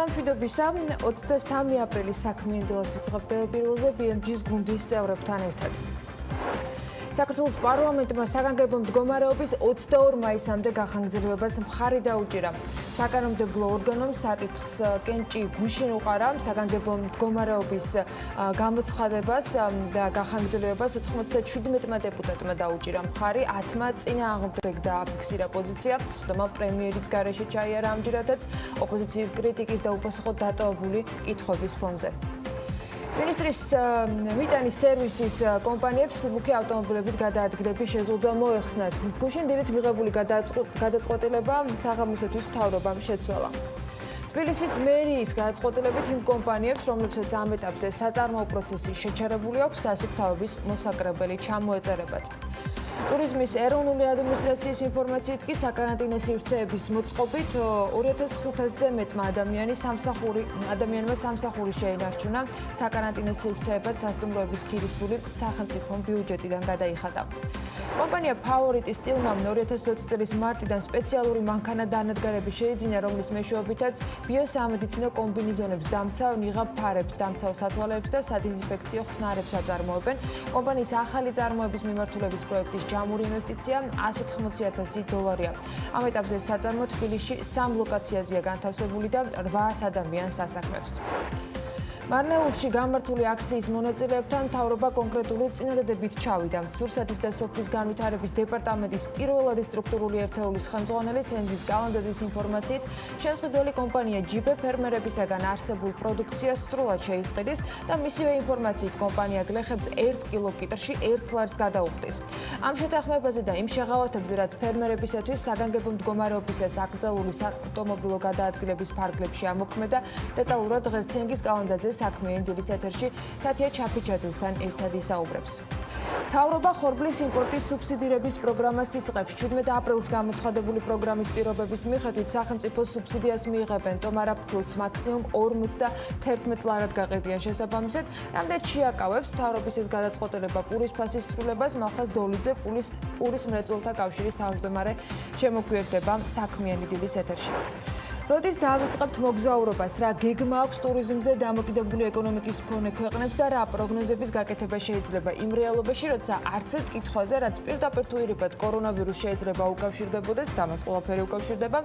მშვიდობისა 23 აპრილის საქმიანდილას ვიწყებთ პირველზე BMG-ს გუნდის წევრებთან ერთად. საქართველოს პარლამენტმა საგანგებო მდგომარეობის 22 მაისამდე გახანგრძლივებას მხარი დაუჭირა. საკანონმდებლო ორგანომ საკითხს კენჭი გუშინ უყარა საგანგებო მდგომარეობის გამოცხადებას და გახანგრძლივებას 97-მა დეპუტატმა დაუჭირა მხარი, 10-მა წინააღმდეგ დააფიქსირა პოზიცია. სხდომა პრემიერის გარეშე ჩაიარა ამჯერადაც ოპოზიციის კრიტიკის და უპასუხოდ დატოვებული კითხვების ფონზე. Ministris მიტანის სერვისის კომპანიებს სურმუქი ავტომობილებით გადაადგილების შეზღუდვა მოეხსნათ. გუშინ დილით მიღებული გადაწყვეტილება საღამოსათვის მთავრობამ შეცვალა. თბილისის მერიის გადაწყვეტილებით იმ კომპანიებს, რომლებსაც ამ ეტაპზე საწარმოო პროცესი შეჩერებული აქვს, დასუფთავების მოსაკრებელი ჩამოეწერებათ. ტურიზმის ეროვნული ადმინისტრაციის ინფორმაციით კი საკარანტინო სივრცეების მოწყობით 2500-ზე მეტმა ადამიანმა სამსახური შეინარჩუნა. საკარანტინო სივრცეებად სასტუმროების ქირის ფული სახელმწიფო ბიუჯეტიდან გადაიხადა. კომპანია ფავორიტის სტილმა 2020 წლის მარტიდან სპეციალური მანქანა-დანადგარები შეიძინა, რომლის მეშვეობითაც ბიოსამედიცინო კომბინეზონებს დამცავ, ნიღაბ ფარებს, დამცავ სათვალეებს და სადიზინფექციო ხსნარებს აწარმოებენ. კომპანიის ახალი წარმოების მიმართულების პროექტის ჯამური ინვესტიცია $180,000. ამ ეტაპზე საწარმო თბილისში 3 ლოკაციაზეა განთავსებული და 800 ადამიანს ასაქმებს. მარნეულში გამართული აქციის მონაწილეებთან მთავრობა კონკრეტული წინადადებით ჩავიდა. სურსათის და სოფლის განვითარების დეპარტამენტის პირველადი სტრუქტურული ერთეულის ხელმძღვანელი თენგიზ კალანდაძის ინფორმაციით, შემსყიდველი კომპანია ჯიბე ფერმერებისაგან არსებულ პროდუქციას სრულად შეისყიდის და მისივე ინფორმაციით კომპანია გლეხებს 1 კილოკიტრში 1 ლარს გადაუხდის. ამ შეთანხმებაზე და იმ შეღავათებზე, რაც ფერმერებისათვის საგანგებო მდგომარეობისას აკრძალული საავტომობილო გადაადგილების ფარგლებში ამოქმედა, დეტალურად დღეს თენგიზ კალანდაძე საქმიანი დილის ეთერში თათია ჩაფიჩაძესთან ერთად ისაუბრებს. მთავრობა ხორბლის იმპორტის სუბსიდირების პროგრამას იწყებს. 17 აპრილს გამოცხადებული პროგრამის პირობების მიხედვით სახელმწიფო სუბსიდიას მიიღებენ ტომარა ფქვილს მაქსიმუმ 51 ლარად გაყიდიან შესაბამისად. რამდენად შეაკავებს მთავრობის ეს გადაწყვეტილება პურის ფასის სრულებას, მალხაზ დოლიძე პურის მრეწველთა კავშირის თავმჯდომარე შემოგვიერთდება საქმიანი დილის ეთერში. როდის დავიწყებთ მოგზაურობას, რა გეგმა აქვს ტურიზმზე დამოკიდებული ეკონომიკის მქონე ქვეყნებს და რა პროგნოზების გაკეთება შეიძლება იმ რეალობაში, როცა არც ერთ კითხვაზე, რაც პირდაპირ თუ ირიბად კორონავირუსს შეიძლება უკავშირდებოდეს, და მას ყველაფერი უკავშირდება,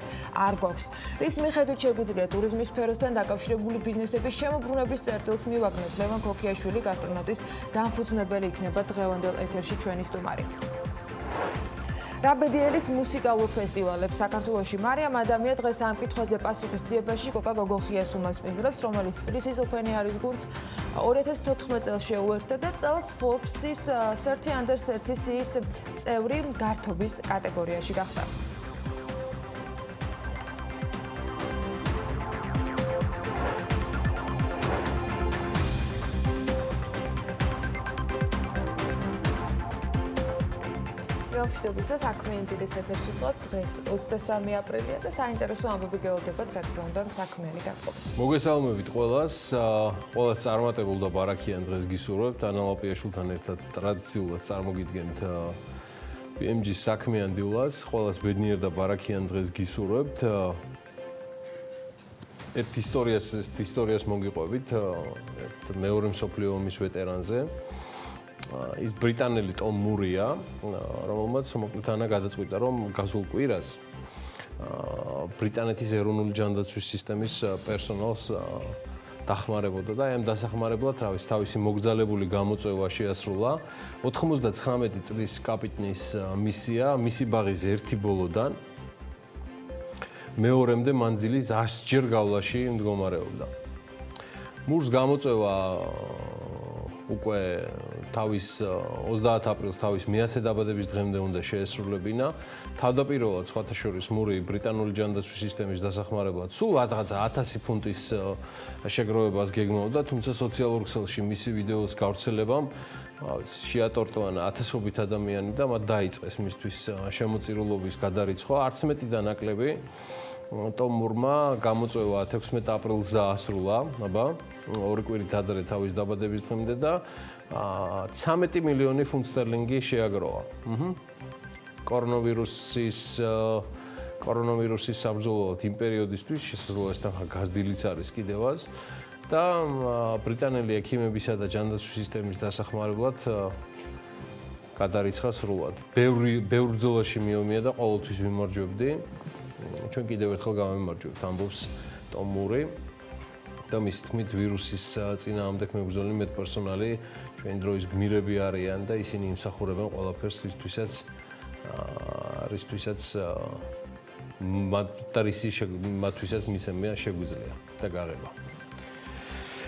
არ გვაქვს. რის მიხედვით შეგვიძლია ტურიზმის სფეროსთან დაკავშირებული ბიზნესების შემოbrunების წერტილს მივაგნოთ. ლევან ქოქიაშვილი, გასტრონავტის დამფუძნებელი იქნება დღევანდელ ეთერში ჩვენი სტუმარი. რაბედიელის მუსიკალურ ფესტივალებს საქართველოში მარიამ ადამია დღეს ამ კითხვაზე პასუხის ძიებაში კოკა გოგოხიას უმასპინძლებს, რომელიც სპრისის ოფენი არის გუნდს 2014 წელს შეუერთდა და წელს Forbes-ის 30 under 30-ის წევრი გართობის კატეგორიაში გახდა. მშვიდობისა საქმიანი დილის ეთერში ვიწყებთ. დღეს 23 აპრილია და საინტერესო ამბები გეოლდებათ, რა თქმა უნდა, საქმიანი განწყობებით. მოგესალმებით ყველას. ყველას წარმატებულ და ბარაქიან დღეს გისურვებთ. ანა ლაპიაშვილთან ერთად ტრადიციულად წარმოგიდგენთ BMG-ის საქმიან დილას. ყველას ბედნიერ და ბარაქიან დღეს გისურვებთ. ერთ ისტორიას მოგიყვებით მეორე მსოფლიო ომის ვეტერანზე. ის ბრიტანელი ტომ მურია, რომელმაც მოკლედანა გადაწყვიტა, რომ გასულ კვირას ბრიტანეთის ეროვნული ჯანდაცვის სისტემის პერსონალს დახმარებოდა და ამ დასახმარებლად თავისი მოგზალებული გამოწვევა შეასრულა. 99 წლის კაპიტნის მისია, მისი ბაღის ერთი ბოლოდან მეორემდე მანძილი 100-ჯერ გავლაში მდგომარეობდა. მურს გამოწვევა უკვე თავის 30 აპრილს თავის მე-100 დაბადების დღემდე უნდა შეესრულებინა. თავდაპირველად სხვათა შორის მური ბრიტანული ჯანდაცვის სისტემის დასახმარებლად სულ რაღაცა 1000 ფუნტის შეგროვებას გეგმავდა, თუმცა სოციალურ ქსელში მისი ვიდეოს გავრცელებამ შეატორტოანა ათასობით ადამიანი და მათ დაიწყეს მისთვის შემოწირულობის გადარიცხვა. არც მეტი და ნაკლები ტომ მურმა გამოწვევა 16 აპრილს დაასრულა, ორი კვირით ადრე თავის დაბადების დღემდე და 13 მილიონი ფუნტ სტერლინგი შეაგროვა. კორონავირუსის კორონავირუსის საბრძოლოდ იმ პერიოდისთვის შესაძლოა ეს თანხა გაზრდილიც არის კიდევაც და ბრიტანელი ექიმებისა და ჯანდაცვის სისტემის დასახმარებლად გადარიცხა სრულად. ბევრ ბრძოლაში მიომია და ყოველთვის ვიმარჯვებდი. ჩვენ კიდევ ერთხელ გავიმარჯვებთ, ამბობს ტომ მური. და მის თქმით ვირუსის წინააღმდეგ მებრძოლი მეტპერსონალი ჩვენი დროის გმირები არიან და ისინი იმსახურებენ ყველაფერს რისთვისაც მათთვისაც მისცემია შეგვიძლია და გაღება.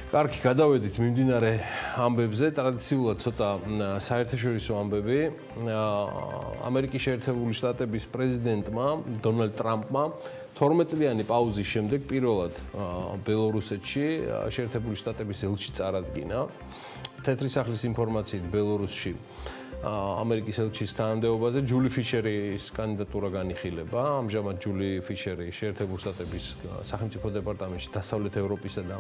კარგი, გადავედით მიმდინარე ამბებზე, ტრადიციულად ცოტა საერთაშორისო ამბები. ამერიკის შეერთებული შტატების პრეზიდენტმა დონალდ ტრამპმა 12-წლიანი პაუზის შემდეგ პირველად ბელორუსეთში შეერთებული შტატების ელჩი წარადგინა. თეთრი სახლის ინფორმაციით ბელორუსში ამერიკის ელჩის თანამდებობაზე ჯული ფიშერის კანდიდატურა განიხილება. ამჟამად ჯული ფიშერი შეერთებული შტატების სახელმწიფო დეპარტამენტში დასავლეთ ევროპისა და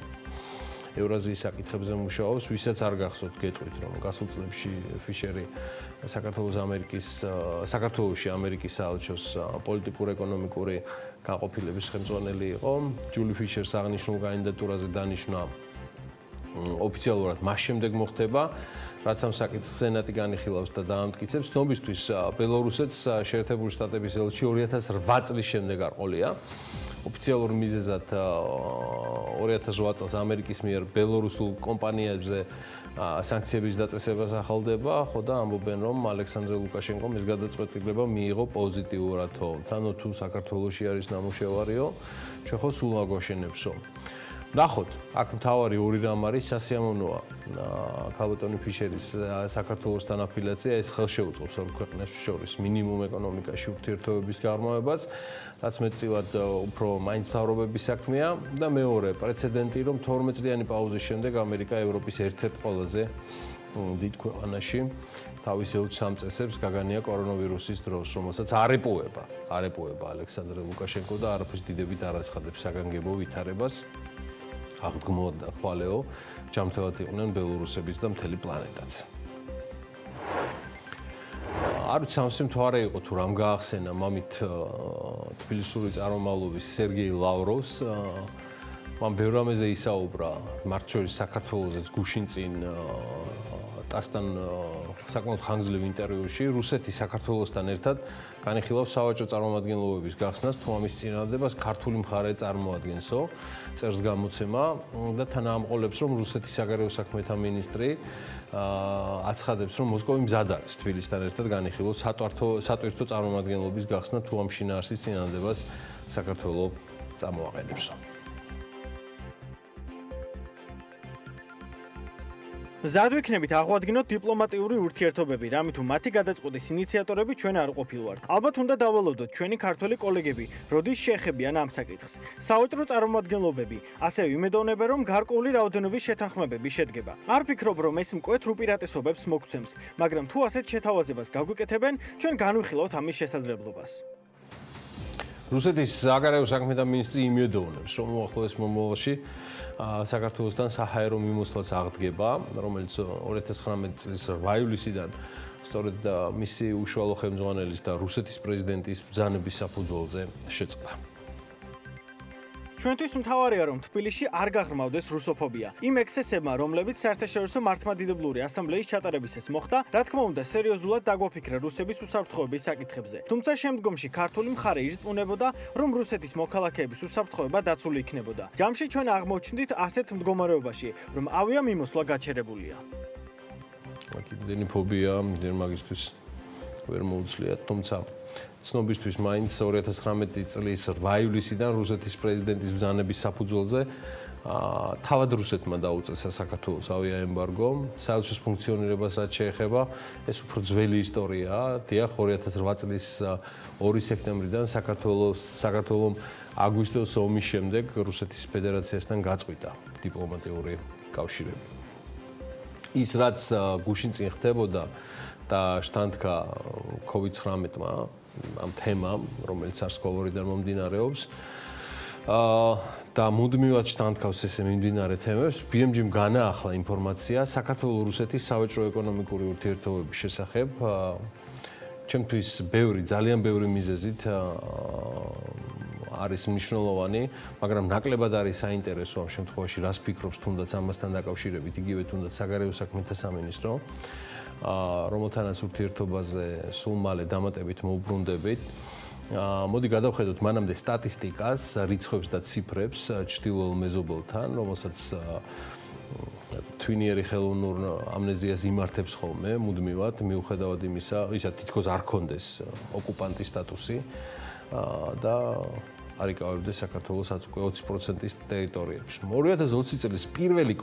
ევრაზიის საკითხებზე მუშაობს, ვისაც არ გახსოვთ გეტყვით, რომ გასულ წლებში ფიშერი საქართველოში ამერიკის საელჩოს პოლიტიკურ-ეკონომიკური განყოფილების ხელმძღვანელი იყო. ჯული ფიშერს აღნიშნულ კანდიდატურაზე დანიშვნა ოფიციალურად მას შემდეგ მოხდება, რაც ამ საკითხს სენატი განიხილავს და დაამტკიცებს. ცნობისთვის ბელორუსეთს შეერთებული შტატების ელჩი 2008 წლის შემდეგ არყოლია. ოფიციალურ მიზეზად 2008 წელს ამერიკის მიერ ბელორუსულ კომპანიებზე სანქციების დაწესებას ახალდება, ხო და ამბობენ, რომ ალექსანდრე ლუკაშენკომ ეს გადაწყვეტილება მიიღო პოზიტიურად, თანო თუ საქართველოში არის ნამუშევარიო, ჩვენ ხო სულ აგვაშენებსო. ნახოთ, აქ მთავარი ორი რამ არის სასიამოვნოა. ქალბატონი ფიშერის საქართველოსთან აფილიაცია ეს ხელშეუწყობს ორ ქვეყნებს შორის მინიმუმ ეკონომიკაში ურთიერთობების გარმოებას, რაც მეტწილად უფრო მაინც მთავრობების საქმეა და მეორე პრეცედენტი, რომ 12-წლიანი პაუზის შემდეგ ამერიკა ევროპის ერთ-ერთ ყველაზე დიდ ქვეყანაში თავის ელჩს ამწესებს გაგანია კორონავირუსის დროს, რომელსაც არ ეპოვება ალექსანდრე ლუკაშენკო და არაფრის დიდებით არ აცხადებს საგანგებო ვითარებას. აღდგმოთ და ხვალეო ჯამთელად იყვნენ ბელორუსების და მთელი პლანეტაც. არ ვიცი ამ სიმთვარე იყო თუ რამ გაახსენა მამით თბილისური წარმომავლობის სერგეი ლავროვს. მან ბევრ რამეზე ისაუბრა, მათ შორის საქართველოსაც გუშინ წინ ტასთან საკმაოდ ხანგრძლივ ინტერვიუში რუსეთი საქართველოსთან ერთად განიხილავს სავაჭრო წარმომადგენლობების გახსნას თუ ამის წინადადებას ქართული მხარე წარმოადგენსო, წერს გამოცემა და თანაამყოლებს, რომ რუსეთის საგარეო საქმეთა მინისტრი აცხადებს, რომ მოსკოვი მზად არის თბილისთან ერთად განიხილოს სატვირთო წარმომადგენლობის გახსნა თუ ამ შინაარსის წინადადებას საქართველოს წამოაყენებსო. მზად ვიქნებით აღვადგინოთ დიპლომატიური ურთიერთობები, რამე თუ მათი გადაწყვეტის ინიციატორები ჩვენ არ ყოფილვართ. ალბათ უნდა დავალოდოთ ჩვენი ქართველი კოლეგები, როდის შეეხებიან ამ საკითხს. სავაჭრო წარმომადგენლობები ასევე იმედოვნებენ, რომ გარკვეული რაოდენობის შეთანხმებები შედგება. არ ვფიქრობ, რომ ეს მკვეთრ უპირატესობებს მოგცემს, მაგრამ თუ ასეთ შეთავაზებას გაგვიკეთებენ, ჩვენ განვიხილავთ ამის შესაძლებლობას. რუსეთის საგარეო საქმეთა მინისტრი იმედოვნებს, რომ უახლოეს მომავალში საქართველოსთან საჰაერო მიმოსვლაც აღდგება, რომელიც 2019 წლის 8 ივლისიდან სწორედ მისი უშუალო ხელმძღვანელის და რუსეთის პრეზიდენტის ბრძანების საფუძველზე შეწყდა. ჩვენთვის მთავარია, რომ თბილისში არ გაღრმავდეს რუსოფობია. იმ ექსესებმა, რომლებიც საერთაშორისო მართლმადიდებლური ასამბლეის ჩატარებისას მოხდა, რა თქმა უნდა, სერიოზულად დაგვაფიქრა რუსების უსაფრთხოების საკითხებზე. თუმცა შემდგომში ქართული მხარე ირწმუნებოდა, რომ რუსეთის მოქალაქეების უსაფრთხოება დაცული იქნებოდა. ჯამში ჩვენ აღმოჩნდით ასეთ მდგომარეობაში, რომ ავიამიმოსვლა გაჩერებულია. იმდენი ფობია, იმდენ მაგისთვის ვერ მოუცლიათ, თუმცა ცნობისთვის მაინც 2019 წლის 8 ივლისიდან რუსეთის პრეზიდენტის ბრძანების საფუძველზე თავად რუსეთმა დაუწესა საქართველოს ავიაემბარგო, საელჩოს ფუნქციონირებას რაც შეეხება, ეს უფრო ძველი ისტორიაა. დიახ, 2008 წლის 2 სექტემბრიდან საქართველოს აგვისტოს ომის შემდეგ რუსეთის ფედერაციასთან გაწყვიტა დიპლომატიური კავშირები. ის რაც გუშინ წინ ხდებოდა და შთანთქა COVID-19-მა ამ თემამ, რომელიც SARS-CoV-2-დან მომდინარეობს, და მუდმივად შთანთქავს ესე მიმდინარე თემებს, BMG-მ განაახლა ინფორმაცია საქართველოს-რუსეთის სავაჭრო-ეკონომიკური ურთიერთობების შესახებ. ჩემთვის ძალიან ბევრი მიზეზით არის მნიშვნელოვანი, მაგრამ ნაკლებად არის საინტერესო ამ შემთხვევაში რას ფიქრობს თუნდაც ამასთან დაკავშირებით იგივე თუნდაც საგარეო საქმეთა სამინისტრო, რომელთანაც ურთიერთობაზე სულ მალე დამატებით მოუბრუნდებით. მოდი გადავხედოთ მანამდე სტატისტიკას, რიცხვებს და ციფრებს ჩრდილოელ მეზობელთან, რომელსაც თვინიერი ხელოვნურ ამნეზიას იმართებს ხოლმე მუდმივად, მიუხედავად იმისა, ისა თითქოს არ ქონდეს ოკუპანტის სტატუსი და არ იკავებდეს საქართველოს უკვე 20%-ის ტერიტორიებში. 2020 წლის პირველი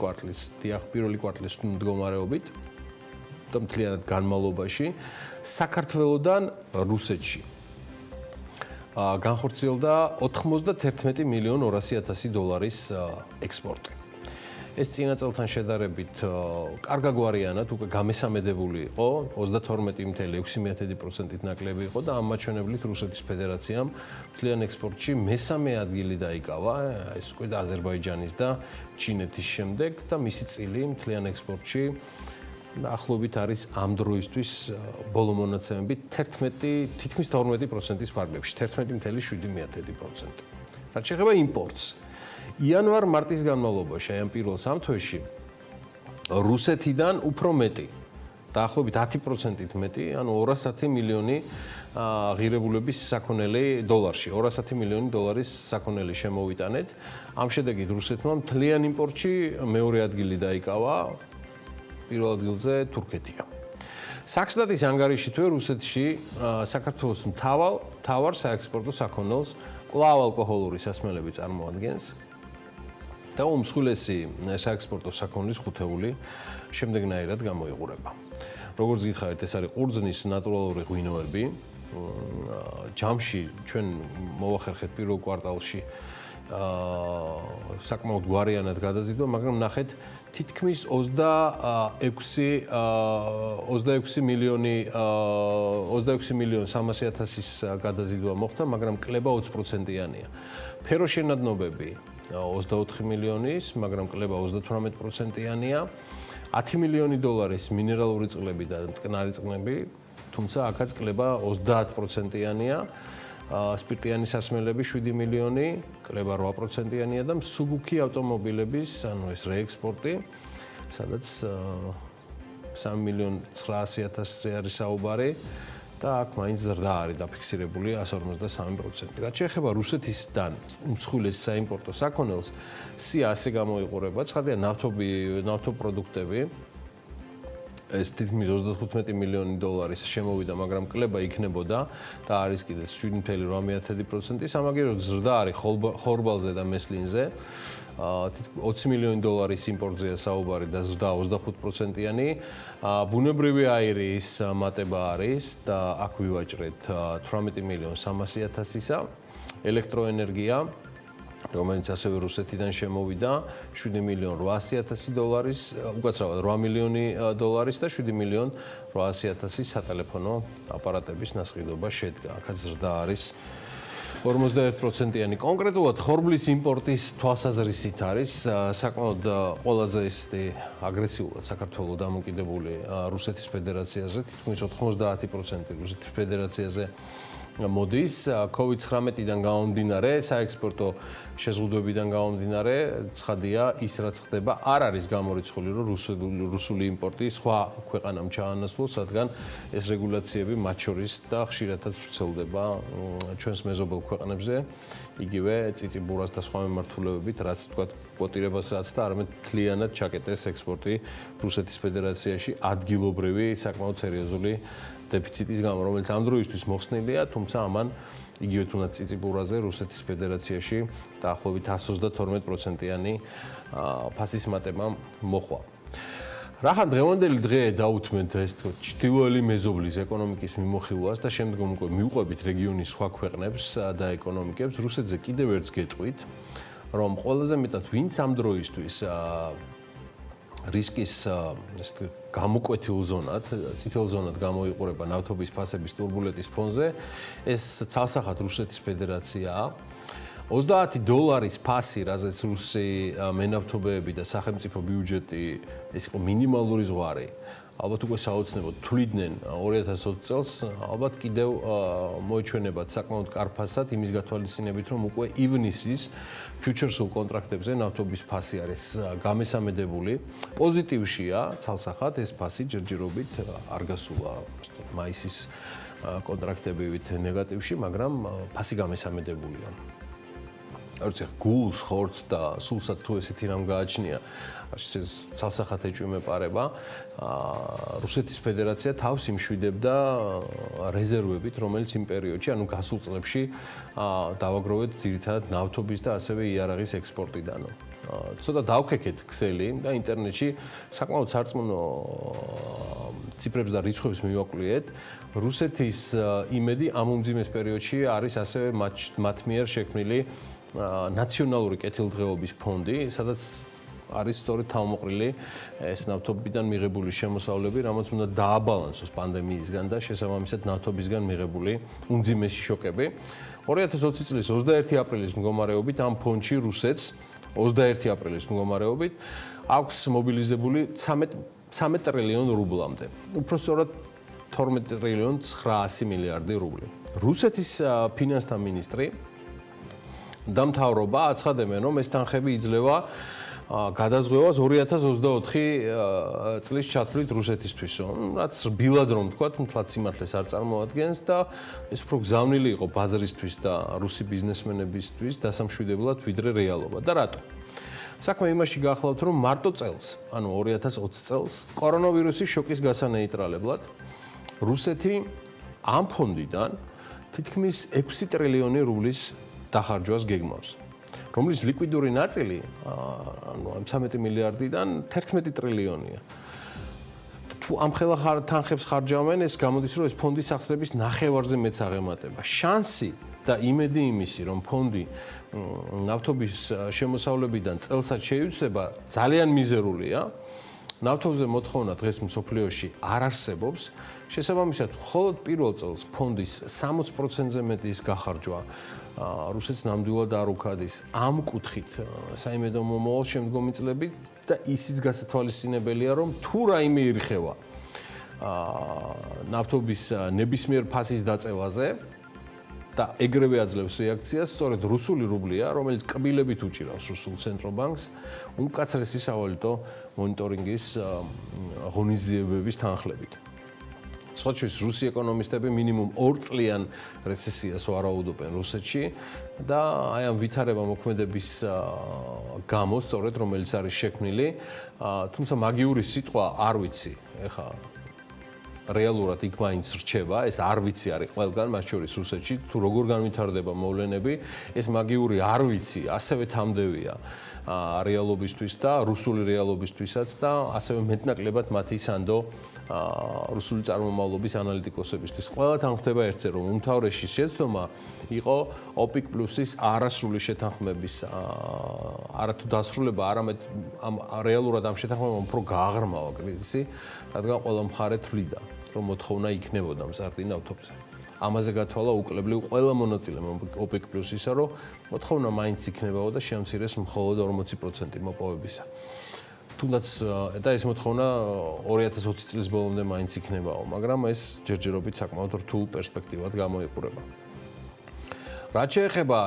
კვარტლის მდგომარეობით და მთლიანად განმავლობაში საქართველოდან რუსეთში განხორციელდა 91 მილიონ 200,000 დოლარის ექსპორტი. ეს წინა წელთან შედარებით კარგაგვარიანად უკვე გამესამედებული იყო, 32.6%-ით ნაკლები იყო და ამ მაჩვენებლით რუსეთის ფედერაციამ მთლიან ექსპორტში მესამე ადგილი დაიკავა, ეს უკვე აზერბაიჯანის და ჩინეთის შემდეგ და მისი წილი მთლიან ექსპორტში ახლობით არის ამ დროისთვის ბოლო მონაცემებით თითქმის 12%-ის ფარგლებში, 11.7%. რაც შეეხება იმპორტს, იანვარ-მარტის განმავლობაში, აი ამ პირველ 3 თვეში რუსეთიდან უფრო მეტი, დაახლოებით 10%-ით მეტი, ანუ 210 მილიონი ღირებულების საქონელი დოლარში, 210 მილიონი დოლარის საქონელი შემოვიტანეთ. ამ შედეგით რუსეთმა მთლიან იმპორტში მეორე ადგილი დაიკავა, პირველ ადგილზე თურქეთია. საქსტატის ანგარიშითვე რუსეთში საქართველოს მთავარ საექსპორტო საქონელს კვლავ ალკოჰოლური სასმელები წარმოადგენს. და უმსხვილესი საექსპორტო საქონლის ხუთეული შემდეგნაირად გამოიყურება. როგორც გითხარით, ეს არის ყურძნის ნატურალური ღვინოები. ჯამში ჩვენ მოვახერხეთ პირველ კვარტალში საკმაოდ გვარიანად გადაზიდვა, მაგრამ ნახეთ თითქმის 26 მილიონი 300,000-ის გადაზიდვა მოხდა, მაგრამ კლება 20%-იანია. ფეროშენადნობები 24 მილიონის, მაგრამ კლება 38%-იანია. 10 მილიონი დოლარის მინერალური წყლები და მტკნარი წყლები, თუმცა აქაც კლება 30%-იანია. სპირტიანი სასმელები 7 მილიონი, კლება 8%-იანია და მსუბუქი ავტომობილების, ანუ ეს რეექსპორტი, სადაც 3.900.000-ზე არის საუბარი და აქ მაინც ზრდა არის დაფიქსირებული 153%. რაც შეეხება რუსეთისგან უმსხვილეს საიმპორტო საქონელს, სია ასე გამოიყურება, ცხადია ნავთობპროდუქტები. ეს თითქმის 35 მილიონი დოლარის შემოვიდა, მაგრამ კლება იქნებოდა და არის კიდე 7.8%. სამაგიეროდ ზრდა არის ხორბალზე და მესლინზე. 20 მილიონი დოლარის იმპორტზეა საუბარი და ზრდა 25%-იანი. ბუნებრივი აირის მატება არის და აქ ვივაჭრეთ 18.300.000-ისა. ელექტროენერგია, რომელიც ასევე რუსეთიდან შემოვიდა 7.800.000 დოლარის, უკაცრავად 8 მილიონი დოლარის და 7.800.000 სატელეფონო აპარატების ნასყიდობა შედგა. აქაც ზრდა არის 51%-იანი. კონკრეტულად ხორბლის იმპორტის თვალსაზრისით არის საკმაოდ ყველაზე აგრესიულად საქართველოს დამოკიდებული რუსეთის ფედერაციაზე, თითქმის 90% რუსეთის ფედერაციაზე მოდის. COVID-19-დან გამომდინარე, საექსპორტო შეზღუდვებიდან გამომდინარე, ცხადია ის რაც ხდება, არ არის გამორიცხული, რომ რუსული იმპორტი სხვა ქვეყანამ ჩაანაცვლოს, რადგან ეს რეგულაციები მათ შორის და ხშირადაც ვრცელდება ჩვენს მეზობელ ქვეყნებზე, იგივე წიწიბურას და სხვა მიმართულებებით, რაც თქვა კვოტირებასაც და არამედ მთლიანად ჩაკეტეს ექსპორტი რუსეთის ფედერაციაში ადგილობრივი საკმაოდ სერიოზული დეფიციტის გამო, რომელიც ამ დროისთვის მოხსნილია, თუმცა ამან იგივე თუნდაც წიწიბურაზე რუსეთის ფედერაციაში დაახლოებით 132%-იანი ფასის მატება მოხდა. რახან დღევანდელი დღე დაუთმენთ ეს ჩრდილოელი მეზობლის ეკონომიკის მიმოხილვას და შემდგომ უკვე მივყვებით რეგიონის სხვა ქვეყნებს და ეკონომიკებს, რუსეთზე კიდევ ერთს გეტყვით, რომ ყველაზე მეტად ვინც ამ დროისთვის რისკის გამოკვეთილ ზონად, წითელ ზონად გამოიყურება ნავთობის ფასების ტურბულენტის ფონზე, ეს ცალსახად რუსეთის ფედერაციაა. 30 დოლარის ფასი, რაზეც რუსი მენავთობეები და სახელმწიფო ბიუჯეტი ეს იყო მინიმალური ზღვარი. ალბათ უკვე საოცნებოდ თვლიდნენ 2020 წელს, ალბათ კიდევ მოიჩვენებათ საკმაოდ კარფასად იმის გათვალისწინებით, რომ უკვე ივნისის ფიუჩერსულ კონტრაქტებზე ნავთობის ფასი არის გამესამედებული. პოზიტივშია ცალსახად ეს ფასი ჯერჯერობით არ გასულა მაისის კონტრაქტებივით ნეგატივში, მაგრამ ფასი გამესამედებულია. არც გულს, ხორცს და სულსაც თუ ესეთი რამ გააჩნია, ცალსახად ეჭვი მეპარება, რუსეთის ფედერაცია თავს იმშვიდებდა რეზერვებით, რომელიც იმ პერიოდში, ანუ გასულ წლებში დავაგროვეთ ძირითადად ნავთობის და ასევე იარაღის ექსპორტიდანო. ცოტა დავქეკეთ ქსელი და ინტერნეტში საკმაოდ სარწმუნო ციფრებს და რიცხვებს მივაკვლიეთ. რუსეთის იმედი ამ უმძიმეს პერიოდში არის ასევე მათ მიერ შექმნილი ნაციონალური კეთილდღეობის ფონდი, სადაც არის სწორედ თავმოყრილი ეს ნავთობიდან მიღებული შემოსავლები, რამაც უნდა დააბალანსოს პანდემიისგან და შესაბამისად ნავთობისგან მიღებული უმძიმესი შოკები. 2020 წლის 21 აპრილის მდგომარეობით ამ ფონდში რუსეთს 21 აპრილის მდგომარეობით აქვს მობილიზებული 13 ტრილიონ რუბლამდე. უпростоრად 12 ტრილიონ 900 მილიარდი რუბლი. რუსეთის ფინანსთა მინისტრი და მთავრობა აცხადებენ, რომ ეს თანხები იძლევა გადაზღვევას 2024 წლის ჩათვლით რუსეთისთვის, რაც რბილად რომ თქვა, თუმცა სიმართლეს არ წარმოადგენს და ეს უფრო გზავნილი იყო ბაზრისთვის და რუსი ბიზნესმენებისთვის დასამშვიდებლად ვიდრე რეალობა. და რატო? საქმე იმაში გაახლავთ, რომ მარტო წელს, ანუ 2020 წელს, კორონავირუსის შოკის გასანეიტრალებლად რუსეთი ამ ფონდიდან თითქმის 6 ტრილიონი რუბლის დახარჯვას გეგმავს, რომლის ლიკვიდური ნაწილი, ანუ 13 მილიარდიდან 11 ტრილიონია. თუ ამ ხელა თანხებს ხარჯავენ, ეს გამოდის, რომ ეს ფონდის სახსრების ნახევარზე მეც აღემატება. შანსი და იმედი იმისი, რომ ფონდი ნავთობის შემოსავლებიდან წელსაც შეივსება, ძალიან მიზერულია. ნავთობზე მოთხოვნა დღეს მსოფლიოში არ არსებობს. შესაბამისად, მხოლოდ პირველ წელს ფონდის 60%-ზე მეტი ის გახარჯვა რუსეთს ნამდვილად არ უკადის ამ კუთხით საიმედო მომავალ შემდგომი წლები და ისიც გასათვალისწინებელია, რომ თუ რაიმე ირხევა ნავთობის ნებისმიერ ფასის დაწევაზე და ეგრევე აძლევს რეაქციას, სწორედ რუსული რუბლია, რომელიც კბილებით უჭირავს რუსულ ცენტრობანკს უმკაცრესი სავალუტო მონიტორინგის ღონისძიებების თანხლებით. სხვაჩვენს რუსი ეკონომისტები მინიმუმ 2 წლიან რეცესიას ვარაუდობენ რუსეთში და აი ამ ვითარება მოქმედების გამო, სწორედ რომელიც არის შექმნილი, თუმცა მაგიური სიტყვა არ ვიცი, ეხა რეალურად იქ მაინც რჩება, ეს არ ვიცი არის ყველგან, მათ შორის რუსეთში, თუ როგორ განვითარდება მოვლენები, ეს მაგიური არ ვიცი, ასევე თამდევია რეალობისთვის და რუსული რეალობისთვისაც და ასევე მეტნაკლებად მათი სანდო რუსული წარმომავლობის ანალიტიკოსებისთვის. ყველა თან ხდება ერთზე, რომ უმთავრესი შეცდომა იყო OPEC პლუსის არასრული შეთანხმების არათუ დასრულება, არამედ რეალურად ამ შეთანხმებამ უფრო გააღრმავა კრიზისი, რადგან ყველა მხარე თვლიდა, რომ მოთხოვნა იქნებოდა მზარდი ნავთობზე. ამაზე გათვალა უკლებლივ ყველა მონაწილე OPEC პლუსისა, რომ მოთხოვნა მაინც იქნებოდა და შეამცირეს მხოლოდ 40% მოპოვებისა. თუნდაც და ეს მოთხოვნა 2020 წლის ბოლომდე მაინც იქნებაო, მაგრამ ეს ჯერჯერობით საკმაოდ რთულ პერსპექტივად გამოიყურება. რაც შეეხება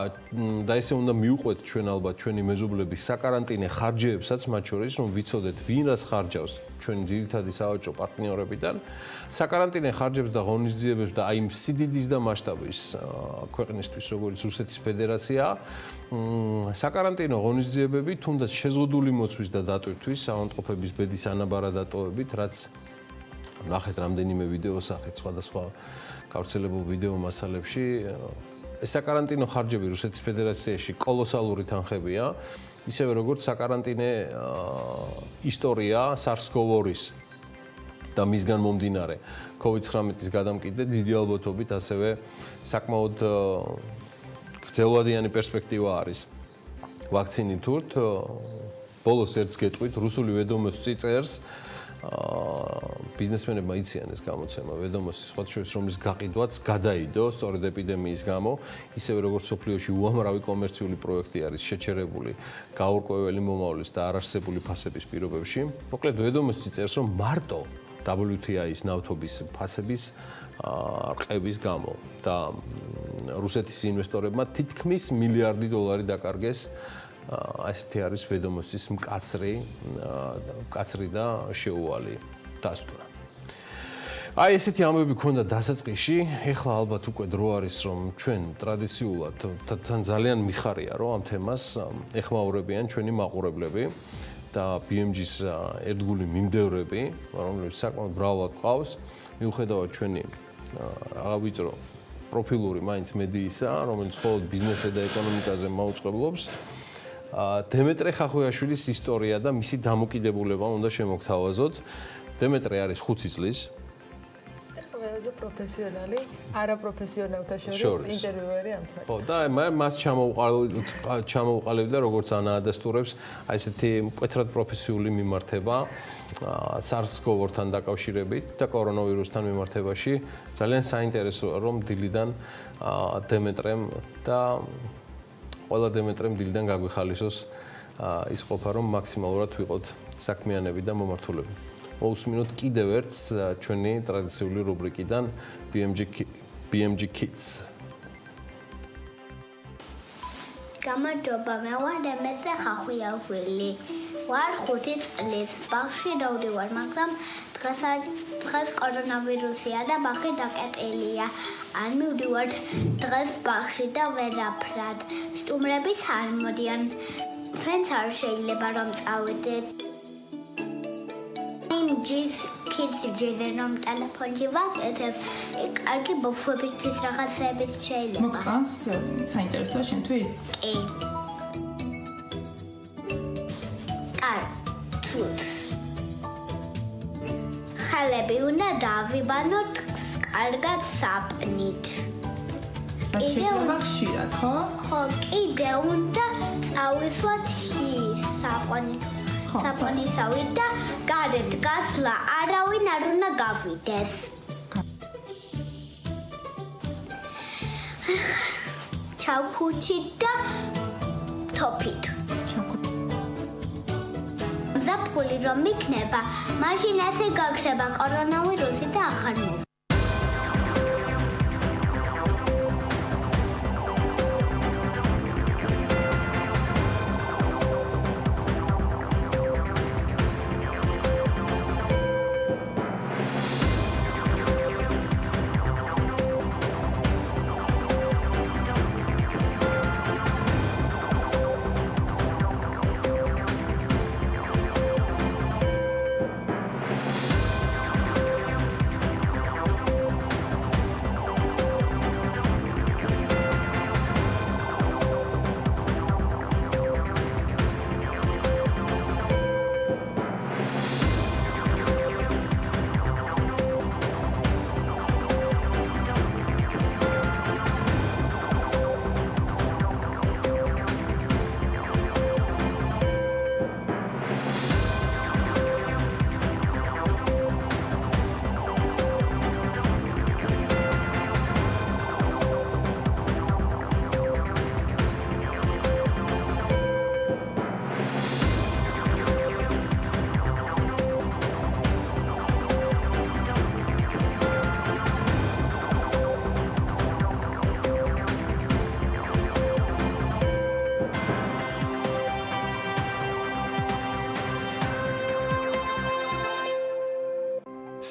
და ესე უნდა მიუყვეთ ჩვენ ალბათ ჩვენი მეზობლების საკარანტინე ხარჯებსაც, მათ შორის რომ ვიცოდეთ ვინ რას ხარჯავს ჩვენი ძირითადი სავაჭრო პარტნიორებიდან, საკარანტინე ხარჯებს და ღონისძიებებს და აი სიდიდის და მასშტაბის ქვეყნისთვის, როგორც რუსეთის ფედერაცია, საკარანტინო ღონისძიებები თუნდაც შეზღუდული მოცვის და დატვირთვის, ავადმყოფების ბედის ანაბარად დატოვებით, რაც ნახეთ რამდენიმე ვიდეოს სახით სხვადასხვა გავრცელებულ ვიდეო მასალებში. ეს საკარანტინო ხარჯები რუსეთის ფედერაციაში კოლოსალური თანხებია, ისევე როგორც საკარანტინე ისტორია SARS-CoV-2-ის და მისგან მომდინარე COVID-19-ის გადამკიდე დიდი ალბათობით ასევე საკმაოდ გრძელვადიანი პერსპექტივა არის. ვაქცინით თურთ, ბოლოს ერთს გეტყვით, რუსული ვედომოსტი წერს ბიზნესმენებმა იციან ეს გამოცემა ვედომოსტის სხვადასხვა რომლის გაყიდვაც გადაიდო სწორედ ეპიდემიის გამო, ისევე როგორც სოფლიოში უამრავი კომერციული პროექტი არის შეჩერებული გაურკვეველი მომავლის და არარსებული ფასების პირობებში. მოკლედ ვედომოსტი წერს, რომ მარტო WTI-ის ნავთობის ფასების რყევის გამო და რუსეთის ინვესტორებმა თითქმის $1 მილიარდი დაკარგეს. ასეთი არის ვედომოსტის მკაცრი და შეუვალი დასკვნა. აი ესეთი ამბები ქონდა დასაწყისში, ეხლა ალბათ უკვე დრო არის რომ ჩვენ ტრადიციულად თან ძალიან მიხარია რომ ამ თემას ეხმაურებიან ჩვენი მაყურებლები და BMG-ს ერთგული მიმდევრები, რომლებიც საკმაოდ მრავლად ყავს, მიუხედავად ჩვენი რაღა ვიწრო პროფილური მაინც მედიისა, რომელიც მხოლოდ ბიზნესსა და ეკონომიკაზე მაუწყებლობს, დემეტრე ხახუიაშვილის ისტორია და მისი დამოკიდებულება უნდა შემოგთავაზოთ. დემეტრე არის 5 წლის ყველაზე პროფესიონალი, არაპროფესიონალთა შორის ინტერვიუერი ამ თემაზე. ხო, და მას ჩამოუყალიბდა როგორც ანა ადასტურებს, აი ესეთი მკვეთრად პროფესიული მიმართება SARS-CoV-2-თან დაკავშირებით და კორონავირუსთან მიმართებაში. ძალიან საინტერესოა რომ დილიდან დემეტრემ და ყველა დემეტრემ დილიდან გაგვიხალისოს ის ყოფა რომ მაქსიმალურად ვიყოთ საქმიანები და მომართულები. მოვუსმინოთ კიდევ ერთს ჩვენი ტრადიციული რუბრიკიდან BMG Kids. გამარჯობა, მე ვარ დემეტრე ხახუიაშვილი. ვარ 5 წლის, ბაღში როდი ვარ, მაგრამ დღეს კორონავირუსია და ბაღი დაკეტილია. არ მივდივართ დღეს ბაღში და ვერაფრად. სტუმრებიც არ მოდიან. ჩვენც არ შეიძლება რომ წავიდეთ. Kids ჯერჯერობით ტელეფონში ვაკეთებ, კარგი ბავშვებისთვის რაღაცებიც შეიძლება. მოგწონს საინტერესოა შენთვის? კი. კარტუს. ხალები უნდა დავიბანოთ კარგად საპნით. შეიძლება ხშირად, ხო? ხო, კიდე უნდა წავისვათ საპონისავი და გარეთ გასვლა არავინ არ უნდა გავიდეს. ჩავქუჩით და თოფით. ზაფხული რომ იქნება, მაშინ ასე გაქრება კორონავირუსი და აღარ მოვა.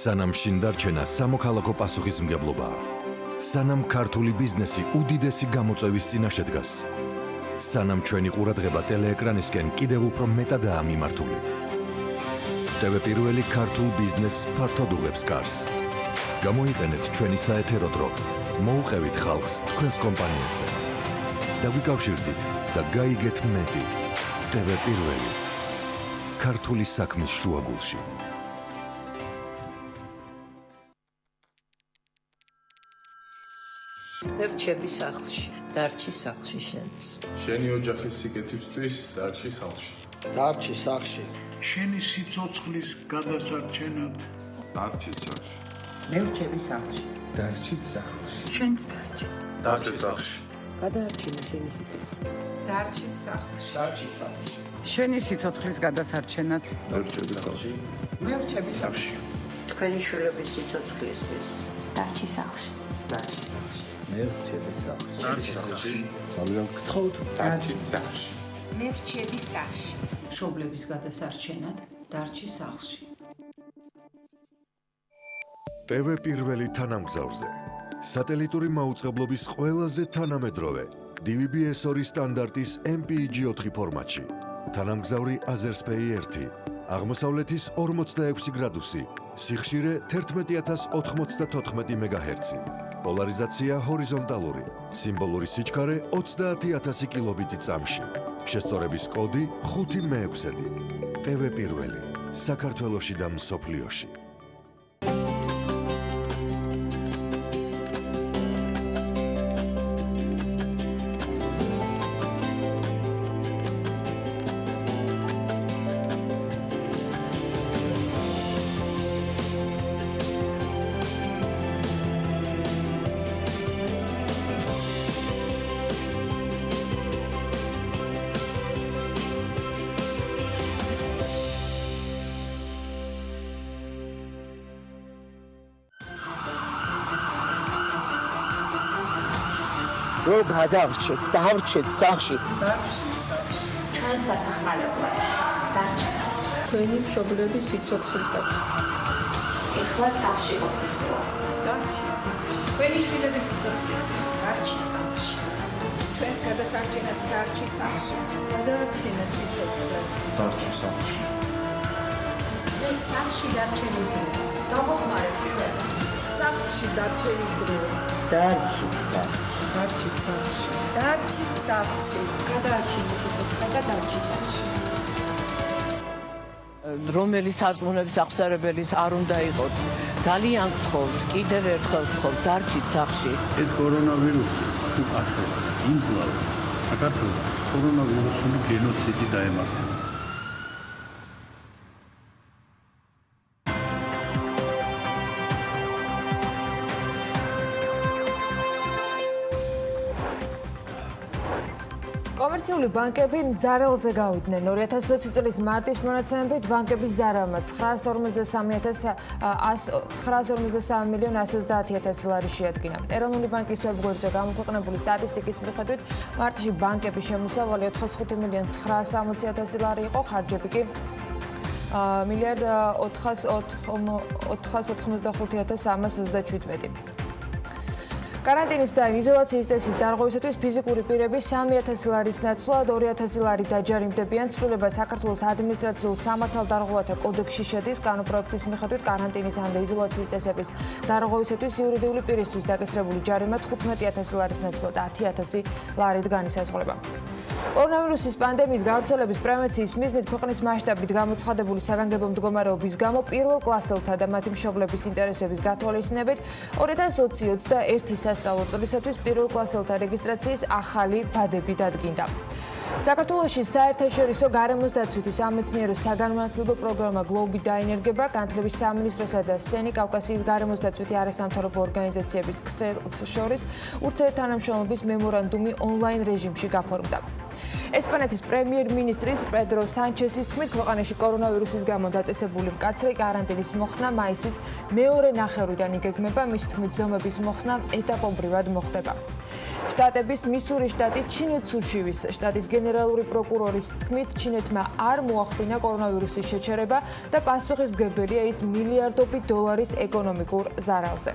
სანამ შინ დარჩენა სამოქალაქო პასუხისმგებლობა. სანამ ქართული ბიზნესი უდიდესი გამოწვევის წინაშე დგას. სანამ ჩვენი ყურადღება ტელეეკრანისკენ კიდევ უფრო მეტადაა მიმართული. TV პირველი ქართულ ბიზნესს ფართოდ უღებს კარს. გამოიყენეთ ჩვენი საეთერო დრო. მოუყევით ხალხს თქვენს კომპანიებზე. დაგვიკავშირდით და გაიგეთ მეტი. TV პირველი. ქართული საქმის შუაგულში. მერჩები სახლში, დარჩი სახლში შენც. შენი ოჯახის სიკეთისთვის დარჩი სახლში. დარჩი სახლში. შენი სიცოცხლის გადასარჩენად დარჩი სახლში. მერჩები სახლში, დარჩი სახლში. შენც დარჩი. დარჩი სახლში. გადაარჩინე შენი სიცოცხლე. დარჩი სახლში. დარჩი სახლში. შენი სიცოცხლის გადასარჩენად დარჩი სახლში. მერჩები სახლში. თქვენი შვილების სიცოცხლისთვის. დარჩი სახლში. დარჩი სახლში. მე ვრჩები სახლში. დარჩი სახლში. ძალიან გთხოვთ. დარჩი სახლში. მე ვრჩები სახლში. მშობლების გადასარჩენად დარჩი სახლში. TV პირველი თანამგზავრზე. სატელიტური მაუწყებლობის ყველაზე თანამედროვე DVB-S2 სტანდარტის MPEG 4 ფორმატში. თანამგზავრი Azerspay 1, აღმოსავლეთის 46 გრადუსი, სიხშირე 11094 MHz, პოლარიზაცია ჰორიზონტალური, სიმბოლური სიჩქარე 30000 კილობიტი წამში, შესწორების კოდი 5/6. TV პირველი, საქართველოში და მსოფლიოში. რო გადავრჩეთ, დავრჩეთ სახლში. ჩვენს დასახმარებლად. დარჩი სახლში. თქვენი მშობლების სიცოცხლისათვის. ეხლა სახლში ყოფნისთვივა. დარჩი სახლში. თქვენი შვილების სიცოცხლისთვის. დარჩი სახლში. ჩვენს გადასარჩენად დარჩი სახლში. გადაარჩინე სიცოცხლე. დარჩი სახლში. მე სახლში დარჩენის დრო. დავოხმარეთ ჩვენ. სახლში დარჩენის დრო. დარჩი სახლში. დარჩი სახლში. დარჩი სახლში. გადაარჩინე სიცოცხლე და დარჩი სახლში. რომელიც სარწმუნოების აღსარებელიც არ უნდა იყოთ. ძალიან გთხოვთ, კიდევ ერთხელ გთხოვთ, დარჩით სახლში. ეს კორონავირუსი თუ ასე იმძლავრ საქართველოს კორონავირუსული გენოციდი დაემართება. კომერციული ბანკები ზარალზე გავიდნენ. 2020 წლის მარტის მონაცემებით ბანკების ზარალმა 953 მილიონ 130 ლარი შეადგინა. ეროვნული ბანკის ვებგვერდზე გამოქვეყნებული სტატისტიკის მიხედვით, მარტში ბანკების შემოსავალი 405 მილიონ 960 ლარი იყო, ხარჯები კი მილიარდ 485,327. карანტინის და იზოლაციის წესის დარღვევისათვის ფიზიკური პირები 3000 ლარის ნაცვლად 2000 ლარი დაჯარიმდებიან. ცვლილება საქართველოს ადმინისტრაციულ სამართალდარღვევათა კოდექსში შედის. კანონპროექტის მიხედვით каранტინის ან იზოლაციის წესების დარღვევისათვის იურიდიული პირისთვის დაკისრებული ჯარიმა 15000 ლარის ნაცვლად 10000 ლარით განისაზღვრება. კორონავირუსის პანდემიის გავრცელების პრევენციის მიზნით ქვეყნის მასშტაბით გამოცხადებული საგანგებო მდგომარეობის გამო პირველ კლასელთა და მათი მშობლების ინტერესების გათვალისწინებით 2020-21 სასწავლო წლისათვის პირველ კლასელთა რეგისტრაციის ახალი ბადები დადგინდა. საქართველოში საერთაშორისო გარემოს დაცვითი სამეცნიერო საგანმანათლებლო პროგრამა გლობი დაინერგება. განათლების სამინისტროსა და სენი კავკასიის გარემოს დაცვითი არასამთავრობო ორგანიზაციების ქსელს შორის ურთიერთთანამშრომლობის მემორანდუმი ონლაინ რეჟიმში გაფორმდა. ესპანეთის პრემიერ-მინისტრის პედრო სანჩესის თქმით, ქვეყანაში კორონავირუსის გამო დაწესებული მკაცრი каранტინის მოხსნა მაისის მეორე ნახევრიდან იგეგმება. მის თქმით, ზომების მოხსნა ეტაპობრივად მოხდება. შტატების მისურის შტატი ჩინეთსურშივის შტატის გენერალური პროკურორის თქმით, ჩინეთმა არ მოახდინა კორონავირუსის შეჩერება და პასუხისმგებელია ის მილიარდობით დოლარის ეკონომიკურ ზარალზე.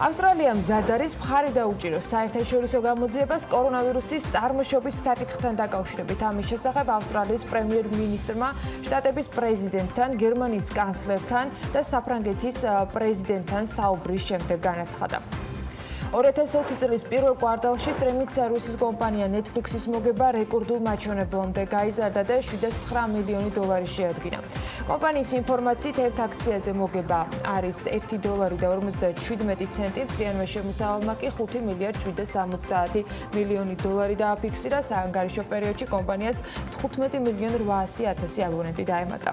ავსტრალიამ მზად არის მხარი დაუჭიროს საერთაშორისო გამოძიებას კორონავირუსის წარმოშობის საკითხთან დაკავშირებით. ამის შესახებ ავსტრალიის პრემიერ-მინისტრმა შტატების პრეზიდენტთან, გერმანიის კანცლერთან და საფრანგეთის პრეზიდენტთან საუბრის შემდეგ განაცხადა. 2020 წლის პირველ კვარტალში სტრიმინგ სერვისის კომპანია Netflix-ის მოგება რეკორდულ მაჩვენებლამდე გაიზარდა და 709 მილიონი დოლარი შეადგინა. კომპანიის ინფორმაციით ერთ აქციაზე მოგება არის $1.57, მთლიანმა შემოსავალმა კი 5 მილიარდ 770 მილიონი დოლარი დააფიქსირა. საანგარიშო პერიოდში კომპანიას 15 მილიონ 800,000 აბონენტი დაემატა.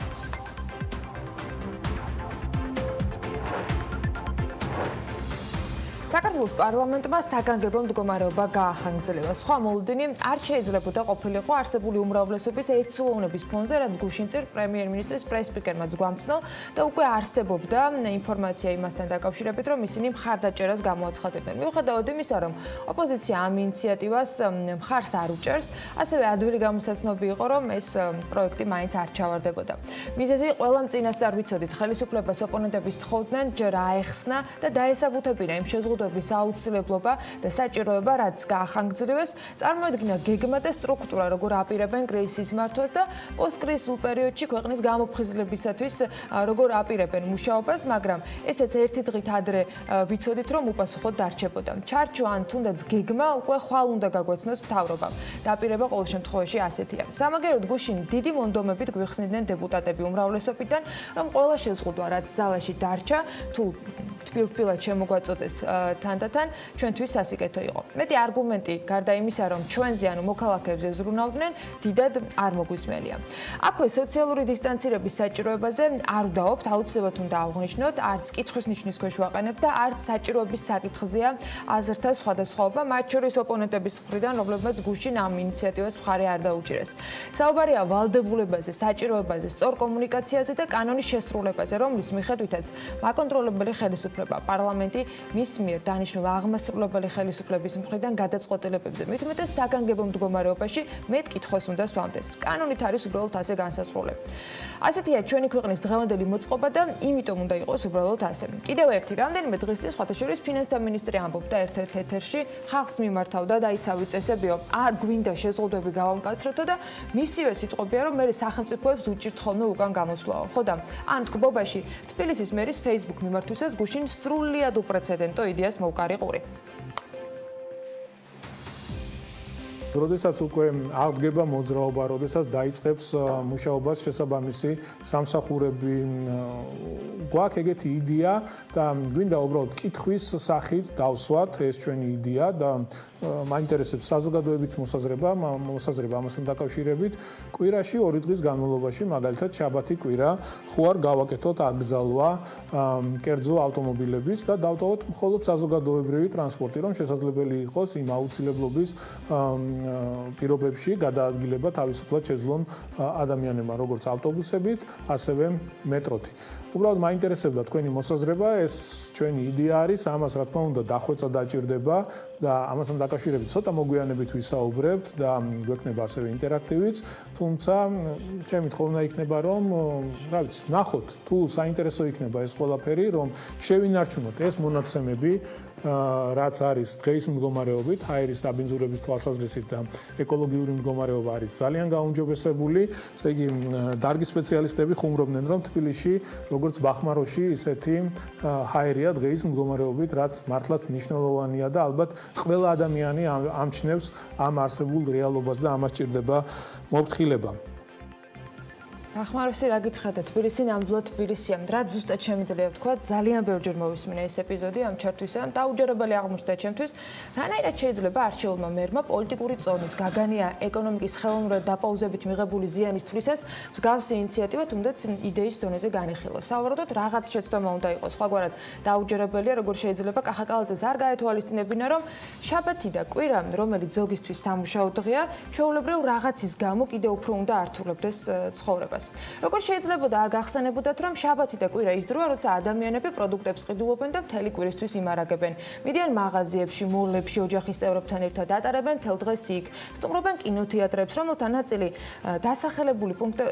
საქართველოს საქართველოს პარლამენტმა საგანგებო მდგომარეობა გაახანგრძლივა. სხვა მოლოდინი არ შეიძლებოდა ყოფილიყო არსებული უმრავლესობის ერთსულოვნების ფონზე, რაც გუშინ წინ პრემიერ-მინისტრის პრეს-სპიკერმაც გვამცნო და უკვე არსებობდა ინფორმაცია იმასთან დაკავშირებით, რომ ისინი მხარდაჭერას გამოაცხადებდნენ. მიუხედავად იმისა, რომ ოპოზიცია ამ ინიციატივას მხარს არ უჭერს, ასევე ადვილი გამოსაცნობი იყო, რომ ეს პროექტი მაინც არ ჩავარდებოდა. მიზეზი ყველამ წინასწარ ვიცოდით, ხელისუფლებას ოპონენტების თხოვდნენ ჯერ აეხსნა და დაესაბუთებინა იმ შეზღუდვების აუცილებლობა და საჭიროება, რაც გაახანგრძლივეს, წარმოედგინა გეგმა და სტრუქტურა, როგორ აპირებენ კრიზისის მართვას და პოსტკრიზისულ პერიოდში ქვეყნის გამოფხიზლებისათვის როგორ აპირებენ მუშაობას, მაგრამ ესეც ერთი დღით ადრე ვიცოდით, რომ უპასუხოდ დარჩებოდა. ჩარჩო ან თუნდაც გეგმა უკვე ხვალ უნდა გაგვეცნოს მთავრობამ. დაპირება ყოველ შემთხვევაში ასეთია. სამაგეროდ გუშინ დიდი მონდომებით გვიხსნიდნენ დეპუტატები უმრავლესობიდან, რომ ყველა შეზღუდვა, რაც ზალაში დარჩა, თუ თბილ-თბილად შემოგვაწოდეს თანდათან, ჩვენთვის სასიკეთო იყო. მეტი არგუმენტი გარდა იმისა, რომ ჩვენზე ანუ მოქალაქეებზე ზრუნავდნენ, დიდად არ მოგვისმენია. აქვე სოციალური დისტანცირების საჭიროებაზე არ ვდაობთ, აუცილებლად უნდა აღვნიშნოთ, არც კითხვის ნიშნის ქვეშ ვაყენებთ და არც საჭიროების საკითხზეა აზრთა სხვადასხვაობა, მათ შორის ოპონენტების მხრიდან, რომლებმაც გუშინ ამ ინიციატივას მხარი არ დაუჭირეს. საუბარია ვალდებულებაზე, საჭიროებაზე, სწორ კომუნიკაციაზე და კანონის შესრულებაზე, რომლის მიხედვითაც მაკონტროლებელი ხელისუფლება, პარლამენტი მის მიერ დანიშნულ აღმასრულებელი ხელისუფლების მხრიდან გადაწყვეტილებებზე, მით უმეტეს საგანგებო მდგომარეობაში მეტ კითხვას უნდა სვამდეს. კანონით არის უბრალოდ ასე განსაზღვრული. ასეთია ჩვენი ქვეყნის დღევანდელი მოწყობა და იმიტომ უნდა იყოს უბრალოდ ასე. კიდევ ერთი რამდენიმე დღის წინ სხვათა შორის ფინანსთა მინისტრი ამბობდა ერთ-ერთ ეთერში, ხალხს მიმართავდა და იცავი წესებიო, არ გვინდა შეზღუდვები გავამკაცროთო და მისივე სიტყვებია, რომ მე სახელმწიფოებს უჭირთ ხოლმე უკან გამოსვლაო. ხო და ამ თქმობაში თბილისის მერის Facebook მიმართვისას გუშინ სრულიად უპრეცედენტო იდეას მოუკარი ყური. როდესაც უკვე აღდგება მოძრაობა, როდესაც დაიწყებს მუშაობას შესაბამისი სამსახურები, გვაქვს ეგეთი იდეა და გვინდა უბრალოდ კითხვის სახით დავსვათ ეს ჩვენი იდეა და მაინტერესებს საზოგადოებიც მოსაზრება ამასთან დაკავშირებით. კვირაში 2 დღის განმავლობაში, მაგალითად შაბათი კვირა, ხო არ გავაკეთოთ აკრძალვა კერძო ავტომობილების და დავტოვოთ მხოლოდ საზოგადოებრივი ტრანსპორტი, რომ შესაძლებელი იყოს იმ აუცილებლობის პირობებში გადაადგილება თავისუფლად შეძლონ ადამიანებმა, როგორც ავტობუსებით, ასევე მეტროთი. უბრალოდ მაინტერესებდა თქვენი მოსაზრება, ეს ჩვენი იდეა არის, ამას რა თქმა უნდა დახვეწა დაჭირდება და ამასთან დაკავშირებით ცოტა მოგვიანებით ვისაუბრებთ და გვექნება ასევე ინტერაქტივიც, თუმცა ჩემი თხოვნა იქნება, რომ რა ვიცი, ნახოთ, თუ საინტერესო იქნება ეს ყველაფერი, რომ შევინარჩუნოთ ეს მონაცემები, რაც არის დღეის მდგომარეობით, ჰაერის დაბინძურების თვალსაზრისით და ეკოლოგიური მდგომარეობა არის ძალიან გაუმჯობესებული. ესე იგი, დარგი სპეციალისტები ხუმრობდნენ, რომ თბილისში, როგორც ბახმაროში, ისეთი ჰაერია დღეის მდგომარეობით, რაც მართლაც მნიშვნელოვანია და ალბათ ყველა ადამიანი ამჩნევს ამ არსებულ რეალობას და ამას ჭირდება მოფრთხილება. ბახმაროსი რა გითხრათ, თბილისი ნამდვილად თბილისია. რაც ზუსტად შემიძლია ვთქვა, ძალიან ბევრჯერ მოვისმინე ეს ეპიზოდი ამ ჩართვისა. დაუჯერებელი აღმოჩნდა ჩემთვის, რანაირად შეიძლება არჩეულმა მერმა პოლიტიკური წონის გაგანია ეკონომიკის ხელოვნურად დაპაუზებით მიღებული ზიანის თვლისას მსგავსი ინიციატივა თუნდაც იდეის დონეზე განიხილოს. სავარაუდოდ რაღაც შეცდომა უნდა იყოს. სხვაგვარად დაუჯერებელია, როგორ შეიძლება კახაკალაძეს არ გაეთვალისწინებინა, რომ შაბათი და კვირა, რომელიც ზოგისთვის სამუშაო დღეა, ჩვეულებრივ რაღაცის გამო კიდევ უფრო უნდა ართულებდეს ცხოვრებას. როგორ შეიძლება არ გახსენებოდათ, რომ შაბათი და კვირა ის დროა, როცა ადამიანები პროდუქტებს ყიდულობენ და მთელი კვირისთვის იმარაგებენ. მიდიან მაღაზიებში, მოლებში, ოჯახის წევრებთან ერთად ატარებენ მთელ დღეს იქ, სტუმრობენ კინოთეატრებს, რომელთა ნაწილი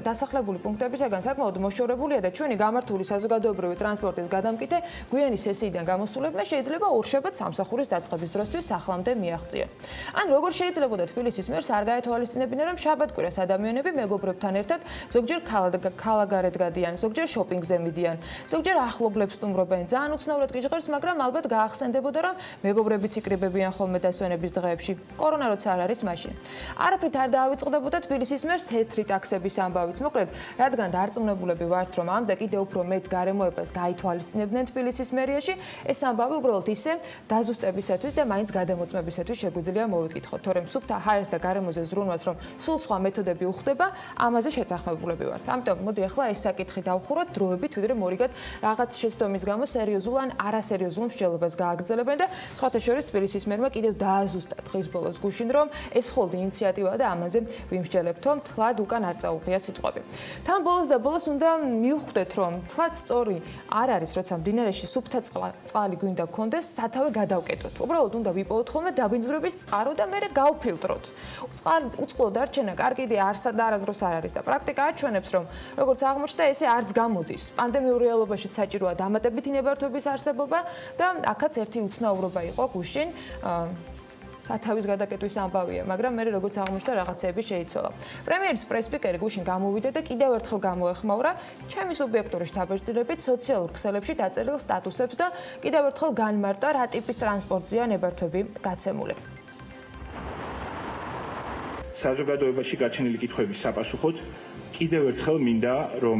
დასახლებული პუნქტებისაგან საკმაოდ მოშორებულია და ჩვენი გამართული საზოგადოებრივი ტრანსპორტის გადამკიდე გვიანი სესიიდან გამოსულებმა შეიძლება ორშაბათს სამსახურის დაწყების დროსთვის სახლამდე მიაღწიონ. ან როგორ შეიძლება თბილისის მერს არ გაეთვალისწინებინა, რომ შაბათ-კვირას ადამიანები მეგობრებთან ერთად ზოგჯერ ქალაქგარეთ გადიან, ზოგჯერ შოპინგზე მიდიან, ზოგჯერ ახლობლებს სტუმრობენ. ძალიან უცნაურად გიჟღერს, მაგრამ ალბათ გაახსენდებოდა, რომ მეგობრებიც იკრიბებიან ხოლმე დასვენების დღეებში. კორონა როცა არ არის მაშინ. არაფრით არ დაავიწყდებოდა თბილისის მერს თეთრი ტაქსების ამბავიც. მოკლედ, რადგან დარწმუნებულები ვართ, რომ ამდე კიდევ უფრო მეტ გარემოებას გაითვალისწინებდნენ თბილისის მერიაში, ეს ამბავი უბრალოდ ისე დაზუსტებისათვის და მაინც გადამოწმებისათვის შეგვიძლია მოვიკითხოთ. თორემ სუფთა ჰაერს და გარემოზე ზრუნვას, რომ სულ სხვა მეთოდები უხდება, ამაზე შეთანხმებულები ვართ. ამიტომ მოდი ახლა ეს საკითხი დავხუროთ დროებით, ვიდრე მორიგად რაღაც შეცდომის გამო სერიოზულ ან არასერიოზულ მსჯელობას გააგრძელებენ და სხვათა შორის თბილისის მერმა კიდევ დააზუსტა დღის ბოლოს გუშინ, რომ ეს მხოლოდ ინიციატივაა და ამაზე ვიმსჯელებთო, თლად უკან არ წაუღია სიტყვები. თან ბოლოს და ბოლოს უნდა მივხვდეთ, რომ თლად სწორი არ არის, როცა მდინარეში სუფთა წყალი გვინდა გქონდეს, სათავე გადავკეტოთ. უბრალოდ უნდა ვიპოვოთ ხოლმე დაბინძურების წყარო და მერე გავფილტროთ. უწყლო დარჩენა კარგი იდეა არსად და არასდროს არ არის და პრაქტიკა აჩვენებს, რომ როგორც აღმოჩნდა, ესე არც გამოდის. პანდემიურ რეალობაში საჭიროა დამატებითი ნებართვების არსებობა და აქაც ერთი უცნაურობა იყო გუშინ სათავის გადაკეტვის ამბავია, მაგრამ მე როგორც აღმოჩნდა რაღაცეები შეიცვალა. პრემიერის პრესპიკერი გუშინ გამოვიდა და კიდევ ერთხელ გამოეხმაურა ჩემი სუბიექტური შთაბეჭდილებით სოციალურ ქსელებში დაწერილ სტატუსებს და კიდევ ერთხელ განმარტა რა ტიპის ტრანსპორტზეა ნებართვები გაცემული. საზოგადოებაში გაჩენილი კითხვების საპასუხოდ კიდევ ერთხელ მინდა რომ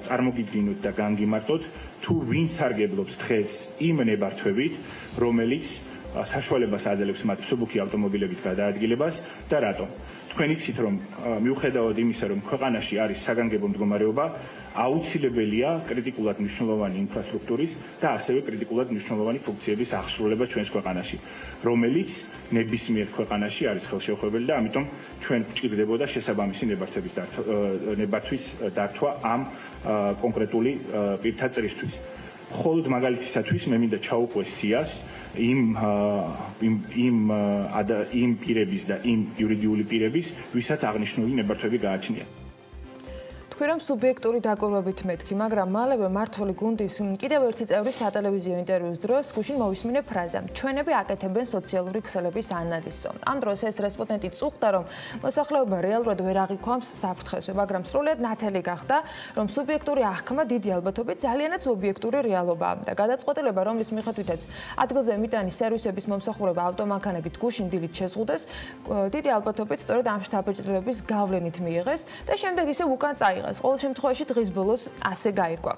წარმოგიდგინოთ და განგიმარტოთ თუ ვინ სარგებლობს დღეს იმ ნებართვებით, რომელიც საშუალებას აძლევს მათ მსუბუქი ავტომობილებით გადაადგილებას და რატომ. თქვენ იცით რომ მიუხედავად იმისა რომ ქვეყანაში არის საგანგებო მდგომარეობა, აუცილებელია კრიტიკულად მნიშვნელოვანი ინფრასტრუქტურის და ასევე კრიტიკულად მნიშვნელოვანი ფუნქციების აღსრულება ჩვენს ქვეყანაში, რომელიც ნებისმიერ ქვეყანაში არის ხელშეუხებელი და ამიტომ ჩვენ გვჭირდებოდა შესაბამისი ნებართვის დართვა ამ კონკრეტული პირთა წრისთვის. მხოლოდ მაგალითისათვის მე მინდა ჩაუყვეს სიას იმ პირების და იმ იურიდიული პირების, ვისაც აღნიშნული ნებართვები გააჩნია. თქვი რომ სუბიექტური დაკვირვებით მეთქი, მაგრამ მალევე მმართველი გუნდის კიდევ ერთი წევრი სატელევიზიო ინტერვიუს დროს გუშინ მოვისმინე ფრაზა: ჩვენები აკეთებენ სოციალური ქსელების ანალიზო. ამ დროს ეს რესპონდენტი წუხდა, რომ მოსახლეობა რეალურად ვერ აღიქვამს საფრთხეს, მაგრამ სრულიად ნათელი გახდა, რომ სუბიექტური აღქმა დიდი ალბათობით ძალიანაც ობიექტური რეალობაა და გადაწყვეტილება, რომლის მიხედვითაც ადგილზე მიტანის სერვისების მომსახურება ავტომანქანებით გუშინ დილით შეზღუდეს, დიდი ალბათობით სწორედ ამ შთაბეჭდილების გავლენით მიიღეს და შემდეგ ისევ უკან წაიღეს. ყოველ შემთხვევაში დღის ბოლოს ასე გაირკვა.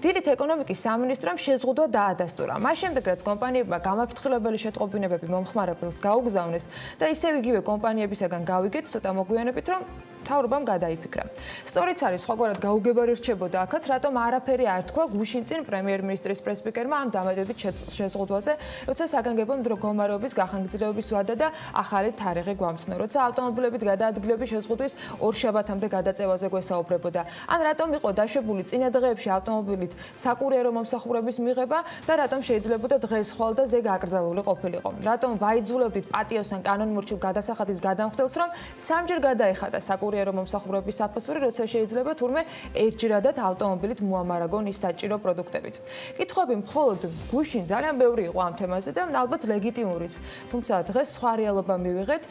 დილით ეკონომიკის სამინისტრომ შეზღუდვა დაადასტურა. მას შემდეგ რაც კომპანიებმა გამაფრთხილებელი შეტყობინებები მომხმარებელს გაუგზავნეს და ისევ იგივე კომპანიებისაგან გავიგეთ, ცოტა მოგვიანებით, რომ მთავრობამ გადაიფიქრა. სწორიც არის, სხვაგვარად გაუგებარი რჩებოდა აქაც, რატომ არაფერი არ თქვა გუშინ წინ პრემიერ-მინისტრის პრესპიკერმა ამ დამატებით შეზღუდვაზე, როცა საგანგებო მდგომარეობის გახანგრძლივების ვადა და ახალი თარიღი გვამცნო, როცა ავტომობილებით გადაადგილების შეზღუდვის ორშაბათამდე გადაწევაზე გვესაუბრებოდა. ან რატომ იყო დაშვებული წინა დღეებში ავტომობილით საკურიერო მომსახურების მიღება და რატომ შეიძლებოდა დღეს ხვალ და ზეგ აკრძალული ყოფილიყო. რატომ ვაიძულებდით პატიოს ან კანონმორჩილ გადასახადის გადამხდელს, რომ სამჯერ გადაეხადა საკურიერო მომსახურების საფასური, როცა შეიძლება თურმე ერთჯერადად ავტომობილით მოამარაგონ ის საჭირო პროდუქტებით. კითხვები მხოლოდ გუშინ ძალიან ბევრი იყო ამ თემაზე და ალბათ ლეგიტიმურიც. თუმცა დღეს სხვა რეალობა მივიღეთ.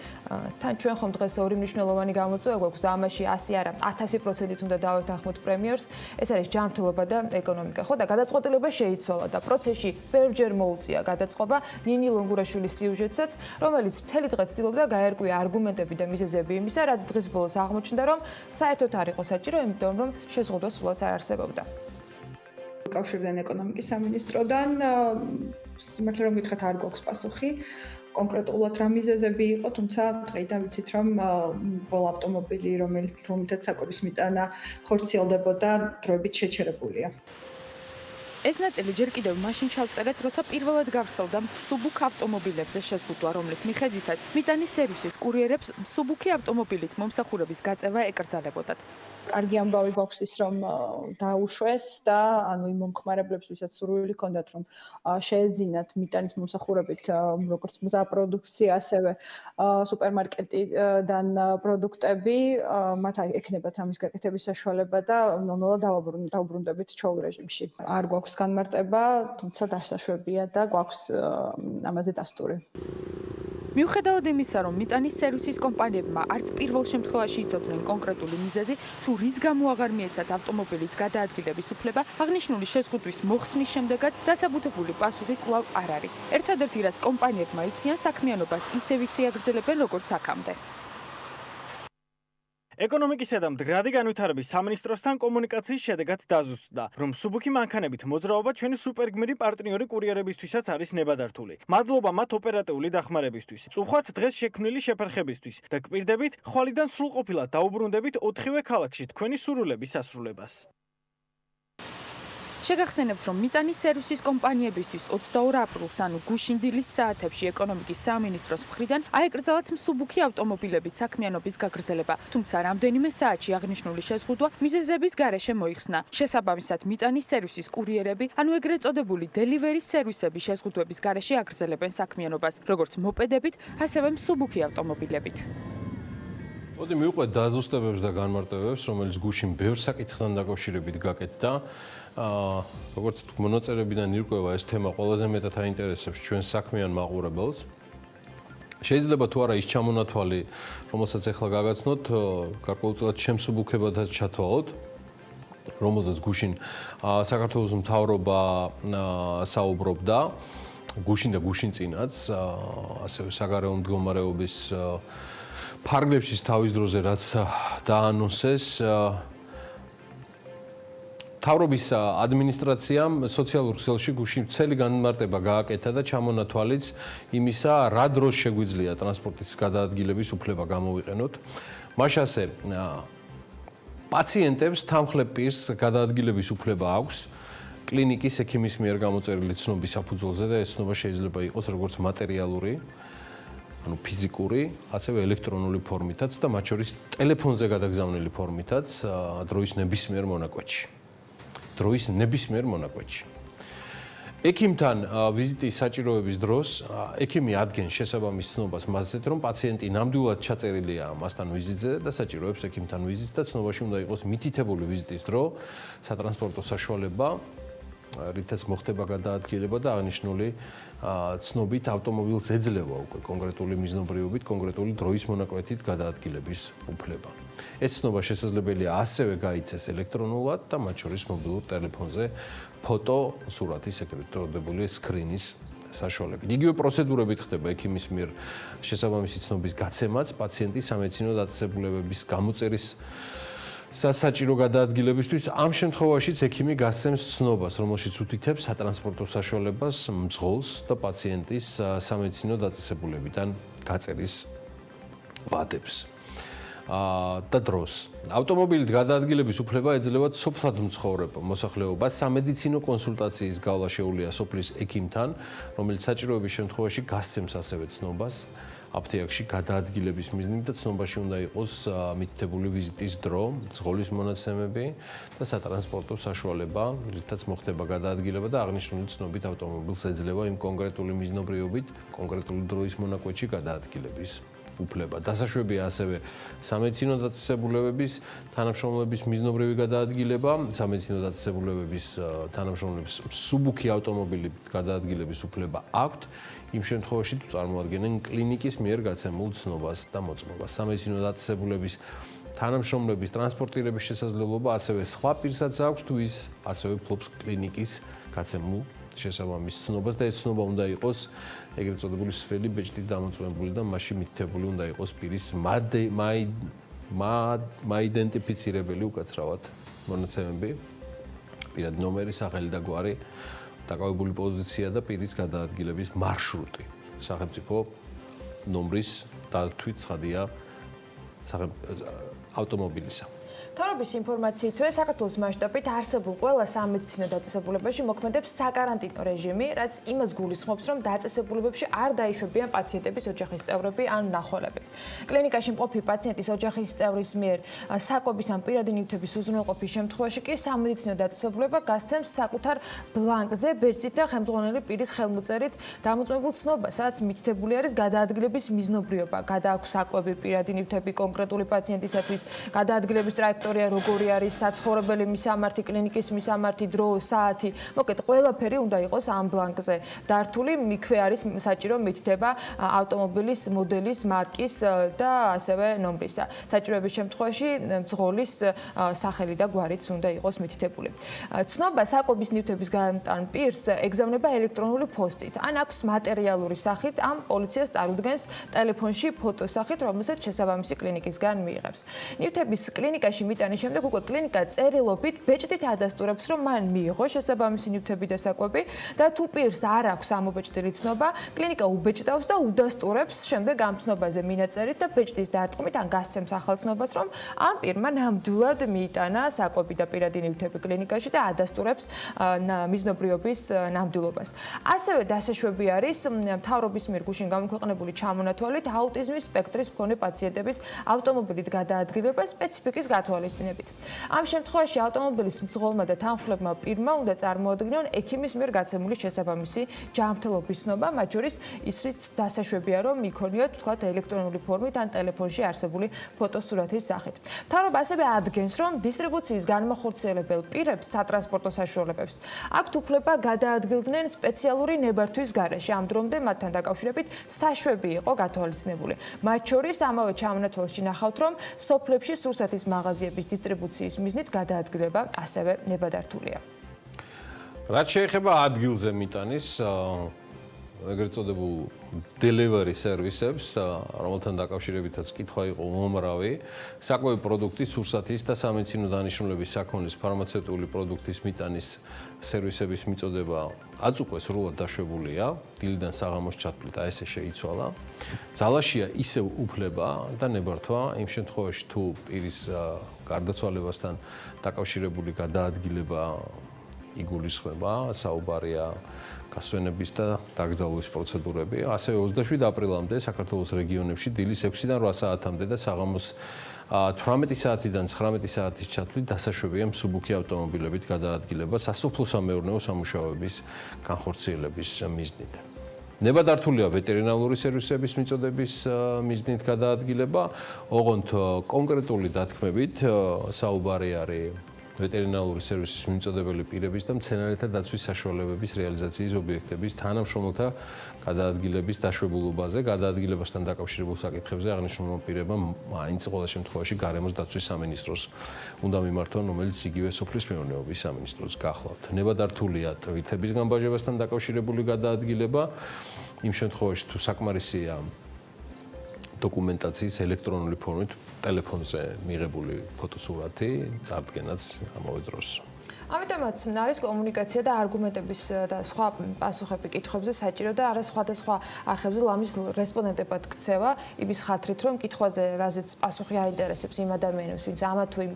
თან ჩვენ ხომ დღეს ორი მნიშვნელოვანი გამოწვევა გვაქვს და ამაში 100 არა 1000%-ით უნდა დავეთანხმოთ პრემიერს. ეს არის ჯანმრთელობა და ეკონომიკა. ხო და გადაწყვეტილება შეიცვალა და პროცესში ბევრჯერ მოუწია გადაწყობა ნინი ლონგურაშვილის სიუჟეტსაც, რომელიც მთელი დღე ცდილობდა გაერკვია არგუმენტები და მიზეზები იმისა, რაც დღის ბოლოს აღმოჩნდა, რომ საერთოდ არ იყო საჭირო, იმიტომ რომ შეზღუდვა სულაც არ არსებობდა. კავშირიდან ეკონომიკის სამინისტროდან სიმართლე რომ გითხრათ არ გვაქვს პასუხი. კონკრეტულად რა მიზეზები იყო, თუმცა დღეიდან ვიცით, რომ ბოლო ავტომობილი, რომელთაც საკვების მიტანა ხორციელდებოდა, დროებით შეჩერებულია. ეს ნაწილი ჯერ კიდევ მაშინ ჩავწერეთ, როცა პირველად გავრცელდა მსუბუქ ავტომობილებზე შეზღუდვა, რომლის მიხედვითაც მიტანის სერვისის კურიერებს მსუბუქი ავტომობილით მომსახურების გაწევა ეკრძალებოდათ. კარგი ამბავი გვაქვს ის, რომ დაუშვეს და ანუ იმ მომხმარებლებს, ვისაც სურვილი ჰქონდათ, რომ შეეძინათ მიტანის მომსახურებით როგორც მზა პროდუქცია, ასევე სუპერმარკეტიდან პროდუქტები, მათ ექნებათ ამის გაკეთების საშუალება და ნელ-ნელა დაუბრუნდებით ჩაულ რეჟიმში. არ გვაქვს განმარტება, თუმცა დასაშვებია და გვაქვს ამაზე დასტური. მიუხედავად იმისა, რომ მიტანის სერვისის კომპანიებმა არც პირველ შემთხვევაში იცოდნენ კონკრეტული მიზეზი, თუ რის გამო აღარ მიეცათ ავტომობილით გადაადგილების უფლება, აღნიშნული შეზღუდვის მოხსნის შემდეგაც დასაბუთებული პასუხი კვლავ არ არის. ერთადერთი რაც კომპანიებმა იციან, საქმიანობას ისევ ისე აგრძელებენ, როგორც აქამდე. ეკონომიკისა და მდგრადი განვითარების სამინისტროსთან კომუნიკაციის შედეგად დაზუსტდა, რომ სუბუქი მანქანებით მოძრაობა ჩვენი სუპერგმირი პარტნიორი კურიერებისთვისაც არის ნებადართული. მადლობა მათ ოპერატიული დახმარებისთვის. წუხართ დღეს შექმნილი შეფერხებისთვის და გპირდებით ხვალიდან სრულყოფილად დაუბრუნდებით 4-ვე ქალაქში თქვენი სურვილების სასრულებას. შეგახსენებთ, რომ მიტანის სერვისის კომპანიებისთვის 22 აპრილს, ანუ გუშინ დილის საათებში ეკონომიკის სამინისტროს მხრიდან აეკრძალათ მსუბუქი ავტომობილებით საქმიანობის გაგრძელება, თუმცა რამდენიმე საათში აღნიშნული შეზღუდვა მიზეზების გარეშე მოიხსნა. შესაბამისად, მიტანის სერვისის კურიერები, ანუ ეგრეთ წოდებული დელივერის სერვისები შეზღუდვების გარეშე აგრძელებენ საქმიანობას, როგორც მოპედებით, ასევე მსუბუქი ავტომობილებით. მოდი მივყვეთ დაზუსტებებს და განმარტებებს, რომელიც გუშინ ბევრ საკითხთან დაკავშირებით გაკეთდა. როგორც მონოწერებიდან ირკვევა, ეს თემა ყველაზე მეტად აინტერესებს ჩვენს საქმიან მაყურებელს. შეიძლება თუ არა ის ჩამონათვალი, რომელსაც ახლა გაგაცნოთ, გარკვეულწილად შემსუბუქებადაც ჩათვალოთ, რომელზეც გუშინ საქართველოს მთავრობა საუბრობდა, გუშინ და გუშინ წინაც, ასევე საგარეო მდგომარეობის ფარგლებში თავის დროზე რაც დაანონსეს, მთავრობის ადმინისტრაციამ სოციალურ ქსელში გუშინ მთელი განმარტება გააკეთა და ჩამონათვალიც იმისა, რა დროს შეგვიძლია ტრანსპორტის გადაადგილების უფლება გამოვიყენოთ. მაშასე პაციენტებს თანხლებ პირს გადაადგილების უფლება აქვს კლინიკის ექიმის მიერ გამოწერილი ცნობის საფუძველზე და ეს ცნობა შეიძლება იყოს როგორც მატერიალური, ანუ ფიზიკური, ასევე ელექტრონული ფორმითაც და მათ შორის ტელეფონზე გადაგზავნილი ფორმითაც დროის ნებისმიერ მონაკვეთში. დროის ნებისმიერ მონაკვეთში. ექიმთან ვიზიტის საჭიროების დროს ექიმი ადგენს შესაბამის ცნობას მასზეც, რომ პაციენტი ნამდვილად ჩაწერილია მასთან ვიზიტზე და საჭიროებს ექიმთან ვიზიტს და ცნობაში უნდა იყოს მითითებული ვიზიტის დრო, სატრანსპორტო საშუალება, რითაც მოხდება გადაადგილება და აღნიშნული ცნობით ავტომობილს ეძლევა უკვე კონკრეტული მიზნობრიობით, კონკრეტული დროის მონაკვეთით გადაადგილების უფლება. ეს ცნობა შესაძლებელია ასევე გაიცეს ელექტრონულად და მათ შორის მობილურ ტელეფონზე ფოტო, სურათის ეკრანიზებული სკრინის საშუალებით. იგივე პროცედურებით ხდება ექიმის მიერ შესაბამისი ცნობის გაცემაც პაციენტის სამედიცინო დაწესებულებების გამოწერის სასაჭირო გადაადგილებისთვის. ამ შემთხვევაშიც ექიმი გასცემს ცნობას, რომელშიც უთითებს სატრანსპორტო საშუალებას, მძღოლს და პაციენტის სამედიცინო დაწესებულებიდან გაწერის ვადებს. და დროს. ავტომობილით გადაადგილების უფლება ეძლევა სოფლად მცხოვრებ მოსახლეობას სამედიცინო კონსულტაციის გავლა შეუძლია სოფლის ექიმთან, რომელიც საჭიროების შემთხვევაში გასცემს ასევე ცნობას აფთიაქში გადაადგილების მიზნით და ცნობაში უნდა იყოს მითითებული ვიზიტის დრო, მძღოლის მონაცემები და სატრანსპორტო საშუალება, რითაც მოხდება გადაადგილება და აღნიშნული ცნობით ავტომობილს ეძლევა იმ კონკრეტული მიზნობრიობით, კონკრეტული დროის მონაკვეთში გადაადგილების უფლება. დასაშვებია ასევე სამედიცინო დაწესებულებების თანამშრომლების მიზნობრივი გადაადგილება, სამედიცინო დაწესებულებების თანამშრომლების მსუბუქი ავტომობილით გადაადგილების უფლება აქვთ იმ შემთხვევაში თუ წარმოადგენენ კლინიკის მიერ გაცემულ ცნობას და მოწმობას. სამედიცინო დაწესებულების თანამშრომლების ტრანსპორტირების შესაძლებლობა ასევე სხვა პირსაც აქვს თუ ის ასევე ფლობს კლინიკის გაცემულ შესაბამის ცნობას და ეს ცნობა უნდა იყოს ეგრეთ წოდებული სველი ბეჭდით დამოწმებული და მასში მითითებული უნდა იყოს პირის მაიდენტიფიცირებელი უკაცრავად მონაცემები, პირადი ნომერი, სახელი და გვარი, დაკავებული პოზიცია და პირის გადაადგილების მარშრუტი. სახელმწიფო ნომრის დათვით ცხადია ავტომობილისა. მთავრობის ინფორმაციით, საქართველოს მასშტაბით არსებულ ყველა სამედიცინო დაწესებულებაში მოქმედებს საკარანტინო რეჟიმი, რაც იმას გულისხმობს, რომ დაწესებულებებში არ დაიშვებიან პაციენტების ოჯახის წევრები ან მნახველები. კლინიკაში მყოფი პაციენტის ოჯახის წევრის მიერ საკვების ან პირადი ნივთების უზრუნველყოფის შემთხვევაში კი სამედიცინო დაწესებულება გასცემს საკუთარ ბლანკზე ბერძით და ხელმძღვანელი პირის ხელმოწერით დამოწმებულ ცნობას, სადაც მითითებული არის გადაადგილების მიზნობრიობა, გადააქვს საკვები, პირადი ნივთები კონკრეტული პაციენტისათვის, გადაადგილების ტრაექტორია ტერიტორია როგორი არის, საცხოვრებელი მისამართი, კლინიკის მისამართი, დრო, საათი, მოკლედ ყველაფერი უნდა იყოს ამ ბლანკზე დართული, იქვე არის საჭირო მითითება ავტომობილის მოდელის, მარკის და ასევე ნომრისა. საჭიროების შემთხვევაში მძღოლის სახელი და გვარიც უნდა იყოს მითითებული. ცნობა საკვების ნივთების გამტან პირს ეგზავნება ელექტრონული პოსტით ან აქვს მატერიალური სახით ამ პოლიციას წარუდგენს ტელეფონში ფოტოსახით, რომელსაც შესაბამისი კლინიკისგან მიიღებს. ნივთების კლინიკაში მიტანის შემდეგ უკვე კლინიკა წერილობით ბეჭდით ადასტურებს, რომ მან მიიღო შესაბამისი ნივთები და საკვები და თუ პირს არ აქვს ამობეჭდილი ცნობა, კლინიკა უბეჭდავს და უდასტურებს შემდეგ ამ ცნობაზე მინაწერით და ბეჭდის დარტყმით ან გასცემს ახალ ცნობას, რომ ამ პირმა ნამდვილად მიიტანა საკვები და პირადი ნივთები კლინიკაში და ადასტურებს მიზნობრიობის ნამდვილობას. ასევე დასაშვები არის მთავრობის მიერ გუშინ გამოქვეყნებული ჩამონათვალით აუტიზმის სპექტრის მქონე პაციენტების ავტომობილით გადაადგილება სპეციფიკის გათვალისწინებით. ამ შემთხვევაში ავტომობილის მძღოლმა და თანხმლებმა პირმა უნდა წარმოადგინონ ექიმის მიერ გაცემული შესაბამისი ჯანმრთელობის ცნობა, მათ შორის ისიც დასაშვებია, რომ იქონიოთ თქვათ ელექტრონული ფორმით ან ტელეფონში არსებული ფოტოსურათის სახით. მთავრობა ასევე ადგენს, რომ დისტრიბუციის განმახორციელებელ პირებს სატრანსპორტო საშუალებებს აქვთ უფლება გადაადგილდნენ სპეციალური ნებართვის გარეშე. ამ დრომდე მათთან დაკავშირებით საშვები იყო გათვალისწინებული. მათ შორის ამავე ჩამონათვალში ნახავთ, რომ სოფლებში სურსათის მაღაზიების დისტრიბუციის მიზნით გადაადგილება ასევე ნებადართულია. რაც შეეხება ადგილზე მიტანის ეგრეთ წოდებულ delivery services, რომელთან დაკავშირებითაც კითხვა იყო უმრავი, საკვები პროდუქტის, სურსათის და სამედიცინო დანიშნულების საქონლის, ფარმაცევტული პროდუქტის მიტანის სერვისების მიწოდება აც უკვე სრულად დაშვებულია, დილიდან საღამოს ჩათვლით, აი ესე შეიცვალა. ძალაშია ისევ უფლება და ნებართვა იმ შემთხვევაში, თუ პირის გარდაცვალებასთან დაკავშირებული გადაადგილება იგულისხმება, საუბარია გასვენების და დაკრძალვის პროცედურები. ასევე 27 აპრილამდე საქართველოს რეგიონებში დილის 6-დან 8 საათამდე და საღამოს 18 საათიდან 19 საათის ჩათვლით დასაშვებია მსუბუქი ავტომობილებით გადაადგილება სასოფლო-სამეურნეო სამუშაოების განხორციელების მიზნით. ნებადართულია ვეტერინარული სერვისების მიწოდების მიზნით გადაადგილება, ოღონდ კონკრეტული დათქმებით საუბარი არის ვეტერინარული სერვისის მიმწოდებელი პირების და მცენარეთა დაცვის საშუალებების რეალიზაციის ობიექტების თანამშრომელთა გადაადგილების დაშვებულობაზე, გადაადგილებასთან დაკავშირებულ საკითხებზე აღნიშნულმა პირებმა მაინც ყველა შემთხვევაში გარემოს დაცვის სამინისტროს უნდა მიმართონ, რომელიც იგივე სოფლის მეურნეობის სამინისტროს გახლავთ. ნებადართულია ტვირთების გამბაჟებასთან დაკავშირებული გადაადგილება, იმ შემთხვევაში თუ საკმარისია დოკუმენტაციის ელექტრონული ფორმით ტელეფონზე მიღებული ფოტოსურათი წარდგენაც ამავე დროს. ამიტომაც არის კომუნიკაცია და არგუმენტების და სხვა პასუხები კითხვებზე საჭირო და არა სხვადასხვა არხებზე ლამის რესპონდენტებად ქცევა იმის ხათრით, რომ კითხვაზე რაზეც პასუხი აინტერესებს იმ ადამიანებს, ვინც ამა თუ იმ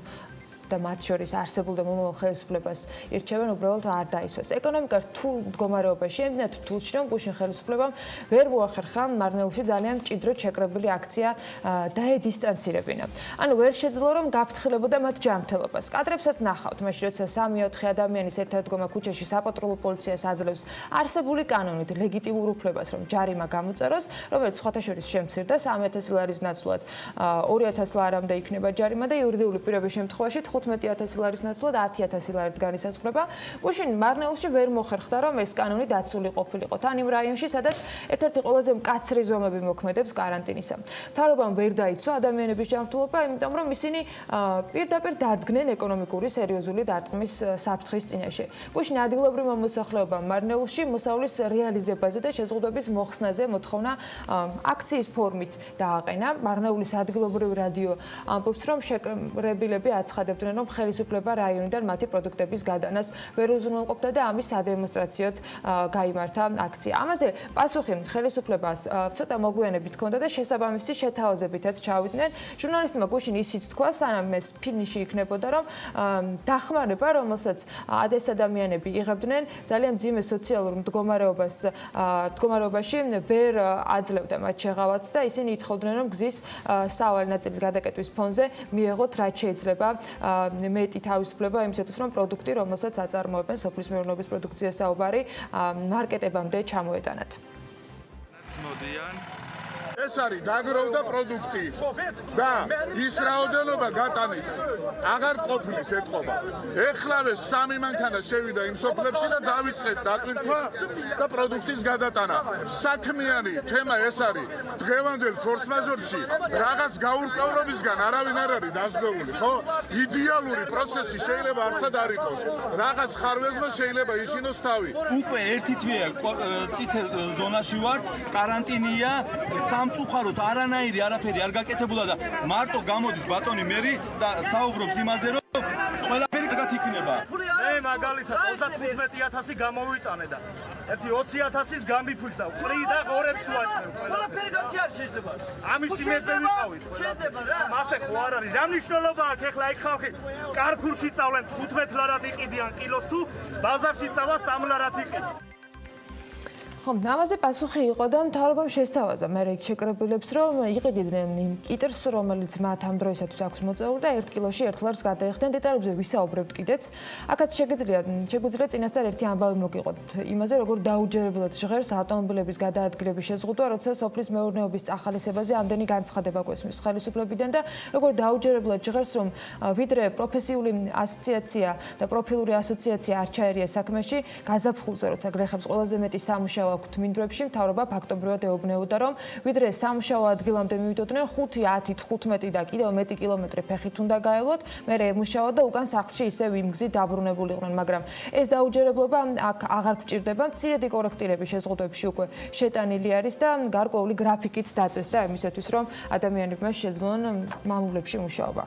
და მათ შორის არსებულ და მომავალ ხელისუფლებას ირჩევენ, უბრალოდ არ დაისვეს. ეკონომიკა რთულ მდგომარეობაში, იმდენად რთულში, რომ გუშინ ხელისუფლებამ ვერ მოახერხა მარნეულში ძალიან მჭიდროდ შეკრებილი აქცია დაედისტანცირებინა. ანუ ვერ შეძლო, რომ გაფრთხილებოდა მათ ჯანმრთელობას. კადრებსაც ნახავთ, მაშინ როცა 3-4 ადამიანის ერთადგომა ქუჩაში საპატრულო პოლიციას აძლევს არსებული კანონით ლეგიტიმურ უფლებას, რომ ჯარიმა გამოწეროს, რომელიც სხვათა შორის შემცირდა 3,000 ლარის ნაცვლად 2,000 ლარამდე იქნება ჯარიმა და იურიდიული პირების შემთხვევაში 15,000 ლარის ნაცვლად 10,000 ლარით განისაზღვრება. გუშინ მარნეულში ვერ მოხერხდა, რომ ეს კანონი დაცული ყოფილიყო. თან იმ რაიონში, სადაც ერთ-ერთი ყველაზე მკაცრი ზომები მოქმედებს კარანტინისა. მთავრობამ ვერ დაიცვა ადამიანების ჯანმრთელობა, იმიტომ რომ ისინი პირდაპირ დადგნენ ეკონომიკური სერიოზული დარტყმის საფრთხის წინაშე. გუშინ ადგილობრივმა მოსახლეობამ მარნეულში მოსავლის რეალიზებაზე და შეზღუდვების მოხსნაზე მოთხოვნა აქციის ფორმით დააყენა. მარნეულის ადგილობრივი რადიო ამბობს, რომ შეკრებილები აცხადებდნენ, რომ ხელისუფლება რაიონიდან მათი პროდუქტების გადანას ვერ უზრუნველყოფდა და ამის სადემონსტრაციოდ გაიმართა აქცია. ამაზე პასუხი ხელისუფლებას ცოტა მოგვიანებით ჰქონდა და შესაბამისი შეთავაზებითაც ჩავიდნენ. ჟურნალისტმა გუშინ ისიც თქვა, სანამ ეს ფინიში იქნებოდა, რომ დახმარება, რომელსაც ეს ადამიანები იღებდნენ, ძალიან მძიმე სოციალურ მდგომარეობაში ვერ აძლევდა მათ შეღავათს და ისინი ითხოვდნენ, რომ გზის სავალი ნაწილის გადაკეტვის ფონზე მიეღოთ რაც შეიძლება მეტი თავისუფლება იმისათვის, რომ პროდუქტი, რომელსაც აწარმოებენ სოფლის მეურნეობის პროდუქცია საუბარი, მარკეტებამდე ჩამოეტანათ. ეს არის დაგროვდა პროდუქტი და ის რაოდენობა გატანის აღარ ყოფილის ეთყობა. ეხლავე 3 მანქანა შევიდა იმ სოფლებში და დავიწყეთ დატვირთვა და პროდუქტის გადატანა. საქმიანი თემა ეს არის დღევანდელ ფორს-მაჟორში რაღაც გაურკვევრობისგან არავინ არ არის დაზღვეული, ხო? იდეალური პროცესი შეიძლება არცად არ იყოს. რაღაც ხარვეზმა შეიძლება იშინოს თავი. უკვე ერთი თვეა წითელ ზონაში ვართ, კარანტინია, სამწუხაროდ არანაირი არაფერი არ გაკეთებულა და მარტო გამოდის ბატონი მერი და საუბრობს იმაზე, რომ ყველაფერი კარგად იქნება. მე მაგალითად 35000 გამოვიტანე და ერთი 20000-ის გამიფუშდა. ყრი და ღორებს ვაჭრებ. ყველაფერი კაცი არ შეიძლება. ამის იმედზე ვიყავით. შეიძლება რა. მასე ხო არ არის. რა მნიშვნელობა აქვს ეხლა იქ ხალხი კარფურში წავლენ 15 ლარად იყიდიან კილოს თუ ბაზარში წავა 3 ლარად იყიდს. ხომ, ამაზე პასუხი იყო და მთავრობამ შესთავაზა მე იქ შეკრებილებს, რომ იყიდიდნენ იმ კიტრს, რომელიც მათ ამ დროისათვის აქვს მოწეული და 1 კილოში 1 ლარს გადაეხდნენ. დეტალებზე ვისაუბრებთ კიდეც. აქაც შეგვიძლია წინასწარ ერთი ამბავი მოგიყოთ იმაზე, როგორ დაუჯერებლად ჟღერს ავტომობილების გადაადგილების შეზღუდვა, როცა სოფლის მეურნეობის წახალისებაზე ამდენი განცხადება გვესმის ხელისუფლებიდან და როგორ დაუჯერებლად ჟღერს, რომ ვიდრე პროფესიული ასოციაცია და პროფილური ასოციაცია არ ჩაერია საქმეში, გაზაფხულზე, როცა გრეხებს ყველაზე მეტი სამუშაო აქვს მინდვრებში, მთავრობა ფაქტობრივად ეუბნეოდა, რომ ვიდრე სამუშაო ადგილამდე მივიდოდნენ 5, 10, 15 და კიდევ მეტი კილომეტრი ფეხით უნდა გაევლოთ, მერე ემუშაოთ და უკან სახლში ისევ იმ გზით დაბრუნებულიყვნენ, მაგრამ ეს დაუჯერებლობა აქ აღარ გვჭირდება. მცირედი კორექტირების შეზღუდვებში უკვე შეტანილი არის და გარკვეული გრაფიკიც დაწესდა იმისათვის, რომ ადამიანებმა შეძლონ მამულებში მუშაობა.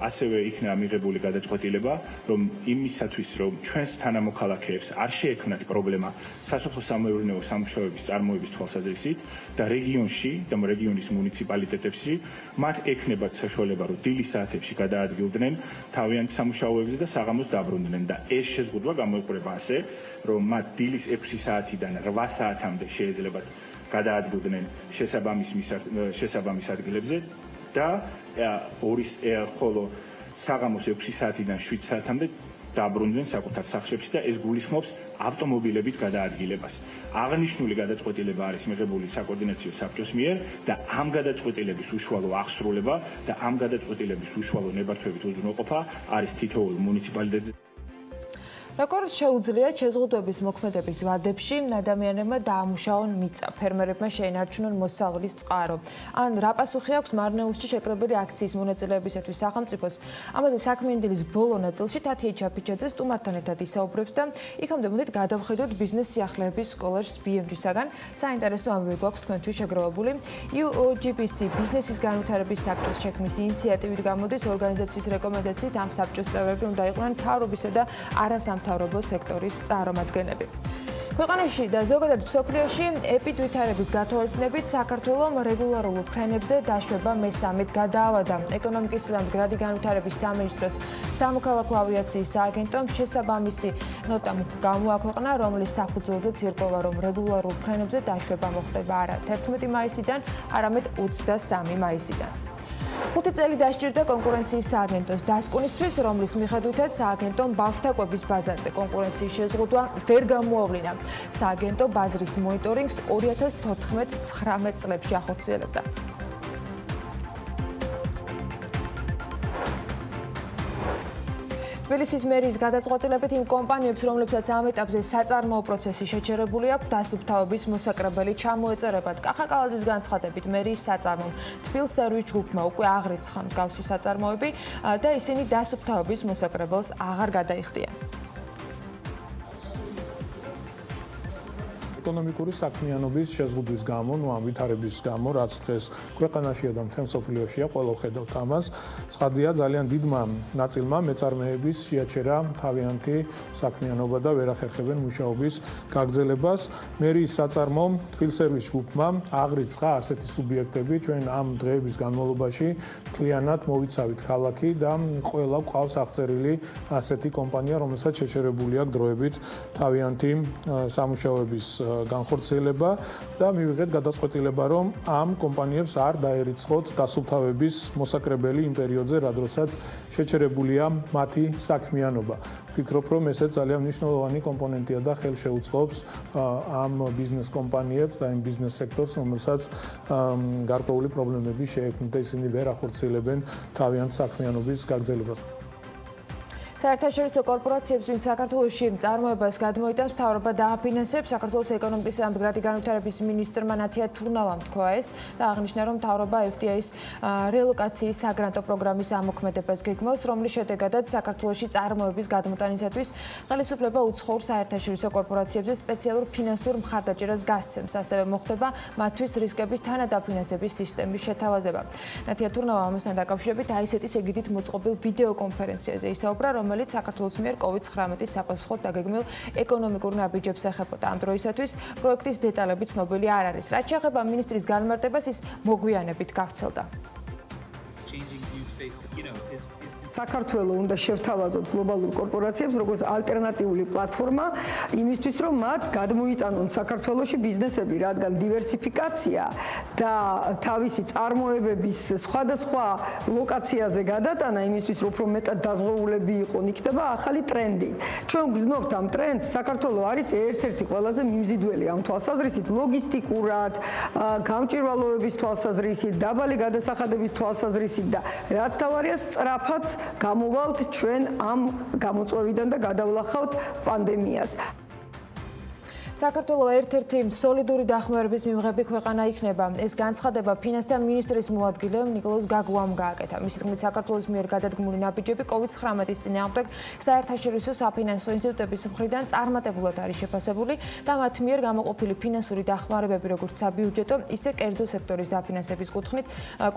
ასევე იქნა მიღებული გადაწყვეტილება, რომ იმისათვის, რომ ჩვენს თანამოქალაქეებს არ შეექმნათ პრობლემა სასოფლო-სამეურნეო სამუშაოების წარმოების თვალსაზრისით და რეგიონში და რეგიონის მუნიციპალიტეტებში მათ ექნებათ საშუალება, რომ დილის საათებში გადაადგილდნენ თავიანთ სამუშაოებზე და საღამოს დაბრუნდნენ და ეს შეზღუდვა გამოიყურება ასე, რომ მათ დილის 6 საათიდან 8 საათამდე შეეძლებათ გადაადგილდნენ შესაბამის ადგილებზე და ხოლო საღამოს 6 საათიდან 7 საათამდე დაბრუნდნენ საკუთარ სახლებში და ეს გულისხმობს ავტომობილებით გადაადგილებას. აღნიშნული გადაწყვეტილება არის მიღებული საკოორდინაციო საბჭოს მიერ და ამ გადაწყვეტილების უშუალო აღსრულება და ამ გადაწყვეტილების უშუალო ნებართვებით უზრუნველყოფა არის თითოეულ მუნიციპალიტეტზე. Როგორ შეუძლია შეზღუდვების მოქმედების ვადებში ადამიანებმა დაამუშაონ მიწა, ფერმერებმა შეინარჩუნონ მოსავლის წყარო. ან რა პასუხი აქვს მარნეულში შეკრებილი აქციის მონაწილეებისათვის სახელმწიფოს? ამაზე საქმიანი დილის ბოლო ნაწილში თათია ჩაფიჩაძე სტუმართან ერთად ისაუბრებს და იქამდე მოდით გადავხედოთ ბიზნეს სიახლეების კოლეჯს BMG-საგან. საინტერესო ამბები გვაქვს თქვენთვის შეგროვებული. UOGBC ბიზნესის განვითარების საბჭოს შექმნის ინიციატივით გამოდის ორგანიზაციის რეკომენდაციით ამ საბჭოს წევრები უნდა იყვნენ მთავრობისა და არასამთავრობო სექტორის წარმომადგენლები. ქვეყანაში და ზოგადად მსოფლიოში ეპიდვითარების გათვალისწინებით საქართველოს რეგულარულ ფრენებზე დაშვება მესამედ გადაავადა. ეკონომიკის და მდგრადი განვითარების სამინისტროს სამოქალაქო ავიაციის სააგენტომ შესაბამისი ნოტა გამოაქვეყნა, რომლის საფუძველზეც ირკვევა, რომ რეგულარულ ფრენებზე დაშვება მოხდება არა 11 მაისიდან, არამედ 23 მაისიდან. 5 წელი დასჭირდა კონკურენციის სააგენტოს დასკვნისთვის, რომლის მიხედვითაც სააგენტომ ბავშვთა კვების ბაზარზე კონკურენციის შეზღუდვა ვერ გამოავლინა. სააგენტო ბაზრის მონიტორინგს 2014-19 წლებში ახორციელებდა. თბილისის მერიის გადაწყვეტილებით იმ კომპანიებს, რომლებსაც ამ ეტაპზე საწარმოო პროცესი შეჩერებული აქვს, დასუფთავების მოსაკრებელი ჩამოეწერებათ. კახა კალაძის განცხადებით, მერიის საწარმომ თბილ სერვის ჯგუფმა უკვე აღრიცხა მსგავსი საწარმოები და ისინი დასუფთავების მოსაკრებელს აღარ გადაიხდიან. ეკონომიკური საქმიანობის შეზღუდვის გამო, ამ ვითარების გამო, რაც დღეს ქვეყანაშია და მთელ მსოფლიოშია, ყველა ხედავთ ამას, ცხადია ძალიან დიდმა ნაწილმა მეწარმეების შეაჩერა თავიანთი საქმიანობა და ვერ ახერხებენ მუშაობის გაგრძელებას. მერიის საწარმომ თბილსერვის ჯგუფმა აღრიცხა ასეთი სუბიექტები, ჩვენ ამ დღეების განმავლობაში მთლიანად მოვიცავით ქალაქი და ყველა გვყავს აღწერილი ასეთი კომპანია, რომელსაც შეჩერებული აქვს დროებით თავიანთი სამუშაოების განხორციელება და მივიღეთ გადაწყვეტილება, რომ ამ კომპანიებს არ დაერიცხოთ დასუფთავების მოსაკრებელი იმ პერიოდზე, რადგანაც შეჩერებულია მათი საქმიანობა. ვფიქრობ, რომ ესეც ძალიან მნიშვნელოვანი კომპონენტია და ხელშეუწყობს ამ ბიზნეს კომპანიებს და იმ ბიზნეს სექტორს, რომელსაც გარკვეული პრობლემები შეექმნით და ისინი ვერ ახორციელებენ თავიანთ საქმიანობის გაგრძელებას. საერთაშორისო კორპორაციებს, ვინც საქართველოში წარმოებას გადმოიტანს, მთავრობა დააფინანსებს. საქართველოს ეკონომიკის და მდგრადი განვითარების მინისტრმა ნათია თურნავამ თქვა ეს და აღნიშნა, რომ მთავრობა FDI-ის რელოკაციის საგრანტო პროგრამის ამოქმედებას გეგმავს, რომლის შედეგადაც საქართველოში წარმოების გადმოტანისათვის ხელისუფლება უცხოურ საერთაშორისო კორპორაციებზე სპეციალურ ფინანსურ მხარდაჭერას გასცემს. ასევე მოხდება მათთვის რისკების თანადაფინანსების სისტემის შეთავაზება. ნათია თურნავა ამასთან დაკავშირებით AISET-ის ეგიდით მოწყობილ ვიდეო კონფერენციაზე ისაუბრა, რომელიც საქართველოს მიერ COVID-19-ის საპასუხოდ დაგეგმილ ეკონომიკურ ნაბიჯებს ეხებოდა. ამ დროისათვის პროექტის დეტალები ცნობილი არ არის. რაც შეეხება მინისტრის განმარტებას, ის მოგვიანებით გავრცელდა. საქართველოს უნდა შევთავაზოთ გლობალურ კორპორაციებს როგორც ალტერნატიული პლატფორმა იმისთვის, რომ მათ გადმოიტანონ საქართველოში ბიზნესები, რადგან დივერსიფიკაცია და თავისი წარმოებების სხვადასხვა ლოკაციაზე გადატანა იმისთვის, რომ უფრო მეტად დაზღვეულები იყონ, იქნება ახალი ტრენდი. ჩვენ გვგზნობთ ამ ტრენდს, საქართველოს არის ერთ-ერთი ყველაზე მიმზიდველი ამ თვალსაზრისით, ლოგისტიკურად, გამჭვირვალოების თვალსაზრისით, დაბალი გადასახადების თვალსაზრისით და რაც თავარია სწრაფად გამოვალთ ჩვენ ამ გამოწვევიდან და გადავლახავთ პანდემიას. საქართველოს ერთ-ერთი სოლიდური დახმარების მიმღები ქვეყანა იქნება. ეს განცხადება ფინანსთა მინისტრის მოადგილემ ნიკოლოზ გაგუამ გააკეთა. მისი თქმით, საქართველოს მიერ გადადგმული ნაბიჯები COVID-19-ის წინააღმდეგ საერთაშორისო საფინანსო ინსტიტუტების მხრიდან წარმატებულად არის შეფასებული და მათ მიერ გამოყოფილი ფინანსური დახმარებები, როგორც საბიუჯეტო, ისე კერძო სექტორის დაფინანსების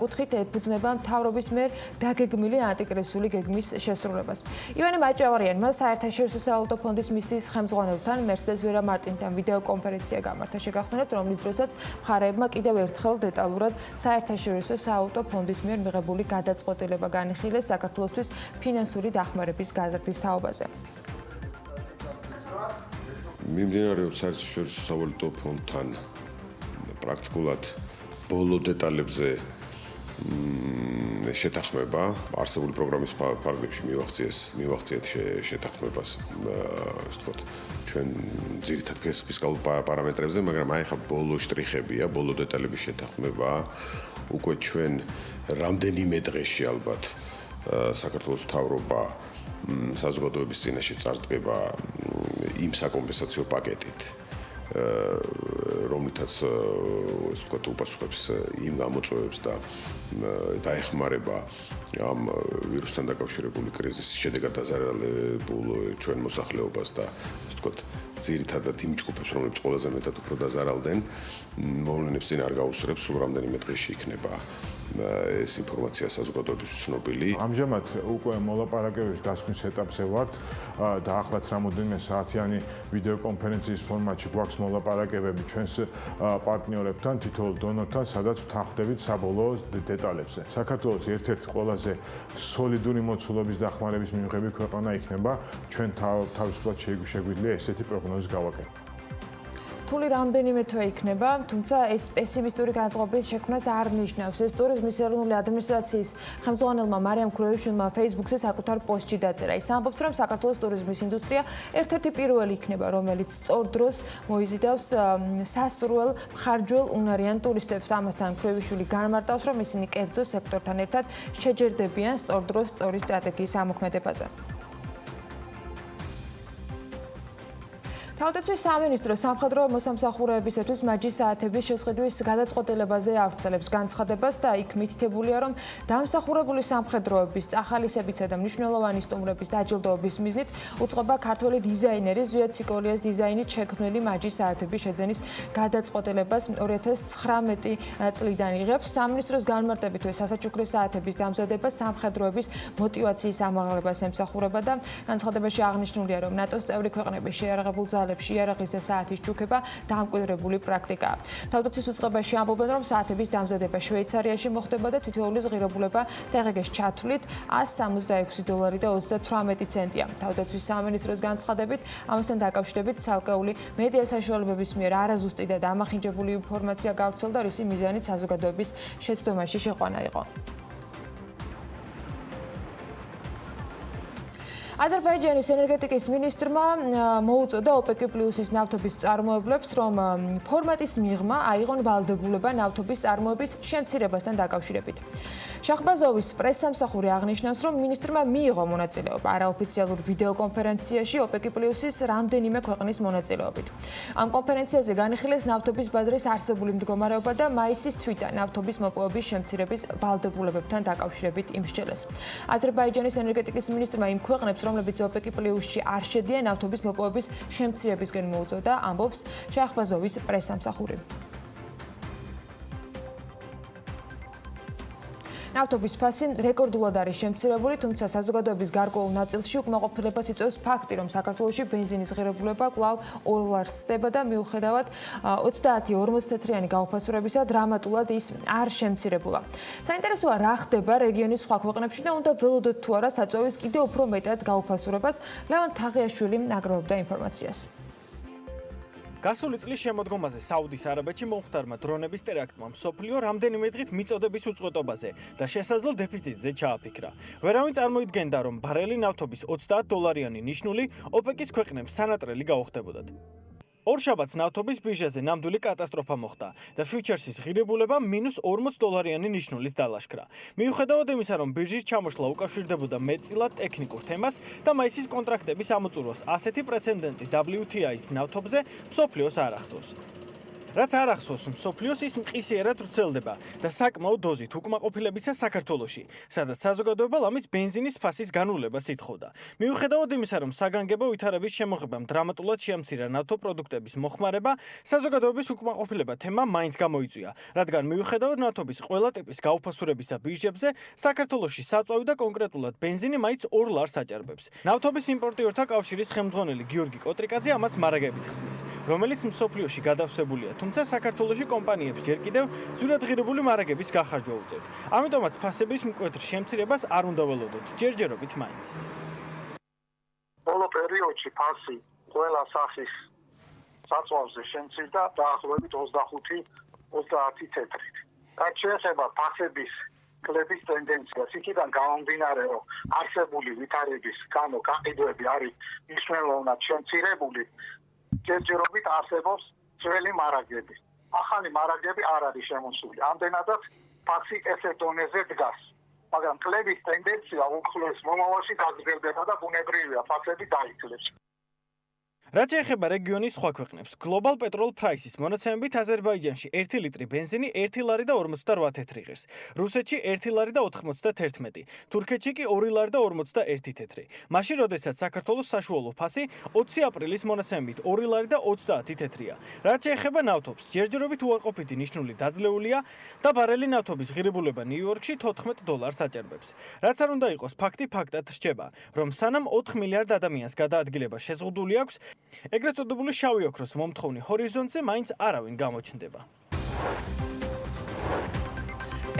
კუთხით ეფუძნება მთავრობის მიერ დაგეგმილი ანტიკრიზისული გეგმის შესრულებას. ივანე მაჭავარიანმა საერთაშორისო სავალუტო ფონდის მისიის ხელმძღვანელთან მერსედეს ვერა მარტინთან ვიდეო კონფერენცია გამართა. შეგახსენებთ, რომლის დროსაც მხარეებმა კიდევ ერთხელ დეტალურად საერთაშორისო სავალუტო ფონდის მიერ მიღებული გადაწყვეტილება განიხილეს საქართველოსთვის ფინანსური დახმარების გაზრდის თაობაზე. მიმდინარეობს საერთაშორისო სავალუტო ფონდთან პრაქტიკულად ბოლო დეტალებზე შეთანხმება, არსებული პროგრამის ფარგლებში მივახციეთ შეთანხმებას, ასე ვთქვათ, ჩვენ ძირითად ფისკალურ პარამეტრებზე, მაგრამ აი ხა ბოლო შტრიხებია, ბოლო დეტალების შეთანხმება, უკვე ჩვენ რამდენიმე დღეში ალბათ საქართველოს მთავრობა საზოგადოების წინაშე წარდგება იმ საკომპენსაციო პაკეტით, რომლითაც ასე ვთქვათ უპასუხებს იმ გამოწვევებს და დაეხმარება ამ ვირუსთან დაკავშირებული კრიზისის შედეგად დაზარალებულ ჩვენ მოსახლეობას და ასე ვთქვათ ძირითადად იმ ჯგუფებს, რომლებიც ყველაზე მეტად უფრო დაზარალდნენ, მოვლენებს წინ არ გაუსწრებს, სულ რამდენიმე დღეში იქნება ეს ინფორმაცია საზოგადოებისთვის ცნობილი. ამჟამად უკვე მოლაპარაკებების დასკვნის ეტაპზე ვართ და ახლაც რამოდენიმე საათიანი ვიდეო კონფერენციის ფორმატში გვაქვს მოლაპარაკებები ჩვენს პარტნიორებთან, თითოეულ დონორთან, სადაც ვთანხმდებით საბოლოო დეტალებზე. საქართველოს ერთ-ერთი ყველაზე სოლიდური მოცულობის დახმარების მიმღები ქვეყანა იქნება, ჩვენ თავისუფლად შეგვიძლია ესეთი პროგნოზი გავაკეთოთ. რთული რამდენიმე თვე იქნება, თუმცა ეს პესიმისტური განწყობის შექმნას არ ნიშნავს. ეს ტურიზმის ეროვნული ადმინისტრაციის ხელმძღვანელმა მარიამ ქროევიშვილმა Facebook-ზე საკუთარ პოსტში დაწერა. ის ამბობს, რომ საქართველოს ტურიზმის ინდუსტრია ერთ-ერთი პირველი იქნება, რომელიც სწორ დროს მოიზიდავს სასურველ მხარჯველ უნარიან ტურისტებს. ამასთან ქროევიშვილი განმარტავს, რომ ისინი კერძო სექტორთან ერთად შეჯერდებიან სწორ დროს სწორი სტრატეგიის ამოქმედებაზე. თავდაცვის სამინისტრო სამხედრო მოსამსახურეებისათვის მაჯის საათების შესყიდვის გადაწყვეტილებაზე ავრცელებს განცხადებას და იქ მითითებულია, რომ დამსახურებული სამხედროების წახალისებისა და მნიშვნელოვანი სტუმრების დაჯილდოების მიზნით უწყობა ქართველი დიზაინერი ზვიად სიკოლიას დიზაინით შექმნილი მაჯის საათების შეძენის გადაწყვეტილებას 2019 წლიდან იღებს. სამინისტროს განმარტებით სასაჩუქრე საათების დამზადება სამხედროების მოტივაციის ამაღლებას ემსახურება და განცხადებაში აღნიშნულია, რომ ნატოს წევრი ქვეყნების შეიარაღებულ ძალ სპირალებში იარაღის და საათის ჯუქება დამკვიდრებული პრაქტიკაა. თავდაცვის უწყებაში ამბობენ, რომ საათების დამზადება შვეიცარიაში მოხდება და თითოეულის ღირებულება დღეს ჩათვლით $166 და 38 ცენტია. თავდაცვის სამინისტროს განცხადებით, ამასთან დაკავშირებით ცალკეული მედია საშუალებების მიერ არაზუსტი და დამახინჯებული ინფორმაცია გავრცელდა, რისი მიზანით საზოგადოების შეცდომაში შეყვანა იყო. აზერბაიჯანის ენერგეტიკის მინისტრმა მოუწოდა OPEC+-ის ნავთობის მწარმოებლებს, რომ ფორმატის მიღმა აიღონ ვალდებულება ნავთობის წარმოების შემცირებასთან დაკავშირებით. შაჰბაზოვის პრესსამსახური აღნიშნავს, რომ მინისტრმა მიიღო მონაწილეობა არაოფიციალურ ვიდეოკონფერენციაში OPEC+-ის რამდენიმე ქვეყნის მონაწილეობით. ამ კონფერენციაზე განიხილეს ნავთობის ბაზრის არსებული მდგომარეობა და მაისის თვიდან ნავთობის მოპოვების შემცირების ვალდებულებებთან დაკავშირებით იმსჯელეს. აზერბაიჯანის ენერგეტიკის მინისტრმა იმ ქვეყნებს, რომლებიც OPEC+-ში არ შედიან, ნავთობის მოპოვების შემცირებისკენ მოუწოდა, ამბობს შაჰბაზოვის პრესსამსახური. ნავთობის ფასი რეკორდულად არის შემცირებული, თუმცა საზოგადოების გარკვეულ ნაწილში უკმაყოფილებას იწვევს ფაქტი, რომ საქართველოში ბენზინის ღირებულება კვლავ $2 ხდება და მიუხედავად 30-40 თეთრიანი გაუფასურებისა დრამატულად ის არ შემცირებულა. საინტერესოა, რა ხდება რეგიონის სხვა ქვეყნებში და უნდა ველოდოთ თუ არა საწვევის კიდევ უფრო მეტად გაუფასურებას. ლევან თაღიაშვილი აგროვებდა ინფორმაციას. გასული წლის შემოდგომაზე საუდის არაბეთში მომხდარმა დრონების ტერაქტმა მსოფლიო რამდენიმე დღით მიწოდების უწყვეტობაზე და შესაძლო დეფიციტზე ჩააფიქრა. ვერავინ წარმოიდგენდა, რომ ბარელი ნავთობის $30 ნიშნული OPEC-ის ქვეყნებს სანატრელი გაუხდებოდათ. ორშაბათს ნავთობის ბირჟაზე ნამდვილი კატასტროფა მოხდა და ფიუჩერსის ღირებულება -$40 ნიშნულის დალაშქრა. მიუხედავად იმისა, რომ ბირჟის ჩამოშლა უკავშირდებოდა მეტწილად ტექნიკურ თემას და მაისის კონტრაქტების ამოწურვას ასეთი პრეცედენტი WTI-ის ნავთობზე მსოფლიოს არ ახსოვს. რაც არ ახსოვს მსოფლიოს, ის მყისიერად ვრცელდება და საკმაო დოზით უკმაყოფილებისა საქართველოში, სადაც საზოგადოება ლამის ბენზინის ფასის განვლებას ითხოვდა. მიუხედავად იმისა, რომ საგანგებო ვითარების შემოღებამ დრამატულად შეამცირა ნავთობპროდუქტების მოხმარება, საზოგადოების უკმაყოფილება თემა მაინც გამოიწვია, რადგან მიუხედავად ნავთობის ყველა ტიპის გაუფასურებისა ბირჟებზე, საქართველოში საწვავი და კონკრეტულად ბენზინი მაინც $2 აჭარბებს. ნავთობის იმპორტიორთა კავშირის ხელმძღვანელი გიორგი კოტრიკაძე ამას მარაგებით ხსნის, რომელიც მსოფლიოში გადავსებულია, თუმცა საქართველოში კომპანიებს ჯერ კიდევ ძვირადღირებული მარაგების გახარჯვა უწევთ. ამიტომაც ფასების მკვეთრ შემცირებას არ უნდა ველოდოთ, ჯერჯერობით მაინც. ბოლო პერიოდში ფასი ყველა სახის საწვავზე შემცირდა დაახლოებით 25-30 თეთრით. რაც შეეხება ფასების კლების ტენდენციას, იქიდან გამომდინარე, რომ არსებული ვითარების გამო გაყიდვები არის მნიშვნელოვნად შემცირებული, ჯერჯერობით არსებობს ძველი მარაგები. ახალი მარაგები არ არის შემოსული. ამდენადაც ფასი ესე დონეზე დგას. მაგრამ კლების ტენდენცია უახლოეს მომავალში გაგრძელდება და ბუნებრივია ფასები დაიცლებს. რაც შეეხება რეგიონის სხვა ქვეყნებს, Global Petrol Prices მონაცემებით აზერბაიჯანში 1 ლიტრი ბენზინი $1.48 ღირს, რუსეთში $1.91, თურქეთში კი $2.41 თეთრი. მაშინ, როდესაც საქართველოს საშუალო ფასი 20 აპრილის მონაცემებით $2.30 თეთრია. რაც შეეხება ნავთობს, ჯერჯერობით უარყოფითი ნიშნული დაძლეულია და ბარელი ნავთობის ღირებულება ნიუ-იორკში $14 აჭარბებს. რაც არ უნდა იყოს ფაქტი ფაქტად რჩება, რომ სანამ 4 მილიარდ ადამიანს გადაადგილება შეზღუდული აქვს, ეგრეთ წოდებული შავი ოქროს მომთხოვნი ჰორიზონტზე მაინც არავინ გამოჩნდება.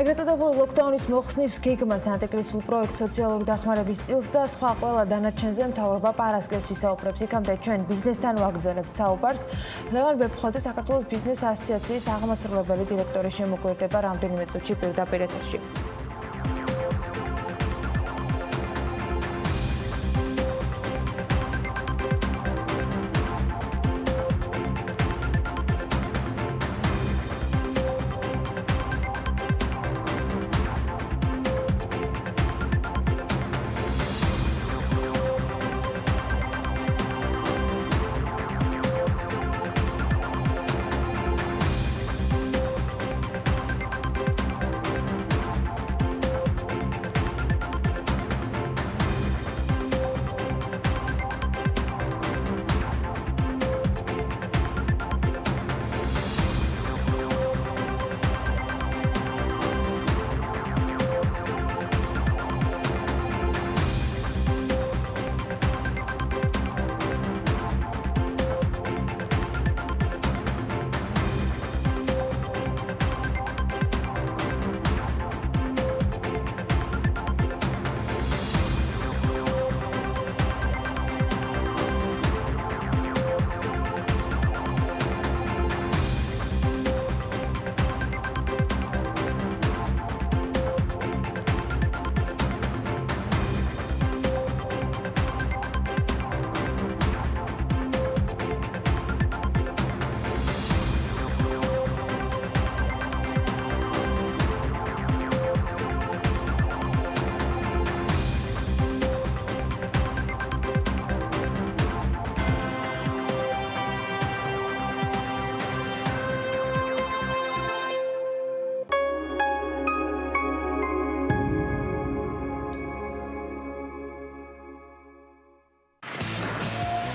ეგრეთ წოდებული ლოკდაუნის მოხსნის გეგმას, ანტიკრიზისულ პროექტ სოციალური დახმარების წილს და სხვა ყველა დანარჩენზე მთავრობა პარასკევს ისაუბრებს. იქამდე ჩვენ ბიზნესთან ვაგრძელებთ საუბარს. ლევან ბეფხოძე, საქართველოს ბიზნეს ასოციაციის აღმასრულებელი დირექტორი შემოგვერდება რამდენიმე წუთში პირდაპირ ეთერში.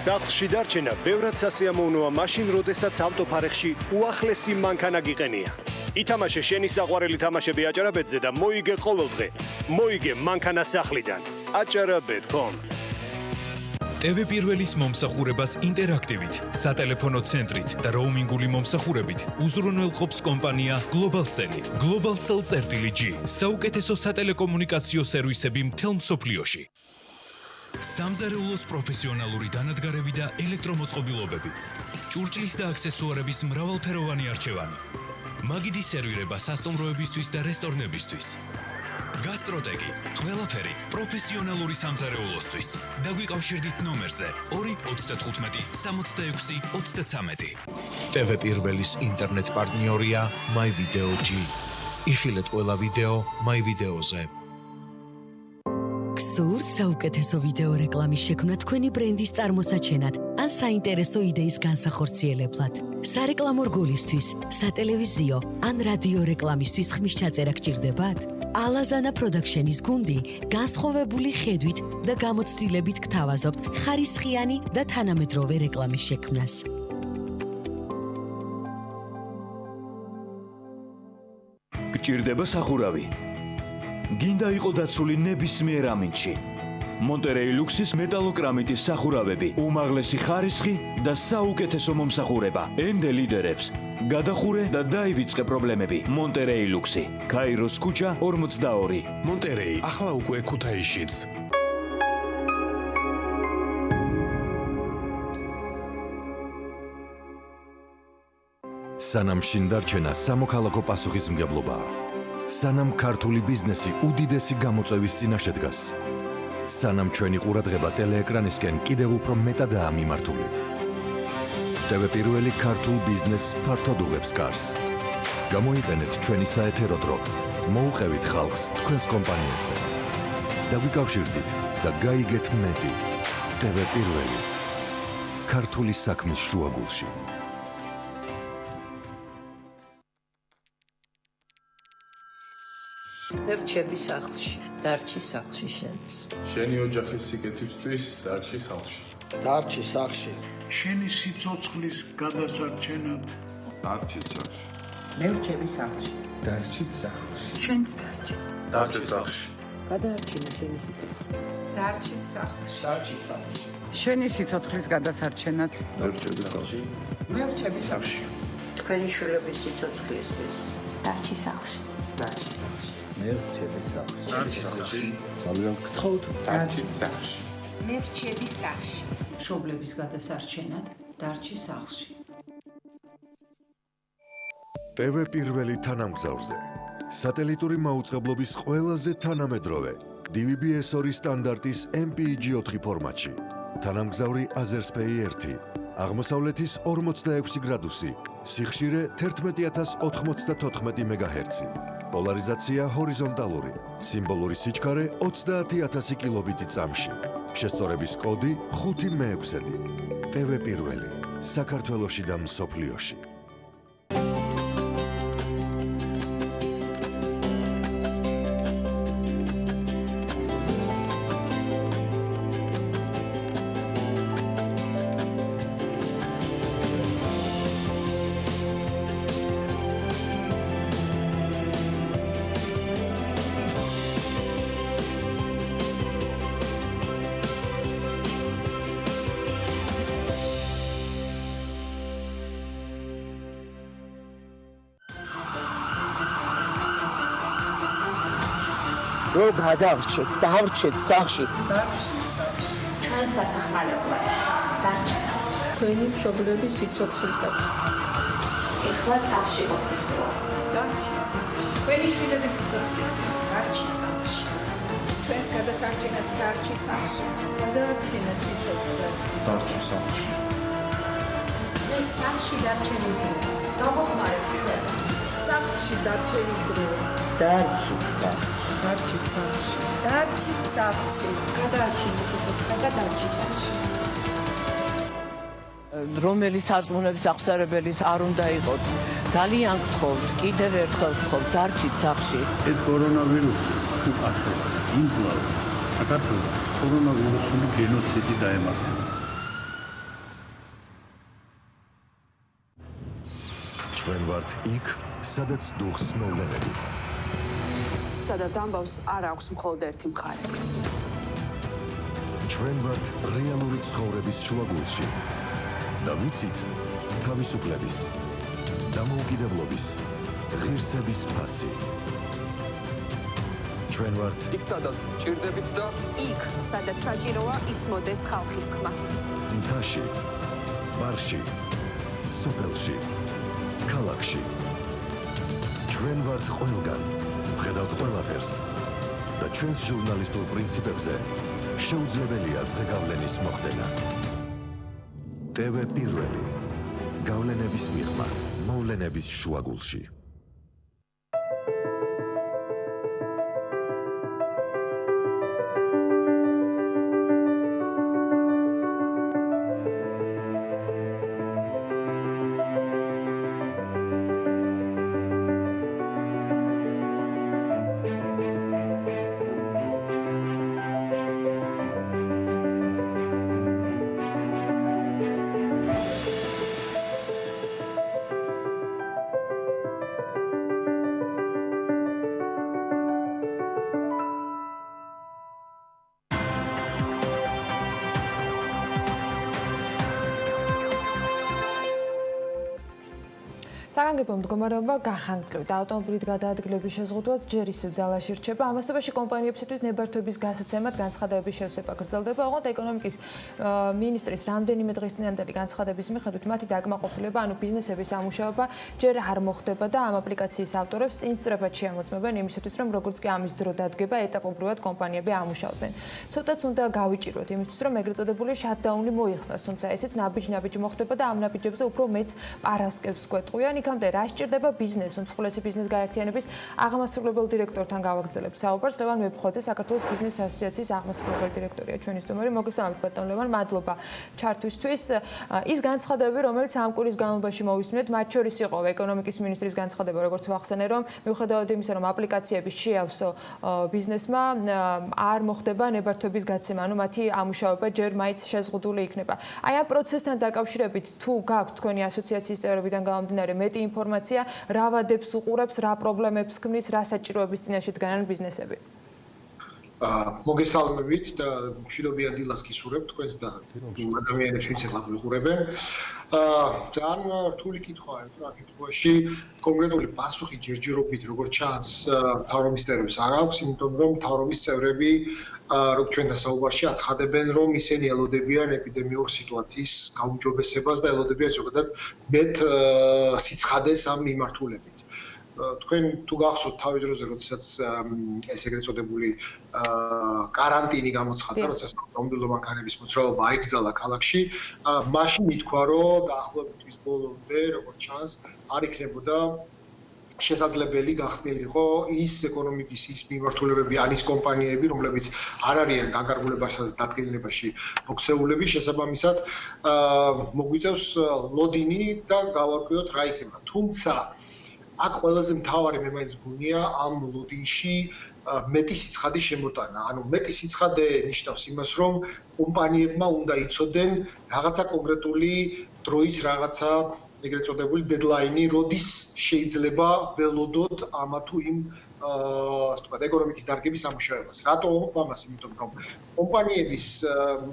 სახლში დარჩენა ბევრად სასიამოვნოა მაშინ, როდესაც ავტოფარეხში უახლესი მანქანა გიყენია. ითამაშე შენი საყვარელი თამაშები აჭარაბეთზე და მოიგე ყოველდღე. მოიგე მანქანა სახლიდან. აჭარაბეთ.com TV პირველის მომსახურებას ინტერაქტივით, სატელეფონო ცენტრით და როუმინგული მომსახურებით უზრუნველყოფს კომპანია Globalcell. Globalcell.G. საუკეთესო სატელეკომუნიკაციო სერვისები მთელ მსოფლიოში. სამზარეულოს პროფესიონალური დანადგარები და ელექტრომოწყობილობები. ჭურჭლის და აქსესუარების მრავალფეროვანი არჩევანი. მაგიდის სერვირება სასტუმროებისთვის და რესტორნებისთვის. გასტროტეკი, ყველაფერი პროფესიონალური სამზარეულოსთვის. დაგვიკავშირდით ნომერზე 295 66 33. TV პირველის ინტერნეტ პარტნიორია MyVideo.G. იხილეთ ყველა ვიდეო MyVideo-ზე. გსურთ საუკეთესო ვიდეო რეკლამის შექმნა თქვენი ბრენდის წარმოსაჩენად ან საინტერესო იდეის განსახორციელებლად. სარეკლამო რგოლისთვის, სატელევიზიო ან რადიო რეკლამისთვის ხმის ჩაწერა გჭირდებათ? ალაზანა პროდაქშენის გუნდი განსხვავებული ხედვით და გამოცდილებით გთავაზობთ ხარისხიანი და თანამედროვე რეკლამის შექმნას. გჭირდება სახურავი. გინდა იყო დაცული ნებისმიერ ამინდში. მონტერეი ლუქსის მეტალოკრამიტის სახურავები, უმაღლესი ხარისხი და საუკეთესო მომსახურება. ენდე ლიდერებს. გადახურე და დაივიწყე პრობლემები. მონტერეი ლუქსი. ქაიროს ქუჩა 42. მონტერეი ახლა უკვე ქუთაისშიც. სანამ შინ დარჩენა სამოქალაქო პასუხისმგებლობაა. სანამ ქართული ბიზნესი უდიდესი გამოწვევის წინაშე დგას. სანამ ჩვენი ყურადღება ტელეეკრანისკენ კიდევ უფრო მეტადაა მიმართული. TV პირველი ქართულ ბიზნესს ფართოდ უღებს კარს. გამოიყენეთ ჩვენი საეთერო დრო. მოუყევით ხალხს თქვენს კომპანიებზე. დაგვიკავშირდით და გაიგეთ მეტი. TV პირველი. ქართული საქმის შუაგულში. ერთები სახლში, დარჩი სახლში შენც. შენი ოჯახის სიკეთისთვის დარჩი სახლში. დარჩი სახლში. შენი სიცოცხლის გადასარჩენად დარჩი სახლში. მე ვრჩები სახლში. დარჩი სახლში. შენც დარჩი. დარჩი სახლში. გადაარჩინე შენი სიცოცხლე. დარჩი სახლში. დარჩი სახლში. შენი სიცოცხლის გადასარჩენად. დარჩი სახლში. მე ვრჩები სახლში. თქვენი შვილების სიცოცხლისთვის. დარჩი სახლში. დარჩი სახლში. მე ვრჩები სახლში. დარჩი სახლში. ძალიან გთხოვთ. დარჩი სახლში. მე ვრჩები სახლში. მშობლების გადასარჩენად დარჩი სახლში. TV პირველი თანამგზავრზე. სატელიტური მაუწყებლობის ყველაზე თანამედროვე DVB-S2 სტანდარტის MPEG-4 ფორმატში. თანამგზავრი Azerspay 1. აღმოსავლეთის 46 გრადუსი. სიხშირე 11094 MHz. პოლარიზაცია ჰორიზონტალური. სიმბოლური სიჩქარე 30000 კილობიტი წამში. შესწორების კოდი 566. TV პირველი. საქართველოში და მსოფლიოში. რო გადავრჩეთ, დავრჩეთ სახლში. დარჩი სახლში. ჩვენს დასახმარებლად. დარჩი სახლში. თქვენი მშობლების სიცოცხლისათვის. ეხლა სახლში ყოფნისდროა. დარჩი სახლში. თქვენი შვილების სიცოცხლისათვის. დარჩი სახლში. ჩვენს გადასარჩენად დარჩი სახლში. გადაარჩინე სიცოცხლე. დარჩი სახლში. მე სახლში დარჩენის დრო. დავახმარეთ ჩვენ. სახლში დარჩენის დრო. დარჩი სახლში. დარჩი სახლში. დარჩი სახლში. გადაარჩინე სიცოცხლე და დარჩი სახლში. რომელიც სარწმუნოების აღსარებელიც არ უნდა იყოთ. ძალიან გთხოვთ, კიდევ ერთხელ გთხოვთ, დარჩით სახლში. ეს კორონავირუსი ასევე იმძლავრ საქართველოს კორონავირუსული გენოციდი დაემართება. ჩვენ ვართ იქ, სადაც დუხს მოვლენები. სადაც ამბავს არ აქვს მხოლოდ ერთი მხარე. ჩვენ ვართ რეალური ცხოვრების შუაგულში და ვიცით თავისუფლების, დამოუკიდებლობის, ღირსების ფასი. ჩვენ ვართ იქ სადაც ჭირდებით და იქ სადაც საჭიროა ისმოდეს ხალხის ხმა. მთაში, ბარში, სოფელში, ქალაქში. ჩვენ ვართ ყველგან, ვხედავთ ყველაფერს და ჩვენს ჟურნალისტურ პრინციპებზე შეუძლებელია ზეგავლენის მოხდენა. TV პირველი. გავლენების მიღმა, მოვლენების შუაგულში. საგანგებო მდგომარეობა გახანძლივ და ავტომობილით გადაადგილების შეზღუდვაც ჯერ ისევ ძალაში რჩება. ამასობაში კომპანიებისთვის ნებართვების გასაცემად განცხადებების შევსება გრძელდება. ოღონდ ეკონომიკის მინისტრის რამდენიმე დღის წინანდელი განცხადების მიხედვით მათი დაკმაყოფილება, ანუ ბიზნესების ამუშავება ჯერ არ მოხდება და ამ აპლიკაციის ავტორებს წინსწრებად შეამოწმებენ იმისათვის, რომ როგორც კი ამის დრო დადგება, ეტაპობრივად კომპანიები ამუშავდნენ. ცოტაც უნდა გავიჭიროთ იმისთვის, რომ ეგრეთ წოდებული შატდაუნი მოიხსნას, თუმცა ესეც ნაბიჯ-ნაბიჯი მოხდება და ამ ნაბიჯებზე უფრო მეც პარასკევს გვეტყვიან. იქამდე რა სჭირდება ბიზნეს, უმსხვილესი ბიზნეს გაერთიანების აღმასრულებელ დირექტორთან გავაგრძელებ საუბარს. ლევან მეფხოძე, საქართველოს ბიზნეს ასოციაციის აღმასრულებელი დირექტორია ჩვენი სტუმარი. მოგესალმებით ბატონ ლევან, მადლობა ჩართვისთვის. ის განცხადებები, რომელიც ამ კვირის განმავლობაში მოვისმენთ, მათ შორის იყო ეკონომიკის მინისტრის განცხადება, როგორც ვახსენე, რომ მიუხედავად იმისა, რომ აპლიკაციები შეავსო ბიზნესმა, არ მოხდება ნებართვების გაცემა, ანუ მათი ამუშავება ჯერ მაინც შეზღუდული იქნება. აი ამ პროცესთან დაკავშირებით თუ გაქვთ თქვენი ასოციაციის წევრებიდან გამომდინარე მეტი ინფორმაცია, რა ვადებს უყურებს, რა პრობლემებს ქმნის, რა საჭიროების წინაშე დგანან ბიზნესები? მოგესალმებით და მშვიდობიან დილას გისურვებთ თქვენს და ადამიანებს, ვინც ახლა გვიყურებენ. ძალიან რთული კითხვაა, რა კითხვაში კონკრეტული პასუხი ჯერჯერობით როგორც ჩანს მთავრობის წევრებს არ აქვს, იმიტომ რომ მთავრობის წევრები როგორც ჩვენ დასაუბარში აცხადებენ, რომ ისინი ელოდებიან ეპიდემიურ სიტუაციის გაუმჯობესებას და ელოდებიან ზოგადად მეტ სიცხადეს ამ მიმართულებით. თქვენ თუ გახსოვთ თავის დროზე, როდესაც ეს ეგრეთ წოდებული каранტინი გამოცხადდა, როცა საავტომობილო მანქანების მოძრაობა აიგზალა ქალაქში, მაშინ ითქვა, რომ დაახლოებით თვის ბოლომდე, როგორც ჩანს, არ იქნებოდა შესაძლებელი გახსნილიყო ის ეკონომიკის ის მიმართულებები, ან ის კომპანიები, რომლებიც არ არიან განკარგულებასა და დადგენილებაში მოქცეულები, შესაბამისად მოგვიწევს ლოდინი და გავარკვიოთ რა იქნება. თუმცა აქ ყველაზე მთავარი მე მაინც გონია ამ ლოდინში მეტი სიცხადის შემოტანა. ანუ მეტი სიცხადე ნიშნავს იმას, რომ კომპანიებმა უნდა იცოდნენ რაღაცა კონკრეტული დროის რაღაცა ეგრეთ წოდებული დედლაინი, როდის შეიძლება ველოდოთ ამა თუ იმ ასე ვთქვათ, ეკონომიკის დარგების ამუშავებას. რატო ამას? იმიტომ რომ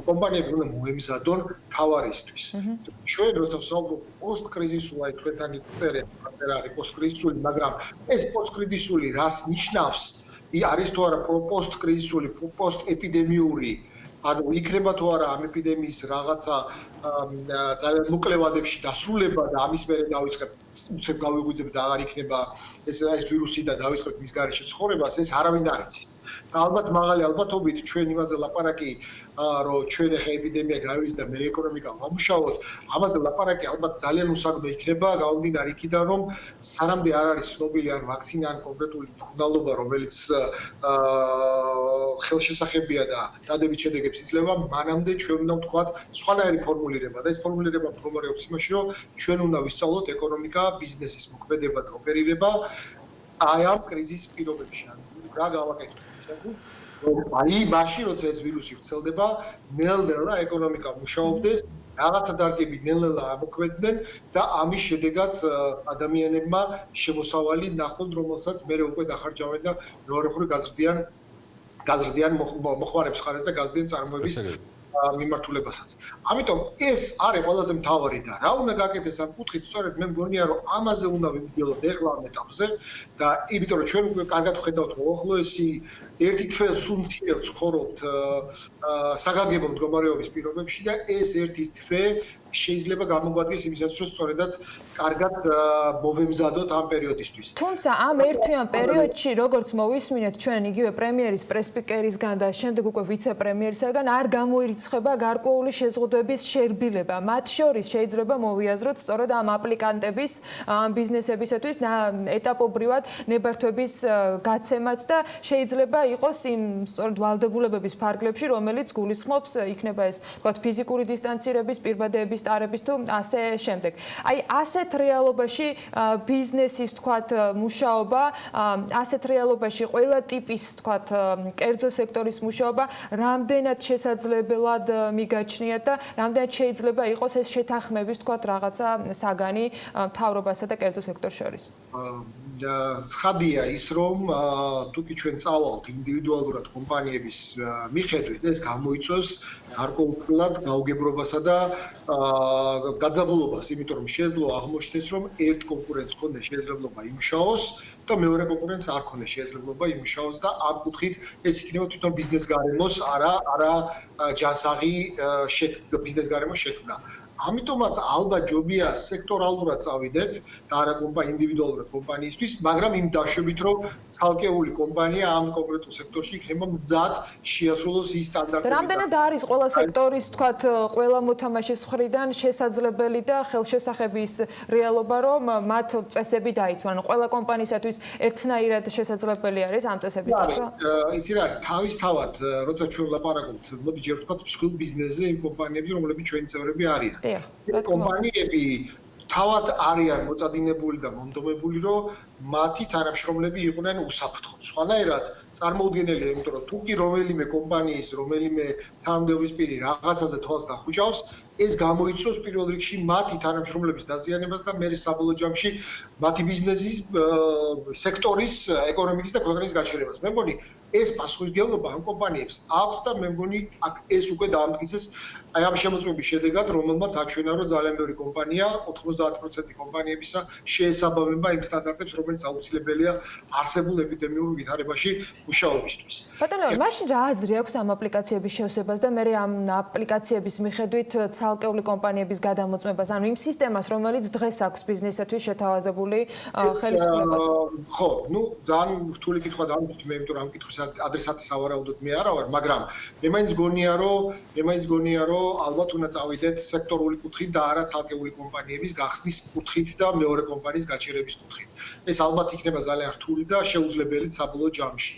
კომპანიები უნდა მოემზადონ თავარისთვის. ჩვენ როცა ვსაუბრობთ პოსტკრიზისულ, აი თქვენთან იქ არის პოსტკრიზისული, მაგრამ ეს პოსტკრიზისული რას ნიშნავს? არის თუ არა პოსტკრიზისული, პოსტეპიდემიური, ანუ იქნება თუ არა ამ ეპიდემიის რაღაცა ძალიან მოკლე ვადებში დასრულება და ამის მერე დავიწყებ უცებ გავიღვიძებ და აღარ იქნება ეს ვირუსი და დავიწყებ მის გარეშე ცხოვრებას, ეს არავინ არ იცის. და ალბათ მაღალი ალბათობით ჩვენ იმაზე ლაპარაკი, რომ ჩვენ ახლა ეპიდემია გავივის და მე ეკონომიკა ვამუშაოთ, ამაზე ლაპარაკი ალბათ ძალიან უსაგნო იქნება, გამომდინარე იქიდან, რომ სანამდე არ არის ცნობილი ან ვაქცინა ან კონკრეტული მკურნალობა, რომელიც ხელშესახებია და დადებით შედეგებს იძლევა, მანამდე ჩვენ უნდა ვთქვათ სხვანაირი ფორმულირება და ეს ფორმულირება მდგომარეობს იმაში, რომ ჩვენ უნდა ვისწავლოთ ეკონომიკა, ბიზნესის მოქმედება და ოპერირება აი ამ კრიზისის პირობებში. რა გავაკეთოთ? აი მაშინ როცა ეს ვირუსი ვრცელდება, ნელ-ნელა ეკონომიკა მუშაობდეს რაღაცა დარგები ნელ-ნელა ამოქმედნენ და ამის შედეგად ადამიანებმა შემოსავალი ნახონ, რომელსაც მერე უკვე დახარჯავენ და მეორე მხრივ გაზრდიან მოხმარების ხარეს და გაზრდიან წარმოების მიმართულებასაც. ამიტომ ეს არის ყველაზე მთავარი და რა უნდა გაკეთდეს ამ კუთხით, სწორედ მე მგონია რომ ამაზე უნდა ვიმსჯელოთ ეხლა ამ ეტაპზე და იმიტომ რომ ჩვენ უკვე კარგად ვხედავთ რომ უახლოესი ერთი თვე სულ მცირედ ცხოვრობთ საგანგებო მდგომარეობის პირობებში და ეს ერთი თვე შეიძლება გამოგვადგეს იმისათვის რომ სწორედაც კარგად მოვემზადოთ ამ პერიოდისთვის. თუმცა ამ ერთვიან პერიოდში როგორც მოვისმინეთ ჩვენ იგივე პრემიერის პრესპიკერისგან და შემდეგ უკვე ვიცე-პრემიერისგან არ გამოირიცხება გარკვეული შეზღუდვების შერბილება. მათ შორის შეიძლება მოვიაზროთ სწორედ ამ აპლიკანტების ამ ბიზნესებისათვის ეტაპობრივად ნებართვების გაცემაც და შეიძლება იყოს იმ სწორედ ვალდებულებების ფარგლებში, რომელიც გულისხმობს იქნება ეს თქვათ ფიზიკური დისტანცირების, პირბადეების სტარების თუ ასე შემდეგ. აი ასეთ რეალობაში ბიზნესის თქვათ მუშაობა, ასეთ რეალობაში ყველა ტიპის თქვათ კერძო სექტორის მუშაობა რამდენად შესაძლებლად მიგაჩნიათ და რამდენად შეიძლება იყოს ეს შეთანხმების თქვათ რაღაცა საგანი მთავრობასა და კერძო სექტორს შორის. ცხადია ის რომ თუკი ჩვენ წავალთ ინდივიდუალურად კომპანიების მიხედვით ეს გამოიწვევს გარკვეულად გაუგებრობასა და გაძაბულობას, იმიტომ რომ შეძლო აღმოჩნდეს რომ ერთ კონკურენტს ჰქონდეს შესაძლებლობა იმუშაოს და მეორე კონკურენტს არ ჰქონდეს შესაძლებლობა იმუშაოს და ამ კუთხით ეს იქნება თვითონ ბიზნეს გარემოს არა ჯანსაღი ბიზნეს გარემოს შექმნა. ამიტომაც ალბათ ჯობია სექტორალურად წავიდეთ და არა ინდივიდუალურად კომპანიისთვის, მაგრამ იმ დაშვებით რომ ცალკეული კომპანია ამ კონკრეტულ სექტორში იქნება მზად შეასრულოს ის სტანდარტები. რამდენად არის ყველა სექტორის თქვათ ყველა მოთამაშის მხრიდან შესაძლებელი და ხელშესახები ის რეალობა რომ მათ წესები დაიცვან. ყველა კომპანიისათვის ერთნაირად შესაძლებელი არის ამ წესების დაცვა? იცი რა არის, თავისთავად როცა ჩვენ ვლაპარაკობთ, მოდი ჯერ ვთქვათ მსხვილ ბიზნესზე იმ კომპანიებზე, რომლებიც ჩვენი წევრები არიან. კომპანიები თავად არიან მოწადინებული და მონდომებული, რომ მათი თანამშრომლები იყვნენ უსაფრთხო. სხვანაირად წარმოუდგენელია, იმიტომ რომ თუკი რომელიმე კომპანიის, რომელიმე თანამდებობის პირი რაღაცაზე თვალს დახუჭავს, ეს გამოიწვევს პირველ რიგში მათი თანამშრომლების დაზიანებას და მერე საბოლოო ჯამში მათი ბიზნესის სექტორის, ეკონომიკის და ქვეყნის გაჩერებას. მე მგონი ეს პასუხისმგებლობა ამ კომპანიებს აქვს და მე მგონი ეს უკვე დაამტკიცეს აი ამ შემოწმების შედეგად, რომელმაც აჩვენა, რომ ძალიან ბევრი კომპანია, 90% კომპანიებისა შეესაბამება იმ სტანდარტებს, რომელიც აუცილებელია არსებულ ეპიდემიურ ვითარებაში მუშაობისთვის. ბატონო, მაშინ რა აზრი აქვს ამ აპლიკაციების შევსებას და მე ამ აპლიკაციების მიხედვით ცალკეული კომპანიების გადამოწმებას, ანუ იმ სისტემას, რომელიც დღეს აქვს ბიზნესისთვის შეთავაზებული ხელისუფლებას? ხო, ძალიან რთული კითხვა დამკვიდრეთ მე, იმიტომ რომ ამ კითხვის ადრესატი სავარაუდოდ მე არა ვარ, მაგრამ მე მაინც გონია, რომ ალბათ უნდა წავიდეთ სექტორული კუთხით და არა ცალკეული კომპანიების გახსნის კუთხით და მეორე კომპანიის გაჩერების კუთხით. ეს ალბათ იქნება ძალიან რთული და შეუძლებელი საბოლოო ჯამში.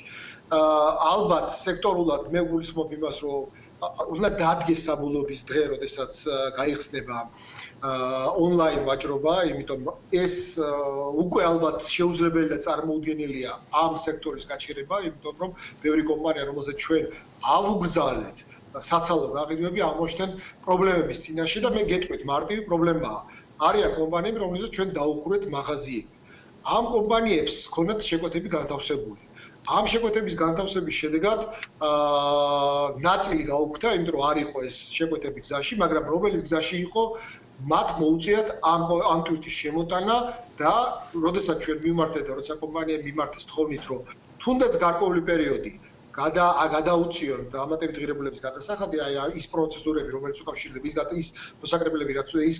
ალბათ სექტორულად მე გულისხმობ იმას, რომ უნდა დადგეს საბოლოობის დღე, როდესაც გაიხსნება ონლაინ ვაჭრობა, იმიტომ ეს უკვე ალბათ შეუძლებელი და წარმოუდგენელია ამ სექტორის გაჩერება, იმიტომ რომ ბევრი კომპანია, რომელზეც ჩვენ ავუგრძალეთ საცალო გაყიდვები აღმოჩნდნენ პრობლემების წინაშე და მე გეტყვით მარტივი პრობლემაა. არიან კომპანიები, რომელზეც ჩვენ დაუხურეთ მაღაზიები. ამ კომპანიებს ჰქონდათ შეკვეთები განთავსებული. ამ შეკვეთების განთავსების შედეგად ნაწილი გაუქმდა, იმიტომ რომ არ იყო ეს შეკვეთები გზაში, მაგრამ რომელიც გზაში იყო, მათ მოუწიათ ამ ტვირთის შემოტანა და როდესაც ჩვენ მივმართეთ და როცა კომპანიამ მიმართეს თხოვნით, რომ თუნდაც გარკვეული პერიოდი გადაუწიონ დამატებით ღირებულების გადასახადი, აი ის პროცედურები, რომელიც უკავშირდება ის მოსაკრებელები, რაც ის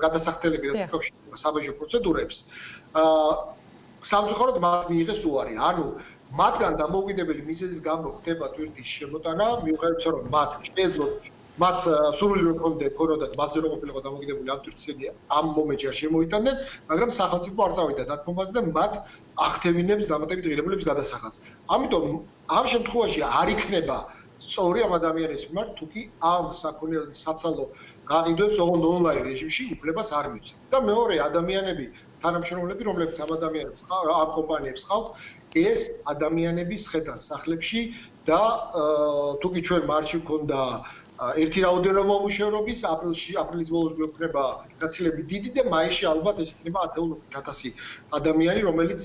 გადასახდელები, რაც უკავშირდება საბაჟო პროცედურებს, სამწუხაროდ მათ მიიღეს უარი. ანუ მათგან დამოუკიდებელი მიზეზის გამო ხდება ტვირთის შემოტანა, მიუხედავად იმისა, რომ მათ შეეძლოთ მათ სურვილი რო ქონოდათ მასზე რო ყოფილიყო დამოკიდებული ამ ტვირთისები ამ მომენტში არ შემოიტანდნენ, მაგრამ სახელმწიფო არ წავიდა დათმობაზე და მათ ახდევინებს დამატებით ღირებულების გადასახადს. ამიტომ ამ შემთხვევაში არ იქნება სწორი ამ ადამიანის მიმართ, თუკი ამ საქონლის საცალო გაყიდვებს ონლაინ რეჟიმში უფლებას არ მიცემ. და მეორე ადამიანები, თანამშრომლები, რომლებიც ამ ადამიანებს ამ კომპანიებს ყავთ, ეს ადამიანები სხედან სახლებში და თუკი ჩვენ მარტში გვქონდა ერთი რაოდენობა მუშაობის აპრილის ბოლოს გვექნება გაცილებით დიდი და მაისში ალბათ ეს იქნება 10,000 ადამიანი, რომელიც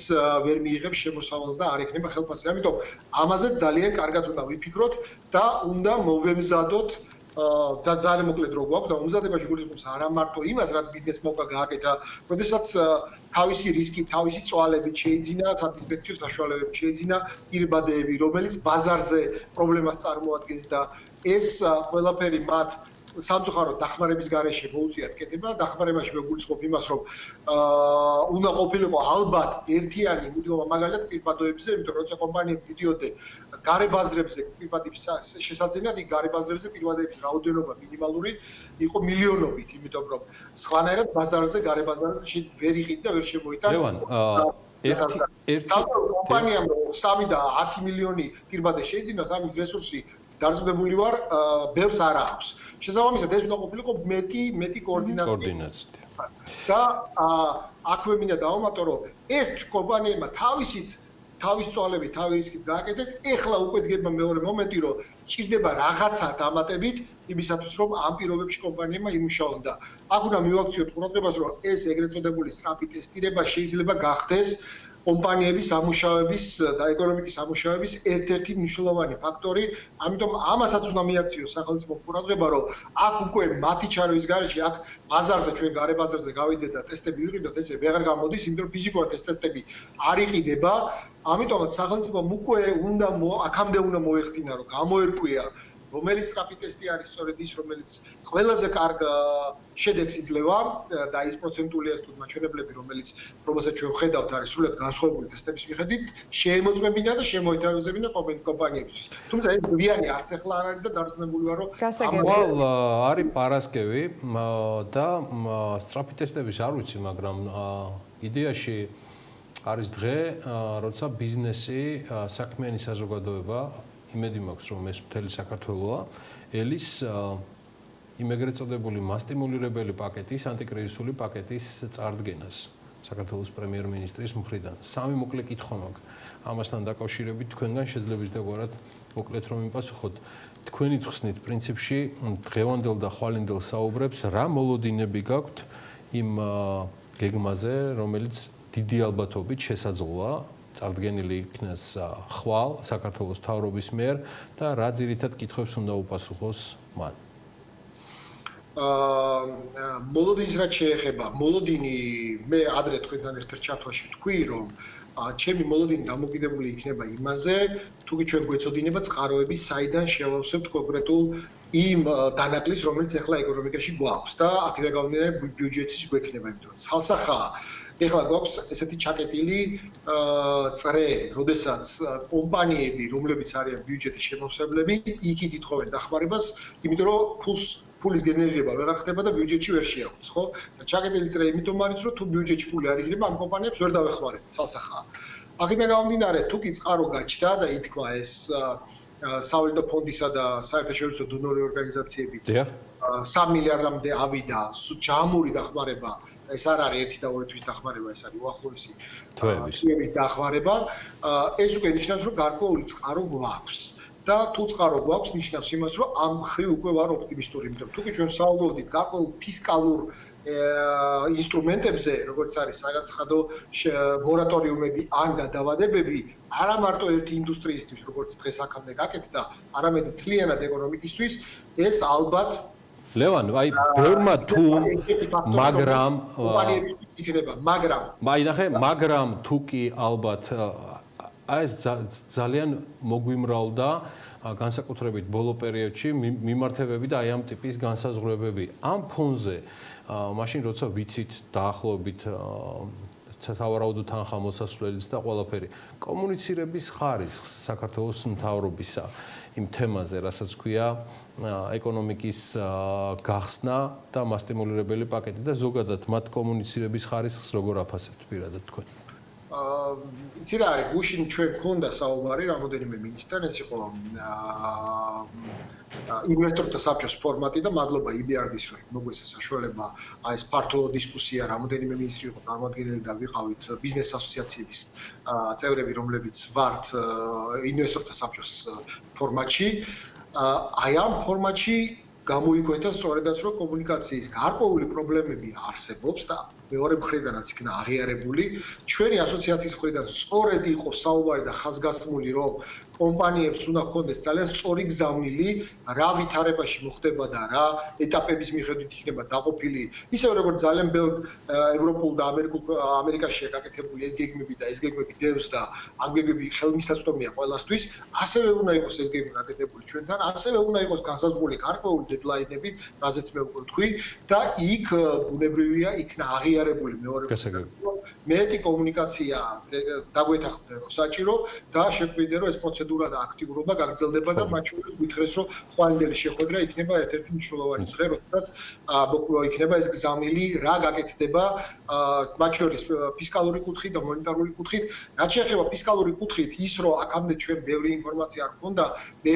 ვერ მიიღებს შემოსავალს და არ ექნება ხელფასი. ამიტომ ამაზე ძალიან კარგად უნდა ვიფიქროთ და უნდა მოვემზადოთ ძალიან მოკლედ რო გვაქვს და უმზადებაში გულისხმობს არა მარტო იმას, რაც ბიზნესმა უკვე გააკეთა, როდესაც თავისი რისკი, თავისი წვალებით შეიძინა, საინსპექციო საშუალებებით შეიძინა პირბადეები, რომელიც ბაზარზე პრობლემას წარმოადგენს და ეს ყველაფერი მათ სამწუხაროდ დახმარების გარეშე მოუწიათ კეთება. დახმარებაში მეგულისხმობ იმას, რომ უნდა ყოფილიყო ალბათ ერთიანი მუდმივობა მაგალითად პირბადეებზე, იმიტომ რომ როცა კომპანიები დიდიოდნენ გარე ბაზრებზე პირბადების შესაძენად, იქ გარე ბაზრებზე პირბადეების რაოდენობა მინიმალური იყო მილიონობით, იმიტომ რომ სხვანაირად ბაზარზე გარე ბაზარზე ვერ იყიდა და ვერ შემოიტანა. ლევან, ერთი კომპანიამ 3 და 10 მილიონი პირბადე შეიძინოს, ამის რესურსი დარწმუნებული ვარ, ბევრს არ აქვს. შესაბამისად, ეს უნდა ყოფილიყო მეტი კოორდინაცია. და აქვე მინდა დავამატო, რომ ეს კომპანიებმა თავის წვალებით, თავის რისკით გააკეთეს, ეხლა უკვე დგება მეორე მომენტი, რომ ჭირდება რაღაცა დამატებით იმისათვის, რომ ამ პირობებში კომპანიებმა იმუშაონ და აქ უნდა მივაქციოთ ყურადღებას, რომ ეს ეგრეთ წოდებული სწრაფი ტესტირება შეიძლება გახდეს კომპანიების სამუშაოების და ეკონომიკის სამუშაოების ერთ-ერთი მნიშვნელოვანი ფაქტორი, ამიტომ ამასაც უნდა მიაქციოს სახელმწიფო ყურადღება, რომ აქ უკვე მათი ჩარევის გარეშე, აქ ბაზარზე ჩვენ გარე ბაზარზე გავიდეთ და ტესტები ვიყიდოთ, ესე ვეღარ გამოდის, იმიტომ რომ ფიზიკურად ეს ტესტები არ იყიდება, ამიტომაც სახელმწიფომ უკვე უნდა აქამდე უნდა მოეხდინა, რომ გამოერკვია რომელიც სწრაფი ტესტი არის სწორედ ის, რომელიც ყველაზე კარგ შედეგს იძლევა და ის პროცენტულია ეს თუ მაჩვენებლები, რომელსაც ჩვენ ვხედავთ, არის სრულად განსხვავებული ტესტების მიხედვით, შეემოწმებინა და შემოითავაზებინა კომპანიებისთვის. თუმცა ეს გვიანი არც ახლა არ არის და დარწმუნებული ვარ, რომ არის პარასკევი და სწრაფი ტესტების არ ვიცი, მაგრამ იდეაში არის დღე, როცა ბიზნესი, საქმიანი საზოგადოება იმედი მაქვს, რომ ეს მთელი საქართველოა, ელის იმ ეგრეთ წოდებული მასტიმულირებელი პაკეტის, ანტიკრიზისული პაკეტის წარდგენას საქართველოს პრემიერ-მინისტრის მხრიდან. 3 მოკლე კითხვა მაქვს. ამასთან დაკავშირებით თქვენგან შეძლებს დაგვარად მოკლედ რომ იმპასუხოთ. თქვენი თხსნით პრინციპში დღევანდელ და ხვალინდელ საუბრებს რა მოლოდინები გაქვთ იმ გეგმაზე, რომელიც დიდი ალბათობით შესაძლოა წარდგენილი იქნას ხვალ საქართველოს მთავრობის მიერ და რა ძირითად კითხვებს უნდა უპასუხოს მან. მოლოდინს რაც შეეხება, მოლოდინი მე ადრე თქვენთან ერთ ჩათვაში თქვი, რომ ჩემი მოლოდინი დამოკიდებული იქნება იმაზე, თუკი ჩვენ გვეწოდინება წყაროების საიდან შევავსებთ კონკრეტულ იმ დანაკლისს, რომელიც ახლა ეკონომიკაში გვაქვს და აქედან გამომდინარე ბიუჯეტის გვექნება, იმიტომ რომ ცალსახაა ეხლა გვაქვს ესეთი ჩაკეტილი წრე, როდესაც კომპანიები, რომლებიც არიან ბიუჯეტის შემოსავლები, იქით ითხოვენ დახმარებას, იმიტომ რომ ფულის გენერირება ვეღარ ხდება და ბიუჯეტში ვერ შეაქვს, ხო? ჩაკეტილი წრე იმიტომ არის, რომ თუ ბიუჯეტში ფული არ იღება, ამ კომპანიებს ვერ დავეხმარებთ, ცალსახაა. აქედან გამომდინარე, თუ კი წყარო გაჩნდა და ითქვა ეს სავალუტო ფონდისა და საერთაშორისო დონორი ორგანიზაციებით 3 მილიარდამდე ავიდა ჯამური დახმარება, ეს არ არის 1 და 2 თვის დახმარება, ეს არის უახლოესი თვეების დახმარება. ეს უკვე ნიშნავს, რომ გარკვეული წყარო გვაქვს. და თუ წყარო გვაქვს, ნიშნავს იმას, რომ ამ ხრივ უკვე ვარ ოპტიმისტური, იმიტომ რომ თუკი ჩვენ საუბრობთ გარკვეულ ფისკალურ ინსტრუმენტებზე, როგორც არის საგაცხადო მორატორიუმები ან გადავადებები, არა მარტო ერთი ინდუსტრიისთვის, როგორც დღეს აქამდე გაკეთდა, არამედ მთლიანად ეკონომიკისთვის, ეს ალბათ ლევან, აი ბევრმა თუ მაგრამ კომპანიებისთვის იქნება, მაგრამ თუ კი ალბათ ეს ძალიან მოგვიმრავლდა განსაკუთრებით ბოლო პერიოდში მიმართებები და აი ამ ტიპის განსაზღვრებები. ამ ფონზე მაშინ როცა ვიცით დაახლოებით სავარაუდო თანხა მოსასვლელიც და ყველაფერი კომუნიცირების ხარისხს საქართველოს მთავრობისა იმ თემაზე, რასაც ქვია ეკონომიკის გახსნა და მასტიმულირებელი პაკეტი და ზოგადად მათ კომუნიცირების ხარისხს როგორ აფასებთ პირადად თქვენ? იცი რა არის, გუშინ ჩვენ გქონდა საუბარი რამოდენიმე მინისტრთან, ეს იყო ინვესტორთა საბჭოს ფორმატი და მადლობა EBRD-ს, რომ მოგვეცა საშუალება ეს ფართო დისკუსია, რამოდენიმე მინისტრი იყო წარმოადგენელი და ვიყავით ბიზნეს ასოციაციების წევრები, რომლებიც ვართ ინვესტორთა საბჭოს ფორმატში. აი ამ ფორმატში გამოიკვეთა სწორედაც რომ კომუნიკაციის გარკვეული პრობლემები არსებობს და მეორე მხრიდანაც იქნა აღიარებული ჩვენი ასოციაციის მხრიდან სწორედ იყო საუბარი და ხაზგასმული რომ კომპანიებს უნდა ჰქონდეს ძალიან სწორი გზავნილი რა ვითარებაში მოხდება და რა ეტაპების მიხედვით იქნება დაყოფილი ისევ როგორც ძალიან ბევრ ევროპულ და ამერიკაში გაკეთებული ეს გეგმები და ეს გეგმები დევს და ამ გეგმები ხელმისაწვდომია ყველასთვის ასევე უნდა იყოს ეს გეგმები გაკეთებული ჩვენთან ასევე უნდა იყოს განსაზღვრული გარკვეული დედლაინები რაზეც მე უკვე ვთქვი და იქ ბუნებრივია იქნა აღიარებული მეორე მეტი კომუნიკაცია დაგვეთანხმდა რომ საჭირო და შეგვიძლია რომ ეს პროცედურა და აქტიურობა გაგრძელდება და მათ შორის ვითხრეს რომ ხვალინდელი შეხვედრა იქნება ერთ-ერთი მნიშვნელოვანი დღე როდესაც იქნება ეს გზავნილი რა გაკეთდება მათ შორის ფისკალური კუთხით და მონეტარული კუთხით რაც შეეხება ფისკალური კუთხით ის რომ აქამდე ჩვენ ბევრი ინფორმაცია არ გქონდა მე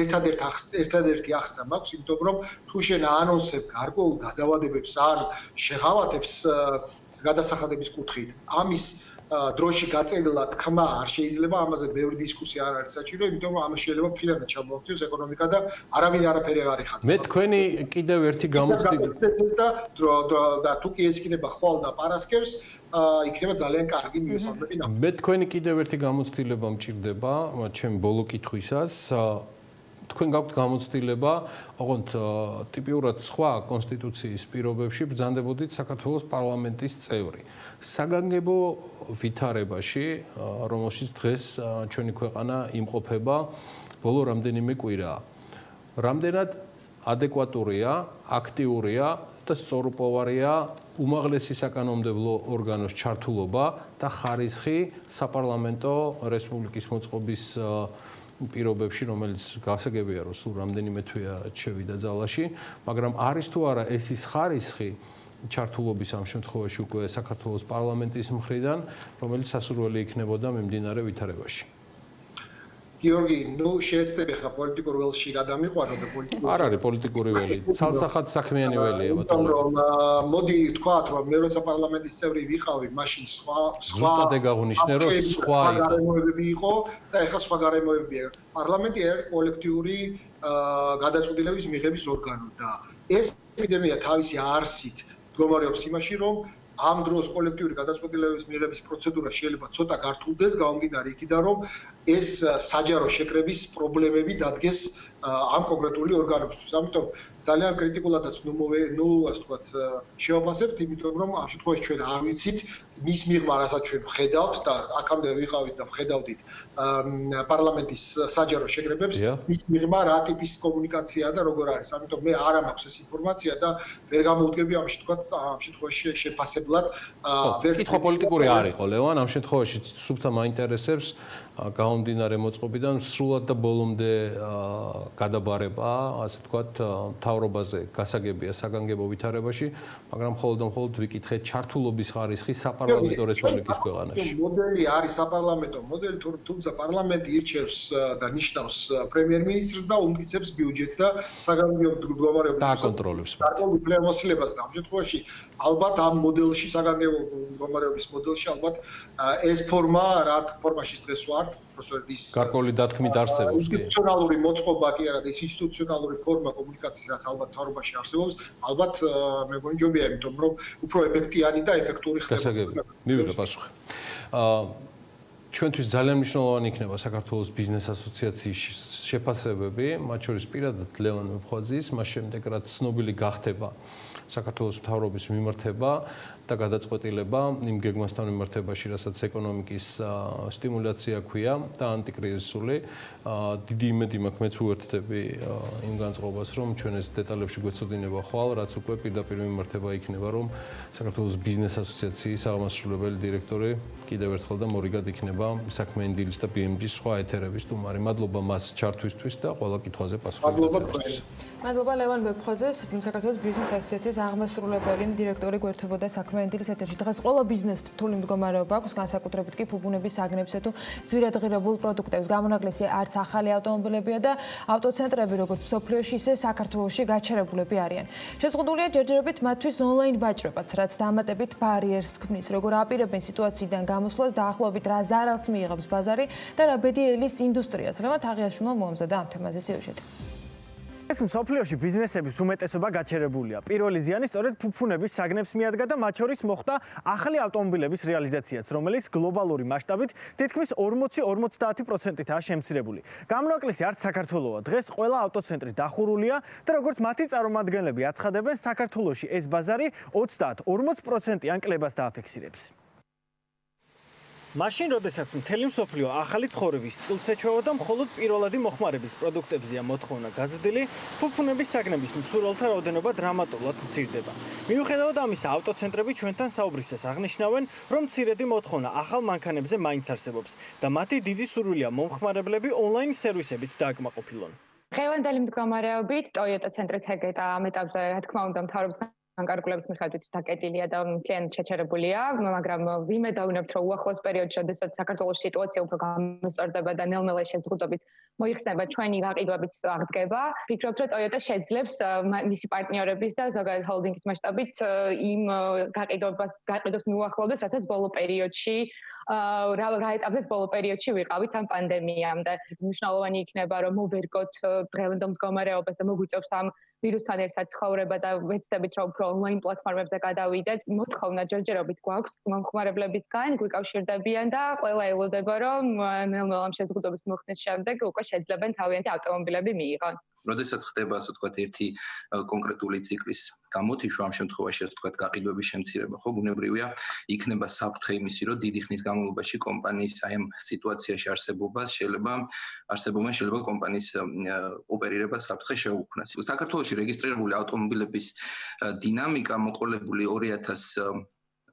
ერთადერთი ახსნა მაქვს იმიტომ რომ თუ შენ აანონსებ გარკვეულ გადავადებებს ან შეღავათებს გადასახადების კუთხით ამის დროში გაწელა თქმა არ შეიძლება ამაზე ბევრი დისკუსია არ არის საჭირო იმიტომ რომ ამას შეიძლება მთლიანად ჩამოაქციოს ეკონომიკა და არავინ არაფერი არ იხატოს მე თქვენი კიდევ ერთი გამოცდილება და თუ კი ეს იქნება ხვალ და პარასკევს იქნება ძალიან კარგი მივესალმები მე თქვენი კიდევ ერთი გამოცდილება მჭირდება ჩემ ბოლო კითხვისას თქვენ გაქვთ გამოცდილება, ოღონდ ტიპიურად სხვა კონსტიტუციის პირობებში ბრძანდებოდით საქართველოს პარლამენტის წევრი. საგანგებო ვითარებაში, რომელშიც დღეს ჩვენი ქვეყანა იმყოფება ბოლო რამდენიმე კვირაა. რამდენად ადეკვატურია, აქტიურია და სწორუპოვარია უმაღლესი საკანონმდებლო ორგანოს ჩართულობა და ხარისხი საპარლამენტო რესპუბლიკის მოწყობის პირობებში, რომელიც გასაგებია, რომ სულ რამდენიმე თვეა შევიდა ძალაში, მაგრამ არის თუ არა ეს ის ხარისხი ჩართულობის ამ შემთხვევაში უკვე საქართველოს პარლამენტის მხრიდან, რომელიც სასურველი იქნებოდა მიმდინარე ვითარებაში. გიორგი, ნუ შეეცდები ხა პოლიტიკურ ველში გადამიყვანო და პოლიტიკურ არ არის პოლიტიკური ველი, ცალსახად საქმიანი ველია, ბატონო. მოდი ვთქვათ, რომ მე როცა პარლამენტის წევრი ვიყავი, მაშინ სხვა ზუსტად ეგაღუნიშნე, რომ სხვა გარემოებები იყო და ეხლა სხვა გარემოებია. პარლამენტი არის კოლექტიური გადაწყვეტილების მიღების ორგანო და ეს ეპიდემია თავისი არსით მდგომარეობს იმაში, რომ ამ დროს კოლექტიური გადაწყვეტილების მიღების პროცედურა შეიძლება ცოტა გართულდეს, გამომდინარე იქიდან, რომ ეს საჯარო შეკრების პრობლემები დადგეს ამ კონკრეტული ორგანოებისთვის. ამიტომ ძალიან კრიტიკულადაც ნუ ასე ვთქვათ, შევაფასებთ, იმიტომ რომ ამ შემთხვევაში ჩვენ არ ვიცით მის მიღმა რასაც ჩვენ ვხედავთ და აქამდე ვიყავით და ვხედავდით პარლამენტის საჯარო შეკრებებს, მის მიღმა რა ტიპის კომუნიკაციაა და როგორ არის. ამიტომ მე არ მაქვს ეს ინფორმაცია და ვერ გამოვდგები ამ შემთხვევაში შეფასებლად. კითხვა პოლიტიკური არ იყო, ლევან, ამ შემთხვევაში სუბთა მაინტერესებს გამომდინარე მოწყობიდან სრულად და ბოლომდე გადაბარება, ასე ვთქვათ, მთავრობაზე გასაგებია საგანგებო ვითარებაში, მაგრამ მხოლოდ ვიკითხეთ ჩართულობის ხარისხი საპარლამენტო რესპუბლიკის ქვეყანაში. მოდელი არის საპარლამენტო მოდელი, თუმცა პარლამენტი ირჩევს და ნიშნავს პრემიერ-მინისტრს და უმტკიცებს ბიუჯეტს და საგანგებო მდგომარეობის დააკონტროლებს. გარკვეულ უფლებამოსილებას და ამ შემთხვევაში ალბათ ამ მოდელში საგანგებო მდგომარეობის მოდელში ალბათ ეს ფორმა რა ფორმაში დღეს ვართ პროფესორ გარკვეული დათქმით არსებობს კი. ინსტიტუციონალური მოწყობა კი არა და ეს ინსტიტუციონალური ფორმა კომუნიკაციის რაც ალბათ მთავრობაში არსებობს, ალბათ მე მგონი ჯობია, იმიტომ რომ უფრო ეფექტიანი და ეფექტური ხდება. მივიღე პასუხი. ჩვენთვის ძალიან მნიშვნელოვანი იქნება საქართველოს ბიზნეს ასოციაციის შეფასებები, მათ შორის პირადად ლევან მებხვაძის, მას შემდეგ რაც ცნობილი გახდება საქართველოს მთავრობის მიმართება და გადაწყვეტილება იმ გეგმასთან მიმართებაში, რასაც ეკონომიკის სტიმულაცია ქვია და ანტიკრიზისული. დიდი იმედი მაქვს, მეც უერთდები იმ განწყობას, რომ ჩვენ ეს დეტალებში გვეცოდინება ხვალ, რაც უკვე პირდაპირ მიმართება იქნება, რომ საქართველოს ბიზნეს ასოციაციის აღმასრულებელი დირექტორი კიდევ ერთხელ და მორიგად იქნება საქმიანი დილის და BMG-ის სხვა ეთერების სტუმარი. მადლობა მას ჩართვისთვის და ყველა კითხვაზე პასუხისათვის. მადლობა ლევან მებხვაძეს, საქართველოს ბიზნეს ასოციაციის აღმასრულებელი დირექტორი გვერდებოდა საქმიანი დილის ეთერში. დღეს ყველა ბიზნესს რთული მდგომარეობა აქვს, განსაკუთრებით კი ფუფუნების საგნებსა თუ ძვირადღირებულ პროდუქტებს. გამონაკლისი არც ახალი ავტომობილებია და ავტოცენტრები, როგორც მსოფლიოში, ისე საქართველოში გაჩერებულები არიან. შეზღუდულია ჯერჯერობით მათთვის ონლაინ ვაჭრობაც, რაც დამატებით ბარიერს ქმნის. როგორ აპირებენ სიტუაციიდან გამოსვლას, დაახლოებით რა ზარალს მიიღებს ბაზარი და რა ბედიელის ინდუსტრიას. ლევან თაღიაშვილმა მოამზადა ამ თემაზე სიუჟეტი. ეს მსოფლიოში ბიზნესების უმეტესობა გაჩერებულია. პირველი ზიანი სწორედ ფუფუნების საგნებს მიადგა და მათ შორის მოხდა ახალი ავტომობილების რეალიზაციაც, რომელიც გლობალური მასშტაბით თითქმის 40-50%-ითაა შემცირებული. გამონაკლისი არც საქართველოა. დღეს ყველა ავტოცენტრი დახურულია და როგორც მათი წარმომადგენლები აცხადებენ, საქართველოში ეს ბაზარი 30-40%-იან კლებას დააფიქსირებს. მაშინ, როდესაც მთელი მსოფლიო ახალი ცხოვრების სტილს ეჩვევა და მხოლოდ პირველადი მოხმარების პროდუქტებზეა მოთხოვნა გაზრდილი, ფუფუნების საგნების მცურვალთა რაოდენობა დრამატულად მცირდება. მიუხედავად ამისა, ავტოცენტრები ჩვენთან საუბრისას აღნიშნავენ, რომ მცირედი მოთხოვნა ახალ მანქანებზე მაინც არსებობს და მათი დიდი სურვილია მომხმარებლები ონლაინ სერვისებით დააკმაყოფილონ. დღევანდელი მდგომარეობით Toyota ცენტრი თეგეტა ამ ეტაპზე, რა თქმა უნდა, მთავრობის განკარგულების მიხედვით დაკეტილია და მთლიანად შეჩერებულია, მაგრამ ვიმედოვნებთ, რომ უახლოს პერიოდში, როდესაც საქართველოს სიტუაცია უფრო გამოსწორდება და ნელ-ნელა შეზღუდვებით მოიხსნება ჩვენი გაყიდვებით აღდგება, ვფიქრობთ, რომ Toyota შეძლებს მისი პარტნიორების და ზოგადად ჰოლდინგის მასშტაბით იმ გაყიდვას მიუახლოვდეს, რასაც ბოლო პერიოდში რა ეტაპზეც ბოლო პერიოდში ვიყავით ამ პანდემიამდე. მნიშვნელოვანი იქნება, რომ მოვერგოთ დღევანდელ მდგომარეობას და მოგვიწევს ამ ვირუსთან ერთად ცხოვრება და ვეცდებით, რომ უფრო ონლაინ პლატფორმებზე გადავიდეთ. მოთხოვნა ჯერჯერობით გვაქვს მომხმარებლებისგან, გვიკავშირდებიან და ყველა ელოდება, რომ ნელ-ნელა შეზღუდვების მოხსნის შემდეგ უკვე შეძლებენ თავიანთი ავტომობილები მიიღონ. როდესაც ხდება, ასე ვთქვათ, ერთი კონკრეტული ციკლის გამოთიშვა, ამ შემთხვევაში, ასე ვთქვათ, გაყიდვების შემცირება, ხო, ბუნებრივია, იქნება საფრთხე იმისი, რომ დიდი ხნის განმავლობაში კომპანიის აი ამ სიტუაციაში არსებობენ შეიძლება კომპანიის ოპერირება საფრთხე შეუქმნას. საქართველოში რეგისტრირებული ავტომობილების დინამიკა მოყოლებული 2000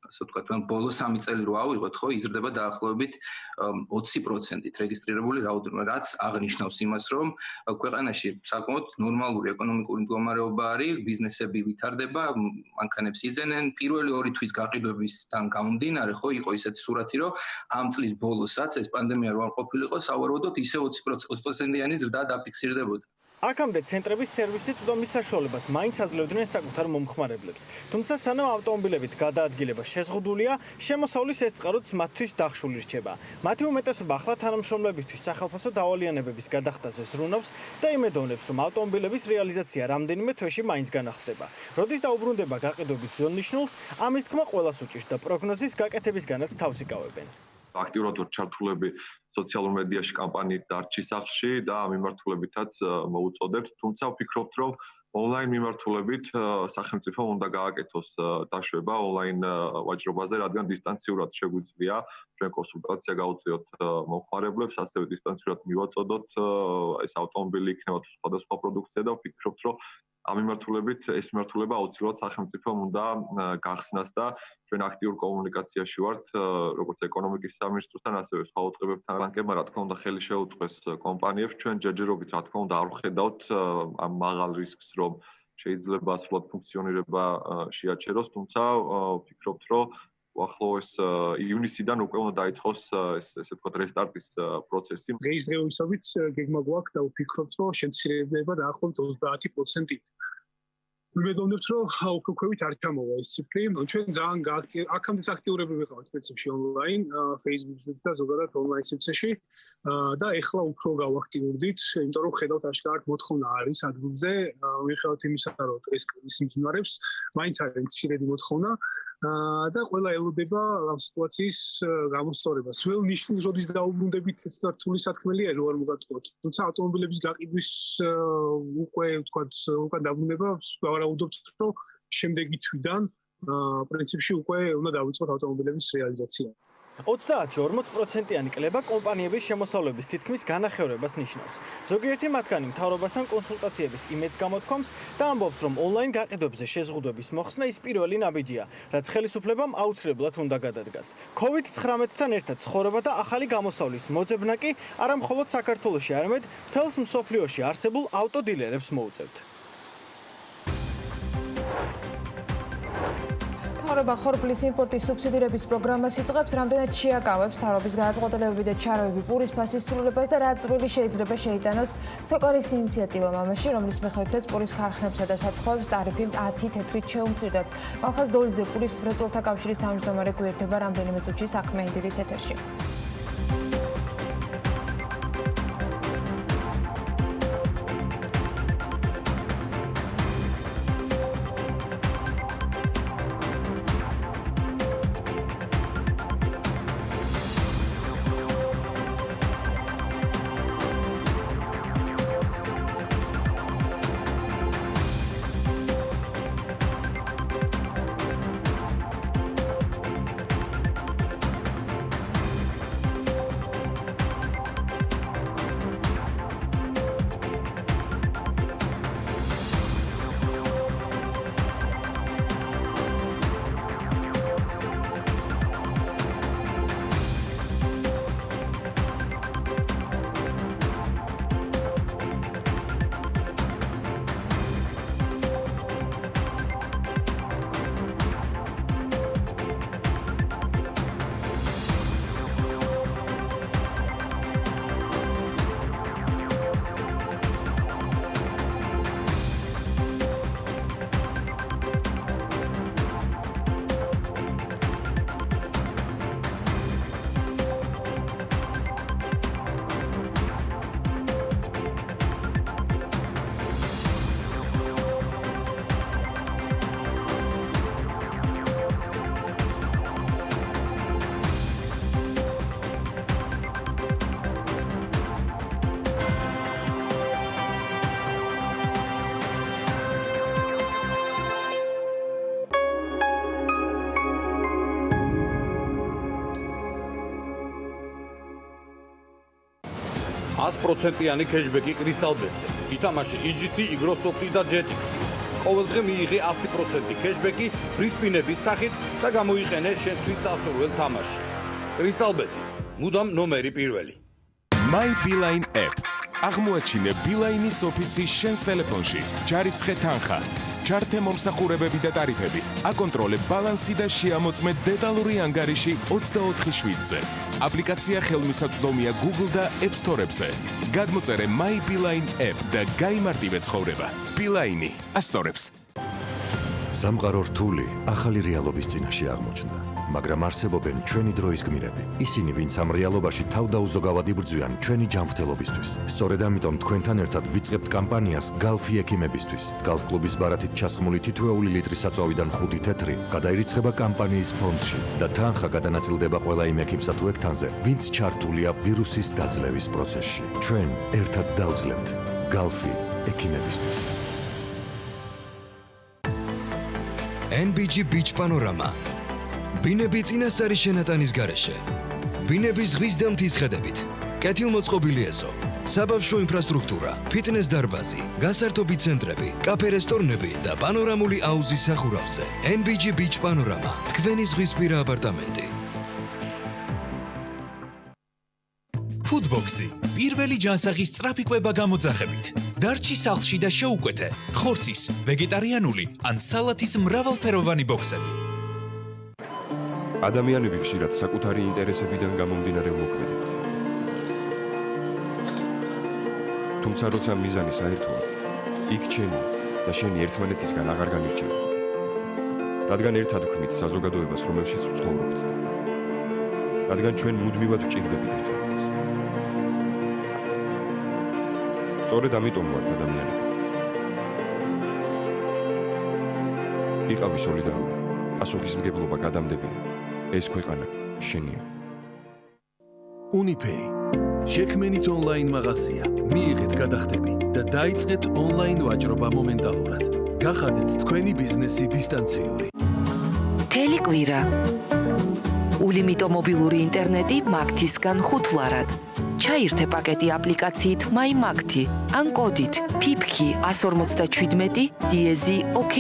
ასე ვთქვათ, ბოლო 3 წელი რო ავიღოთ, ხო, იზრდება დაახლოებით 20%-ით რეგისტრირებული რაოდენობა, რაც აღნიშნავს იმას, რომ ქვეყანაში საკმაოდ ნორმალური ეკონომიკური მდგომარეობა არის, ბიზნესები ვითარდება, მანქანებს იძენენ, პირველი 2 თვის გაყიდვებისთან გამომდინარე, ხო, იყო ისეთი სურათი, რომ ამ წლის ბოლოსაც ეს პანდემია რო არ ყოფილიყო, სავარაუდოდ ისე 20%-იანი ზრდა დაფიქსირდებოდა. აქამდე ცენტრების სერვისი წვდომის საშუალებას მაინც აძლევდნენ საკუთარ მომხმარებლებს. თუმცა სანამ ავტომობილებით გადაადგილება შეზღუდულია, შემოსავლის ეს წყაროც მათთვის დახშული რჩება. მათი უმეტესობა ახლა თანამშრომლებისთვის სახელმწიფო დავალიანებების გადახდაზე ზრუნავს და იმედოვნებს, რომ ავტომობილების რეალიზაცია რამდენიმე თვეში მაინც განახლდება. როდის დაუბრუნდება გაყიდვების ზონნიშნულს, ამის თქმა ყველას უჭირს და პროგნოზის გაკეთებისგანაც თავს იკავებენ. აქტიურად ვარ ჩართულები სოციალურ მედიაში კამპანიით დარჩი სახლში და ამ მიმართულებითაც მოუწოდებთ, თუმცა ვფიქრობთ, რომ ონლაინ მიმართულებით სახელმწიფო უნდა გააკეთოს დაშვება ონლაინ ვაჭრობაზე, რადგან დისტანციურად შეგვიძლია ჩვენ კონსულტაცია გავუწიოთ მომხმარებლებს, ასევე დისტანციურად მივაწოდოთ ეს ავტომობილი იქნება თუ სხვადასხვა პროდუქცია და ვფიქრობთ, რომ ამ მიმართულებით ეს მიმართულება აუცილებლად სახელმწიფომ უნდა გახსნას და ჩვენ აქტიურ კომუნიკაციაში ვართ როგორც ეკონომიკის სამინისტროსთან, ასევე სხვა უწყებებთან. ბანკებმა რა თქმა უნდა ხელი შეუწყეს კომპანიებს, ჩვენ ჯერჯერობით რა თქმა უნდა არ ვხედავთ ამ მაღალ რისკს, რომ შეიძლება სრულად ფუნქციონირება შეაჩეროს, თუმცა ვფიქრობთ, რომ უახლოეს ივნისიდან უკვე უნდა დაიწყოს ესე ვთქვათ რესტარტის პროცესი. დღესდღეობით გეგმა გვაქვს და ვფიქრობთ, რომ შემცირება დაახლოებით 30%-ით. ვიმედოვნებთ, რომ უკვე არ ჩამოვა ეს ციფრი. ჩვენ ძალიან აქამდე აქტიურები ვიყავით პრინციპში ონლაინ, Facebook-ზე და ზოგადად ონლაინ სივრცეში და ეხლა უფრო გავაქტიურდით, იმიტომ რომ ხედავთ აშკარად მოთხოვნა არის ადგილზე, მიუხედავად იმისა, რომ ეს კრიზისი მიმდინარეობს, მაინც არის მცირედი მოთხოვნა. და ყველა ელოდება ამ სიტუაციის გამოსწორებას. ძველ ნიშნულს როდის დაუბრუნდებით, ეს რთული საქმეა, რო არ მოგატყუოთ. თუმცა ავტომობილების გაყიდვის უკვე ვთქვათ, უკან დაბრუნება ვარაუდობთ, რომ შემდეგი თვიდან პრინციპში უკვე უნდა დავიწყოთ ავტომობილების რეალიზაცია. 30-40%-იანი კლება კომპანიების შემოსავლების თითქმის განახევრებას ნიშნავს. ზოგიერთი მათგანი მთავრობასთან კონსულტაციების იმედს გამოთქვამს და ამბობს, რომ ონლაინ გაყიდვებზე შეზღუდვების მოხსნა ის პირველი ნაბიჯია, რაც ხელისუფლებამ აუცილებლად უნდა გადადგას. COVID-19-თან ერთად ცხოვრება და ახალი გამოსავლის მოძებნა კი არა მხოლოდ საქართველოში, არამედ მთელს მსოფლიოში არსებულ ავტოდილერებს მოუწევთ. მთავრობა ხორბლის იმპორტის სუბსიდირების პროგრამას იწყებს, რამდენად შეაკავებს მთავრობის გადაწყვეტილებები და ჩარევები პურის ფასის ცვლილებას და რა წვლილი შეიძლება შეიტანოს საკარის ინიციატივამ ამაში, რომლის მიხედვითაც პურის ქარხნებსა და საცხოებს ტარიფი 10 თეთრით შეუმცირდებთ. მალხაზ დოლიძე პურის მრეწველთა კავშირის თავმჯდომარე გვერდება რამდენიმე წუთში საქმე ინდირის ეთერში. 100%-იანი cashback-ი Crystal Bet-ზე. ითამაშე EGT, Microsoft და Jetix. ყოველდღე მიიღე 100% cashback-ი ფრისპინების სახით და გამოიყენე შენთვის სასურველ თამაშში. Crystal Bet, მუდამ ნომერი პირველი. My Beeline App. აღმოაჩინე Beeline-ის ოფისი შენს ტელეფონში. ჯარიცხე თანხა, ჩართე მომსახურებები და ტარიფები. აკონტროლე ბალანსი და შეამოწმე დეტალური ანგარიში 24/7-ზე. აპლიკაცია ხელმისაწვდომია Google და App Store-ებზე. გადმოწერე My Beeline App და გაიმარტივე ცხოვრება. Beeline ასწორებს. სამყარო რთული ახალი რეალობის წინაშე აღმოჩნდა, მაგრამ არსებობენ ჩვენი დროის გმირები. ისინი, ვინც ამ რეალობაში თავდაუზოგავად იბრძვიან ჩვენი ჯანმრთელობისთვის. სწორედ ამიტომ თქვენთან ერთად ვიწყებთ კამპანიას Galfi ექიმებისთვის. Galf კლუბის ბარათით ჩასხმული თითოეული ლიტრი საწვავიდან 5 თეთრი გადაირიცხება კამპანიის ფონდში და თანხა გადანაწილდება ყველა იმ ექიმსა თუ ექთანზე, ვინც ჩართულია ვირუსის დაძლევის პროცესში. ჩვენ ერთად დავძლებთ Galfi ექიმებისთვის. NBG Beach Panorama. ბინები წინასწარი შენატანის გარეშე. ბინების ზღვის და მთის ხედებით. კეთილმოწყობილი ეზო. საბავშვო ინფრასტრუქტურა, ფიტნეს დარბაზი, გასართობი ცენტრები, კაფე-რესტორნები და პანორამული აუზი სახურავზე. NBG Beach Panorama. თქვენი ზღვისპირა აპარტამენტი. Foodbox-ი. პირველი ჯანსაღის სწრაფი კვება გამოძახებით. დარჩი სახლში და შეუკვეთე. ხორცის, ვეგეტარიანული ან სალათის მრავალფეროვანი ბოქსები. ადამიანები ხშირად საკუთარი ინტერესებიდან გამომდინარე მოქმედებთ. თუმცა როცა მიზანი საერთოა, იქ ჩემი და შენი ერთმანეთისგან აღარ განირჩევა. რადგან ერთად ვქმნით საზოგადოებას, რომელშიც ვცხოვრობთ. რადგან ჩვენ მუდმივად ვჭირდებით ერთმანეთს. სწორედ ამიტომ ვართ ადამიანები. იყავი სოლიდარული, პასუხისმგებლობა გადამდებია. ეს ქვეყანა შენია. Unipay. შექმენით ონლაინ მაღაზია. მიიღეთ გადახდები და დაიწყეთ ონლაინ ვაჭრობა მომენტალურად. გახადეთ თქვენი ბიზნესი დისტანციური. Telequira. Ulimito მობილური ინტერნეტი მაგთისგან 5 ლარად. ჩაირთე პაკეტი აპლიკაციით My Magti ან კოდით PIPKI 157 დიეზი OK.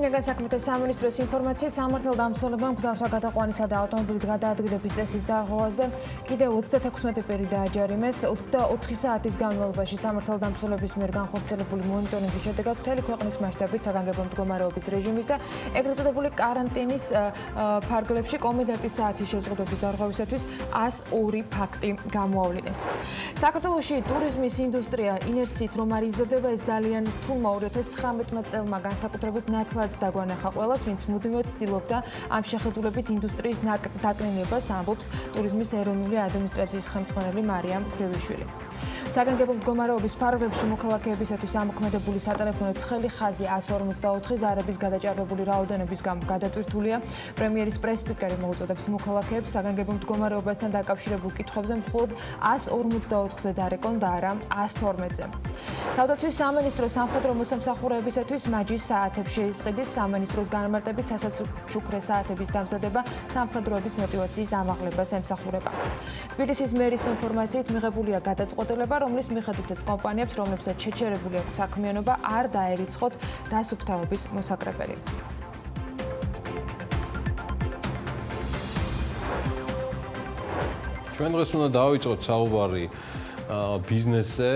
შინაგან საქმეთა სამინისტროს ინფორმაციით სამართალდამცველებამ მგზავრთა გადაყვანისა და ავტომობილით გადაადგილების წესის დარღვევაზე კიდევ 36 პირი დააჯარიმეს. 24 საათის განმავლობაში სამართალდამცველების მიერ განხორციელებული მონიტორინგის შედეგად მთელი ქვეყნის მასშტაბით საგანგებო მდგომარეობის რეჟიმის და ეგრეთ წოდებული კარანტინის ფარგლებში კომენდანტის საათის შეზღუდვების დარღვევისათვის 102 ფაქტი გამოავლინეს. საქართველოში ტურიზმის ინდუსტრია ინერციით რომ არ იზრდება, ეს ძალიან რთულმა 2019 წელმა განსაკუთრებით ნათლად დაგვანახა ყველას, ვინც მუდმივად ცდილობდა ამ შეხედულებით ინდუსტრიის დაკნინებას, ამბობს ტურიზმის ეროვნული ადმინისტრაციის ხელმძღვანელი მარიამ ქრევიშვილი. საგანგებო მდგომარეობის ფარგლებში მოქალაქეებისათვის ამოქმედებული სატელეფონო ცხელი ხაზი 154 ზარების გადაჭარბებული რაოდენობის გამო გადატვირთულია. პრემიერის პრეს-სპიკერი მოუწოდებს მოქალაქეებს საგანგებო მდგომარეობასთან დაკავშირებულ კითხვებზე მხოლოდ 154-ზე დარეკონ და არა 112-ზე. თავდაცვის სამინისტრო სამხედრო მოსამსახურეებისათვის მაჯის საათებს შეისყიდის. სამინისტროს განმარტებით სასაცუქრე საათების დამზადება სამხედროების мотиваციის ამაღლებას ემსახურება. თბილისის მერის ინფორმაციით მიღებულია გადაწყვეტილება, რომლის მიხედვითაც კომპანიებს, რომლებსაც შეჩერებული აქვთ საქმიანობა, არ დაერიცხოთ დასუფთავების მოსაკრებელი. ჩვენ დღეს უნდა დავიწყოთ საუბარი ბიზნესზე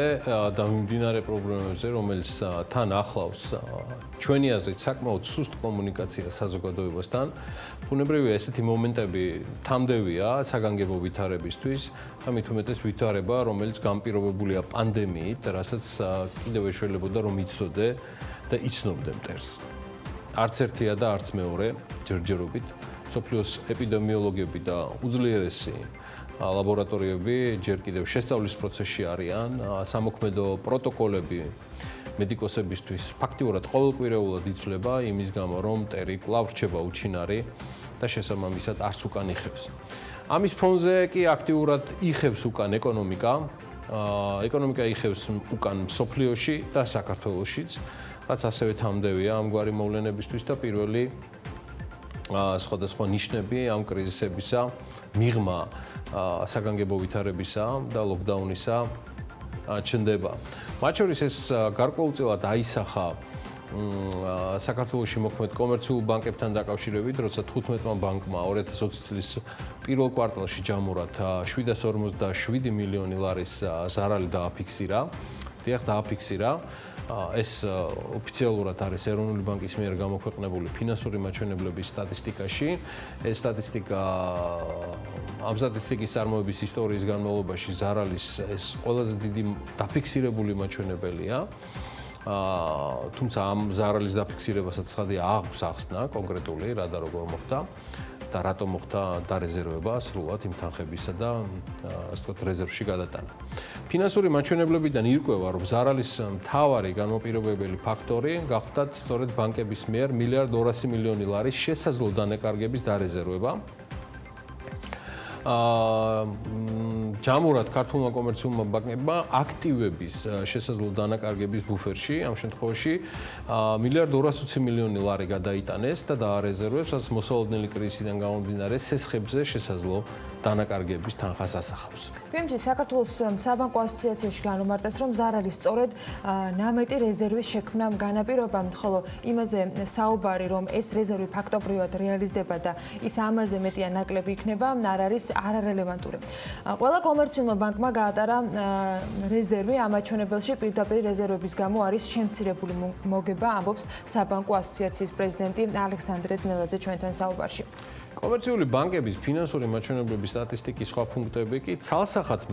და მიმდინარე პრობლემებზე, რომელიც თან ახლავს ჩვენი აზრით საკმაოდ სუსტ კომუნიკაციას საზოგადოებასთან. ბუნებრივია, ესეთი მომენტები თამდევია საგანგებო ვითარებისთვის, ამით უმეტეს ვითარება, რომელიც განპირობებულია პანდემიით, რასაც კიდევ ეშველებოდა რომ იცოდე და იცნობდე მტერს. არც ერთია და არც მეორე ჯერჯერობით სოფლიოს ეპიდემიოლოგები და უძლიერესი ლაბორატორიები ჯერ კიდევ შესწავლის პროცესში არიან, სამოქმედო პროტოკოლები მედიკოსებისთვის ფაქტიურად ყოველკვირეულად იცვლება იმის გამო, რომ მტერი კვლავ რჩება უჩინარი და შესაბამისად არც უკან იხევს. ამის ფონზე კი აქტიურად იხევს უკან ეკონომიკა ეკონომიკა იხევს უკან სოფლიოში და საქართველოშიც, რაც ასევე თამდევია ამგვარი მოვლენებისთვის და პირველი სხვადასხვა ნიშნები ამ კრიზისებისა მიღმა საგანგებო ვითარებისა და ლოკდაუნისა ჩნდება. მათ შორის ეს გარკვეულწილად აისახა საქართველოში მოქმედ კომერციულ ბანკებთან დაკავშირებით, როცა 15-მა ბანკმა 2020 წლის პირველ კვარტალში ჯამურად 757 მილიონი ლარის ზარალი დააფიქსირა. დიახ, დააფიქსირა. ეს ოფიციალურად არის ეროვნული ბანკის მიერ გამოქვეყნებული ფინანსური მაჩვენებლების სტატისტიკაში. ეს სტატისტიკა ამ სტატისტიკის წარმოების ისტორიის განმავლობაში ზარალის ეს ყველაზე დიდი დაფიქსირებული მაჩვენებელია. თუმცა ამ ზარალის დაფიქსირებასაც ცხადია აქვს ახსნა კონკრეტული რა და როგორ მოხდა და რატომ მოხდა დარეზერვება სრულად იმ თანხებისა და ასე ვთქვათ რეზერვში გადატანა. ფინანსური მაჩვენებლებიდან ირკვევა, რომ ზარალის მთავარი განმაპირობებელი ფაქტორი გახდათ სწორედ ბანკების მიერ 1.2 მილიონი ლარის შესაძლო დანაკარგების დარეზერვება. ჯამურად ქართულმა კომერციულმა ბანკებმა აქტივების შესაძლო დანაკარგების ბუფერში ამ შემთხვევაში 1.220 მილიონი ლარი გადაიტანეს და დაარეზერვებს, რაც მოსალოდნელი კრიზისიდან გამომდინარე სესხებზე შესაძლო დანაკარგების თანხას ასახავს. PMG საქართველოს საბანკო ასოციაციაში განუმარტეს, რომ ზარალის სწორედ ნამეტი რეზერვის შექმნამ განაპირობა, ხოლო იმაზე საუბარი, რომ ეს რეზერვი ფაქტობრივად რეალიზდება და ის ამაზე მეტი ან ნაკლები იქნება, არ არის არარელევანტური. ყველა კომერციულმა ბანკმა გაატარა რეზერვი ამ მაჩვენებელში პირდაპირ რეზერვების გამო არის შემცირებული მოგება, ამბობს საბანკო ასოციაციის პრეზიდენტი ალექსანდრე ძნელაძე ჩვენთან საუბარში. კომერციული ბანკების ფინანსური მაჩვენებლების სტატისტიკის სხვა ფუნქტები კი ცალსახად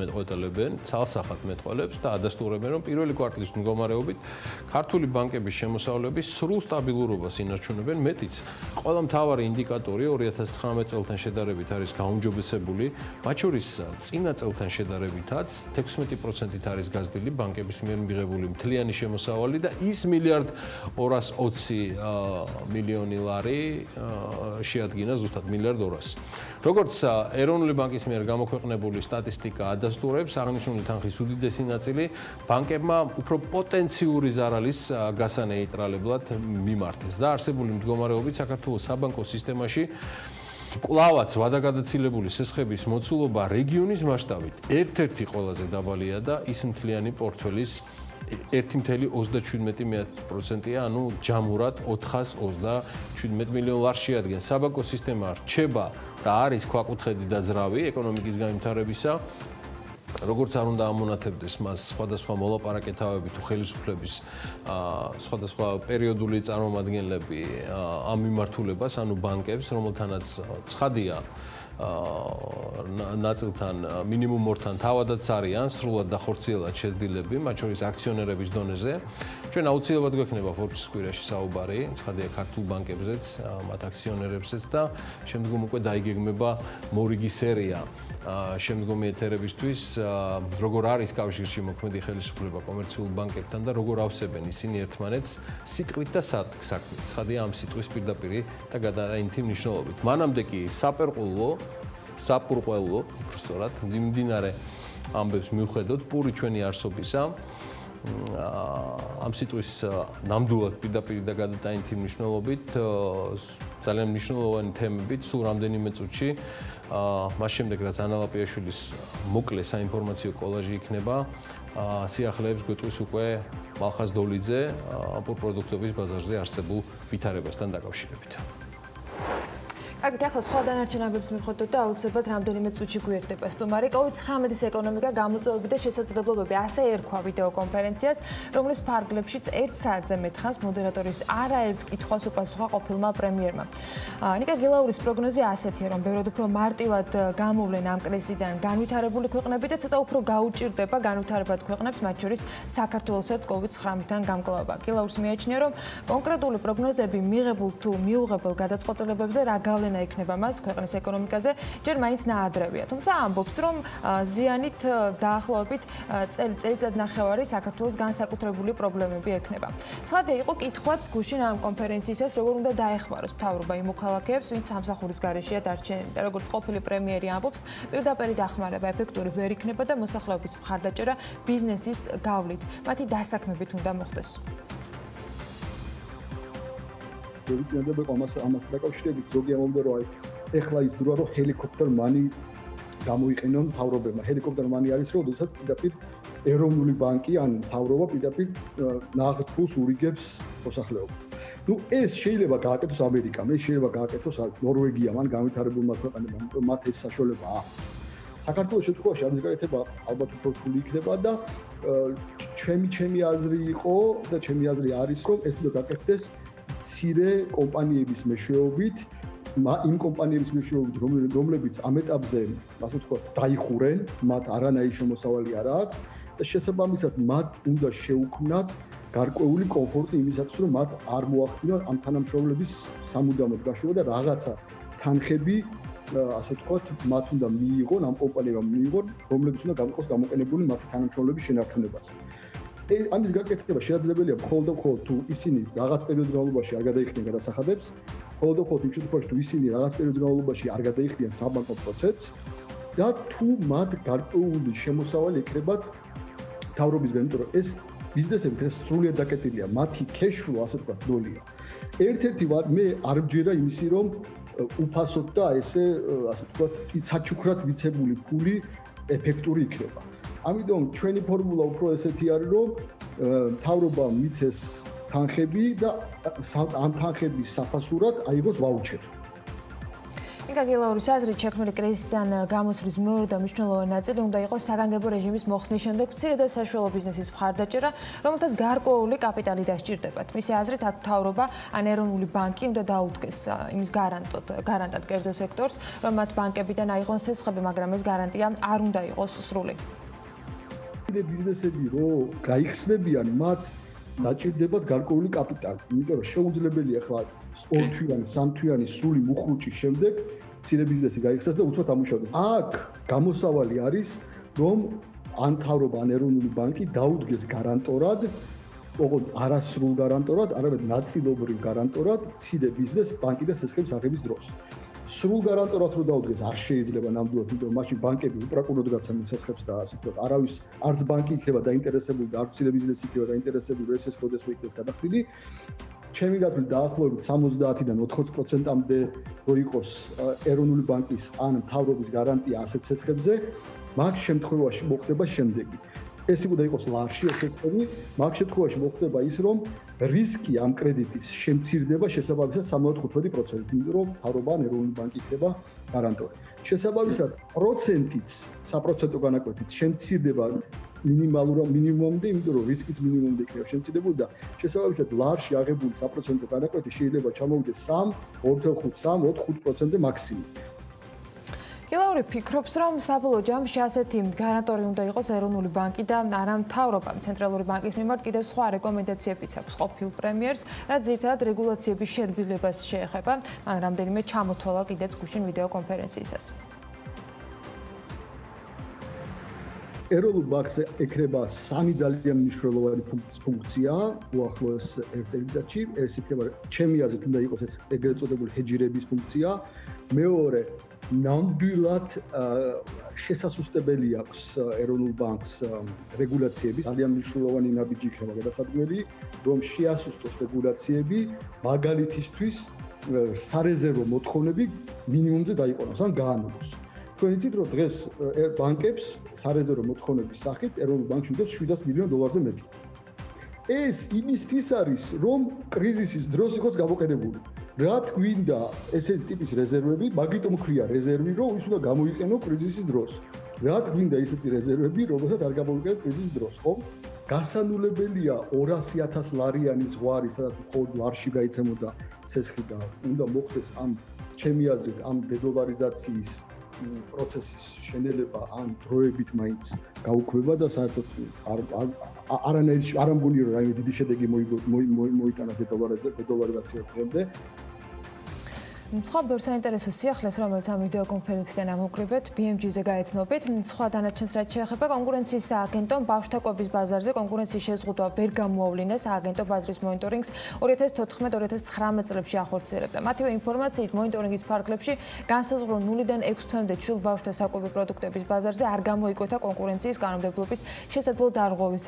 მეტყველებს და ადასტურებენ, რომ პირველი კვარტლის მდგომარეობით ქართული ბანკების შემოსავლების სრულ სტაბილურობას ინარჩუნებენ. მეტიც, ყველა მთავარი ინდიკატორი 2019 წელთან შედარებით არის გაუმჯობესებული, მათ შორის წინა წელთან შედარებითაც 16%-ით არის გაზრდილი ბანკების მიერ მიღებული მთლიანი შემოსავალი და ის 1.220 მილიონი ლარი შეადგინა ზუსტად 1.200. როგორც ეროვნული ბანკის მიერ გამოქვეყნებული სტატისტიკა ადასტურებს, აღნიშნული თანხის უდიდესი ნაწილი ბანკებმა უფრო პოტენციური ზარალის გასანეიტრალებლად მიმართეს და არსებული მდგომარეობით საქართველოს საბანკო სისტემაში კვლავაც ვადაგადაცილებული სესხების მოცულობა რეგიონის მასშტაბით ერთ-ერთი ყველაზე დაბალია და ის მთლიანი პორტფელის 1.37%-ია, ანუ ჯამურად 427 მილიონ ლარს შეადგენს. საბანკო სისტემა რჩება და არის ქვაკუთხედი და ძრავი ეკონომიკის განვითარებისა. როგორც არ უნდა ამონათებდეს მას სხვადასხვა მოლაპარაკეთავები თუ ხელისუფლების სხვადასხვა პერიოდული წარმომადგენლები ამ მიმართულებას, ანუ ბანკებს, რომელთანაც ცხადია ნაწილთან მინიმუმ ორთან თავადაც არიან სრულად დახორციელად შეძლებები, მათ შორის აქციონერების დონეზე. ჩვენ აუცილებლად გვექნება ფორბსის კვირაში საუბარი, ცხადია ქართულ ბანკებზეც, მათ აქციონერებზეც და შემდგომ უკვე დაიგეგმება მორიგი სერია შემდგომი ეთერებისთვის, როგორ არის კავშირში მოქმედი ხელისუფლება კომერციულ ბანკებთან და როგორ ავსებენ ისინი ერთმანეთს სიტყვით და საქმით. ცხადია ამ სიტყვის პირდაპირი და გადაინთი მნიშვნელობით. მანამდე კი საპურყველო, უბრალოდ მიმდინარე ამბებს მივხვდეთ პური ჩვენი არსობისა. ამ სიტყვის ნამდვილად პირდაპირ და გადატანითი მნიშვნელობით ძალიან მნიშვნელოვანი თემებით სულ რამდენიმე წუთში მას შემდეგ რაც ანა ლაპიაშვილის მოკლე საინფორმაციო კოლაჟი იქნება სიახლეებს გვეტყვის უკვე მალხაზ დოლიძე პურ პროდუქტების ბაზარზე არსებულ ვითარებასთან დაკავშირებით. კარგით, ახლა სხვა დანარჩენებებს მივხვდეთ და აუცილებლად რამდენიმე წუთში გვერდება სტუმარი. COVID-19-ის ეკონომიკა, გამოწვევები და შესაძლებლობები ასე ერქვა ვიდეო კონფერენციას, რომლის ფარგლებშიც 1 საათზე მეტხანს მოდერატორის არაერთ კითხვას უპასუხა ყოფილმა პრემიერმა. ნიკა გილაურის პროგნოზი ასეთია, რომ ბევრად უფრო მარტივად გამოვლენ ამ კრიზისიდან განვითარებული ქვეყნები და ცოტა უფრო გაუჭირდება განვითარებად ქვეყნებს, მათ შორის საქართველოსაც COVID-19-თან გამკლავება. გილაურს მიაჩნია, რომ კონკრეტული პროგნოზები მიღებულ თუ მიუღებელ გადაწყვეტილებებზე რა გავლენა შეიტანა ექნება მას ქვეყნის ეკონომიკაზე, ჯერ მაინც ნაადრევია. თუმცა ამბობს, რომ ზიანით დაახლოებით წელიწად ნახევარი საქართველოს განსაკუთრებული პრობლემები ექნება. ცხადია, იყო კითხვაც გუშინ ამ კონფერენციისას, როგორ უნდა დაეხმაროს მთავრობა იმ მოქალაქეებს, ვინც სამსახურის გარეშეა დარჩენილი და როგორც ყოფილი პრემიერი ამბობს, პირდაპირ დახმარება ეფექტური ვერ იქნება და მოსახლეობის მხარდაჭერა ბიზნესის გავლით, მათი დასაქმებით უნდა მოხდეს. ვიცინებები ამას დაკავშირებით ზოგი ამბობდა რომ აი ეხლა ის დროა რომ ჰელიკოპტერ მანი გამოიყენონ მთავრობებმა. ჰელიკოპტერ მანი არის რომ როდესაც პირდაპირ ეროვნული ბანკი ან მთავრობა პირდაპირ ნაღდ ფულს ურიგებს მოსახლეობას. ნუ ეს შეიძლება გააკეთოს ამერიკამ, ეს შეიძლება გააკეთოს ნორვეგიამ ან განვითარებულმა ქვეყნებამ, იმიტომ მათ ეს საშუალება აქვს. საქართველოს შემთხვევაში ამის გაკეთება ალბათ უფრო რთული იქნება და ჩემი აზრი იყო და ჩემი აზრი არის რომ ეს უნდა გაკეთდეს მცირე კომპანიების მეშვეობით, იმ კომპანიების მეშვეობით, რომლებიც ამ ეტაპზე, ასე ვთქვათ, დაიხურენ, მათ არანაირი შემოსავალი არ აქვს და შესაბამისად მათ უნდა შეუქმნათ გარკვეული კომფორტი იმისათვის, რომ მათ არ მოახდინონ ამ თანამშრომლების სამუდამოდ გაშვება და რაღაცა თანხები, ასე ვთქვათ, მათ უნდა მიიღონ, ამ კომპანიებმა მიიღონ, რომლებიც უნდა გამოყოს გამოყენებული მათი თანამშრომლების შენარჩუნებას. ამის გაკეთება შესაძლებელია მხოლოდ და მხოლოდ თუ ისინი რაღაც პერიოდის განმავლობაში არ გადაიხდიან გადასახადებს, მხოლოდ და მხოლოდ იმ შემთხვევაში თუ ისინი რაღაც პერიოდის განმავლობაში არ გადაიხდიან საბანკო პროცესს და თუ მათ გარკვეული შემოსავალი ეკრებათ მთავრობისგან, იმიტომ რომ ეს ბიზნესები ეს სრულიად დაკეტილია, მათი cash flow ასე ვთქვათ ნოლია. ერთ-ერთი მე არ მჯერა იმისი რომ უფასოდ და ესე ვთქვათ საჩუქრად მიცემული ფული ეფექტური იქნება. ამიტომ ჩვენი ფორმულა უფრო ესეთი არის რომ მთავრობა მიცეს თანხები და ამ თანხების საფასურად აიღოს ვაუჩერი. ნიკა გილაურის აზრით შექმნილი კრიზისიდან გამოსვლის მეორე და მნიშვნელოვანი ნაწილი უნდა იყოს საგანგებო რეჟიმის მოხსნის შემდეგ მცირე და საშუალო ბიზნესის მხარდაჭერა, რომელთაც გარკვეული კაპიტალი დასჭირდებათ. მისი აზრით, აქ მთავრობა ან ეროვნული ბანკი უნდა დაუდგეს იმის გარანტად კერძო სექტორს, რომ მათ ბანკებიდან აიღონ სესხები, მაგრამ ეს გარანტია არ უნდა იყოს სრული. ბიზნესები რო გაიხსნებიან, მათ დაჭირდებათ გარკვეული კაპიტალი. იმიტომ რომ შეუძლებელია ახლა 2 თვიანი, 3 თვიანი სრული მუხრუჭის შემდეგ მცირე ბიზნესი გაიხსნას და უცბად ამუშავდეს. აქ გამოსავალი არის, რომ ან მთავრობა, ან ეროვნული ბანკი დაუდგეს გარანტორად, ოღონდ არასრულ გარანტორად, არამედ ნაწილობრივ გარანტორად მცირე ბიზნესს ბანკი და სესხების აღების დროს. სრულ გარანტორად რო დაუდგეს არ შეიძლება ნამდვილად, იმიტომ რომ მაშინ ბანკები უპრაკუროდ გაცემენ სესხებს და ასე ვთქვათ, არავის არც ბანკი იქნება დაინტერესებული და არც მცირე ბიზნესი იქნება დაინტერესებული, რომ ეს სესხები იქნეს გადახდილი. ჩემი გათვლით დაახლოებით 70-დან 80%-მდე რო იყოს ეროვნული ბანკის ან მთავრობის გარანტია ასეთ სესხებზე, მაგ შემთხვევაში მოხდება შემდეგი. ეს უნდა იყოს ლარში სესხები, მაგ შემთხვევაში მოხდება ის, რომ რისკი ამ კრედიტის შემცირდება შესაბამისად 75%, იმიტომ რომ მთავრობა ან ეროვნული ბანკი იქნება გარანტორი. შესაბამისად პროცენტიც, საპროცენტო განაკვეთით შემცირდება მინიმუმამდე, იმიტომ რომ რისკის მინიმუმამდე იქნება შემცირებული და შესაბამისად ლარში აღებული საპროცენტო განაკვეთი შეიძლება ჩამოვიდეს 3.5-4%-ზე მაქსიმუმ. გილაური ფიქრობს, რომ საბოლოო ჯამში ასეთი გარანტორი უნდა იყოს ეროვნული ბანკი და არა მთავრობა. ცენტრალური ბანკის მიმართ კიდევ სხვა რეკომენდაციებიც აქვს ყოფილ პრემიერს, რაც ძირითადად რეგულაციების შერბილებას შეეხება. მან რამდენიმე ჩამოთვალა კიდეც გუშინ ვიდეო კონფერენციისას. ეროვნულ ბანკს ეკრება 3 ძალიან მნიშვნელოვანი ფუნქცია უახლოეს ერთ წელიწადში. ეს იქნება ჩემი აზრით უნდა იყოს ეს ეგრეთ წოდებული ჰეჯირების ფუნქცია. მეორე ნამდვილად შესასუსტებელი აქვს ეროვნულ ბანკს რეგულაციების ძალიან მნიშვნელოვანი ნაბიჯი იქნება გადასადგმელი, რომ შეასუსტოს რეგულაციები, მაგალითისთვის სარეზერვო მოთხოვნები მინიმუმზე დაიყონოს ან გაანონოს. თქვენ იცით, რომ დღეს ბანკებს სარეზერვო მოთხოვნების სახით ეროვნულ ბანკში უნდა $700 მილიონ მეტი. ეს იმისთვის არის, რომ კრიზისის დროს იყოს გამოყენებული. რა გვინდა ესეთი ტიპის რეზერვები, მაგიტომ ქვია რეზერვი, რომ ის უნდა გამოიყენო კრიზისის დროს. რა გვინდა ესეთი რეზერვები, რომელსაც არ გამოიყენოთ კრიზისის დროს, ხო? გასანულებელია $200,000 ზღვარი, სადაც მხოლოდ ლარში გაიცემოდა სესხი და უნდა მოხდეს ამ ჩემი აზრით ამ დედოლარიზაციის პროცესის შენელება ან დროებით მაინც გაუქმება და საერთოდ არ ამგონია რომ რაიმე დიდი შედეგი მოიტანა დედოლარიზაციას დღემდე. სხვა ბევრ საინტერესო სიახლეს, რომელიც ამ ვიდეო კონფერენციიდან ამოუკრიბეთ, BMG-ზე გაეცნობით, სხვა დანარჩენს რაც შეეხება კონკურენციის სააგენტომ ბავშვთა კვების ბაზარზე კონკურენციის შეზღუდვა ვერ გამოავლინეს. სააგენტო ბაზრის მონიტორინგს 2014-2019 წლებში ახორციელებდა. მათივე ინფორმაციით, მონიტორინგის ფარგლებში განსაზღვრულ 0-დან 6 თვემდე ჩვილ ბავშვთა საკვები პროდუქტების ბაზარზე არ გამოიკვეთა კონკურენციის კანონმდებლობის შესაძლო დარღვევის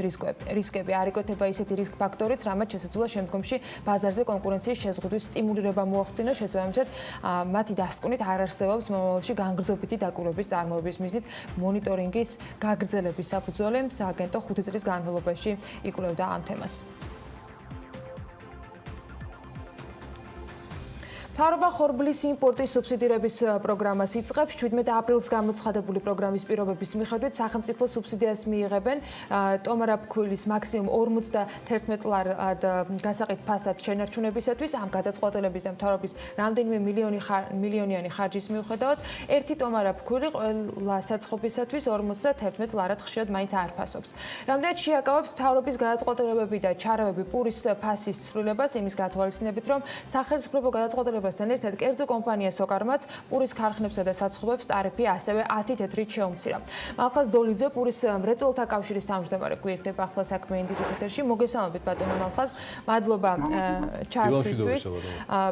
რისკები. არ იკვეთება ისეთი რისკ ფაქტორიც, რამაც შესაძლოა შემდგომში ბაზარზე კონკურენციის შეზღუდვის სტიმულირება მოახდინოს. შესაბამისად, მათი დასკვნით არ არსებობს მომავალში განგრძობითი დაკვირვების წარმოების მიზნით მონიტორინგის გაგრძელების საფუძველი. სააგენტო 5 წლის განმავლობაში იკვლევდა ამ თემას. მთავრობა ხორბლის იმპორტის სუბსიდირების პროგრამას იწყებს. 17 აპრილს გამოცხადებული პროგრამის პირობების მიხედვით სახელმწიფო სუბსიდიას მიიღებენ ტომარაფქვილის მაქსიმუმ 51 ლარად გასაყიდ ფასად შენარჩუნებისათვის. ამ გადაწყვეტილების და მთავრობის რამდენიმე მილიონიანი ხარჯის მიუხედავად, ერთი ტომარაფქვილი ყველა საცხობისათვის 51 ლარად ხშირად მაინც არ ფასობს. რამდენად შეაკავებს მთავრობის გადაწყვეტილებები და ჩარავები პურის ფასის ცვლილებას იმის გათვალისწინებით, რომ სახელმწიფო გადაწყვეტილება ერთად კერძო კომპანია სოკარმაც პურის ქარხნებსა და საცხობებს ტარიფი ასევე 10 თეთრით შეუმცირა. მალხაზ დოლიძე პურის მრეწველთა კავშირის თავმჯდომარე გვერდება ახლა საქმე ინდიკის ეთერში. მოგესალმებით ბატონო მალხაზ. მადლობა ჩართვისთვის.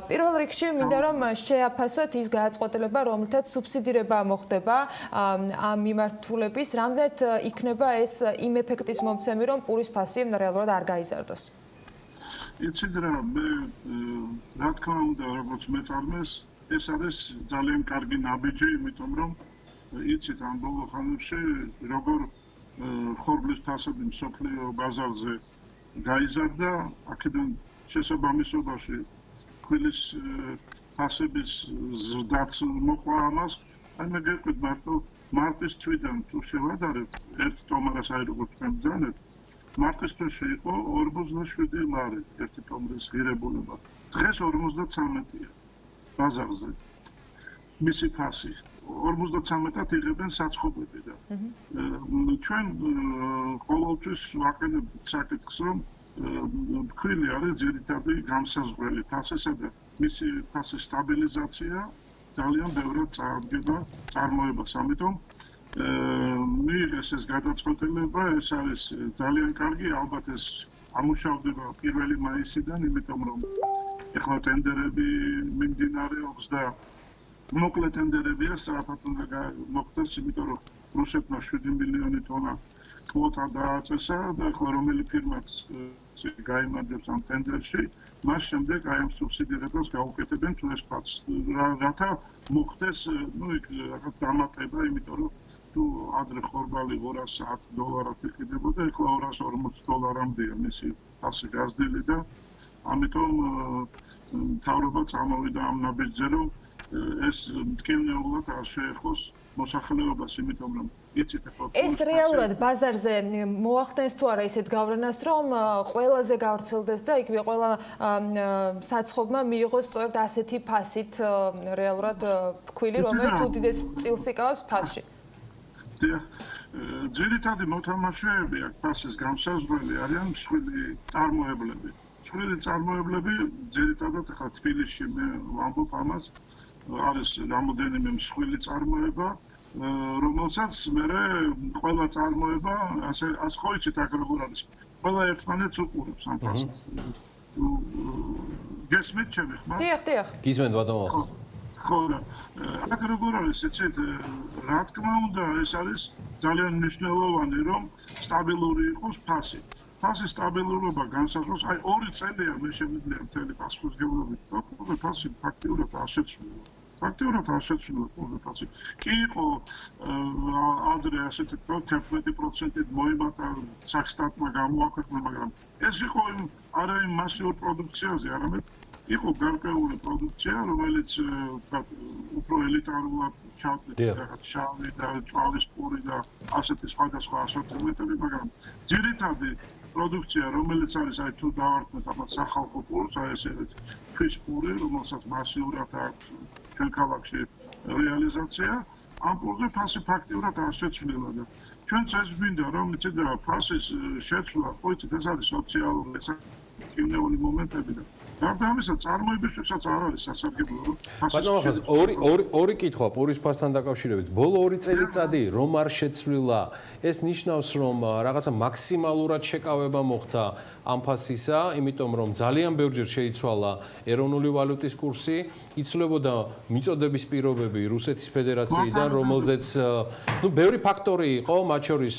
პირველ რიგში მინდა რომ შეაფასოთ ის გადაწყვეტილება, რომელთაც სუბსიდირება მოხდება ამ მიმართულების, რამდენად იქნება ეს იმ ეფექტის მომცემი, რომ პურის ფასი რეალურად არ გაიზარდოს. იცით რა, მე რა თქმა უნდა, როგორც მეწარმეს, ეს არის ძალიან კარგი ნაბიჯი, იმიტომ რომ იცით ამ ბოლო ხანებში როგორ ხორბლის ფასები მსოფლიო ბაზარზე გაიზარდა, აქედან შესაბამისობაში ქვილის ფასების ზრდაც მოყვა ამას. აი მე გეტყვით მარტო მარტის თვიდან თუ შევადარებთ ერთ ტომარას აი როგორც თქვენ მარტის თვეში იყო 47 ლარი ერთი ტომრის ღირებულება. დღეს 53-ია ბაზარზე. მისი ფასი 53-ად იღებენ საცხობები და ჩვენ ყოველთვის ვაყენებთ საკითხს, რომ ქვილი არის ძირითადი განსაზღვრელი ფასისა და მისი ფასის სტაბილიზაცია ძალიან ბევრად წარადგება წარმოებას. ამიტომ მიიღეს ეს გადაწყვეტილება, ეს არის ძალიან კარგი, ალბათ ეს ამუშავდება 1 მაისიდან, იმიტომ რომ ეხლა ტენდერები მიმდინარეობს და მოკლე ტენდერებია, სწრაფად უნდა მოხდეს, იმიტომ რომ რუსეთმა 7 მილიონი ტონა კვოტა დააწესა და ეხლა რომელი ფირმაც გაიმარჯვებს ამ ტენდერში, მას შემდეგ აი ამ სუბსიდირებას გაუკეთებენ თუ ეს ფასს, რათა მოხდეს, იქ რაღაც დამატება, იმიტომ რომ თუ ადრე ხორბალი $200 იყიდებოდა, ეხლა $240-მდეა მისი ფასი გაზრდილი და ამიტომ მთავრობა წამოვიდა ამ ნაბიჯზე, რომ ეს მტკივნეულად არ შეეხოს მოსახლეობას, იმიტომ რომ იცით ახლა ეს რეალურად ბაზარზე მოახდენს თუ არა ისეთ გავლენას, რომ ყველაზე გავრცელდეს და იგივე ყველა საცხობმა მიიღოს სწორედ ასეთი ფასით რეალურად ფქვილი, რომელიც უდიდეს წილს იკავებს ფასში. ძირითადი მოთამაშეები აქ ფასის გამსაზღვრელი არიან მსხვილი წარმოებლები. მსხვილი წარმოებლები ძირითადად ახლა თბილისში მე ვამბობ ამას, არის რამოდენიმე მსხვილი წარმოება, რომელსაც მე ყველა წარმოება ასე ხო იცით აქ როგორ არის. ყველა ერთმანეთს უყურებს ამ ფასს. გესმით ჩემი ხმა? დიახ. გისმენთ ბატონო. ხო და აქ როგორ არის, იცით, რა თქმა უნდა, ეს არის ძალიან მნიშვნელოვანი, რომ სტაბილური იყოს ფასი. ფასის სტაბილურობა განსაზღვრავს, აი 2 წელია მე შემიძლია მთელი პასუხისმგებლობით, რომ ფასი ფაქტიურად არ შეცვლილა. ფაქტიურად არ შეცვლილა ყოველ ფასი. კი იყო ადრე ასეთი 11%-ით მოიმატა საქსტატმა გამოაქვეყნა, მაგრამ ეს იყო არა იმ მასიურ პროდუქციაზე, არამედ იყო გარკვეული პროდუქცია, რომელიც უფრო ელიტარულად ჩავდოდა, რაღაც შავი და ჭვალის პური და ასეთი სხვადასხვა ასორტიმენტები, მაგრამ ძირითადი პროდუქცია, რომელიც არის აი თუ დავარქმევთ ახლა სახალხო პურს, აი ესე ქვის პური, რომელსაც მასიურად აქვს ჩვენ ქალაქში რეალიზაცია, ამ პურზე ფასი ფაქტიურად არ შეცვლილა და ჩვენც ეს გვინდა, რომ იცით რა, ფასის შეცვლა, ხო იცით, ეს არის სოციალური, ეს კინეული მომენტები და გარდა ამისა, წარმოებისთვისაც არ არის სასარგებლო, რომ ბატონო ხას ორი კითხვა პურის ფასთან დაკავშირებით. ბოლო 2 წელიწადი რომ არ შეცვლილა, ეს ნიშნავს, რომ რაღაცა მაქსიმალურად შეკავება მოხდა ამ ფასისა, იმიტომ რომ ძალიან ბევრჯერ შეიცვალა ეროვნული ვალუტის კურსი, იცვლებოდა მიწოდების პირობები რუსეთის ფედერაციიდან, რომელზეც ბევრი ფაქტორი იყო, მათ შორის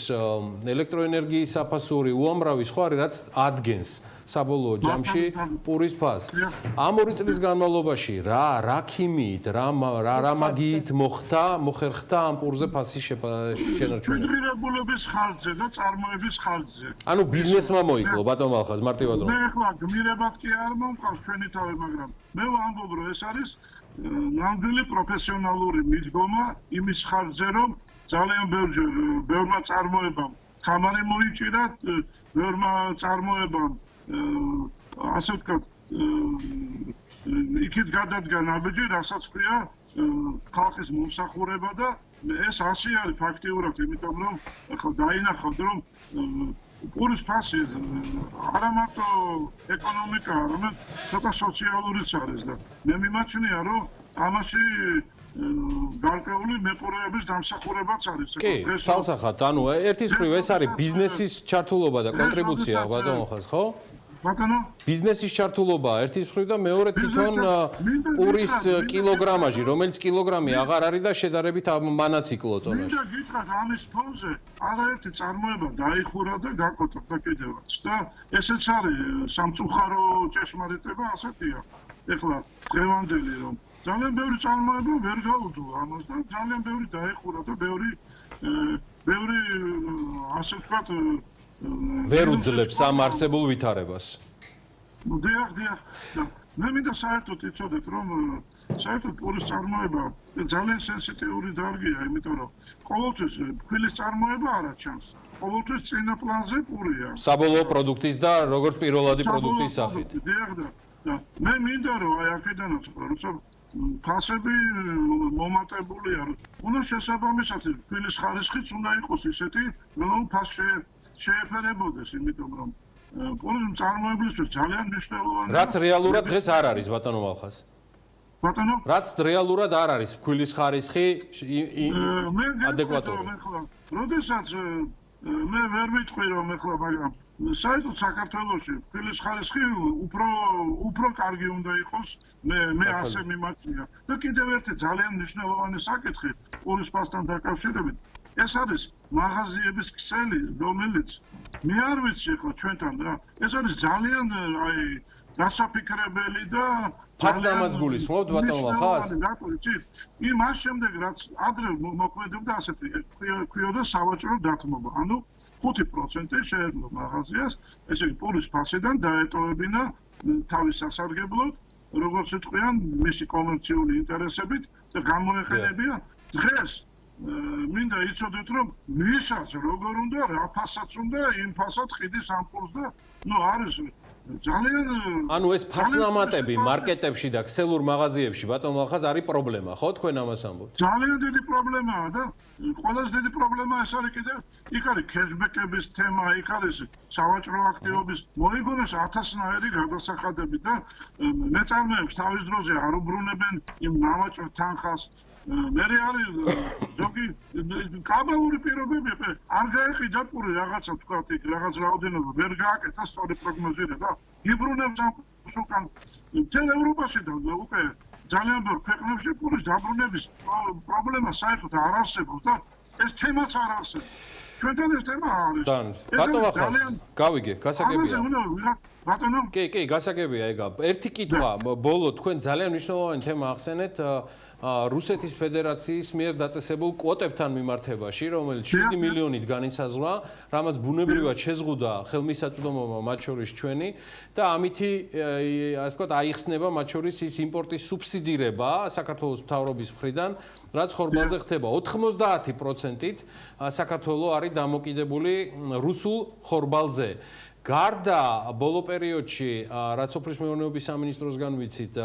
ელექტროენერგიის საფასური, უამრავი სხვა რაც ადგენს საბოლოო ჯამში პურის ფასს. ამ 2 წლის განმავლობაში რა ქიმიით, რა მაგიით მოხერხდა ამ პურზე ფასის შენარჩუნება? გმირებულობის ხარჯზე და წარმოების ხარჯზე. ანუ ბიზნესმა მოიკლო ბატონო ახალ მარტივად რომ. მე ახლა გმირებად კი არ მომყავს ჩვენი თავი, მაგრამ მე ვამბობ, რომ ეს არის ნამდვილი პროფესიონალური მიდგომა იმის ხარჯზე, რომ ძალიან ბევრმა წარმოებამ თამარი მოიჭირა, ბევრმა წარმოებამ ასე ვთქვათ, იქით გადადგა ნაბიჯი, რასაც ქვია ხალხის მომსახურება და ეს ასე არის ფაქტიურად, იმიტომ რომ ახლა დაინახავთ, რომ პურის ფასი არა მარტო ეკონომიკაა, არამედ ცოტა სოციალურიც არის და მე მიმაჩნია, რომ ამაში გარკვეული მეყურეების დამსახურებაც არის. კი, სალსახად, ანუ ერთის მხრივ ეს არის ბიზნესის ჩართულობა და კონტრიბუცია ბატონო ხას, ხო? ბატონო? ბიზნესის ჩართულობა ერთის მხრივ და მეორე თვითონ პურის კილოგრამაჟი, რომელიც კილოგრამი აღარ არის და შედარებით მანაც იკლო წონაში. მინდა გითხრათ ამის ფონზე არაერთი წარმოება დაიხურა და გაკოტრა და კიდევაც და ესეც არის სამწუხარო ჭეშმარიტება ასეთია. ეხლა დღევანდელი რომ ძალიან ბევრი წარმოება ვერ გაუძლო ამას და ძალიან ბევრი დაეხურა და ბევრი ასე ვთქვათ ვერ უძლებს ამ არსებულ ვითარებას. დიახ. მე მინდა საერთოდ იცოდეთ, რომ საერთოდ პურის წარმოება ძალიან სენსიტიური დარგია, იმიტომ რომ ყოველთვის ფქვილის წარმოება არ აჩანს. ყოველთვის წინა პლანზე პურია. საბოლოო პროდუქტის და როგორც პირველადი პროდუქტის სახით. დიახ და მე მინდა რომ აი აქედანაც როცა ფასები მომატებულია, უნდა შესაბამისად ფქვილის ხარისხიც უნდა იყოს ისეთი, რომ ფასი შეეფერებოდეს, იმიტომ რომ პურის წარმოებლისთვის ძალიან მნიშვნელოვანია. რაც რეალურად დღეს არ არის ბატონო მალხას. ბატონო? რაც რეალურად არ არის ფქვილის ხარისხი ადეკვატური. როდესაც მე ვერ ვიტყვი რომ ახლა მაგრამ საერთოდ საქართველოში ფქვილის ხარისხი უფრო კარგი უნდა იყოს, მე ასე მიმაჩნია. და კიდევ ერთი ძალიან მნიშვნელოვანი საკითხი პურის ფასთან დაკავშირებით ეს არის მაღაზიების ქსელი, რომელიც მე არ ვიცი ხო ჩვენთან რა. ეს არის ძალიან აი დასაფიქრებელი და ფასდამაც გულისხმობთ ბატონო ხას? იმას შემდეგ რაც ადრე მოქმედებდა ასეთი ქვიოდა სავაჭრო დათმობა. ანუ 5% შეეძლო მაღაზიას, ესე იგი პურის ფასიდან დაეტოვებინა თავის სასარგებლოდ, როგორც იტყვიან, მისი კომერციული ინტერესებით და გამოეყენებია დღეს მინდა იცოდეთ რომ მისაც როგორ უნდა რა ფასაც უნდა იმ ფასად ყიდის ამ პურს და ნუ არის ძალიან ანუ ეს ფასნამატები მარკეტებში და ქსელურ მაღაზიებში ბატონო ახაც არის პრობლემა ხო თქვენ ამას ამბობთ ძალიან დიდი პრობლემაა და ყველაზე დიდი პრობლემა ეს არის კიდევ იქ არის кэшბეკების თემა იქ არის სავაჭრო აქტივობის მოიგონეს 1000-ნაირი გადასახადები და მეწარმეებს თავის დროზე არ უბრუნებენ იმ ნავაჭრ თანხას მე არის ზოგი კაბალური პირობები არ გაეყიდა პური რაღაცა თქვა იქ რაღაც რაოდენობა ვერ გააკეთა სწორი პროგნოზირება იბრუნებს ამ უკან მთელ ევროპაში და უკვე ძალიან ბევრ ქვეყნებში პურის დაბრუნების პრობლემა საერთოდ არ არსებობს და ეს თემაც არ არსებობს ჩვენთან ეს თემა არის ბატონო ახლა გავიგე გასაგებია ბატონო კი გასაგებია ეგა ერთი კითხვა ბოლო თქვენ ძალიან მნიშვნელოვანი თემა ახსენეთ რუსეთის ფედერაციის მიერ დაწესებულ კვოტებთან მიმართებაში, რომელიც 7 მილიონით განისაზღვრა, რამაც ბუნებრივად შეზღუდა ხელმისაწვდომობა მათ შორის ჩვენი და ამითი ასე ვთქვათ აიხსნება მათ შორის ის იმპორტის სუბსიდირება საქართველოს მთავრობის მხრიდან, რაც ხორბალზე ხდება 90%-ით საქართველოს არის დამოკიდებული რუსულ ხორბალზე. გარდა ბოლო პერიოდში რაც ოფრის მეურნეობის სამინისტროსგან ვიცით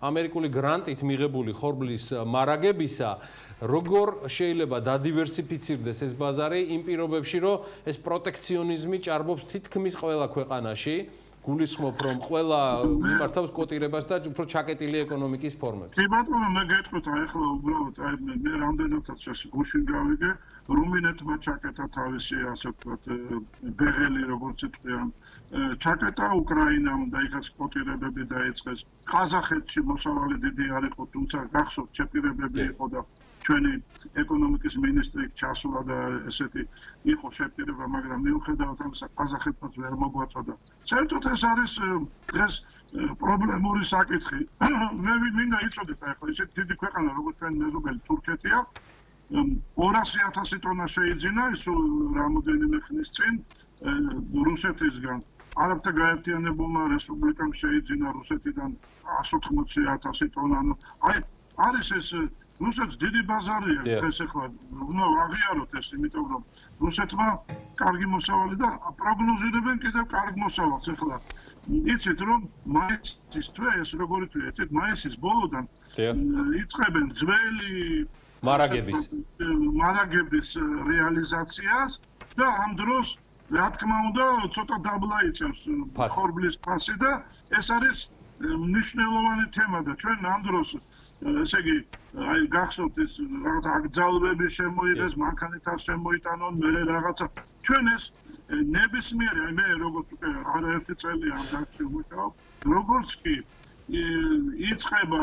ამერიკული გრანტით მიღებული ხორბლის მარაგებისა როგორ შეიძლება დადივერსიფიცირდეს ეს ბაზარი იმ პირობებში რომ ეს პროტექციონიზმი ჭარბობს თითქმის ყველა ქვეყანაში გულისხმობ რომ ყველა მიმართავს კოტირებას და უფრო ჩაკეტილი ეკონომიკის ფორმებს. კი ბატონო, მე გეტყვით, ახლა უბრალოდ მე რამდენადაც გუშინ გავიგე, რუმინეთმა ჩაკეტა თავისი, ასე ვთქვათ, ბეღელი, როგორც იტყვიან, ჩაკეტა უკრაინამ და იქაც კოტირებები დაიწყეს. ყაზახეთში მოსავალი დიდი არ იყო, თუმცა გახსოვთ, შეპირებები იყო და ჩვენი ეკონომიკის მინისტრი ჩასულა და ესეთი იყო შეპირება, მაგრამ მიუხედავად ამისა ყაზახეთმაც ვერ მოგვაწოდა. საერთოდ ეს არის დღეს პრობლემური საკითხი. მე მინდა იცოდეთ ახლა ისეთი დიდი ქვეყანა როგორც ჩვენი მეზობელი თურქეთია 200,000 ტონა შეიძინა ის რამოდენიმე ხნის წინ რუსეთისგან. არაბთა გაერთიანებულმა რესპუბლიკამ შეიძინა რუსეთიდან 180,000 ტონა. აი არის ეს რუსეთს დიდი ბაზარია დღეს ახლა უნდა აღიაროთ ეს, იმიტომ რომ რუსეთმა კარგი მოსავალი და პროგნოზირებენ კიდევ კარგ მოსავალს ახლა. იცით რომ მაისის თვე ეს როგორი თვეა, იცით მაისის ბოლოდან იწყებენ ძველი მარაგების რეალიზაციას და ამ დროს რა თქმა უნდა ცოტა დაბლა იწევს ხორბლის ფასი და ეს არის მნიშვნელოვანი თემა და ჩვენ ამ დროს ესე იგი აი გახსოვთ ეს რაღაც აკრძალვები შემოიღეს, მანქანითაც შემოიტანონ, მე რაღაცა ჩვენ ეს ნებისმიერი აი მე როგორც არაერთი წელია ამ დარგში ვმუშაობ, როგორც კი იწყება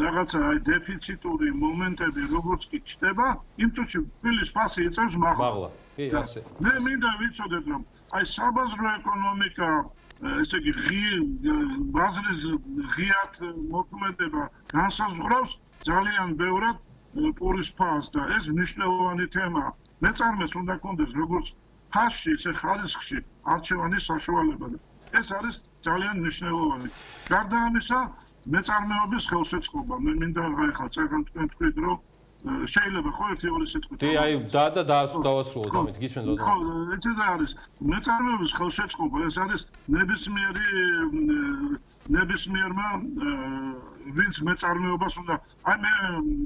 რაღაცა აი დეფიციტური მომენტები, როგორც კი ჩნდება, იმ წუთში ფილის ფასი იწევს მაღლა. კი, ასე. მე მინდა ვიცოდეთ რომ აი საბაზრო ეკონომიკა ესე იგი ბაზრის ღიად მოქმედება განსაზღვრავს ძალიან ბევრად პურის ფასს და ეს მნიშვნელოვანი თემაა. მეწარმეს უნდა კონდეს როგორც ფასში, ისე ხარისხში არჩევანის საშუალება. ეს არის ძალიან მნიშვნელოვანი. გარდა ამისა, მეწარმეობის ხელშეწყობა. მე მინდა ახლა წეგან თქვენ რომ შეიძლება ხო ერთი-ორი სიტყვით. დი აი და დავასრულოთ ამით, გისმენთ? ხო, ეცე და არის მეწარმეობის ხელშეწყობა, ეს არის ნებისმიერმა ვინც მეწარმეობას უნდა აი მე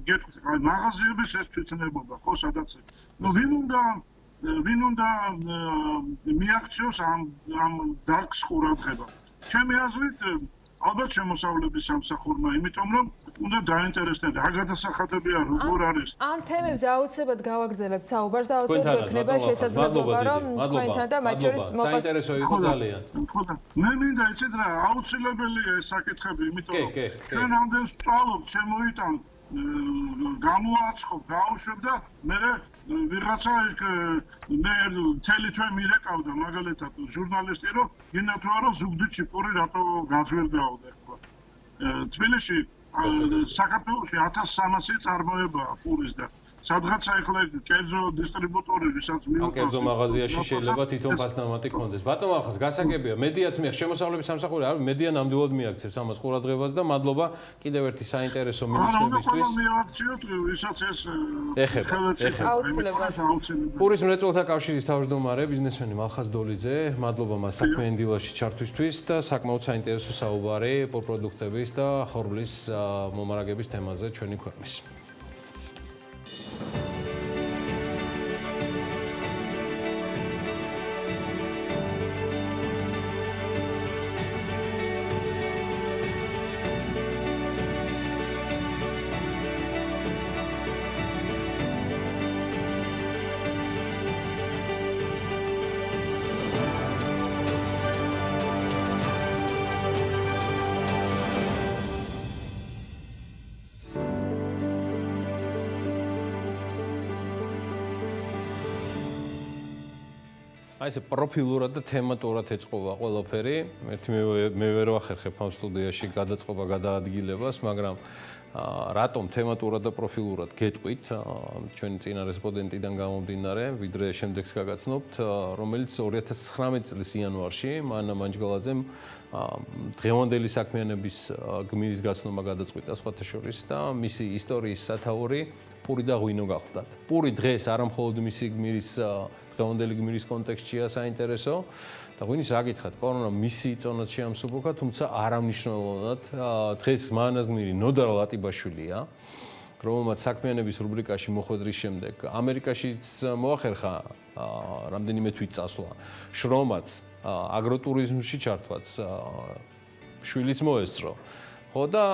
გეტყვით, აი მაღაზიების ეს თვითნებობა, ხო, სადაც ვინ უნდა მიაქციოს ამ დარგს ყურადღება. ჩემი აზრით ალბათ შემოსავლების სამსახურმა, იმიტომ რომ უნდა დაინტერესდნენ რა გადასახადებია, როგორ არის. ამ თემებზე აუცილებლად გავაგრძელებთ საუბარს და აუცილებლად ექნება შესაძლებლობა, რომ თქვენთან და მათ შორის საინტერესო იყო ძალიან. მე მინდა იცით რა, აუცილებელია ეს საკითხები, იმიტომ რომ ჩვენ ამდენ სწავლობთ, შემოიტან გამოაცხობ, გაუშვებ და მე ვიღაცა მე მთელი თვე მირეკავდა მაგალითად ჟურნალისტი რომ გინდათ რომ ზუგდიდში პური რატო გაძვირდაოდა ხო თბილისში საქართველოში 1300 წარმოებაა პურის და სადღაც ახლა კერძო დისტრიბუტორი ვისაც მიუყვარს კერძო მაღაზიაში შეიძლება თვითონ ფასნამატი კონდეს. ბატონო ახლა გასაგებია, მედიაც მიახ შემოსავლების სამსახური არის, მედია ნამდვილად მიაქცევს ამას ყურადღებას და მადლობა კიდევ ერთი საინტერესო მინიშნებისთვის. ვისაც ეს ეხება. აუცილებლად. პურის მრეწველთა კავშირის თავმჯდომარე ბიზნესმენი მალხაზ დოლიძე, მადლობა მას საქმიან დილაში ჩართვისთვის და საკმაოდ საინტერესო საუბარი პროდუქტების და ხორბლის მომარაგების თემაზე ჩვენი ქვეყნის. აი ესე პროფილურად და თემატურად ეწყობა ყველაფერი. ერთი მე ვერ ვახერხებ ამ სტუდიაში გადაწყობა გადაადგილებას, მაგრამ რატომ თემატურად და პროფილურად გეტყვით ჩვენი წინა რესპონდენტიდან გამომდინარე, ვიდრე შემდეგს გაგაცნობთ, რომელიც 2019 წლის იანვარში მანა მანჯგალაძემ დღევანდელი საქმიანობის გმირის გაცნობა გადაწყვიტა სხვათა შორის და მისი ისტორიის სათაური პური და ღვინო გახლდათ. პური დღეს არა მხოლოდ მისი გმირის დღევანდელი გმირის კონტექსტშია საინტერესო და ღვინის რა გითხრათ, კორონა მისი წონაც შეამსუბუქა, თუმცა არამნიშნულოვნად დღეს მანას გმირი ნოდარ ლატიბაშვილია, რომელმაც საქმიანობის რუბრიკაში მოხვედრის შემდეგ ამერიკაშიც მოახერხა რამდენიმე თვით წასვლა, შრომაც აგროტურიზმში ჩართვაც შვილიც მოესწრო. ხო და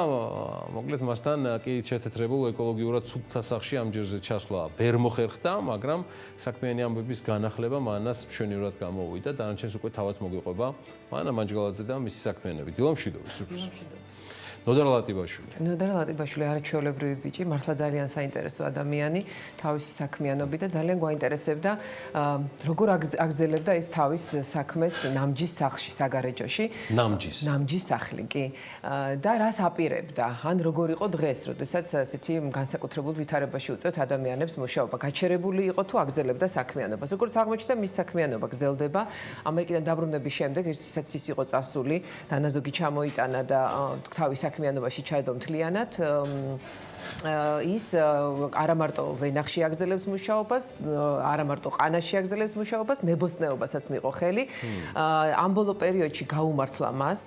მოკლედ მასთან კი შეთეთრებულ ეკოლოგიურად სუფთა სახში ამ ჯერზე ჩასვლა ვერ მოხერხდა, მაგრამ საქმიანი ამბების განახლება მანას მშვენივრად გამოუვიდა. დანარჩენს უკვე თავად მოგვიყვება მანა მანჯგალაძე და მისი საქმიანები. დილა მშვიდობის. ნოდარ ლატიბაშვილი არაჩვეულებრივი ბიჭი, მართლა ძალიან საინტერესო ადამიანი, თავისი საქმიანობით და ძალიან გვაინტერესებდა როგორ აგრძელებდა ის თავის საქმეს ნამჯის სახლში, საგარეჯოში. ნამჯის სახლი, კი. და რას აპირებდა? ან როგორ იყო დღეს, როდესაც ასეთი განსაკუთრებულ ვითარებაში უწევთ ადამიანებს მუშაობა? გაჩერებული იყო თუ აგრძელებდა საქმიანობას? როგორც აღმოჩნდა, მის საქმიანობა გრძელდება. ამერიკიდან დაბრუნების შემდეგ, როდესაც ის იყო წასული, დანაზოგი ჩამოიტანა და თავის საქმიანობაში ჩაედო მთლიანად. ის არა მარტო ვენახში აგრძელებს მუშაობას, არა მარტო ყანაში აგრძელებს მუშაობას, მებოსტნეობასაც მიიღო ხელი. ამ ბოლო პერიოდში გაუმართლა მას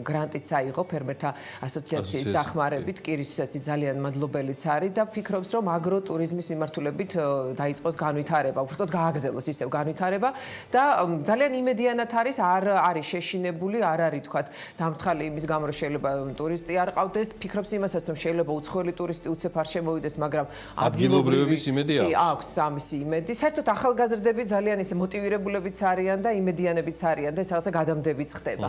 გრანტიც აიღო ფერმერთა ასოციაციის დახმარებით, კი რისთვისაც ძალიან მადლობელიც არის და ფიქრობს, რომ აგროტურიზმის მიმართულებით დაიწყოს განვითარება, უბრალოდ გააგრძელოს ისევ განვითარება და ძალიან იმედიანად არ არის შეშინებული, არ არის თქვა დამთხალი იმის გამო, რომ შეიძლება ტურისტი არ ყავდეს, ფიქრობს იმასაც, რომ შეიძლება უცხოელი ტურისტი უცებ არ შემოვიდეს, მაგრამ ადგილობრივების იმედი აქვს ამის იმედი. საერთოდ ახალგაზრდები ძალიან ისე მოტივირებულებიც არიან და იმედიანებიც არიან და ეს რაღაცა გადამდებიც ხდება.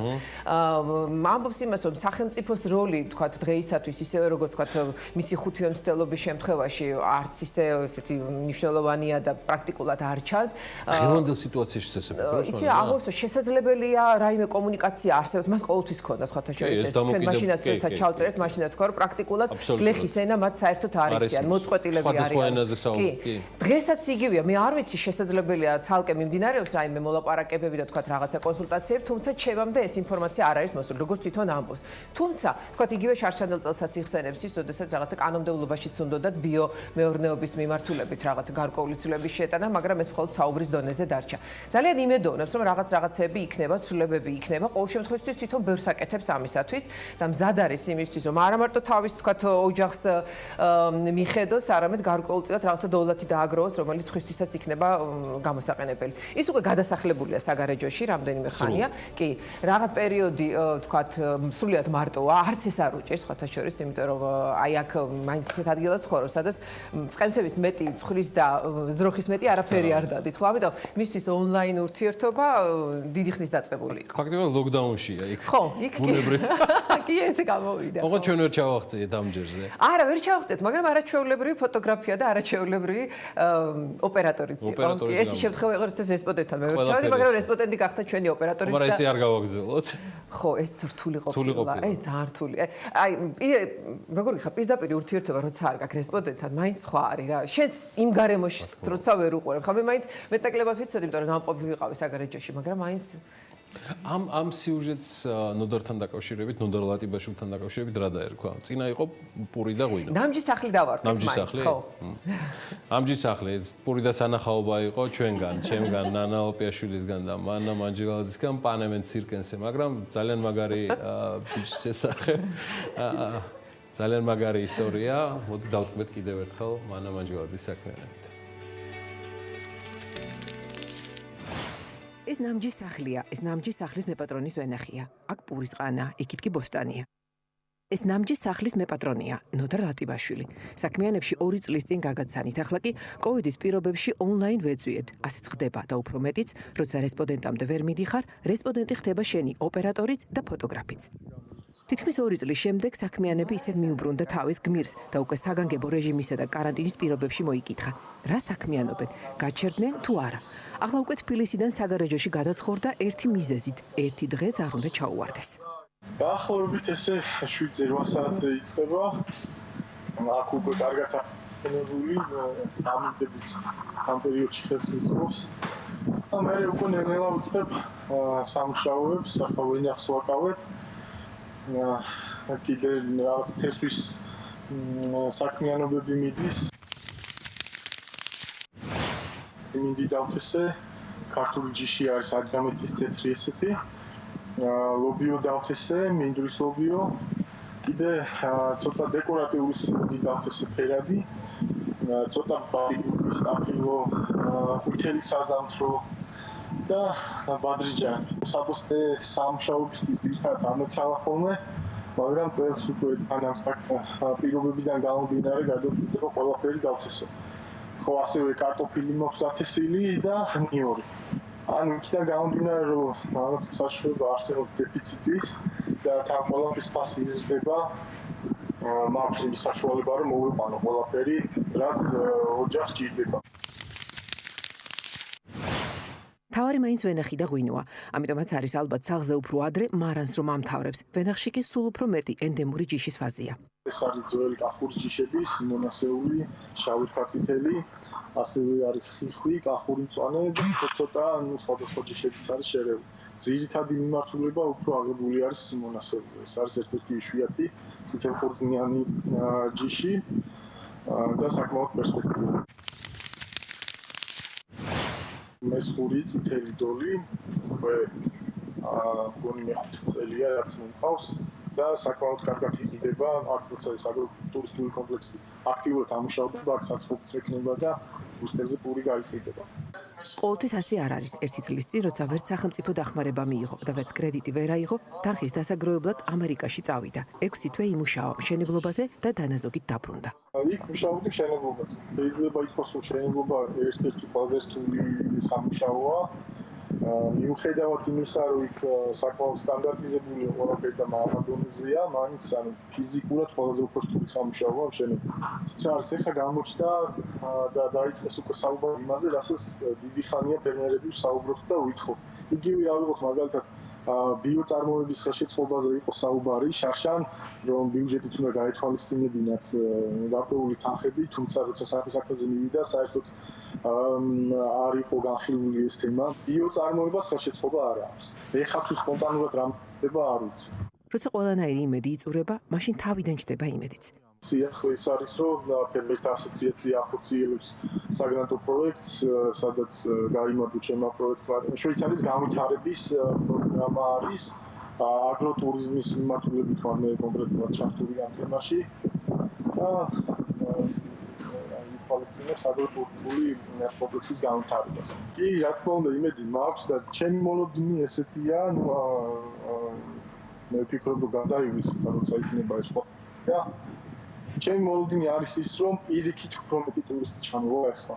ამბობს იმას, რომ სახელმწიფოს როლი, თქვათ, დღეისათვის ისევე როგორც თქვათ, მისი ხუთივე მცდელობის შემთხვევაში არც ისე ესეთი მნიშვნელოვანია და პრაქტიკულად არ ჩანს. დღევანდელ სიტუაციაში წესებია. იცი რა, ამბობს, რომ შესაძლებელია რაიმე კომუნიკაცია არსებობს, მას ყოველთვის ქონდა სხვათა შორის ეს ჩვენ მაშინაც ერთად ჩავწერეთ, მაშინაც თქვა, რომ პრაქტიკულად გლეხის ენა მათ საერთოდ არ იციან, მოწყვეტილები არიან. კი. დღესაც იგივეა, მე არ ვიცი შესაძლებელია ცალკე მიმდინარეობს რაიმე მოლაპარაკებები და თქვათ რაღაცა კონსულტაციები, თუმცა ჩემამდე ეს ინფორმაცია არ არის მოსული, როგორც თვითონ ამბობს. თუმცა, თქვათ იგივე შარშანდელ წელსაც იხსენებს ის, როდესაც რაღაცა კანონმდებლობაშიც უნდათ ბიომეურნეობის მიმართულებით რაღაცა გარკვეული ცვლილების შეტანა, მაგრამ ეს მხოლოდ საუბრის დონეზე დარჩა. ძალიან იმედოვნებს, რომ რაღაცები იქნება, ცვლილებები იქნება, ყოველ შემთხვევაში თვითონ ბევრს აკეთებს ამისათვის და მზად არის იმისთვის, რომ არა მარტო თავის თქვათ ოჯახს მიხედოს, არამედ გარკვეულწილად რაღაცა დოვლათი დააგროვოს, რომელიც ხვისთვისაც იქნება გამოსაყენებელი. ის უკვე გადასახლებულია საგარეჯოში, რამდენიმე ხანია. კი, რაღაც პერიოდი, თქვათ, სრულიად მარტოა, არც ეს არ უჭირს სხვათა შორის, იმიტომ რომ აი აქ მაინც ისეთ ადგილას ცხოვრობს, სადაც წყემსების მეტი, ცხვრის და ძროხის მეტი არაფერი არ დადის. ხო, ამიტომ მისთვის ონლაინ ურთიერთობა დიდი ხნის დაწყებული იყო. ფაქტობრივად ლოკდაუნშია იქ. ხო, იქ კი ესე გამოვიდა. ოღონდ ჩვენ ვერ ჩავახციეთ ამ ჯერზე. არა, ვერ ჩავახციეთ, მაგრამ არაჩვეულებრივი ფოტოგრაფია და არაჩვეულებრივი ოპერატორიც იყო. ეს შემთხვევა იყო, როდესაც რესპონდენტთან მე ვერ ჩავედი, მაგრამ რესპონდენტი გახდა ჩვენი ოპერატორიც და მაგრამ ესე არ გავაგრძელოთ. ხო, ეს რთული ყოფილა. ძალიან რთული. აი, როგორ გიხარ, პირდაპირ ურთიერთობა როცა არ გაქვს რესპონდენტთან, მაინც სხვა არის რა. შენც იმ გარემოში როცა ვერ უყურებ. ხა მე მაინც მეტნაკლებად ვიცოდი, იმიტომ რომ ნამყოფი ვიყავი საგარეჯოში, მაგრამ მაინც ამ სიუჟეტს ნოდართან დაკავშირებით, ნოდარ ლატიბაშვილთან დაკავშირებით რა დაერქვა? წინა იყო პური და ღვინო. ნამჯის სახლი დავარქვით მაინც, ხო. ნამჯის სახლი, პური და სანახაობა იყო ჩვენგან, ჩემგან, ნანა ოპიაშვილისგან და მანა მანჯილაძისგან, პანემენ ცირკენსე, მაგრამ ძალიან მაგარი ბიჭის შესახებ. ძალიან მაგარი ისტორია. მოდი დავტყვეთ კიდევ ერთხელ მანა მანჯილაძის საქმიანობით. ეს ნამჯის სახლია, ეს ნამჯის სახლის მეპატრონის ვენახია. აქ პურის ყანა, იქით კი ბოსტანია. ეს ნამჯის სახლის მეპატრონია, ნოდარ ლატიბაშვილი. საქმიანებში 2 წლის წინ გაგაცანით, ახლა კი კოვიდის პირობებში ონლაინ ვეწვიეთ. ასეც ხდება და უფრო მეტიც, როცა რესპონდენტამდე ვერ მიდიხარ, რესპონდენტი ხდება შენი ოპერატორიც და ფოტოგრაფიც. თითქმის 2 წლის შემდეგ საქმიანები ისევ მიუბრუნდა თავის გმირს და უკვე საგანგებო რეჟიმისა და კარანტინის პირობებში მოიკითხა. რა საქმიანობენ? გაჩერდნენ თუ არა? ახლა უკვე თბილისიდან საგარეჯოში გადაცხოვრდა ერთი მიზეზით, ერთი დღე არ უნდა ჩაუვარდეს. დაახლოებით ესე 7-8 საათზე იწყება. აქ უკვე კარგად აღებული ამინდების ამ პერიოდში ხელს მიწვევს. მე უკვე ნელა ვიწყებ სამუშაოებს, ახლა ვენახს ვაკავებ. კიდე რაღაც თესვის საქმიანობები მიდის. მინდი დავთესე, ქართული ჯიში არის ადრამეთის თეთრი ესეთი. ლობიო დავთესე, მინდვრის ლობიო. კიდე ცოტა დეკორატიული სიმინდი დავთესე ფერადი. ცოტა ბალიკის აფილო, ყვითელი საზამთრო. და ბადრიჯანი. საფოსტე სამუშაოების ძირითადად ამოცალა ხოლმე, მაგრამ წელს უკვე თან ამ პირობებიდან გამომდინარე გადაწყვეტილება ყველაფერი დავთესო. ხო, ასევე კარტოფილი მოხდა 1000 და ნიორი. ანუ იქიდან გამომდინარე რომ რაღაც საშუალება არსებობს დეფიციტის და თან ყველაფრის ფასი იზრდება, მაქვს იმის საშუალება რომ მოვიყვანო ყველაფერი, რაც ოჯახს ჭირდება. თავარი მაინც ვენახი და ღვინოა, ამიტომაც არის ალბათ საღზე უფრო ადრე მარანს რომ ამთავრებს. ვენახში კი სულ უფრო მეტი ენდემური ჯიშის ფაზია. ეს არის ძველი კახური ჯიშები, მონასეული, შავი ქაცითელი, ასევე არის ხიხვი, კახური მწვანე და ცოტა სხვადასხვა ჯიშებიც არის შერეული. ძირითადი მიმართულება უფრო აღებული არის მონასეული. ეს არის ერთ-ერთი იშვიათი წითელყურძნიანი ჯიში და საკმაოდ პერსპექტიული. მესხური წითელი დოლი, უკვე გონი მეხუთე წელია რაც მომყავს და საკმაოდ კარგად იყიდება, აქ როცა ეს აგროტურისტული კომპლექსი აქტიურად ამუშავდება, აქ საცხოვრებელიც ექნება და ბუსტერზე პური გაიყიდება. ყოველთვის ასე არ არის. ერთი წლის წინ, როცა ვერც სახელმწიფო დახმარება მიიღო და ვერც კრედიტი ვერ აიღო, თანხის დასაგროვებლად ამერიკაში წავიდა. 6 თვე იმუშავა მშენებლობაზე და დანაზოგით დაბრუნდა. იქ მუშაობდი მშენებლობაზე. შეიძლება ითქვას, რომ მშენებლობა ერთ-ერთი ყველაზე რთული სამუშაოა. მიუხედავად იმისა, რომ იქ საკმაოდ სტანდარტიზებული ყველაფერი და მაღალ დონეზეა, მაინც ანუ ფიზიკურად ყველაზე უფრო რთული სამუშაოა მშენებლობა. რა არის ახლა გამოჩნდა და დაიწყეს უკვე საუბარი იმაზე, რასაც დიდი ხანია ფერმერები საუბრობთ და უითხოვთ. იგივე ავიღოთ მაგალითად ბიოწარმოების ხელშეწყობაზე იყო საუბარი შარშან, რომ ბიუჯეტით უნდა გაეთვალისწინებინათ გარკვეული თანხები, თუმცა როცა სახის აქტაზე მივიდა, საერთოდ არ იყო განხილული ეს თემა. ბიოწარმოებას ხელშეწყობა არ აქვს. ეხლა თუ სპონტანურად რამ ხდება არ ვიცი. როცა ყველანაირი იმედი იწურება, მაშინ თავიდან ჩდება იმედიც. ახლა ის არის, რომ ფერმერთა ასოციაცია ახორციელებს საგრანტო პროექტს, სადაც გაიმარჯვა ჩემმა პროექტმა. შვეიცარიის განვითარების პროგრამა არის აგროტურიზმის მიმართულებით ვარ მე კონკრეტულად ჩართული ამ თემაში და პალესტინას აგროტურიზმული კომპლექსის განვითარებას. კი, რა თქმა უნდა, იმედი მაქვს და ჩემი მოლოდინი ესეთია, მე ვფიქრობ, რომ გადაივლის ხა როცა იქნება ეს და ჩემი მოლოდინი არის ის, რომ პირიქით უფრო მეტი ტურისტი ჩამოვა ახლა.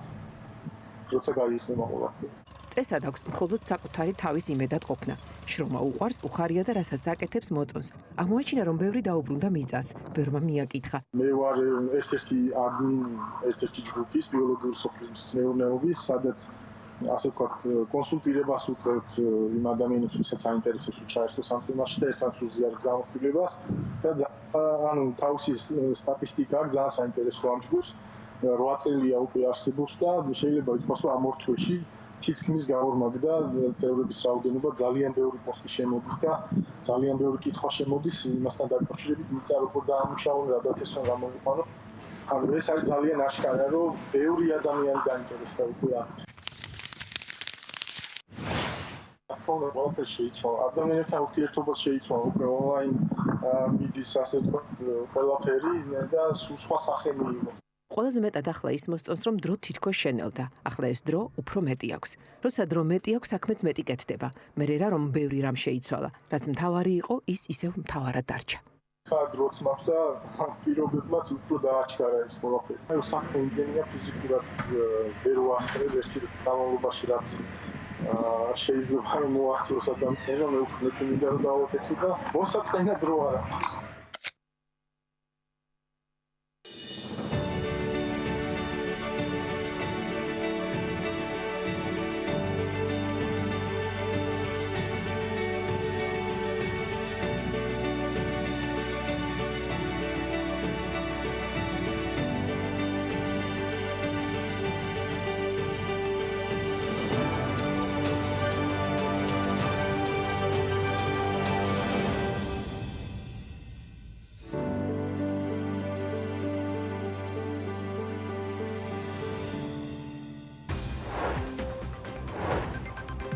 როცა გაიხსნება ყველაფერი. წესად აქვს მხოლოდ საკუთარი თავის იმედად ყოფნა. შრომა უყვარს, უხარია და რასაც აკეთებს მოწონს. აღმოაჩინა, რომ ბევრი დაუბრუნდა მიწას, ბევრმა მიაკითხა. მე ვარ ერთ-ერთი ადმინი ერთ-ერთი ჯგუფის ბიოლოგიური სოფლის მეურნეობის, სადაც ასე ვთქვათ, კონსულტირებას უწევთ იმ ადამიანებს, ვისაც აინტერესებს ჩაერთოს ამ თემაში და ერთად უზიარებთ გამოცდილებას და ანუ თავისი სტატისტიკა აქვს ძალიან საინტერესო ამ ჯგუფს. 8 წელია უკვე არსებობს და შეიძლება ითქვას, რომ ამ 2 თვეში თითქმის გამორმაგდა წევრების რაოდენობა, ძალიან ბევრი პოსტი შემოდის და ძალიან ბევრი კითხვა შემოდის იმასთან დაკავშირებით, მიწა როგორ დაამუშავონ, რა დათესონ, რა მოიყვანო. ანუ ეს არის ძალიან აშკარა, რომ ბევრი ადამიანი დაინტერესდა უკვე ამით. ყველაფერი შეიცვალა. ადამიანებთან ურთიერთობას შეიცვალა უკვე ონლაინ მიდის ასე ვთქვათ ყველაფერი და სხვა სახე მიიღო. ყველაზე მეტად ახლა ის მოსწონს, რომ დრო თითქოს შენელდა. ახლა ეს დრო უფრო მეტი აქვს. როცა დრო მეტი აქვს, საქმეც მეტი კეთდება. მე რა რომ ბევრი რამ შეიცვალა. რაც მთავარი იყო, ის ისევ მთავარად დარჩა. ხა დროც მაქვს და პირობებმაც უფრო დააჩქარა ეს ყველაფერი. აი საქმე იმდენია ფიზიკურად ვერ ვასწრებ ერთი განმავლობაში რაც შეიძლება რომ მოასწროს ადამიანმა, მე უფრო მინდა რომ დავაკეთო და მოსაწყენა დრო არ აქვს.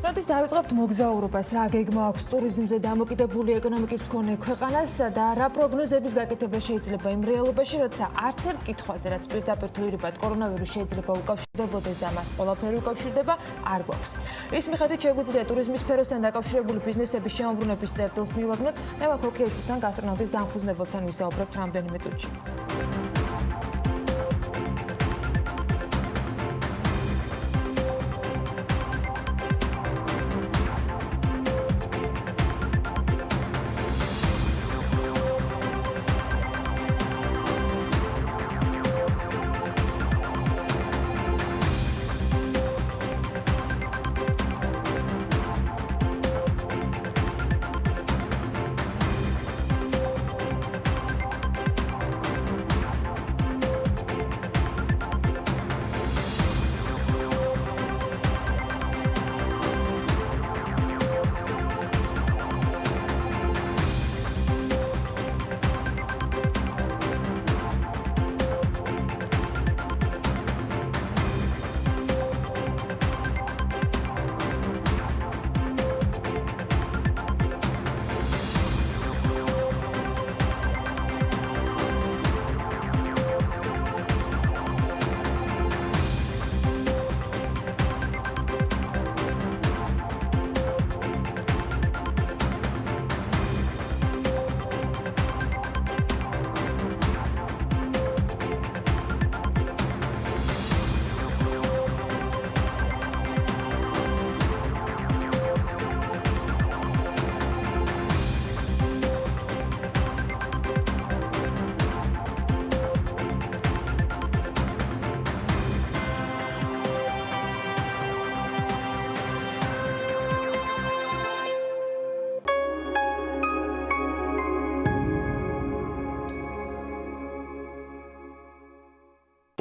როდის დავიწყებთ მოგზაურობას, რა გეგმა აქვს ტურიზმზე დამოკიდებული ეკონომიკის მქონე ქვეყანასა და რა პროგნოზების გაკეთება შეიძლება იმ რეალობაში, როცა არც ერთ კითხვაზე, რაც პირდაპირ თუ ირიბად კორონავირუსი შეიძლება უკავშირდებოდეს და მას ყველაფერი უკავშირდება, არ გვაქვს. რის მიხედვით შეგვიძლია ტურიზმის სფეროსთან დაკავშირებული ბიზნესების შემოbrunების წერტილს მივაგნოთ, ნევა ქოქიაშვილთან გასტრონავტის დამფუძნებელთან ვისაუბრებთ რამდენიმე წუთში.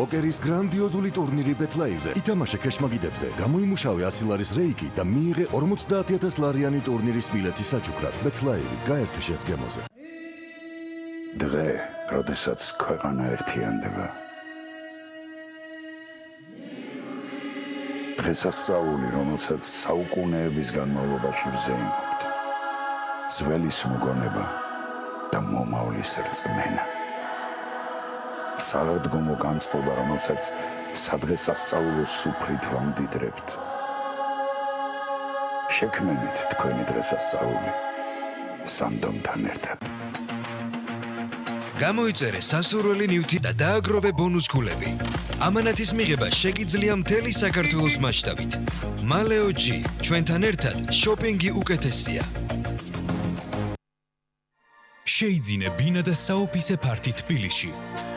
პოკერის გრანდიოზული ტურნირი BetLive-ზე ითამაშე ქეშმაგიდებზე, გამოიმუშავე 100 ლარის რეიკი და მიიღე 50000 ლარიანი ტურნირის ბილეთი საჩუქრად. BetLive გაერთე შენს გემოზე. დღე, როდესაც ქვეყანა ერთიანდება. დღესასწაული, რომელსაც საუკუნეების განმავლობაში ვზეიმობთ. ძველის მოგონება და მომავლის რწმენა. საღდგომო განწყობა, რომელსაც სადღესასწაულო სუფრით ვამდიდრებთ. შექმენით თქვენი დღესასწაული სანდომთან ერთად. გამოიწერე სასურველი ნივთი და დააგროვე ბონუს ქულები. ამანათის მიღება შეგიძლია მთელი საქართველოს მასშტაბით. Maleo G, ჩვენთან ერთად შოპინგი უკეთესია. შეიძინე ბინა და საოფისე ფართი თბილისში.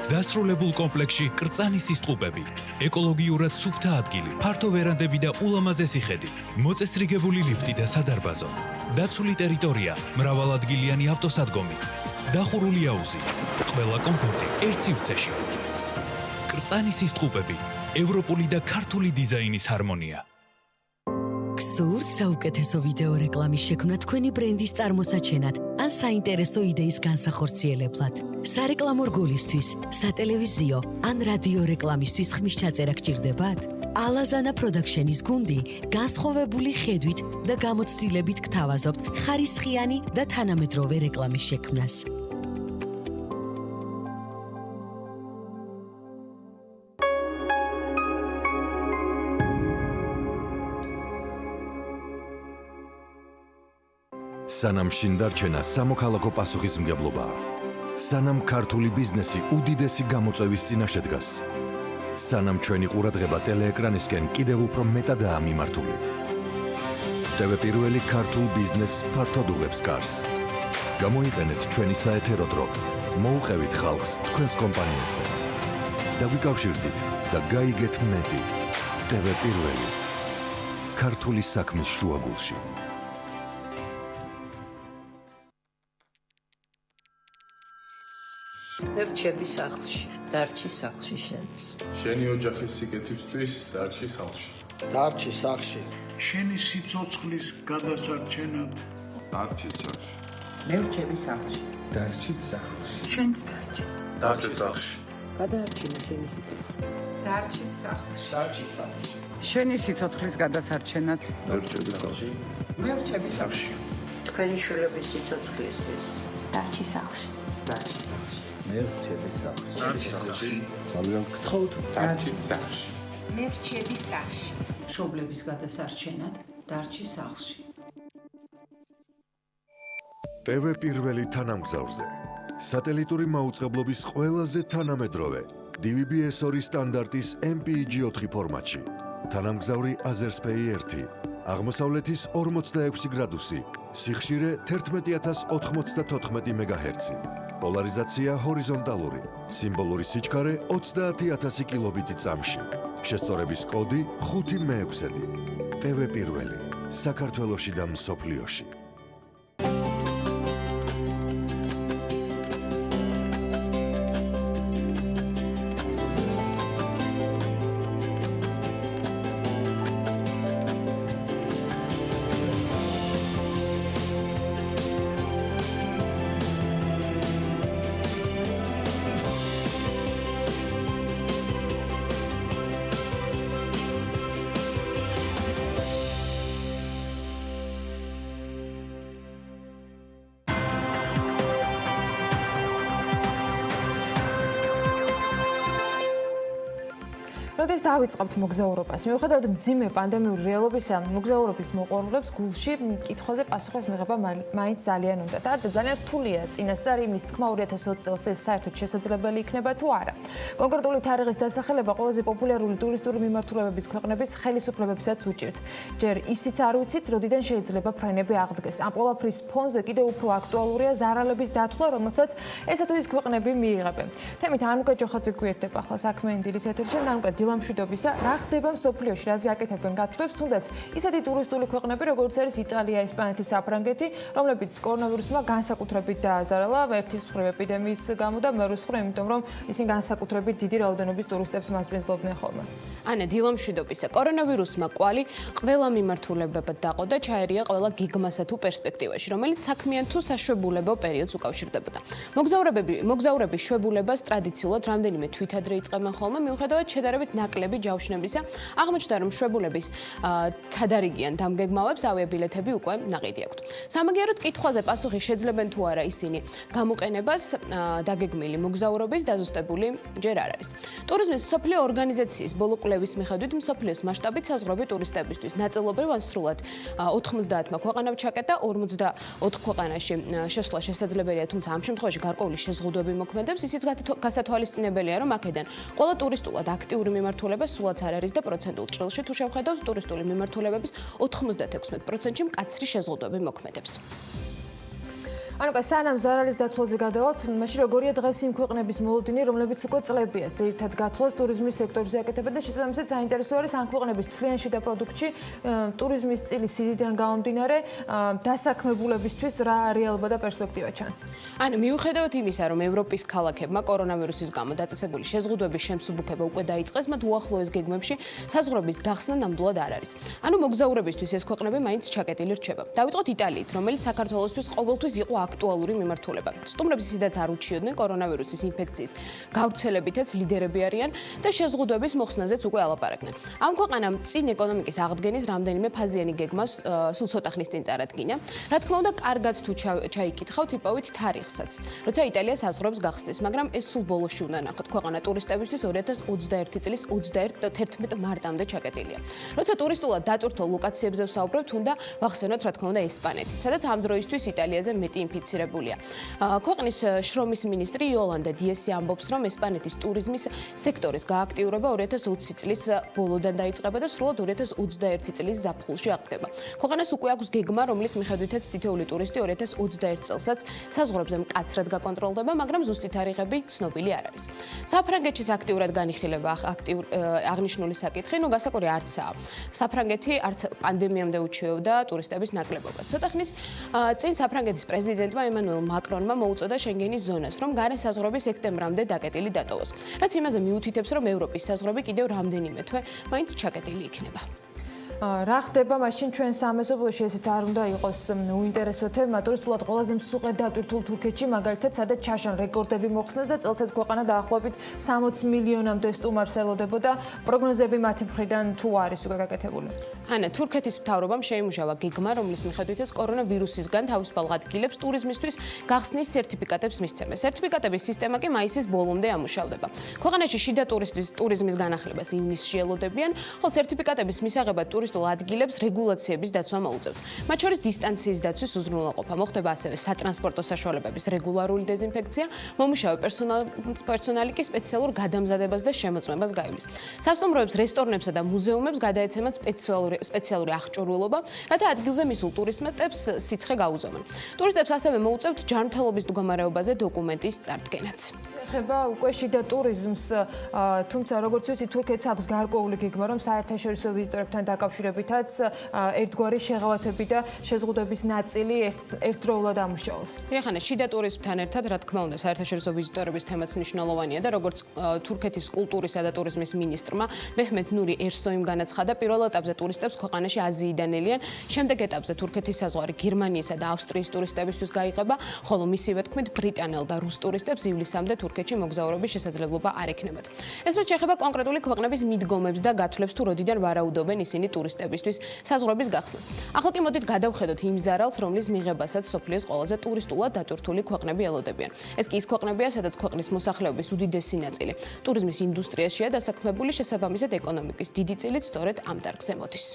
დასრულებულ კომპლექსში კრწანისის ტყუპები, ეკოლოგიურად სუფთა ადგილი, ფართო ვერანდები და ულამაზესი ხედი, მოწესრიგებული ლიფტი და სადარბაზო, დაცული ტერიტორია, მრავალადგილიანი ავტოსადგომი, დახურული აუზი, ყველა კომფორტი ერთ სივრცეში. კრწანისის ტყუპები, ევროპული და ქართული დიზაინის ჰარმონია. გსურთ საუკეთესო ვიდეო რეკლამის შექმნა თქვენი ბრენდის წარმოსაჩენად ან საინტერესო იდეის განსახორციელებლად. სარეკლამო რგოლისთვის, სატელევიზიო ან რადიო რეკლამისთვის ხმის ჩაწერა გჭირდებათ? ალაზანა პროდაქშენის გუნდი განსხვავებული ხედვით და გამოცდილებით გთავაზობთ ხარისხიანი და თანამედროვე რეკლამის შექმნას. სანამ შინ დარჩენა სამოქალაქო პასუხისმგებლობაა. სანამ ქართული ბიზნესი უდიდესი გამოწვევის წინაშე დგას. სანამ ჩვენი ყურადღება ტელეეკრანისკენ კიდევ უფრო მეტადაა მიმართული. TV პირველი ქართულ ბიზნესს ფართოდ უღებს კარს. გამოიყენეთ ჩვენი საეთერო დრო. მოუყევით ხალხს თქვენს კომპანიებზე. დაგვიკავშირდით და გაიგეთ მეტი. TV პირველი ქართული საქმის შუაგულში. ერთჩები სახლში, დარჩი სახლში შენც. შენი ოჯახის სიკეთისთვის დარჩი სახლში. დარჩი სახლში. შენი სიცოცხლის გადასარჩენად დარჩი სახლში. ერთჩები სახლში, დარჩი სახლში. შენც დარჩი. დარჩი სახლში. გადაარჩინე შენი სიცოცხლე. დარჩით სახლში. შენი სიცოცხლის გადასარჩენად. მე ვრჩები სახლში. თქვენი შვილების სიცოცხლისთვის. დარჩი სახლში. მე ვრჩები სახლში. ძალიან გთხოვთ, დარჩი სახლში. მე ვრჩები სახლში. მშობლების გადასარჩენად დარჩი სახლში. TV პირველი თანამგზავრზე. სატელიტური მაუწყებლობის ყველაზე თანამედროვე DVB-S2 სტანდარტის MPEG 4 ფორმატში. თანამგზავრი Azerspay 1, აღმოსავლეთის 46 გრადუსი, სიხშირე 11094 MHz, პოლარიზაცია ჰორიზონტალური, სიმბოლური სიჩქარე 30000 კილობიტი წამში, შესწორების კოდი 5მე6. TV პირველი, საქართველოში და მსოფლიოში. როდის დავიწყებთ მოგზაურობას? მიუხედავად მძიმე პანდემიური რეალობისა, მოგზაურობის მოყვარულებს გულში კითხვაზე პასუხის მიღება მაინც ძალიან უნდა. და ძალიან რთულია წინასწარი იმის თქმა 2020 წელს ეს საერთოდ შესაძლებელი იქნება თუ არა. კონკრეტული თარიღის დასახელება ყველაზე პოპულარული ტურისტული მიმართულებების ქვეყნების ხელისუფლებებსაც უჭირთ. ჯერ ისიც არ ვიცით, როდიდან შეიძლება ფრენები აღდგეს. ამ ყველაფრის ფონზე კიდევ უფრო აქტუალურია ზარალების დათვლა, რომელსაც ესა თუ ის ქვეყნები მიიღებენ. თემით ანუკა ჯოხაძე გვერდება ახლა საქმე ინდილის ეთერში. ანუკა დილამშვიდობისა, რა ხდება მსოფლიოში, რაზე აკეთებენ გათვლებს, თუნდაც ისეთი ტურისტული ქვეყნები, როგორც არის იტალია, ესპანეთი, საფრანგეთი, რომლებიც კორონავირუსმა განსაკუთრებით დააზარალა ერთის მხრივ ეპიდემიის გამო და მეორე მხრივ, იმიტომ რომ ისინი განსაკუთრებით დიდი რაოდენობის ტურისტებს მასპინძლობდნენ ხოლმე. ანა, დილამშვიდობისა. კორონავირუსმა კვალი ყველა მიმართულებებად დაყო და ჩაერია ყველა გეგმასა თუ პერსპექტივაში, რომელიც საქმიან თუ საშვებულებო პერიოდს უკავშირდებოდა. მოგზაურების შვებულებას ტრადიციულად რამდენიმე თვით ადრე იწყებენ ხოლმე, მიუხედავად შედარებით ნაკლები ჯავშნებისა, აღმოჩნდა რომ შვებულების თადარიგიან დამგეგმავებს ავიაბილეთები უკვე ნაყიდი აქვთ. სამაგიეროდ კითხვაზე პასუხი შეძლებენ თუ არა ისინი გამოყენებას დაგეგმილი მოგზაურობის დაზუსტებული ჯერ არ არის. ტურიზმის მსოფლიო ორგანიზაციის ბოლო კვლევის მიხედვით მსოფლიოს მასშტაბით საზღვაროები ტურისტებისთვის ნაწილობრივ ან სრულად 90-მა ქვეყანამ ჩაკეტა, 44 ქვეყანაში შესვლა შესაძლებელია, თუმცა ამ შემთხვევაში გარკვეული შეზღუდვები მოქმედებს, ისიც გასათვალისწინებელია, რომ აქედან ყველა ტურისტულად აქტიური მიმართულება სულაც არ არის და პროცენტულ ჭრილში თუ შევხედავთ ტურისტული მიმართულებების 96%-ში მკაცრი შეზღუდვები მოქმედებს. ანუკა, სანამ ზარალის დათვლაზე გადავალთ, მაშინ როგორია დღეს იმ ქვეყნების მოლოდინი, რომლებიც უკვე წლებია ძირითად გათვლას ტურიზმის სექტორზე აკეთებენ და შესაბამისად საინტერესო არის ამ ქვეყნების თვლიან შიდა პროდუქტში ტურიზმის წილის სიდიდიდან გამომდინარე დასაქმებულებისთვის რა რეალობა და პერსპექტივა ჩანს. ანუ მიუხედავად იმისა, რომ ევროპის ქალაქებმა კორონავირუსის გამო დაწესებული შეზღუდვების შემსუბუქება უკვე დაიწყეს, მათ უახლოეს გეგმებში საზღვრების გახსნა ნამდვილად არ არის. ანუ მოგზაურებისთვის ეს ქვეყნები მაინც ჩაკეტილი რჩება. დავიწყოთ იტალიით, რომელიც საქართველოსთვის ყოველთვის იყო აქტუალური მიმართულება. სტუმრებს ისედაც არ უჩიოდნენ კორონავირუსის ინფექციის გავრცელებითაც ლიდერები არიან და შეზღუდვების მოხსნაზეც უკვე ალაპარაკდნენ. ამ ქვეყანამ წინ ეკონომიკის აღდგენის რამდენიმე ფაზიანი გეგმა სულ ცოტა ხნის წინ წარადგინა. რა თქმა უნდა, კარგად თუ ჩაიკითხავთ, იპოვით თარიღსაც, როცა იტალია საზღვრებს გახსნეს, მაგრამ ეს სულ ბოლოში უნდა ნახოთ. ქვეყანა ტურისტებისთვის 2021 წლის 11 მარტამდე ჩაკეტილია. როცა ტურისტულად დატვირთულ ლოკაციებზე ვსაუბრობთ, უნდა ვახსენოთ, რა თქმა უნდა, ესპანეთი, სადაც ამ დროისთვის იტალიაზე მეტი ინფიცირებულია. ქვეყნის შრომის მინისტრი იოლანდა დიესი ამბობს, რომ ესპანეთის ტურიზმის სექტორის გააქტიურება 2020 წლის ბოლოდან დაიწყება და სრულად 2021 წლის ზაფხულში აღდგება. ქვეყანას უკვე აქვს გეგმა, რომლის მიხედვითაც თითოეული ტურისტი 2021 წელსაც საზღვრებზე მკაცრად გაკონტროლდება, მაგრამ ზუსტი თარიღები ცნობილი არ არის. საფრანგეთშიც აქტიურად განიხილება აღნიშნული საკითხი, გასაკვირი არცაა. საფრანგეთი არც პანდემიამდე უჩიოდა ტურისტების ნაკლებობას. ცოტა ხნის წინ საფრანგეთის პრეზიდენტმა ემანუელ მაკრონმა მოუწოდა შენგენის ზონას, რომ გარე საზღვრები სექტემბრამდე დაკეტილი დატოვოს. რაც იმაზე მიუთითებს, რომ ევროპის საზღვრები კიდევ რამდენიმე თვე მაინც ჩაკეტილი იქნება. რა ხდება მაშინ ჩვენ სამეზობლოში ესეც არ უნდა იყოს უინტერესო თემა, ტურისტულად ყველაზე მსუყე დატვირთულ თურქეთში მაგალითად სადაც ჩაშან რეკორდები მოხსნეს და წელსაც ქვეყანა დაახლოებით 60 მილიონამდე სტუმარს ელოდებოდა. პროგნოზები მათი მხრიდან თუ არის უკვე გაკეთებული? ანა, თურქეთის მთავრობამ შეიმუშავა გეგმა, რომლის მიხედვითაც კორონავირუსისგან თავისუფალ ადგილებს ტურიზმისთვის გახსნის სერტიფიკატებს მისცემა. სერტიფიკატების სისტემა კი მაისის ბოლომდე ამუშავდება. ქვეყანაში შიდა ტურიზმის განახლებას ივნისში ელოდებიან, ხოლო სერტიფიკატების მისაღებად ტურისტულ ადგილებს რეგულაციების დაცვა მოუწევთ. მათ შორის დისტანციის დაცვის უზრუნველყოფა, მოხდება ასევე სატრანსპორტო საშუალებების რეგულარული დეზინფექცია, მომუშავე პერსონალი კი სპეციალურ გადამზადებას და შემოწმებას გაივლის. სასტუმროებს, რესტორნებსა და მუზეუმებს გადაეცემათ სპეციალური აღჭურვილობა, რათა ადგილზე მისულ ტურისტებს სიცხე გაუზომონ. ტურისტებს ასევე მოუწევთ ჯანმრთელობის მდგომარეობაზე დოკუმენტის წარდგენაც. ეხება უკვე შიდა ტურიზმს, თუმცა როგორც ვიცი, თურქეთს აქვს გარკვეული გეგმა, რომ საერთაშორისო ვიზიტორებთან დაკავშირებითაც ერთგვარი შეღავათები და შეზღუდვების ნაწილი ერთდროულად ამუშავოს. ეხანა შიდა ტურიზმთან ერთად, რა თქმა უნდა, საერთაშორისო ვიზიტორების თემაც მნიშვნელოვანია და როგორც თურქეთის კულტურისა და ტურიზმის მინისტრმა მეჰმეთ ნური ერსოიმ განაცხადა, პირველ ეტაპზე ტურისტებს ქვეყანაში აზიიდან ელიან, შემდეგ ეტაპზე თურქეთის საზღვარი გერმანიისა და ავსტრიის ტურისტებისთვის გაიყება, ხოლო მისივე თქმით ბრიტანელ და რუს ტურისტებს ივლისამდე თურქეთში მოგზაურობის შესაძლებლობა არ ექნებათ. ეს რაც შეეხება კონკრეტული ქვეყნების მიდგომებს და გათვლებს თუ როდიდან ვარაუდობენ ისინი ტურისტებისთვის საზღვრების გახსნას. ახლა კი მოდით გადავხედოთ იმ ზარალს, რომლის მიღებასაც სოფლიოს ყველაზე ტურისტულად დატვირთული ქვეყნები ელოდებიან. ეს კი ის ქვეყნებია, სადაც ქვეყნის მოსახლეობის უდიდესი ნაწილი ტურიზმის ინდუსტრიაშია დასაქმებული, შესაბამისად ეკონომიკის დიდი წილიც სწორედ ამ დარგზე მოდის.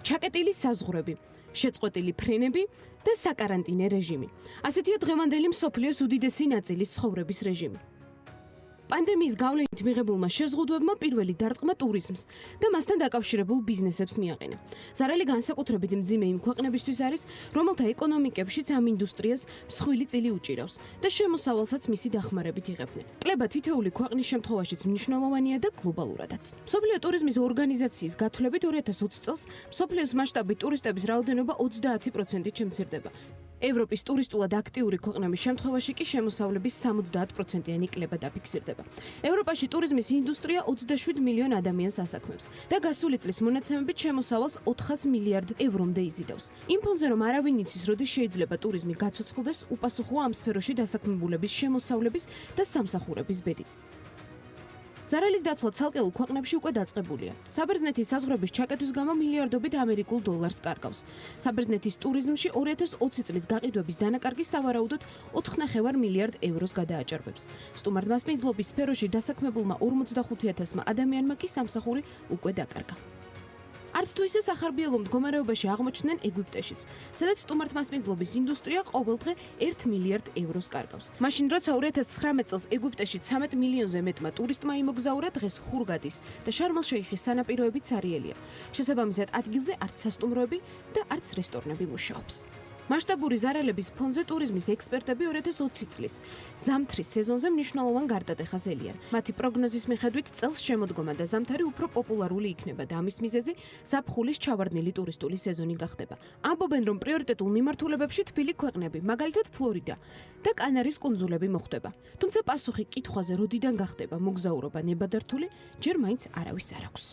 ჩაკეტილი საზღვრები, შეწყვეტილი ფრენები და საკარანტინე რეჟიმი. ასეთია დღევანდელი მსოფლიოს უდიდესი ნაწილის ცხოვრების რეჟიმი. პანდემიის გავლენით მიღებულმა შეზღუდვებმა პირველი დარტყმა ტურიზმს და მასთან დაკავშირებულ ბიზნესებს მიაყენა. ზარალი განსაკუთრებით მძიმე იმ ქვეყნებისთვის არის, რომელთა ეკონომიკებშიც ამ ინდუსტრიას მსხვილი წილი უჭირავს და შემოსავალსაც მისი დახმარებით იღებდნენ. კლება თითოეული ქვეყნის შემთხვევაშიც მნიშვნელოვანია და გლობალურადაც. მსოფლიო ტურიზმის ორგანიზაციის გათვლებით 2020 წელს მსოფლიოს მასშტაბით ტურისტების რაოდენობა 30%-ით შემცირდება. ევროპის ტურისტულად აქტიური ქვეყნების შემთხვევაში კი შემოსავლების 70%-იანი კლება დაფიქსირდება. ევროპაში ტურიზმის ინდუსტრია 27 მილიონ ადამიანს ასაქმებს და გასული წლის მონაცემებით შემოსავალს 400 მილიარდ ევრომდე იზიდავს. იმ ფონზე რომ არავინ იცის, როდის შეიძლება ტურიზმი გაცოცხლდეს, უპასუხოა ამ სფეროში დასაქმებულების შემოსავლების და სამსახურების ბედიც. ზარალის დათვლა ცალკეულ ქვეყნებში უკვე დაწყებულია. საბერძნეთის საზღვრების ჩაკეტვის გამო მილიარდობით ამერიკულ დოლარს კარგავს. საბერძნეთის ტურიზმში 2020 წლის გაყიდვების დანაკარგი სავარაუდოდ 4,5 მილიარდ ევროს გადააჭარბებს. სტუმართმასპინძლობის სფეროში დასაქმებულმა 45,000 ადამიანმა კი სამსახური უკვე დაკარგა. არც თუ ისე სახარბიელო მდგომარეობაში აღმოჩნდნენ ეგვიპტეშიც, სადაც სტუმართმასპინძლობის ინდუსტრია ყოველდღე 1 მილიარდ ევროს კარგავს. მაშინ როცა 2019 წელს ეგვიპტეში 13 მილიონზე მეტმა ტურისტმა იმოგზაურა, დღეს ჰურგადის და შარმ-ელ-შეიხის სანაპიროებიც არიელია. შესაბამისად, ადგილზე არც სასტუმროები და არც რესტორნები მუშაობს. მასშტაბური ზარალების ფონზე ტურიზმის ექსპერტები 2020 წლის ზამთრის სეზონზე მნიშვნელოვან გარდატეხას ელიან. მათი პროგნოზის მიხედვით წელს შემოდგომა და ზამთარი უფრო პოპულარული იქნება და ამის მიზეზი ზაფხულის ჩავარდნილი ტურისტული სეზონი გახდება. ამბობენ, რომ პრიორიტეტულ მიმართულებებში თბილი ქვეყნები, მაგალითად ფლორიდა და კანარის კუნძულები მოხვდება. თუმცა პასუხი კითხვაზე, როდიდან გახდება მოგზაურობა ნებადართული, ჯერ მაინც არავის არ აქვს.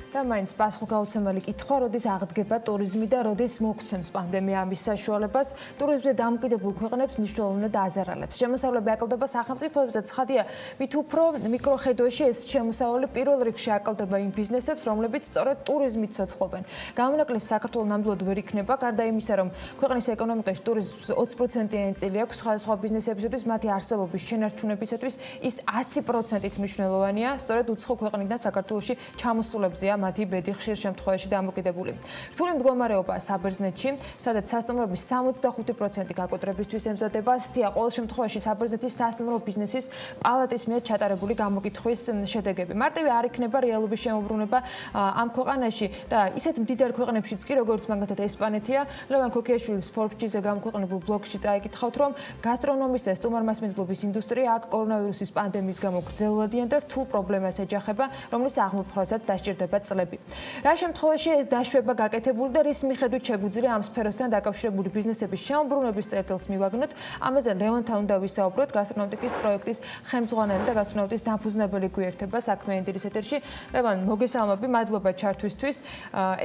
და მაინც პასუხგაუცემელი კითხვა, როდის აღდგება ტურიზმი და როდის მოგცემს პანდემია ამის საშუალებას, ტურიზმზე დამოკიდებულ ქვეყნებს მნიშვნელოვნად აზარალებს. შემოსავლები აკლდება სახელმწიფოებს და ცხადია, მით უფრო მიკროხედვეში ეს შემოსავალი პირველ რიგში აკლდება იმ ბიზნესებს, რომლებიც სწორედ ტურიზმით ცოცხლობენ. გამონაკლისი საქართველოს ნამდვილად ვერ იქნება, გარდა იმისა, რომ ქვეყნის ეკონომიკაში ტურიზმს 20%-იანი წილი აქვს, სხვადასხვა ბიზნესებისათვის მათი არსებობის შენარჩუნებისათვის ის 100%-ით მნიშვნელოვანია, სწორედ უცხო ქვეყნიდან საქართველოში ჩამოსულებზეა მათი ბედი ხშირ შემთხვევაში დამოკიდებული. რთული მდგომარეობაა საბერძნეთში, სადაც სასტუმროების 65% გაკოტრებისთვის ემზადება. ასეთია ყოველ შემთხვევაში საბერძნეთის სასტუმრო ბიზნესის პალატის მიერ ჩატარებული გამოკითხვის შედეგები. მარტივი არ იქნება რეალობის შემოbrunება ამ ქვეყანაში და ისეთ მდიდარ ქვეყნებშიც კი როგორც მაგალითად ესპანეთია, ლევან ქოქიაშვილის Forbes-ზე გამოქვეყნებულ ბლოგში წაიკითხავთ, რომ გასტრონომის და სტუმარ-მასპინძლობის ინდუსტრია აქ კორონავირუსის პანდემიის გამო გრძელვადიან და რთულ პრობლემას ეჯახება, რომლის აღმოფხვრასაც დასჭირდება წლები. რა შემთხვევაში ეს დაშვება გაკეთებული და რის მიხედვით შეგვიძლია ამ სფეროსთან დაკავშირებული ბიზნესების შემოbrunების წერტილს მივაგნოთ, ამაზე ლევანთან უნდა ვისაუბროთ. გასტრონომიკის პროექტის ხელმძღვანელი და გასტრონომიკის დამფუძნებელი გვერდება საქმე ენდირის ეთერში. ლევან, მოგესალმები, მადლობა ჩართვისთვის.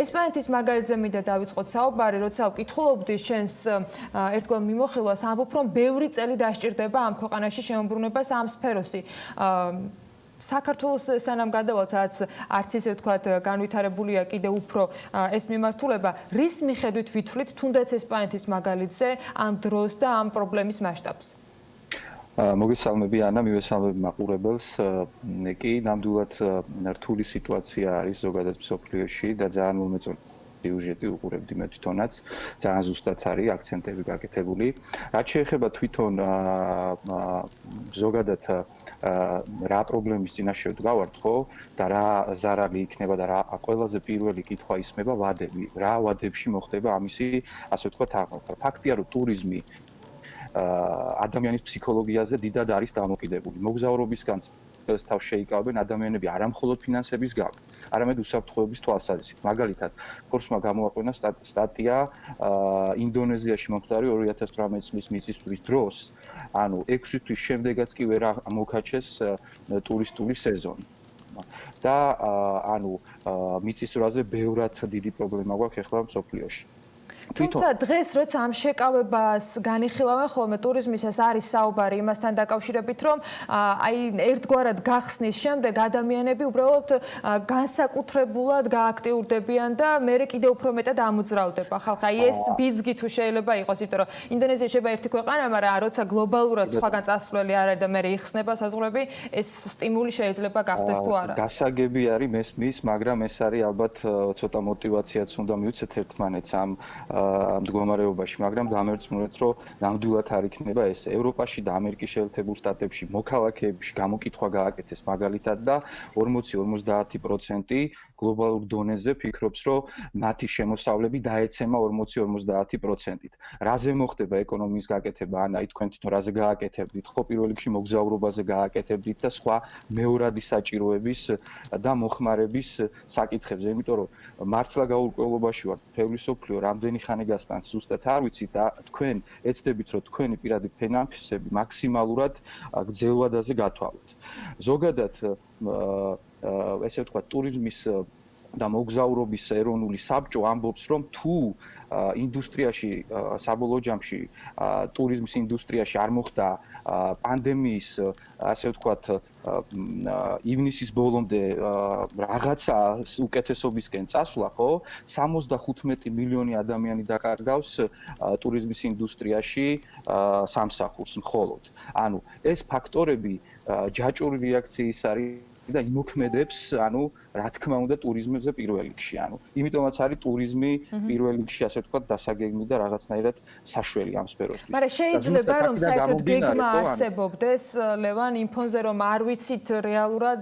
ესპანეთის მაგალითზე მინდა დავიწყოთ საუბარი, როცა ვკითხულობდი შენს ერთგვარ მიმოხილვას, ამბობ, რომ ბევრი წელი დასჭირდება ამ ქვეყანაში შემოbrunებას ამ სფეროსი. საქართველოს სანამ გადავალთ, რაც არც ისე ვთქვათ, განვითარებულია კიდე უფრო ეს მიმართულება, რის მიხედვით ვითვლით თუნდაც ესპანეთის მაგალითზე ამ დროს და ამ პრობლემის მასშტაბს? მოგესალმები ანა, მივესალმები მაყურებელს. კი, ნამდვილად რთული სიტუაცია არის ზოგადად მსოფლიოში და ძალიან მომეწონა სიუჟეტი უყურებდი მე თვითონაც. ძალიან ზუსტად არის აქცენტები გაკეთებული. რაც შეეხება თვითონ ზოგადად რა პრობლემის წინაშე ვდგავართ, ხო? და რა ზარალი იქნება და რა ყველაზე პირველი კითხვა ისმება ვადები. რა ვადებში მოხდება ამისი, ასე ვთქვათ, აღმოფხვრა. ფაქტია, რომ ტურიზმი ადამიანის ფსიქოლოგიაზე დიდად არის დამოკიდებული. მოგზაურობისგან თავს შეიკავებენ ადამიანები არა მხოლოდ ფინანსების გამო, არამედ უსაფრთხოების თვალსაზრისით. მაგალითად, Forbes-მა გამოაკვეთა სტატია ინდონეზიაში მომხდარი 2018 წლის მიწისძვრის დროს, ანუ 6 თვის შემდეგაც კი ვერ მოკაჩეს ტურისტული სეზონი. და ანუ მიწისძვრაზე ბევრად დიდი პრობლემა გვაქვს ახლა მსოფლიოში. თუმცა დღეს როცა ამ შეკავებას განიხილავენ ხოლმე ტურიზმის ეს არის საუბარი იმასთან დაკავშირებით, რომ აი ერთგვარად გახსნის შემდეგ ადამიანები უბრალოდ განსაკუთრებულად გააქტიურდებიან და მერე კიდევ უფრო მეტად ამოძრავდება ხალხი. აი ეს ბიძგი თუ შეიძლება იყოს, იმიტომ რომ ინდონეზია შეიძლება ერთი ქვეყანა, მაგრამ როცა გლობალურად სხვაგან წასვლელი არ არის და მერე იხსნება საზღვრები, ეს სტიმული შეიძლება გახდეს თუ არა. გასაგები არის მესმის, მაგრამ ეს არის ალბათ ცოტა мотиваციაც უნდა მივცეთ ერთმანეთს ამ მდგომარეობაში, მაგრამ დამერწმუნეთ, რომ ნამდვილად არ იქნება ეს. ევროპაში და ამერიკის შეერთებულ შტატებში მოქალაქეებში გამოკითხვა გააკეთეს მაგალითად და 40-50% გლობალურ დონეზე ფიქრობს, რომ მათი შემოსავლები დაეცემა 40-50%-ით. რაზე მოხდება ეკონომიკის გაკეთება? აი თქვენ თვითონ რაზე გააკეთებდით? ხო, პირველ რიგში მოგზაურობაზე გააკეთებდით და სხვა მეორადი საჭიროების და მოხმარების საკითხებზე, იმიტომ რომ მართლა გაურკვევლობაში ვარ, ბევრი სოფლიო რამდენი ხანი გასტანს ზუსტად არ ვიცი და თქვენ ეცდებით, რომ თქვენი პირადი ფინანსები მაქსიმალურად გრძელვადაზე გათვალოთ. ზოგადად ესე ვთქვათ, ტურიზმის და მოგზაურობის ეროვნული საბჭო ამბობს, რომ თუ ინდუსტრიაში, საბოლოო ჯამში ტურიზმის ინდუსტრიაში არ მოხდა პანდემიის, ასე ვთქვათ, ივნისის ბოლომდე რაღაცა უკეთესობისკენ წასვლა, ხო? 75 მილიონი ადამიანი დაკარგავს ტურიზმის ინდუსტრიაში სამსახურს მხოლოდ. ანუ ეს ფაქტორები ჯაჭვური რეაქციის არის და იმოქმედებს, ანუ რა თქმა უნდა ტურიზმზე პირველ რიგში, ანუ იმიტომაც არის ტურიზმი პირველ რიგში, ასე ვთქვათ, დასაგეგმი და რაღაცნაირად საშველი ამ სფეროსთვის. მაგრამ შეიძლება რომ საერთოდ გეგმა არსებობდეს, ლევან, იმ ფონზე რომ არ ვიცით რეალურად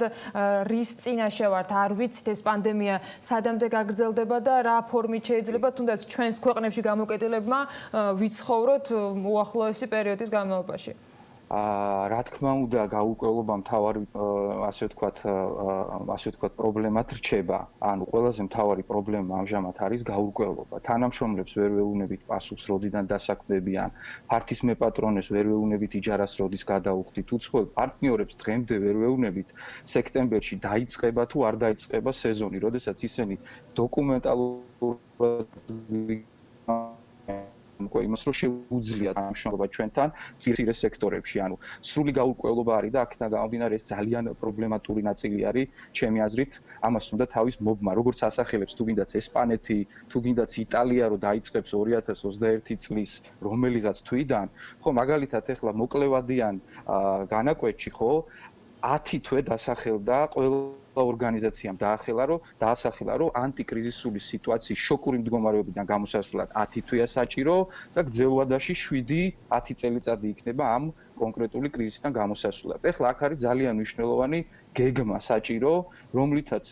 რის წინაშე ვართ, არ ვიცით ეს პანდემია სადამდე გაგრძელდება და რა ფორმით შეიძლება თუნდაც ჩვენს ქვეყნებში გამოკეტილებმა ვიცხოვროთ უახლოესი პერიოდის განმავლობაში. რა თქმა უნდა, გაურკვევლობა მთავარი, ასე ვთქვათ, პრობლემად რჩება. ანუ ყველაზე მთავარი პრობლემა ამჟამად არის გაურკვევლობა. თანამშრომლებს ვერ ვეუბნებით პასუხს, როდიდან დასაქმდებიან, ფართის მეპატრონეს ვერ ვეუბნებით იჯარას როდის გადაუხდით, უცხოელ პარტნიორებს დღემდე ვერ ვეუბნებით სექტემბერში დაიწყება თუ არ დაიწყება სეზონი, როდესაც ისინი დოკუმენტალურად იმას რომ შეუძლიათ ამშრომლობა ჩვენთან მცირე სექტორებში, ანუ სრული გაურკვევლობა არის და აქედან გამომდინარე ეს ძალიან პრობლემატური ნაწილი არის ჩემი აზრით, ამას უნდა თავის მობმა, როგორც ასახელებს თუ გინდაც ესპანეთი, თუ გინდაც იტალია რომ დაიწყებს 2021 წლის რომელიღაც თვიდან, ხო მაგალითად ეხლა მოკლევადიან განაკვეთში, ხო 10 თვე დასახელდა ყველა ორგანიზაციამ დაასახელა, რომ ანტიკრიზისული სიტუაციის შოკური მდგომარეობიდან გამოსასვლად 10 თვეა საჭირო და გრძელვადაში 7-10 წელიწადი იქნება ამ კონკრეტული კრიზისიდან გამოსასვლად. ეხლა აქ არის ძალიან მნიშვნელოვანი გეგმა საჭირო, რომლითაც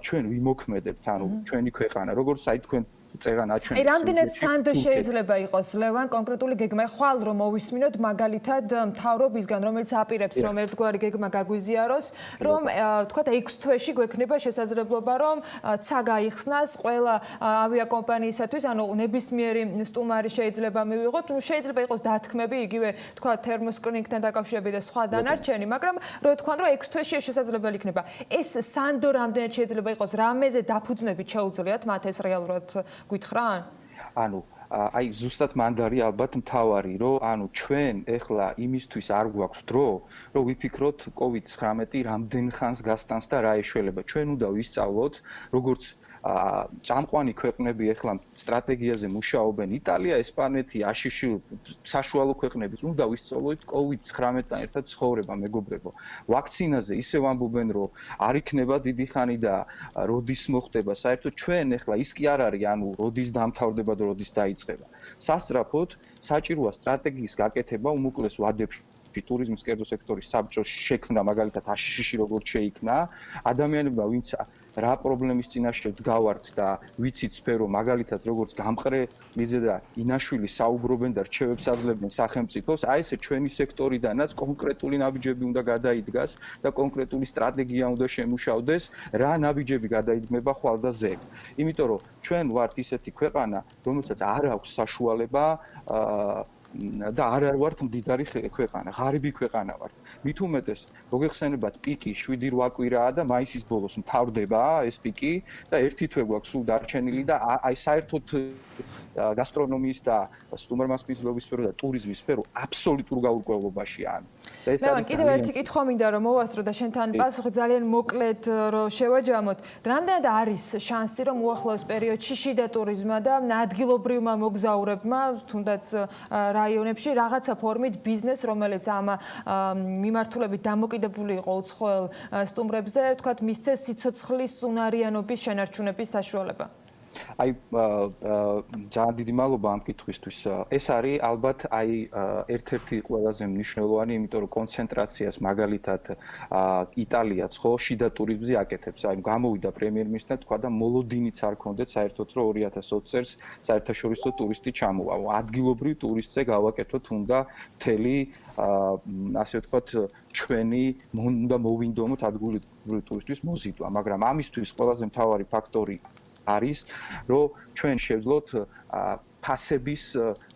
ჩვენ ვიმოქმედებთ, ანუ ჩვენი ქვეყანა, როგორც აი თქვენ წერან აჩვენებს. აი, რამდენად სანდო შეიძლება იყოს ლევან კონკრეტული გეგმა? ხვალ რომ მოვისმინოთ მაგალითად მთავრობისგან, რომელიც აპირებს რომ ერთგვარი გეგმა გაგვიზიაროს, რომ თქვათ 6 თვეში გვექნება შესაძლებლობა რომ ცა გაიხსნას ყველა ავიაკომპანიისათვის, ანუ ნებისმიერი სტუმარი შეიძლება მივიღოთ, ну შეიძლება იყოს დათქმები, იგივე თქვათ თერმოსკრინინგთან დაკავშირებით და სხვა დანარჩენი, მაგრამ რო თქვან რომ 6 თვეში შესაძლებელი იქნება. ეს სანდო რამდენად შეიძლება იყოს? რამეზე დაფუძნებით შეუძლიათ მათ ეს რეალურად გითხრან? ანუ აი ზუსტად მანდარი ალბათ მთავარი, რომ ანუ ჩვენ ეხლა იმისთვის არ გვაქვს დრო, რომ ვიფიქროთ COVID-19 რამდენ ხანს გასტანს და რა ეშველება. ჩვენ უნდა ვისწავლოთ, როგორც წამყვანი ქვეყნები ეხლა სტრატეგიაზე მუშაობენ, იტალია, ესპანეთი, აშშ საშუალო ქვეყნები, უნდა ვისწავლოთ COVID-19-თან ერთად ცხოვრება, მეგობრებო. ვაქცინაზე ისევ ამბობენ, რომ არ იქნება დიდი ხანი და როდის მოხდება. საერთოდ ჩვენ ეხლა ის კი არ არის, ანუ როდის დამთავრდება და როდის დაიწყება. სასწრაფოდ საჭიროა სტრატეგიის გაკეთება უმოკლეს ვადებში. ტურიზმის კერძო სექტორის საბჭოს შექმნა, მაგალითად აშშ როგორც შეიქმნა, ადამიანებმა ვინც რა პრობლემის წინაშე დგავართ და ვიცით სფერო, მაგალითად როგორც გამყრელიძე და ინაშვილი საუბრობენ და რჩევებს აძლევენ სახელმწიფოს, აი ესე ჩვენი სექტორიდანაც კონკრეტული ნაბიჯები უნდა გადაიდგას და კონკრეტული სტრატეგია უნდა შემუშავდეს, რა ნაბიჯები გადაიდგმება ხვალ და ზედ. იმიტომ რომ ჩვენ ვართ ისეთი ქვეყანა, რომელსაც არ აქვს საშუალება და არ ვართ მდიდარი ქვეყანა, ღარიბი ქვეყანა ვართ. მით უმეტეს, მოგეხსენებათ პიკი 7-8 კვირაა და მაისის ბოლოს მთავრდება ეს პიკი და ერთი თვე გვაქვს სულ დარჩენილი და აი საერთოდ გასტრონომიის და სტუმართმასპინძლობის სფერო და ტურიზმის სფერო აბსოლუტურ გაურკვევლობაშია. ლევან, კიდევ ერთი კითხვა მინდა რომ მოვასწრო და შენთან პასუხი ძალიან მოკლედ რომ შევაჯამოთ. რამდენად არის შანსი რომ უახლოეს პერიოდში შიდა ტურიზმმა და ადგილობრივმა მოგზაურებმა, თუნდაც რაიონებში რაღაცა ფორმით ბიზნეს, რომელიც ამ მიმართულებით დამოკიდებული იყო უცხოელ სტუმრებზე, თქვათ, მისცეს სიცოცხლის უნარიანობის შენარჩუნების საშუალება? აი ძალიან დიდი მადლობა ამ კითხვისთვის. ეს არის ალბათ აი ერთ-ერთი ყველაზე მნიშვნელოვანი, იმიტომ რომ კონცენტრაციას მაგალითად იტალიაც ხო შიდა ტურიზმზე აკეთებს. აი გამოვიდა პრემიერ-მინისტრმა თქვა და მოლოდინიც არ ქონდეთ საერთოდ რომ 2020 წელს საერთაშორისო ტურისტი ჩამოვა. ადგილობრივ ტურისტზე გავაკეთოთ უნდა მთელი ასე ვთქვათ ჩვენი უნდა მოვინდომოთ ადგილობრივ ტურისტის მოზიდვა, მაგრამ ამისთვის ყველაზე მთავარი ფაქტორი არის, რომ ჩვენ შევძლოთ ფასების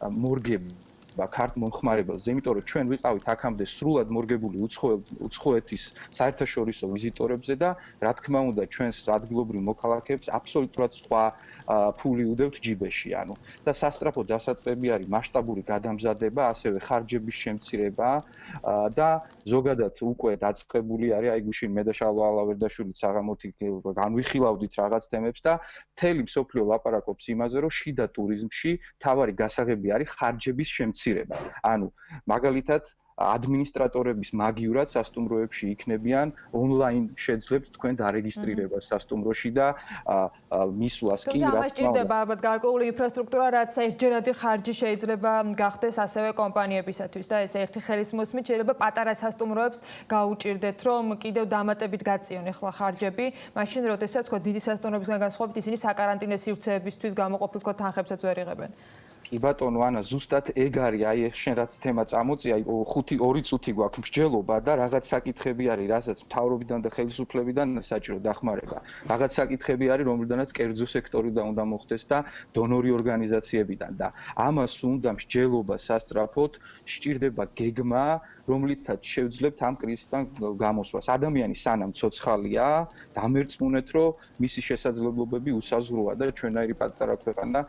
მორგება ქართ მომხმარებელზე, იმიტომ რომ ჩვენ ვიყავით აქამდე სრულად მორგებული უცხოეთის საერთაშორისო ვიზიტორებზე და რა თქმა უნდა ჩვენს ადგილობრივ მოქალაქეებს აბსოლუტურად სხვა ფული უდევთ ჯიბეში, ანუ და სასწრაფო დასაწყები არის მასშტაბური გადამზადება, ასევე ხარჯების შემცირება და ზოგადად უკვე დაწყებული არის აი გუშინ მე და შალვა ალავერდაშვილი საღამოთი განვიხილავდით რაღაც თემებს და მთელი მსოფლიო ლაპარაკობს იმაზე, რომ შიდა ტურიზმში თავარი გასაღები არის ხარჯების შემცირება. ანუ მაგალითად ადმინისტრატორების მაგივრად სასტუმროებში იქნებიან ონლაინ შეძლებთ თქვენ დარეგისტრირებას სასტუმროში და მისვლას კი რა თქმა უნდა. ამას ჭირდება ალბათ გარკვეული ინფრასტრუქტურა, რაც ერთჯერადი ხარჯი შეიძლება გახდეს ასევე კომპანიებისათვის და ეს ერთი ხელისმოსმით შეიძლება პატარა სასტუმროებს გაუჭირდეთ, რომ კიდევ დამატებით გაწიონ ახლა ხარჯები, მაშინ როდესაც თქვა დიდი სასტუმროებისგან განსხვავებით ისინი საკარანტინო სივრცეებისთვის გამოყოფილ თქვა თანხებსაც ვერ იღებენ. კი ბატონო, ანა, ზუსტად ეგ არის, აი ეს შენ რაც თემა წამოწია, აი 2 წუთი გვაქვს მსჯელობა და რაღაც საკითხები არის, რასაც მთავრობიდან და ხელისუფლებიდან საჭირო დახმარება. რაღაც საკითხები არის, რომლიდანაც კერძო სექტორიდან უნდა მოხდეს და დონორი ორგანიზაციებიდან და ამას უნდა მსჯელობა სასწრაფოდ, სჭირდება გეგმა, რომლითაც შევძლებთ ამ კრიზისიდან გამოსვლას. ადამიანი სანამ ცოცხალია, დამერწმუნეთ, რომ მისი შესაძლებლობები უსაზღროა და ჩვენაირი პატარა ქვეყანა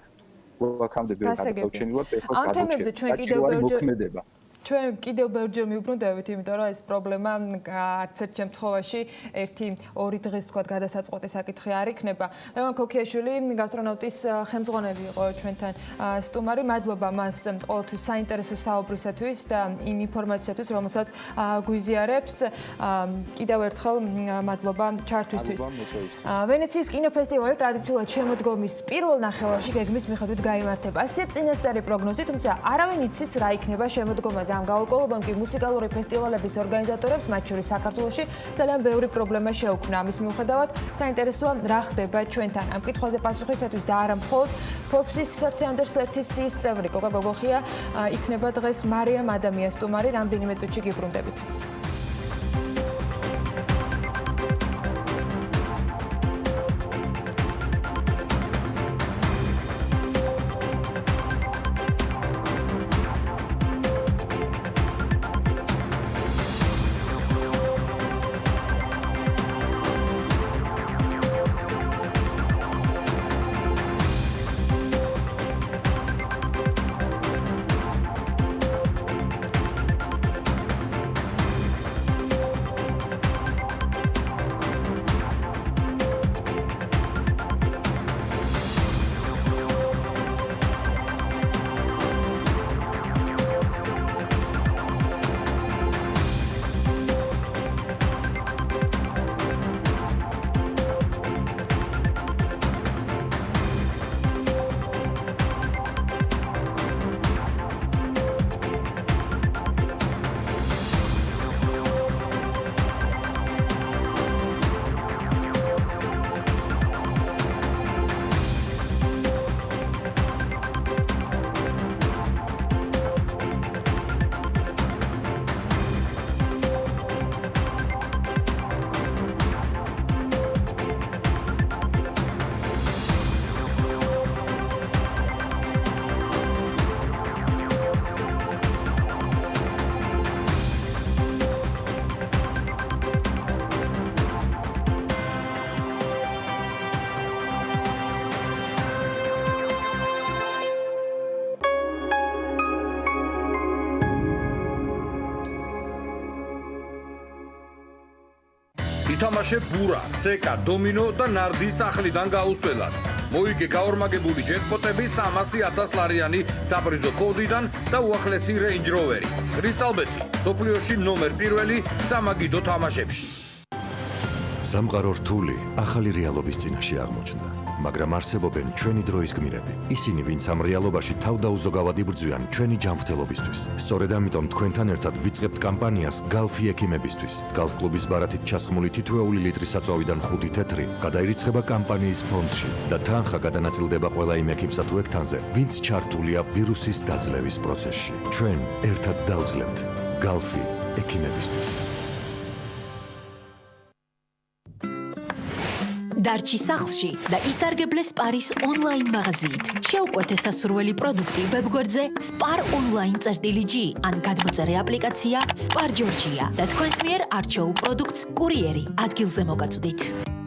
აქამდე ვერ გადაგვჩენილად ეხლა გადაჭერა. ამ თემებზე ჩვენ კიდევ მოქმედება. ჩვენ კიდევ ბევრჯერ მივუბრუნდებით, იმიტომ რომ ეს პრობლემა არც ერთ შემთხვევაში 1-2 დღის თქვა გადასაწყვეტი საკითხი არ იქნება. ლევან ქოქიაშვილი გასტრონავტის ხელმძღვანელი იყო ჩვენთან სტუმარი. მადლობა მას ყოველთვის საინტერესო საუბრისათვის და იმ ინფორმაციისათვის, რომელსაც გვიზიარებს. კიდევ ერთხელ მადლობა ჩართვისთვის. ვენეციის კინოფესტივალი ტრადიციულად შემოდგომის პირველ ნახევარში გეგმის მიხედვით გაიმართება. ასეთი წინასწარი პროგნოზი, თუმცა არავინ იცის რა იქნება შემოდგომაზე. ამ გაურკვევლობამ კი მუსიკალური ფესტივალების ორგანიზატორებს, მათ შორის საქართველოში, ძალიან ბევრი პრობლემა შეუქმნა. ამის მიუხედავად, საინტერესოა რა ხდება ჩვენთან. ამ კითხვაზე პასუხისათვის და არა მხოლოდ Forbes-ის 100-ის წევრი კოკა გოგოხია იქნება დღეს მარიამ ადამიანის სტუმარი, რამდენიმე წუთში გიბრუნდებით. ითამაშე ბურა, სეკა, დომინო და ნარდის სახლიდან გაუსვლელად. მოიგე გაორმაგებული ჯეკპოტები 300,000 ლარიანი საპრიზო კოდიდან და უახლესი Range Rover-ი. კრისტალბეთი, სოფლიოში ნომერ 1 სამაგიდო თამაშებში. სამყარო რთული ახალი რეალობის წინაშე აღმოჩნდა, მაგრამ არსებობენ ჩვენი დროის გმირები, ისინი, ვინც ამ რეალობაში თავდაუზოგავად იბრძვიან ჩვენი ჯანმრთელობისთვის. სწორედ ამიტომ თქვენთან ერთად ვიწყებთ კამპანიას Galfi ექიმებისთვის. Galf კლუბის ბარათით ჩასხმული თითოეული ლიტრი საწვავიდან 5 თეთრი გადაირიცხება კამპანიის ფონდში და თანხა გადანაწილდება ყველა იმ ექიმსა თუ ექთანზე, ვინც ჩართულია ვირუსის დაძლევის პროცესში. ჩვენ ერთად დავძლებთ Galfi ექიმებისთვის. დარჩი სახლში და ისარგებლე სპარის ონლაინ მაღაზიით. შეუკვეთე სასურველი პროდუქტი ვებგვერდზე spar.online.g ან გადმოწერე აპლიკაცია Spar Georgia და თქვენს მიერ არჩეულ პროდუქტს კურიერი ადგილზე მოგაწვდით.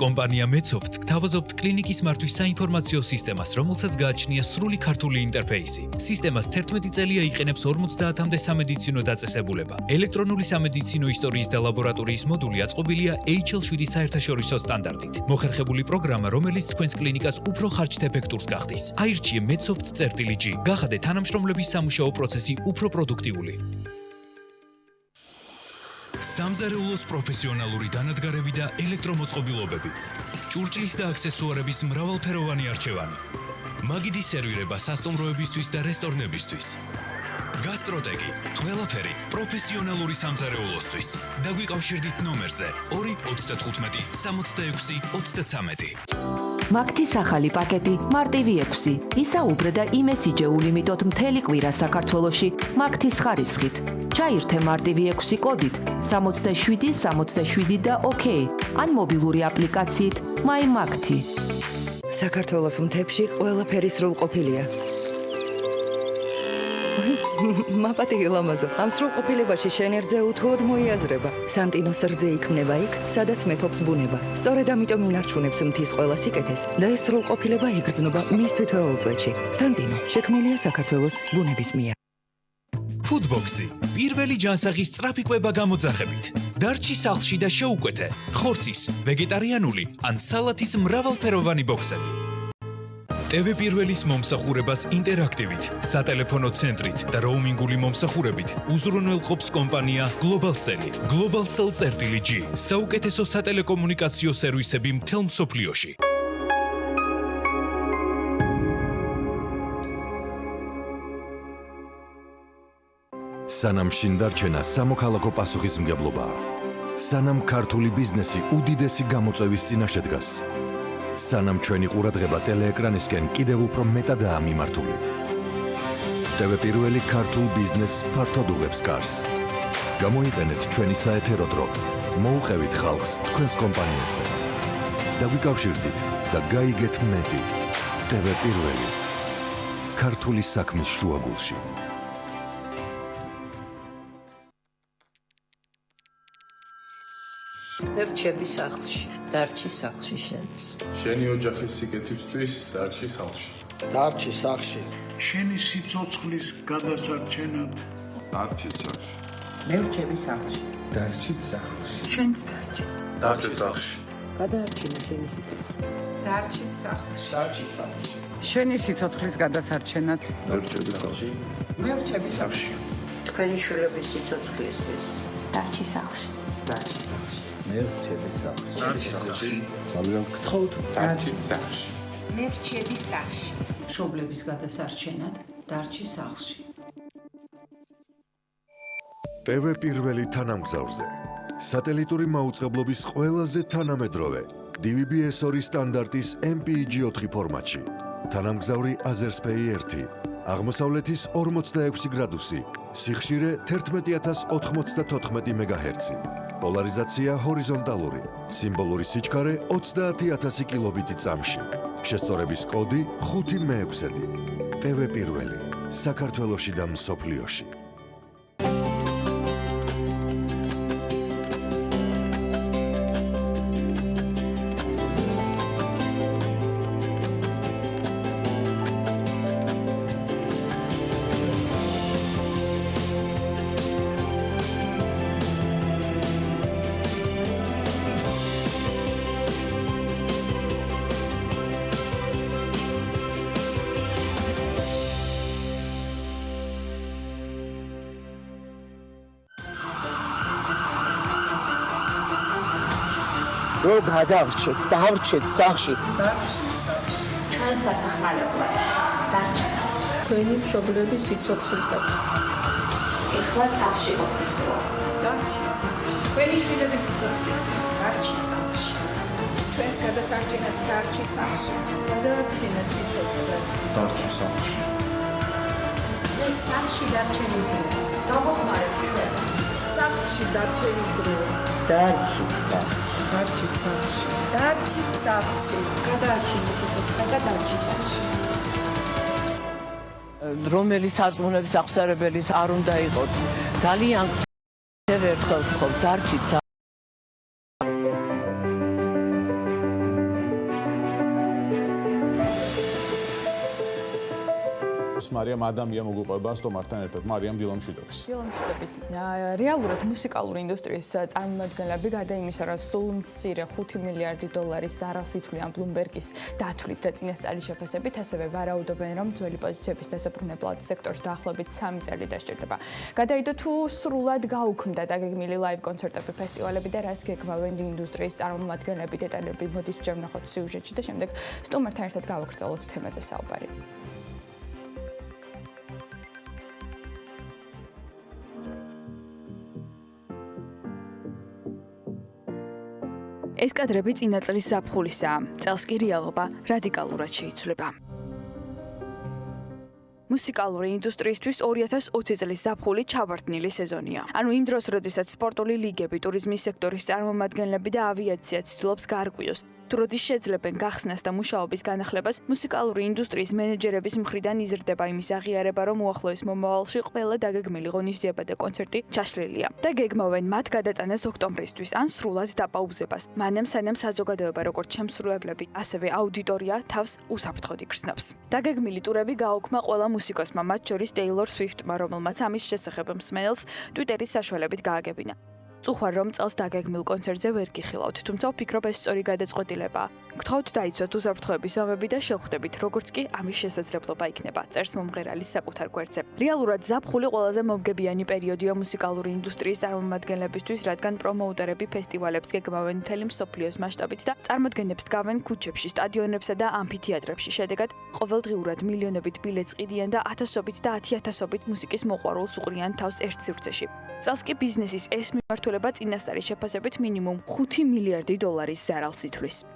კომპანია Medsoft გთავაზობთ კლინიკის მართვის საინფორმაციო სისტემას, რომელსაც გააჩნია სრული ქართული ინტერფეისი. სისტემას 11 წელია იყენებს 50-მდე სამედიცინო დაწესებულება. ელექტრონული სამედიცინო ისტორიის და ლაბორატორიის მოდული აწყობილია HL7 საერთაშორისო სტანდარტით. მოხერხებული პროგრამა, რომელიც თქვენს კლინიკას უფრო ხარჯთეფექტურს გახდის. აირჩიე Medsoft.g. გახადე თანამშრომლების სამუშაო პროცესი უფრო პროდუქტიული. სამზარეულოს პროფესიონალური დანადგარები და ელექტრომოწყობილობები. ჭურჭლის და აქსესუარების მრავალფეროვანი არჩევანი. მაგიდის სერვირება სასტუმროებისთვის და რესტორნებისთვის. გასტროტეკი, ყველაფერი პროფესიონალური სამზარეულოსთვის. დაგვიკავშირდით ნომერზე 295 66 33. მაგთის ახალი პაკეტი მარტივი 6. ისაუბრე და იმესიჯე ულიმიტოდ მთელი კვირა საქართველოში მაგთის ხარისხით. ჩაირთე მარტივი 6 კოდით 67 და OK ან მობილური აპლიკაციით My მაგთი. საქართველოს მთებში ყველაფერი სრულყოფილია. მაპატი ლამაზო, ამ სრულყოფილებაში შენი რძე უთუოდ მოიაზრება. სანტინოს რძე იქმნება იქ, სადაც მეფობს ბუნება. სწორედ ამიტომ ინარჩუნებს მთის ყველა სიკეთეს და ეს სრულყოფილება იგრძნობა მის თითოეულ წვეთში. სანტინო შექმნილია საქართველოს ბუნების მიერ. ფუდბოქსი. პირველი ჯანსაღის სწრაფი კვება გამოძახებით. დარჩი სახლში და შეუკვეთე ხორცის, ვეგეტარიანული ან სალათის მრავალფეროვანი ბოქსები. TV პირველის მომსახურებას ინტერაქტივით, სატელეფონო ცენტრით და როუმინგული მომსახურებით უზრუნველყოფს კომპანია Globalcell. Globalcell.G. საუკეთესო სატელეკომუნიკაციო სერვისები მთელ მსოფლიოში. სანამ შინ დარჩენა სამოქალაქო პასუხისმგებლობაა. სანამ ქართული ბიზნესი უდიდესი გამოწვევის წინაშე დგას. სანამ ჩვენი ყურადღება ტელეეკრანისკენ კიდევ უფრო მეტადაა მიმართული. TV პირველი ქართულ ბიზნესს ფართოდ უღებს კარს. გამოიყენეთ ჩვენი საეთერო დრო. მოუყევით ხალხს თქვენს კომპანიებზე. დაგვიკავშირდით და გაიგეთ მეტი. TV პირველი. ქართული საქმის შუაგულში. მერჩები სახლში, დარჩი სახლში შენც. შენი ოჯახის სიკეთისთვის დარჩი სახლში. დარჩი სახლში. შენი სიცოცხლის გადასარჩენად დარჩი სახლში. მერჩები სახლში. დარჩი სახლში. შენც დარჩი. დარჩი სახლში. გადაარჩინა შენი სიცოცხლე. დარჩი სახლში. დარჩი სახლში. შენი სიცოცხლის გადასარჩენად დარჩი სახლში. მერჩები სახლში. თქვენი შვილების სიცოცხლისთვის დარჩი სახლში. დარჩი სახლში. მერჩები სახლში. დარჩი სახლში. ძალიან გთხოვთ, დარჩი სახლში. მერჩები სახლში. მშობლების გადასარჩენად დარჩი სახლში. TV პირველი თანამგზავრზე. სატელიტური მაუწყებლობის ყველაზე თანამედროვე DVB-S2 სტანდარტის MPEG-4 ფორმატში. თანამგზავრი Azerspay 1. აღმოსავლეთის 46 გრადუსი. სიხშირე 11094 MHz. პოლარიზაცია ჰორიზონტალური. სიმბოლური სიჩქარე 30000 კილობიტი წამში. შესწორების კოდი 566. TV პირველი. საქართველოში და მსოფლიოში. რო გადავრჩეთ, დავრჩეთ სახლში. დარჩი სახლში. ჩვენს დასახმარებლად დარჩი სახლში. თქვენი მშობლების სიცოცხლისათვის. ეხლა სახლში ყოფნისდროა. დარჩი სახლში. თქვენი შვილების სიცოცხლისთვის დარჩი სახლში. ჩვენს გადასარჩენად დარჩი სახლში. გადაარჩინა სიცოცხლე. დარჩი სახლში. ეს სახლში დარჩენის დრო. დავახმარეთ ჩვენ. სახლში დარჩენის დრო. დარჩი სახლში. დარჩი სახლში. დარჩი სახლში. გადაარჩინა სიცოცხლე და დარჩი სახლში. რომელიც სარწმუნოების აღსარებელიც არ უნდა იყოს. ძალიან ერთხელ ვთხოვ, დარჩი სახლში. მარიამ ადამია მოგუყვება სტომართან ერთად. მარიამ დილამშვიდობის. დილამშვიდობის. რეალურად მუსიკალური ინდუსტრიის წარმომადგენლები გარდა იმისა, რომ სულ მცირე 5 მილიარდი დოლარის ზარალს ითვლიან Bloomberg-ის დათვლით და წინასწარი შეფასებით, ასევე ვარაუდობენ, რომ ძველი პოზიციების დასაბრუნებლად სექტორს დაახლოებით 3 წელი დასჭირდება. გადაიდო თუ სრულად გაუქმდა დაგეგმილი ლაივ კონცერტები, ფესტივალები და რას გეგმავენ ინდუსტრიის წარმომადგენლები, დეტალები მოდით ჯერ ვნახოთ სიუჟეტში და შემდეგ სტომართან ერთად გავაგრძელოთ თემაზე საუბარი. ეს კადრები წინა წლის ზაფხულისაა. წელს კი რეალობა რადიკალურად შეიცვლება. მუსიკალური ინდუსტრიისთვის 2020 წლის ზაფხული ჩავარდნილი სეზონია. ანუ იმ დროს, როდესაც სპორტული ლიგები, ტურიზმის სექტორის წარმომადგენლები და ავიაცია ცდილობს გარკვიოს, თუ როდის შეძლებენ გახსნას და მუშაობის განახლებას, მუსიკალური ინდუსტრიის მენეჯერების მხრიდან იზრდება იმის აღიარება, რომ უახლოეს მომავალში ყველა დაგეგმილი ღონისძიება და კონცერტი ჩაშლილია და გეგმავენ მათ გადატანას ოქტომბრისთვის ან სრულად დაპაუზებას. მანამ სანამ საზოგადოება როგორც შემსრულებლები, ასევე აუდიტორია თავს უსაფრთხოდ იგრძნობს. დაგეგმილი ტურები გააუქმა ყველა მუსიკოსმა, მათ შორის Taylor Swift-მა, რომელმაც ამის შესახებ მსმენელს Twitter-ის საშუალებით გააგებინა. წუხარ რომ წელს დაგეგმილ კონცერტზე ვერ გიხილავთ, თუმცა ვფიქრობ ეს სწორი გადაწყვეტილებაა. გთხოვთ დაიცვათ უსაფრთხოების ზომები და შევხვდებით, როგორც კი ამის შესაძლებლობა იქნება. წერს მომღერალის საკუთარ გვერდზე. რეალურად ზაფხული ყველაზე მომგებიანი პერიოდია მუსიკალური ინდუსტრიის წარმომადგენლებისთვის, რადგან პრომოუტერები ფესტივალებს გეგმავენ მთელი მსოფლიოს მასშტაბით და წარმოდგენებს დგავენ ქუჩებში, სტადიონებსა და ამფითეატრებში. შედეგად, ყოველდღიურად მილიონობით ბილეთს ყიდიან და ათასობით და 10,000-ობით მუსიკის მოყვარულს უყრიან თავს ერთ სივრცეში. წელს კი ბიზნესის ეს მიმართულება წინასწარი შეფასებით მინიმუმ $5 მილიარდი ზარალს ითვლის.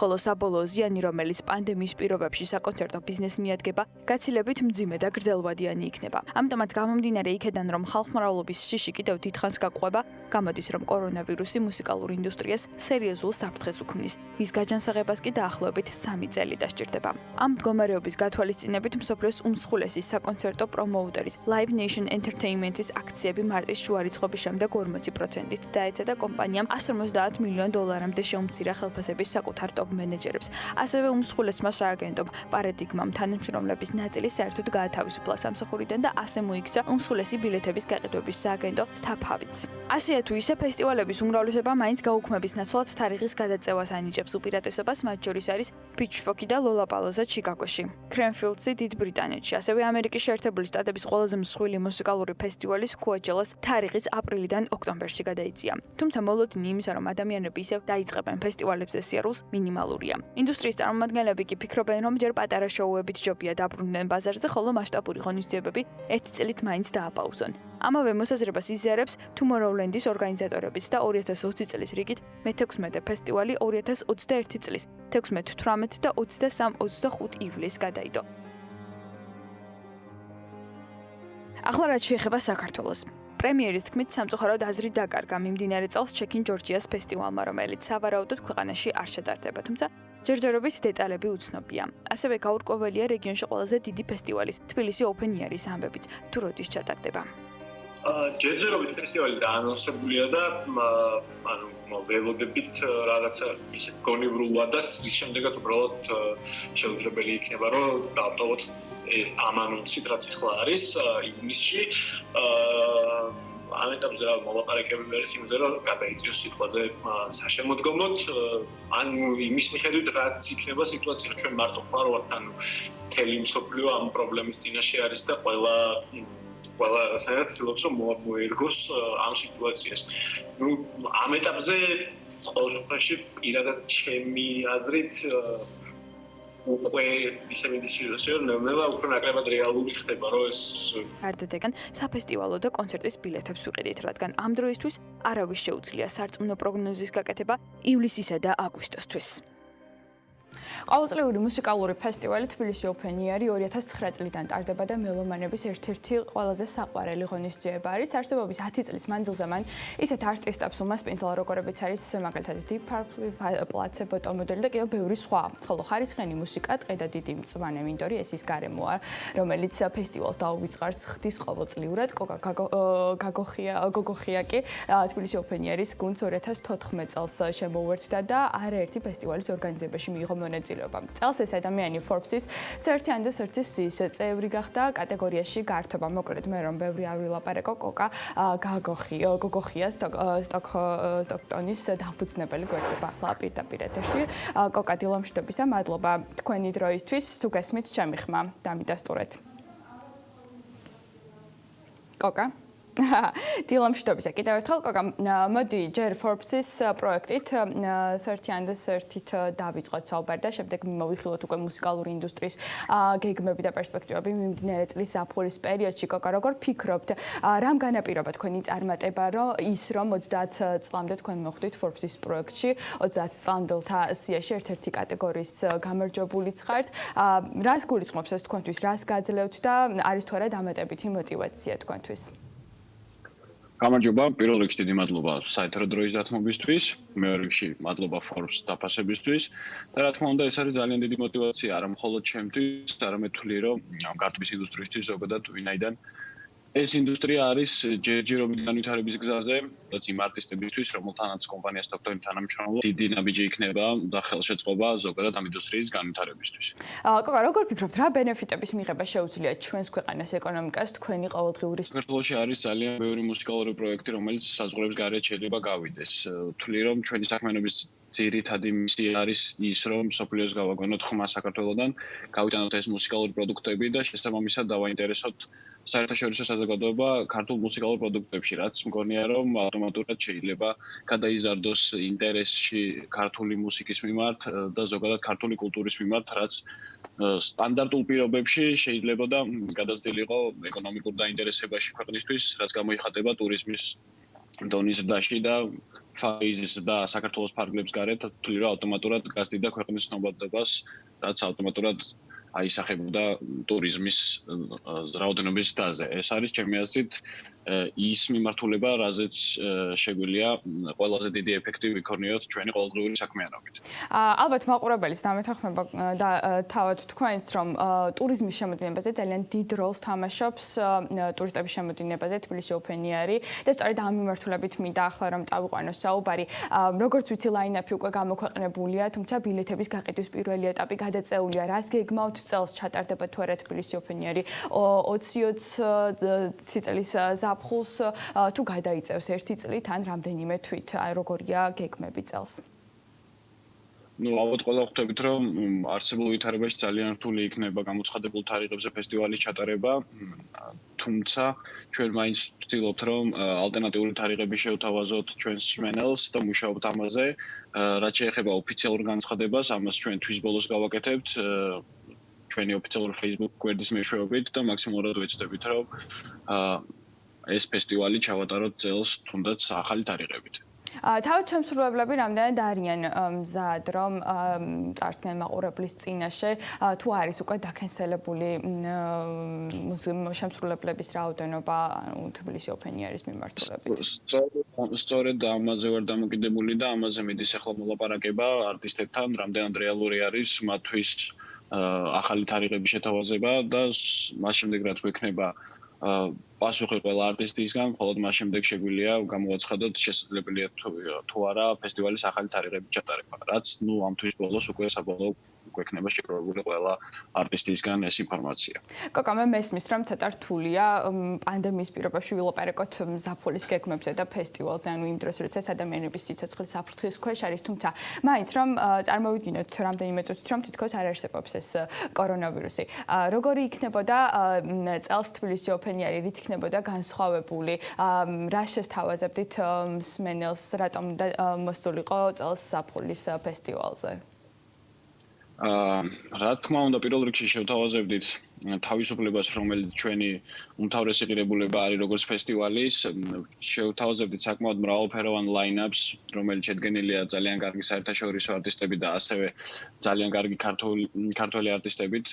ხოლო საბოლოო ზიანი, რომელიც პანდემიის პირობებში საკონცერტო ბიზნესს მიადგება, გაცილებით მძიმე და გრძელვადიანი იქნება. ამიტომაც გამომდინარე იქედან, რომ ხალხმრავლობის შიში კიდევ დიდხანს გაყვება, გამოდის, რომ კორონავირუსი მუსიკალურ ინდუსტრიას სერიოზულ საფრთხეს უქმნის. მის გაჯანსაღებას კი დაახლოებით 3 წელი დასჭირდება. ამ მდგომარეობის გათვალისწინებით მსოფლიოს უმსხვილესი საკონცერტო პრომოუტერის Live Nation Entertainment-ის აქციები მარტის შუა რიცხვების შემდეგ 40%-ით დაეცა და კომპანიამ $150 მილიონ შეუმცირა ხელფასების საკუთარ ტოპ მენეჯერებს. ასევე უმსხვილესმა სააგენტომ პარადიგმამ თანამშრომლების ნაწილი საერთოდ გაათავისუფლა სამსახურიდან და ასე მოიქცა უმსხვილესი ბილეთების გაყიდვების სააგენტო StubHub-იც. ასეა თუ ისე ფესტივალების უმრავლესობა მაინც გაუქმების ნაცვლად თარიღის გადაწევას ანიჭებს უპირატესობას, მათ შორის არის Pitchfork და Lollapalooza ჩიკაგოში, Cranfield-ი დიდ ბრიტანეთში, ასევე ამერიკის შეერთებული შტატების ყველაზე მსხვილი მუსიკალური ფესტივალი Coachella-ს თარიღის აპრილიდან ოქტომბერში გადაიწია. თუმცა მოლოდინი იმისა, რომ ადამიანები ისევ დაიწყებენ ფესტივალებზე სიარულს, მინიმალურია. ინდუსტრიის წარმომადგენლები კი ფიქრობენ, რომ ჯერ პატარა შოუებით ჯობია დაბრუნდნენ ბაზარზე, ხოლო მასშტაბური ღონისძიებები ერთი წლით მაინც დააპაუზონ. ამავე მოსაზრებას იზიარებს Tomorrowland-ის ორგანიზატორებიც და 2020 წლის რიგით მე-16 ფესტივალი 2021 წლის 16, 18 და 23-25 ივლისს გადაიდო. ახლა რაც შეეხება საქართველოს. პრემიერის თქმით, სამწუხაროდ აზრი დაკარგა მიმდინარე წელს ჩეკინ ჯორჯიას ფესტივალმა, რომელიც სავარაუდოდ ქვეყანაში არ შედარდება, თუმცა ჯერჯერობით დეტალები უცნობია. ასევე გაურკვეველია რეგიონში ყველაზე დიდი ფესტივალის თბილისი Open Air-ის ამბებიც, თუ როდის ჩატარდება. ჯერჯერობით ფესტივალი დაანონსებულია და ანუ ველოდებით რაღაცა ისე გონივრულად და ის შემდეგაც უბრალოდ შეუძლებელი იქნება, რომ დავტოვოთ ამ ანონსით, რაც ახლა არის ივნისში. ამ ეტაპზე რა მოლაპარაკებები არის იმაზე, რომ გადაიწიოს სიტყვაზე საშემოდგომოდ, ანუ იმის მიხედვით, რაც იქნება სიტუაცია, ჩვენ მარტო ხარ ვართ, ანუ მთელი მსოფლიო ამ პრობლემის წინაშე არის და ყველა საერთოდ ცდილობს რომ მოერგოს ამ სიტუაციას. ნუ ამ ეტაპზე ყოველ შემთხვევაში პირადად ჩემი აზრით უკვე ისე მიდისიოს რომ ნელა უფრო ნაკლებად რეალური ხდება რომ ეს არდეთგან საფესტივალო და კონცერტის ბილეთებს ვიყიდით, რადგან ამ დროისთვის არავის შეუძლია სარწმუნო პროგნოზის გაკეთება ივლისისა და აგვისტოსთვის. ყოველწლიური მუსიკალური ფესტივალი თბილისი Open Air 2009 წლიდან ტარდება და მელომანების ერთ-ერთი ყველაზე საყვარელი ღონისძიება არის. არსებობის 10 წლის მანძილზე მან ისეთ არტისტებს უმასპინძლა, როგორებიც არის მაგალითად Deep Purple, Placebo, Tomodel და კიდევ ბევრი სხვა. ხოლო ხარისხიანი მუსიკა, ტყე და დიდი მწვანე მინდორი ეს ის გარემოა, რომელიც ფესტივალს დაუვიწყარს ხდის ყოველწლიურად. გოგოხია კი თბილისი Open Air-ის გუნდს 2014 წელს შემოუერთდა და არაერთი ფესტივალის ორგანიზებაში მიიღო მონაწილეობა. წელს ეს ადამიანი Forbes-ის 100-ის წევრი გახდა კატეგორიაში გართობა. მოკლედ მე რომ ბევრი არ ვილაპარაკო, გოგოხია სტოკტონის დამფუძნებელი გვერდება ახლა პირდაპირ ეთერში. კოკა დილამშვიდობისა, მადლობა თქვენი დროისთვის. თუ გესმით ჩემი ხმა, დამიდასტურეთ. კოკა დილამშვიდობისა კიდევ ერთხელ კოკა მოდი ჯერ Forbes-ის პროექტით 100-ით დავიწყოთ საუბარი და შემდეგ მოვიხილოთ უკვე მუსიკალური ინდუსტრიის გეგმები და პერსპექტივები მიმდინარე წლის ზაფხულის პერიოდში. კოკა, როგორ ფიქრობთ, რამ განაპირობა თქვენი წარმატება, რომ 30 წლამდე თქვენ მოხვდით Forbes-ის პროექტში, 30 წლამდელთა სიაში ერთ-ერთი კატეგორიის გამარჯვებულიც ხართ. რას გულისხმობს ეს თქვენთვის, რას გაძლევთ და არის თუ არა დამატებითი мотиваცია თქვენთვის? გამარჯობა, პირველ რიგში დიდი მადლობა საერთო დროის დათმობისთვის, მეორე რიგში მადლობა Forbes დაფასებისთვის და რა თქმა უნდა ეს არის ძალიან დიდი мотиваცია არა მხოლოდ ჩემთვის, არამედ თვლი რომ გართობის ინდუსტრიისთვის ზოგადად ვინაიდან ეს ინდუსტრია არის ჯერჯერობით განვითარების გზაზე, რაც იმ არტისტებისთვის, რომელთანაც კომპანიას დოქტორი თანამშრომლობს, დიდი ნაბიჯი იქნება და ხელშეწყობა ზოგადად ამ ინდუსტრიის განვითარებისთვის. კოკა, როგორ ფიქრობთ, რა ბენეფიტების მიღება შეუძლია ჩვენს ქვეყანას ეკონომიკას თქვენი ყოველდღიური? საქართველოში არის ძალიან ბევრი მუსიკალური პროექტი, რომელიც საზღვრების გარეთ შეიძლება გავიდეს. თვლი რომ ჩვენი საქმიანობის ძირითადი მისია არის ის, რომ სოფლიოს გავაგონოთ ხმა საქართველოდან, გავიტანოთ ეს მუსიკალური პროდუქტები და შესაბამისად დავაინტერესოთ საერთაშორისო საზოგადოება ქართულ მუსიკალურ პროდუქტებში, რაც მგონია რომ ავტომატურად შეიძლება გადაიზარდოს ინტერესში ქართული მუსიკის მიმართ და ზოგადად ქართული კულტურის მიმართ, რაც სტანდარტულ პირობებში შეიძლება და გადაზრდილიყო ეკონომიკურ დაინტერესებაში ქვეყნისთვის, რაც გამოიხატება ტურიზმის დონის ზრდაში და ფაიზის და საქართველოს ფარგლებს გარეთ, თვლი რომ ავტომატურად გასდიდა ქვეყნის ცნობადობას, რაც ავტომატურად აისახებოდა ტურიზმის რაოდენობის ზრდაზე. ეს არის ჩემი აზრით ის მიმართულება, რაზეც შეგვიძლია ყველაზე დიდი ეფექტი ვიქონიოთ ჩვენი ყოველდღიური საქმიანობით. ალბათ მაყურებელის დამეთანხმება და თავად თქვენს, რომ ტურიზმის შემოდინებაზე ძალიან დიდ როლს თამაშობს ტურისტების შემოდინებაზე თბილისი Open Air-ი და სწორედ ამ მიმართულებით მინდა ახლა რომ წავიყვანო საუბარი. როგორც ვიცი, ლაინაპი უკვე გამოქვეყნებულია, თუმცა ბილეთების გაყიდვის პირველი ეტაპი გადაწეულია. რას გეგმავთ წელს ჩატარდება თუ არა თბილისი Open Air-ი 20 წლის ზაფხულს თუ გადაიწევს ერთი წლით ან რამდენიმე თვით, აი როგორია გეგმები წელს? ალბათ ყველა ხვდებით რომ არსებულ ვითარებაში ძალიან რთული იქნება გამოცხადებულ თარიღებზე ფესტივალის ჩატარება, თუმცა ჩვენ მაინც ვცდილობთ რომ ალტერნატიული თარიღები შევთავაზოთ ჩვენს მსმენელს და მუშაობთ ამაზე, რაც შეეხება ოფიციალურ განცხადებას, ამას ჩვენ თვის ბოლოს გავაკეთებთ ჩვენი ოფიციალური Facebook გვერდის მეშვეობით და მაქსიმალურად ვეცდებით რომ ეს ფესტივალი ჩავატაროთ წელს თუნდაც ახალი თარიღებით. თავად შემსრულებლები რამდენად არიან მზად რომ წარსდგენ მაყურებლის წინაშე თუ არის უკვე დაკენსელებული შემსრულებლების რაოდენობა თბილისი Open Air-ის მიმართულებით? სწორედ ამაზე ვარ დამოკიდებული და ამაზე მიდის ახლა მოლაპარაკება არტისტებთან, რამდენად რეალური არის მათთვის ახალი თარიღების შეთავაზება და მას შემდეგ რაც გვექნება პასუხი ყველა არტისტისგან, მხოლოდ მას შემდეგ შეგვიძლია გამოვაცხადოთ შესაძლებელია თუ არა ფესტივალის ახალი თარიღების ჩატარება, რაც ამ თვის ბოლოს უკვე საბოლოო გვექნება შეგროვებული ყველა არტისტისგან ეს ინფორმაცია. კოკა, მე მესმის რომ ცოტა რთულია პანდემიის პირობებში ვილაპარაკოთ ზაფხულის გეგმებზე და ფესტივალზე, ანუ იმ დროს როცა ადამიანების სიცოცხლე საფრთხის ქვეშ არის, თუმცა მაინც რომ წარმოვიდგინოთ რამდენიმე წუთით რომ თითქოს არ არსებობს ეს კორონავირუსი. როგორი იქნებოდა წელს თბილისი Open Air-ი, რით იქნებოდა განსხვავებული, რა შესთავაზებდით მსმენელს, რატომ მოსულიყო წელს ზაფხულის ფესტივალზე? რა თქმა უნდა, პირველ რიგში შევთავაზებდით თავისუფლებას, რომელიც ჩვენი უმთავრესი ღირებულება არის როგორც ფესტივალის, შევთავაზებდით საკმაოდ მრავალფეროვან line-ups, რომელიც შედგენილია ძალიან კარგი საერთაშორისო არტისტებით და ასევე ძალიან კარგი ქართველი არტისტებით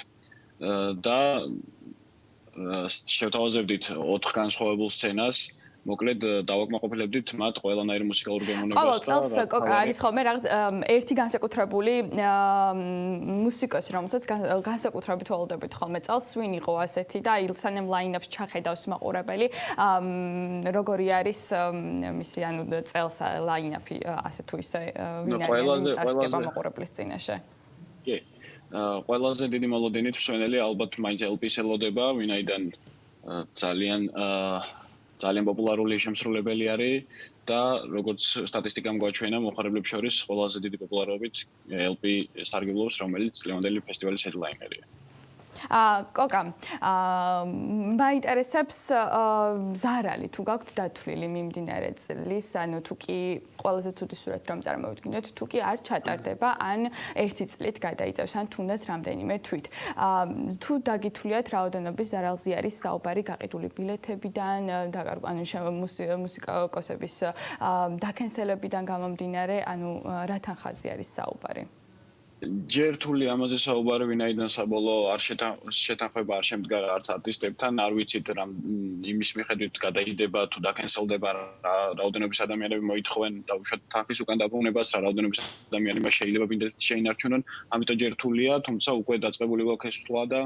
და შევთავაზებდით 4 განსხვავებულ სცენას. მოკლედ დავაკმაყოფილებდით მათ ყველანაირ მუსიკალურ გემოვნებას. ყოველ წელს კოკა არის ხოლმე რაღაც ერთი განსაკუთრებული მუსიკოსი, რომელსაც განსაკუთრებით ველოდებით ხოლმე წელს ვინ იყო ასეთი და სანამ line-ups ჩახედავს მაყურებელი, როგორი არის მისი ანუ წელს line-up-ი ასე თუ ისე ვინ არის წარსდგება მაყურებლის წინაშე? კი. ყველაზე დიდი მოლოდინით მსმენელი ალბათ მაინც LP-ს ელოდება, ვინაიდან ძალიან პოპულარული შემსრულებელი არის და როგორც სტატისტიკამ გვაჩვენა, მოხარებლებს შორის ყველაზე დიდი პოპულარობით LP სარგებლობს, რომელიც ლევანდელი ფესტივალის headliner-ია. კოკა, მაინტერესებს ზარალი თუ გაქვთ დათვლილი მიმდინარე წლის, ანუ თუ კი ყველაზე ცუდი სურათი რომ წარმოვიდგინოთ, თუ კი არ ჩატარდება, ან ერთი წლით გადაიწევს, ან თუნდაც რამდენიმე თვით. თუ დაგითვლიათ რაოდენობის ზარალზე არის საუბარი გაყიდული ბილეთებიდან, ანუ მუსიკოსების დაკენსელებიდან გამომდინარე, ანუ რა თანხაზე არის საუბარი? ჯერ თული ამაზე საუბარი ვინაიდან საბოლოო არ შეთანხმება არ შემდგარა არც არტისტებთან, არ ვიცით რამ იმის მიხედვით გადაიდება თუ დაკენსელდება რაოდენობის ადამიანები მოითხოვენ დაუშვათ თანხის უკან დაბრუნებას, რა რაოდენობის ადამიანებმა შეიძლება შეინარჩუნონ, ამიტომ ჯერ თულია, თუმცა უკვე დაწყებული გვაქვს ეს თვლა და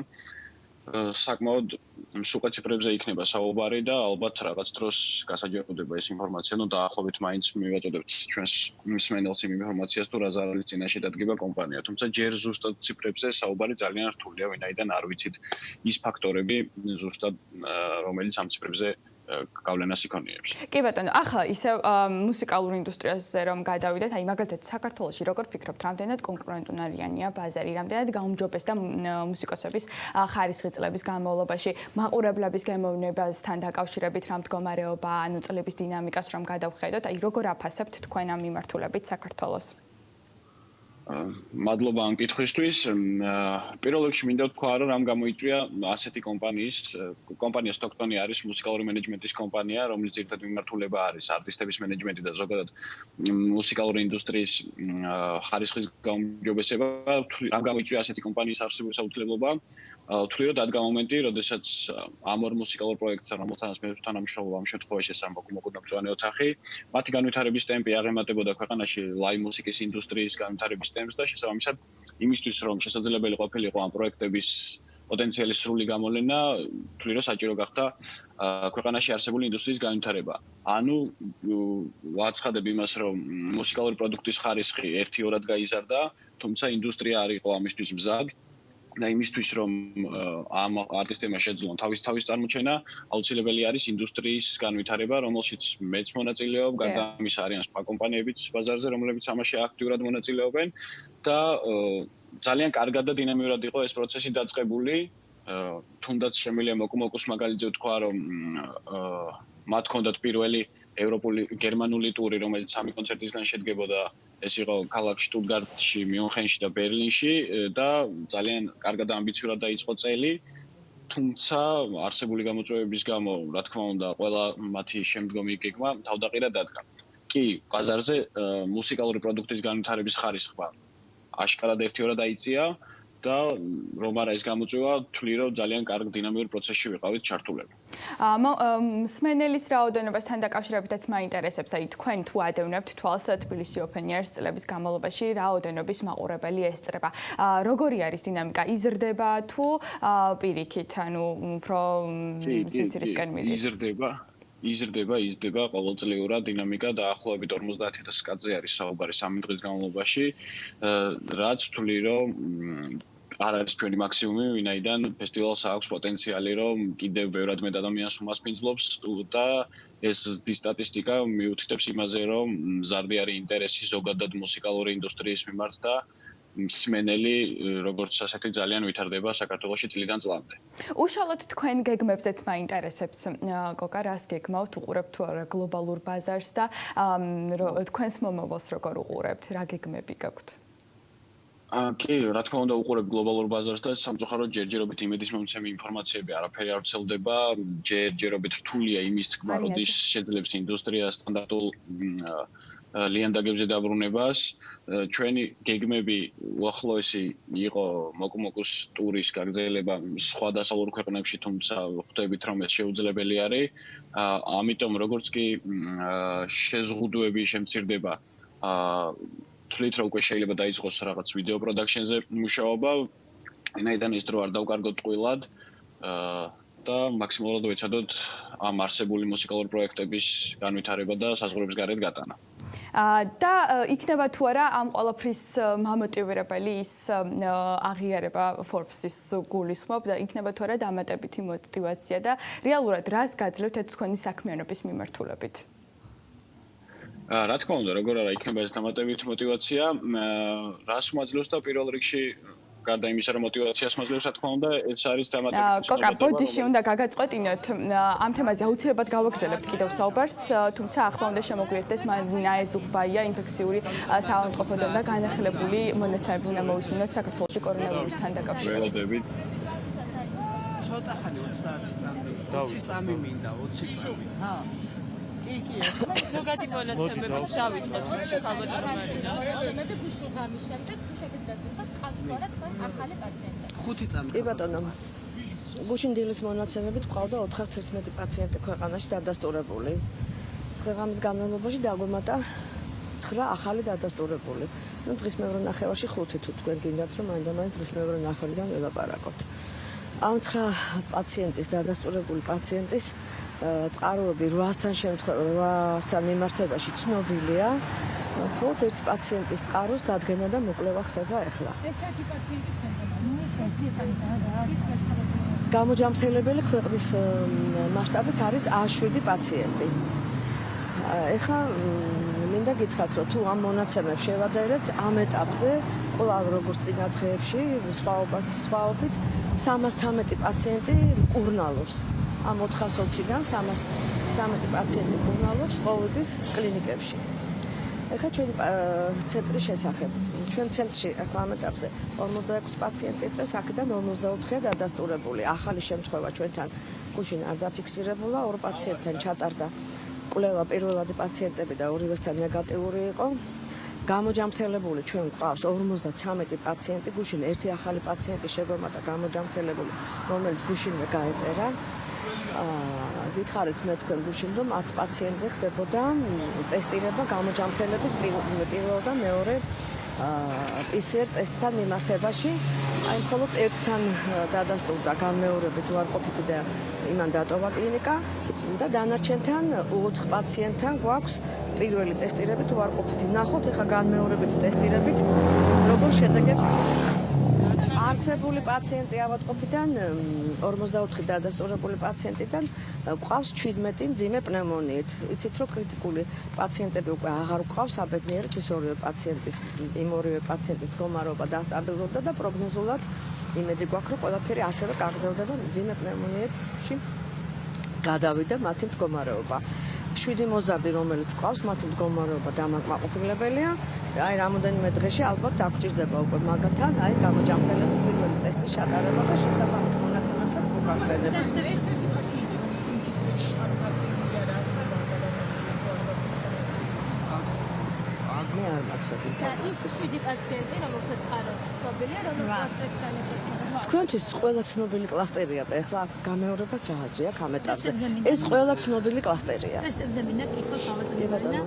საკმაოდ მსუყე ციფრებზე იქნება საუბარი და ალბათ რაღაც დროს გასაჯეროდება ეს ინფორმაცია, ну დაახლოებით მაინც მივაწოდებთ ჩვენს მსმენელს იმ ინფორმაციას თუ რა ზარალის წინაშე დადგება კომპანია. თუმცა ჯერ ზუსტად ციფრებზე საუბარი ძალიან რთულია, ვინაიდან არ ვიცით ის ფაქტორები ზუსტად რომელიც ამ ციფრებზე გავლენას იქონიებს. კი ბატონო, ახლა ისევ მუსიკალურ ინდუსტრიაზე რომ გადავიდეთ, აი მაგალითად საქართველოში როგორ ფიქრობთ, რამდენად კონკურენტუნარიანია ბაზარი, რამდენად გაუმჯობესდა მუსიკოსების ხარისხი წლების განმავლობაში, მაყურებლების გემოვნებასთან დაკავშირებით რა მდგომარეობა, ანუ წლების დინამიკას რომ გადავხედოთ, აი როგორ აფასებთ თქვენ ამ მიმართულებით საქართველოს? მადლობა ამ კითხვისთვის. პირველ რიგში მინდა ვთქვა, რომ რამ გამოიწვია ასეთი კომპანია Stockton-ი არის მუსიკალური მენეჯმენტის კომპანია, რომლის ძირითადი მიმართულება არის არტისტების მენეჯმენტი და ზოგადად მუსიკალური ინდუსტრიის ხარისხის გაუმჯობესება. რამ გამოიწვია ასეთი კომპანიის არსებობის აუცილებლობა? ვთვლი, რომ დადგა მომენტი, როდესაც ამ ორ მუსიკალურ პროექტთან, რომელთანაც მე თანამშრომლობ ამ შემთხვევაში ეს ამბობ მწვანე ოთახი, მათი განვითარების ტემპი აღემატებოდა ქვეყანაში ლაივ მუსიკის ინდუსტრიის განვითარების ტემპს და შესაბამისად იმისთვის, რომ შესაძლებელი ყოფილიყო ამ პროექტების პოტენციალის სრული გამოლენა, ვთვლი, რომ საჭირო გახდა ქვეყანაში არსებული ინდუსტრიის განვითარება. ანუ ვაცხადებ იმას, რომ მუსიკალური პროდუქტის ხარისხი 1-2-რად გაიზარდა, თუმცა ინდუსტრია არ იყო ამისთვის მზად. და იმისთვის რომ ამ არტისტებმა შეძლონ თავის წარმოჩენა, აუცილებელი არის ინდუსტრიის განვითარება, რომელშიც მეც მონაწილეობ, გარდა ამისა არიან სხვა კომპანიებიც ბაზარზე, რომლებიც ამაში აქტიურად მონაწილეობენ და ძალიან კარგად და დინამიურად იყო ეს პროცესი დაწყებული. თუნდაც შემიძლია მოკუმოკუს მაგალითზე ვთქვა, რომ მათ ჰქონდათ პირველი ევროპული გერმანული ტური, რომელიც 3 კონცერტისგან შედგებოდა. ეს იყო ქალაქ შტუტგარტში, მიუნხენში და ბერლინში და ძალიან კარგად და ამბიციურად დაიწყო წელი. თუმცა არსებული გამოწვევების გამო, რა თქმა უნდა, ყველა მათი შემდგომი გეგმა თავდაყირად დადგა. კი, ბაზარზე მუსიკალური პროდუქტის განვითარების ხარისხმა აშკარად 1-2-რად დაიწია და რომ არა ეს გამოწვევა, ვთვლი, რომ ძალიან კარგ დინამიურ პროცესში ვიყავით ჩართულები. მსმენელის რაოდენობასთან დაკავშირებითაც მაინტერესებს, აი თქვენ თუ ადევნებთ თვალს თბილისი Open Air-ს წლების განმავლობაში რაოდენობის მაყურებელი ესწრება. როგორი არის დინამიკა? იზრდება თუ პირიქით, ანუ უფრო სიცილისკენ მიდის? იზრდება ყოველწლიურად დინამიკა დაახლოებით 50,000 კაცზე არის საუბარი 3 დღის განმავლობაში, რაც ვთვლი, რომ არ არის ჩვენი მაქსიმუმი, ვინაიდან ფესტივალს აქვს პოტენციალი, რომ კიდევ ბევრად მეტ ადამიანს უმასპინძლობს და ეს სტატისტიკა მიუთითებს იმაზე, რომ მზარდი არის ინტერესი ზოგადად მუსიკალური ინდუსტრიის მიმართ და მსმენელი როგორც ასეთი ძალიან ვითარდება საქართველოში წლიდან წლამდე. უშუალოდ თქვენ გეგმებზეც მაინტერესებს, კოკა, რას გეგმავთ, უყურებთ თუ არა გლობალურ ბაზარს და თქვენს მომავალს როგორ უყურებთ, რა გეგმები გაქვთ? კი, რა თქმა უნდა, უყურებ გლობალურ ბაზარს და სამწუხაროდ ჯერჯერობით იმედის მომცემი ინფორმაციები არაფერი არ ვრცელდება, ჯერჯერობით რთულია იმის თქმა, როდის შეძლებს ინდუსტრია სტანდარტულ ლიანდაგებზე დაბრუნებას. ჩვენი გეგმები უახლოესი იყო მოკუმოკუს ტურის გაგრძელება სხვა დასავლურ ქვეყნებში, თუმცა ხვდებით, რომ ეს შეუძლებელი არის. ამიტომ როგორც კი შეზღუდვები შემცირდება, თვლით, რომ უკვე შეიძლება დაიწყოს რაღაც ვიდეო პროდაქშენზე მუშაობა, ვინაიდან ეს დრო არ დავკარგოთ ტყუილად და მაქსიმალურად ვეცადოთ ამ არსებული მუსიკალური პროექტების განვითარება და საზღვრების გარეთ გატანა. და იქნება თუ არა ამ ყველაფრის მამოტივირებელი ის აღიარება Forbes-ის გულისხმობ და იქნება თუ არა დამატებითი мотиваცია და რეალურად რას გაძლევთ თქვენი საქმიანობის მიმართულებით? რა თქმა უნდა, როგორ არა იქნება ეს დამატებითი мотиваცია, რას მოაძლევს და პირველ რიგში გარდა იმისა, რომ мотиваციას მოძლევს, რა თქმა უნდა, ეს არის დამატებითი. კოკა, ბოდიში უნდა გაგაწყვეტინოთ, ამ თემაზე აუცილებლად გავაგრძელებთ კიდევ საუბარს, თუმცა ახლა უნდა შემოგვიერთდეს ნაეზუბაია ინფექციური საავადმყოფოდან და განახლებული მონაცემები უნდა მოვისმინოთ საქართველოში კორონავირუსთან დაკავშირებით. ცოტა ხანი 30 წამი მინდა 20 წამი. ჰა. კი, ზოგადი მონაცემები დავიწყოთ, ალბათ რა. მონაცემები გუშინ ღამის შემდეგ 5 წამი. კი ბატონო. გუშინ დილის მონაცემებით ყავდა 411 პაციენტი ქვეყანაში დადასტურებული. დღეღამის განმავლობაში დაგვემატა 9 ახალი დადასტურებული. ნუ დღის მეორე ნახევარში 5 თუ თქვენ გინდათ რომ მაინდა-მაინც დღის მეორე ნახევრიდან ველაპარაკოთ. ამ 9 პაციენტის დადასტურებული პაციენტის წყაროები 800-დან მიმართებაში ცნობილია. მხოლოდ ერთი პაციენტის წყაროს დადგენა და მოკვლევა ხდება ახლა. ესეთი პაციენტი გამოჯამრთელებელი ქვეყნის მასშტაბით არის 7 პაციენტი. ეხლა მინდა გითხრათ, რომ თუ ამ მონაცემებს შევაძლებთ ამ ეტაპზე, კვლავ როგორც წინა დღეებში, სხვაობით 313 პაციენტი მკურნალობს. ამ 420-დან 313 პაციენტი მკურნალობს COVID-ის კლინიკებში. ეხლა ჩვენი ცენტრის შესახებ. ჩვენ ცენტრში ახლა ამ ეტაპზე 46 პაციენტი წეს, აქედან 54-ია დადასტურებული. ახალი შემთხვევა ჩვენთან გუშინ არ დაფიქსირებულა, 2 პაციენტთან ჩატარდა კვლევა პირველადი პაციენტები და ორივესთან ნეგატიური იყო. გამოჯამრთელებული ჩვენ გვყავს 53 პაციენტი, გუშინ ერთი ახალი პაციენტი შეგვემატა გამოჯამრთელებული, რომელიც გუშინვე გაეწერა. გითხარით მე თქვენ გუშინ რომ 10 პაციენტზე ხდებოდა ტესტირება გამოჯამრთელების პირველ და მეორე PCR ტესტთან მიმართებაში. აი მხოლოდ ერთთან დადასტურდა განმეორებით უარყოფითი და იმან დატოვა კლინიკა და დანარჩენთან 4 პაციენტთან გვაქვს პირველი ტესტირებით უარყოფითი. ნახოთ ახლა განმეორებით ტესტირებით როგორ შედეგებს არსებული პაციენტი ავადმყოფიდან 44 დადასტურებული პაციენტიდან გვყავს 17 მძიმე პნევმონიით. იცით რომ კრიტიკული პაციენტები უკვე აღარ გვყავს საბედნიეროდ ის ორივე პაციენტის მდგომარეობა დასტაბილურდა და პროგნოზულად იმედი გვაქვს რომ ყველაფერი ასევე გაგრძელდება მძიმე პნევმონიებში გადავიდა მათი მდგომარეობა. 7 მოზარდი რომელიც გვყავს მათი მდგომარეობა დამაკმაყოფილებელია. აი რამოდენიმე დღეში ალბათ დაგჭირდება უკვე მაგათთან აი გამოჯამრთელების პირველი ტესტის ჩატარება და შესაბამის მონაცემებსაც მოგახსენებთ. მე არ მაქვს და ის 7 პაციენტი რომელსაც წყაროს ცნობილია რომ კლასტერთან თქვენთვის ყველა ცნობილი კლასტერია და ეხლა გამეორებას რა აზრი აქვს ამ ეტაპზე? ეს ყველა ცნობილი კლასტერია. ტესტებზე მინდა კითხოს გავაკეთებინა.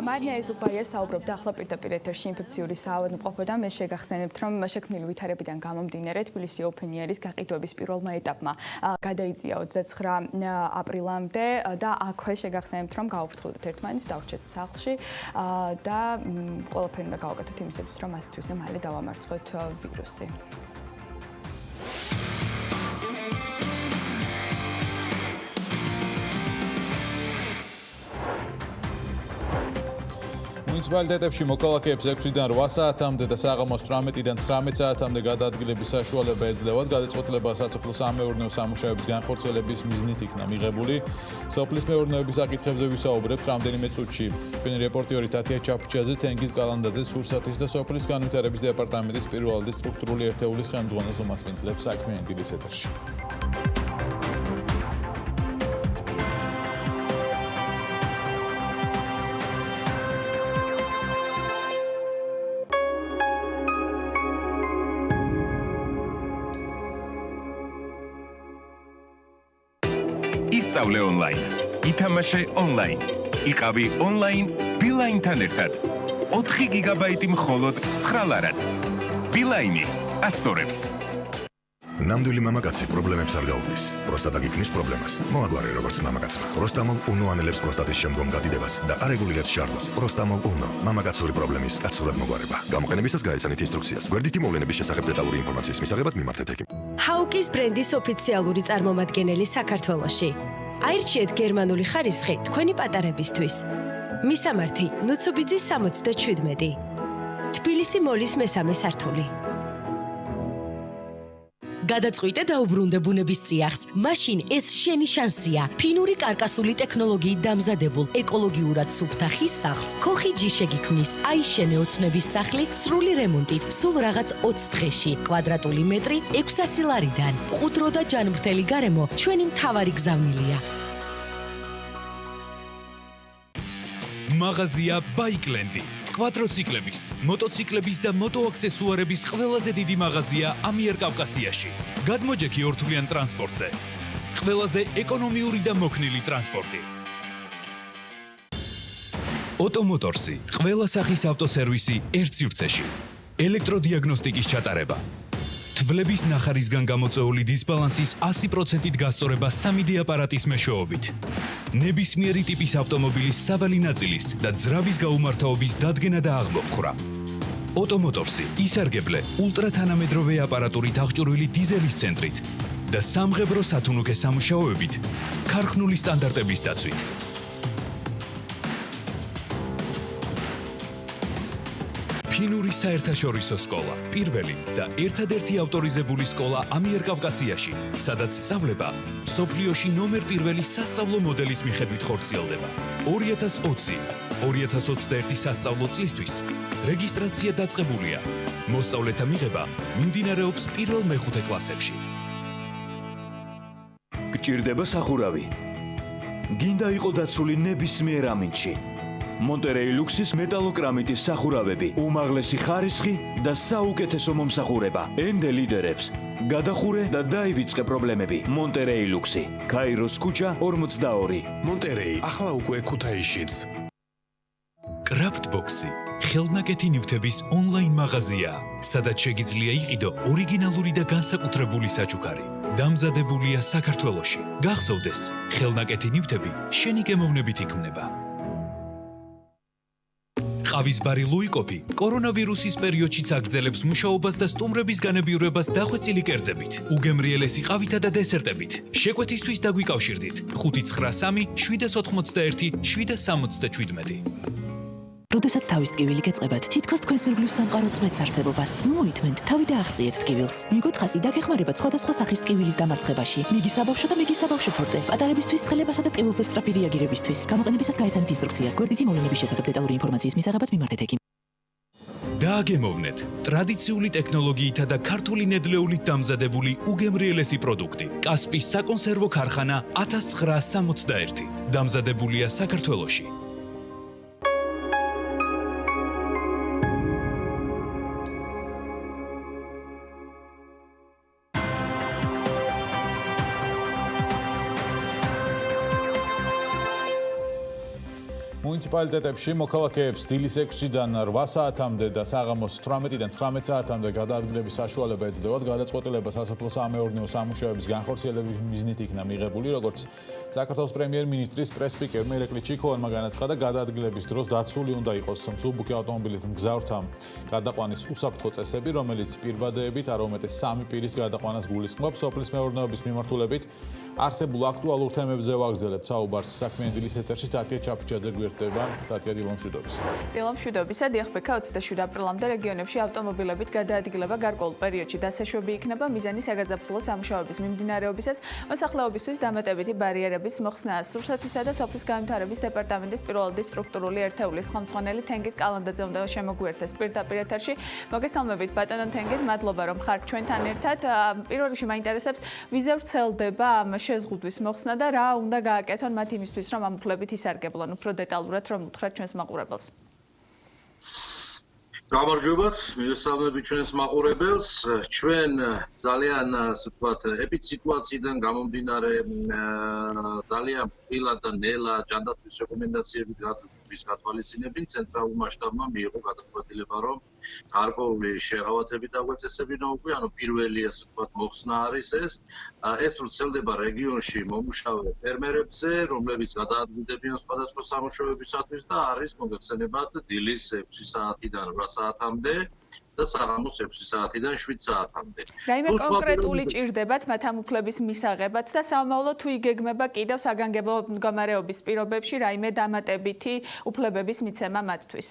მარია ეზუბაია საუბრობდა ახლა პირდაპირ ეთერში ინფექციური საავადმყოფოდან. მე შეგახსენებთ, რომ შექმნილი ვითარებიდან გამომდინარე თბილისი ოფენიერის გაყიდვების პირველმა ეტაპმა გადაიწია 29 აპრილამდე და აქვე შეგახსენებთ, რომ გავუფრთხილდით ერთმანეთს, დავრჩეთ სახლში და ყველაფერი უნდა გავაკეთოთ იმისათვის, რომ ასეთვისე მალე დავამარცხოთ ვირუსი. მუნიციპალიტეტებში მოქალაქეებს 6-დან 8 საათამდე და საღამოს 18-დან 19 საათამდე გადაადგილების საშუალება ეძლევათ. გადაწყვეტილება სასოფლო-სამეურნეო სამუშაოების განხორციელების მიზნით იქნა მიღებული. სოფლის მეურნეობის საკითხებზე ვისაუბრებთ რამდენიმე წუთში. ჩვენი რეპორტიორი თათია ჩაფუჩაძე, თენგიზ კალანდაძე, სურსათის და სოფლის განვითარების დეპარტამენტის პირველადი სტრუქტურული ერთეულის ხელმძღვანელს უმასპინძლებს საქმიანი დილის ეთერში. ისწავლე ონლაინ, ითამაშე ონლაინ, იყავი ონლაინ ბილაინთან ერთად. 4 გიგაბაიტი მხოლოდ 9 ლარად. ბილაინი ასწორებს. ნამდვილი მამაკაცი პრობლემებს არ გაუგლის. პროსტატა გიქმნის პრობლემას. მოაგვარე როგორც მამაკაცმა. პროსტამოლ უნო ანელებს პროსტატის შემდგომ გადიდებას და არეგულირებს შარდას. პროსტამოლ უნო მამაკაცური პრობლემის კაცურად მოგვარება. გამოყენებისას გაეცანით ინსტრუქციას. გვერდითი მოვლენების შესახებ დეტალური ინფორმაციის მისაღებად მიმართეთ ეკიმ. ჰაუკის ბრენდის ოფიციალური წარმომადგენელი საქართველოში. აირჩიეთ გერმანული ხარისხი თქვენი პატარებისთვის. მისამართი ნუცუბიძის 77. თბილისი მოლის მესამე სართული. გადაწყვიტე დაუბრუნდე ბუნების წიაღს. მაშინ ეს შენი შანსია. ფინური კარკასული ტექნოლოგიით დამზადებულ ეკოლოგიურად სუფთა ხის სახლს ქოხიჯი შეგიქმნის. აიშენე ოცნების სახლი სრული რემონტით სულ რაღაც 20 დღეში. კვადრატული მეტრი 600 ლარიდან. ყუდრო და ჯანმრთელი გარემო ჩვენი მთავარი გზავნილია. მაღაზია ბაიკლენდი კვადროციკლების, მოტოციკლების და მოტოაქსესუარების ყველაზე დიდი მაღაზია ამიერკავკასიაში. გადმოჯექი ორთვლიან ტრანსპორტზე. ყველაზე ეკონომიური და მოქნილი ტრანსპორტი. ოტომოტორსი, ყველა სახის ავტოსერვისი ერთ სივრცეში. ელექტროდიაგნოსტიკის ჩატარება. თვლების ნახარისგან გამოწვეული დისბალანსის 100%-ით გასწორება 3D აპარატის მეშვეობით. ნებისმიერი ტიპის ავტომობილის სავალი ნაწილის და ძრავის გაუმართავობის დადგენა და აღმოფხვრა. ოტომოტორსი, ისარგებლე ულტრათანამედროვე აპარატურით აღჭურვილი დიზელის ცენტრით და სამღებრო სათუნუქე სამუშაოებით ქარხნული სტანდარტების დაცვით. ფინური საერთაშორისო სკოლა, პირველი და ერთადერთი ავტორიზებული სკოლა ამიერკავკასიაში, სადაც სწავლება მსოფლიოში ნომერ პირველი სასწავლო მოდელის მიხედვით ხორციელდება. 2020-2021 სასწავლო წლისთვის რეგისტრაცია დაწყებულია. მოსწავლეთა მიღება მიმდინარეობს პირველ მეხუთე კლასებში. გჭირდება სახურავი. გინდა იყო დაცული ნებისმიერ ამინდში. მონტერეი ლუქსის მეტალოკრამიტის სახურავები, უმაღლესი ხარისხი და საუკეთესო მომსახურება. ენდე ლიდერებს. გადახურე და დაივიწყე პრობლემები. მონტერეი ლუქსი. კაიროს ქუჩა 42. მონტერეი ახლა უკვე ქუთაისშიც. კრაფტბოქსი ხელნაკეთი ნივთების ონლაინ მაღაზია, სადაც შეგიძლია იყიდო ორიგინალური და განსაკუთრებული საჩუქარი. დამზადებულია საქართველოში. გახსოვდეს, ხელნაკეთი ნივთები შენი გემოვნებით იქმნება. ყავისბარი ლუიკოფი კორონავირუსის პერიოდშიც აგრძელებს მუშაობას და სტუმრების განებიურებას დახვეწილი კერძებით, უგემრიელესი ყავითა და დესერტებით. შეკვეთისთვის დაგვიკავშირდით 593 781 767. როდესაც თავის ტკივილი გეწყებათ, თითქოს თქვენ სირგლის სამყარო წვეთს არსებობას. ნუ მოითმენთ, თავი დააღწიეთ ტკივილს. მიგოთ ხასი დაგეხმარებათ სხვადასხვა სახის ტკივილის დამარცხებაში. მიგი საბავშვო და მიგი საბავშვო ფორტე. პატარებისთვის ცხელებასა და ტკივილზე სწრაფი რეაგირებისთვის. გამოყენებისას გაეცანით ინსტრუქციას. გვერდითი მოვლენების შესახებ დეტალური ინფორმაციის მისაღებად მიმართეთ ეკიმ. დააგემოვნეთ ტრადიციული ტექნოლოგიითა და ქართული ნედლეულით დამზადებული უგემრიელესი პროდუქტი. კასპის საკონსერვო ქარხანა 1961. დამზადებულია საქართველოში. მუნიციპალიტეტებში მოქალაქეებს დილის 6-დან 8 საათამდე და საღამოს 18-დან 19 საათამდე გადაადგილების საშუალება ეძლევათ. გადაწყვეტილება სასოფლო-სამეურნეო სამუშაოების განხორციელების მიზნით იქნა მიღებული, როგორც საქართველოს პრემიერ-მინისტრის პრეს-სპიკერმა ირაკლი ჩიქოვანმა განაცხადა, გადაადგილების დროს დაცული უნდა იყოს მსუბუქი ავტომობილით მგზავრთა გადაყვანის უსაფრთხო წესები, რომელიც პირბადეებით არ უმეტეს 3 პირის გადაყვანას გულისხმობს. სოფლის მეურნეობის მიმართულებით არსებულ აქტუალურ თემებზე ვაგრძელებთ საუბარს საქმიანი დილის ეთერში. სტატია ჩაფიჩაძე გვერდება. სტატია დილომშვიდობის. დილომშვიდობისა, დიახბექა 27 აპრილამდე რეგიონებში ავტომობილებით გადაადგილება გარკვეულ პერიოდში დასაშვები იქნება. მიზანი საგაზაფხულო სამუშაოების მიმდინარეობისას მოსახლეობისთვის დამატებითი ბარიერების მოხსნა. რუსეთისა და სოფლის განვითარების დეპარტამენტის პირველადი სტრუქტურული ერთეულის ხელმძღვანელი თენგიზ კალანდაძე უნდა შემოგვიერთდეს პირდაპირ ეთერში. მოგესალმებით ბატონო თენგიზ, მადლობა რომ ხართ ჩვენთან ერთად. პირველ რიგში მაინტერესებს ვიზე ვრცელდება ამ შეზღუდვის მოხსნა და რა უნდა გააკეთონ მათ იმისთვის, რომ ამ უფლებით ისარგებლონ. უფრო დეტალურად რომ უთხრათ ჩვენს მაყურებელს. გამარჯობათ, მივესალმებით ჩვენს მაყურებელს. ჩვენ ძალიან ასე ვთქვათ, ეპიდსიტუაციიდან გამომდინარე ძალიან პირად და ნელა ჯანდაცვის რეკომენდაციებით გათვალისწინებინ ცენტრალურ მასშტაბმა მიიღო გადაწყვეტილება, რომ გარკვეული შეღავათები დაგვეწესებინა უკვე, ანუ პირველი ასე ვთქვათ მოხსნა არის ეს. ეს ვრცელდება რეგიონში მომუშავე ფერმერებზე, რომლებიც გადაადგილდებიან სხვადასხვა სამუშაოებისათვის და არის მოგეხსენებათ დილის 6 საათიდან 8 საათამდე და საღამოს 6 საათიდან 7 საათამდე. რაიმე კონკრეტული ჭირდებათ მათ ამ უფლების მისაღებად და სამომავლოდ თუ იგეგმება კიდევ საგანგებო მდგომარეობის პირობებში რაიმე დამატებითი უფლებების მიცემა მათთვის.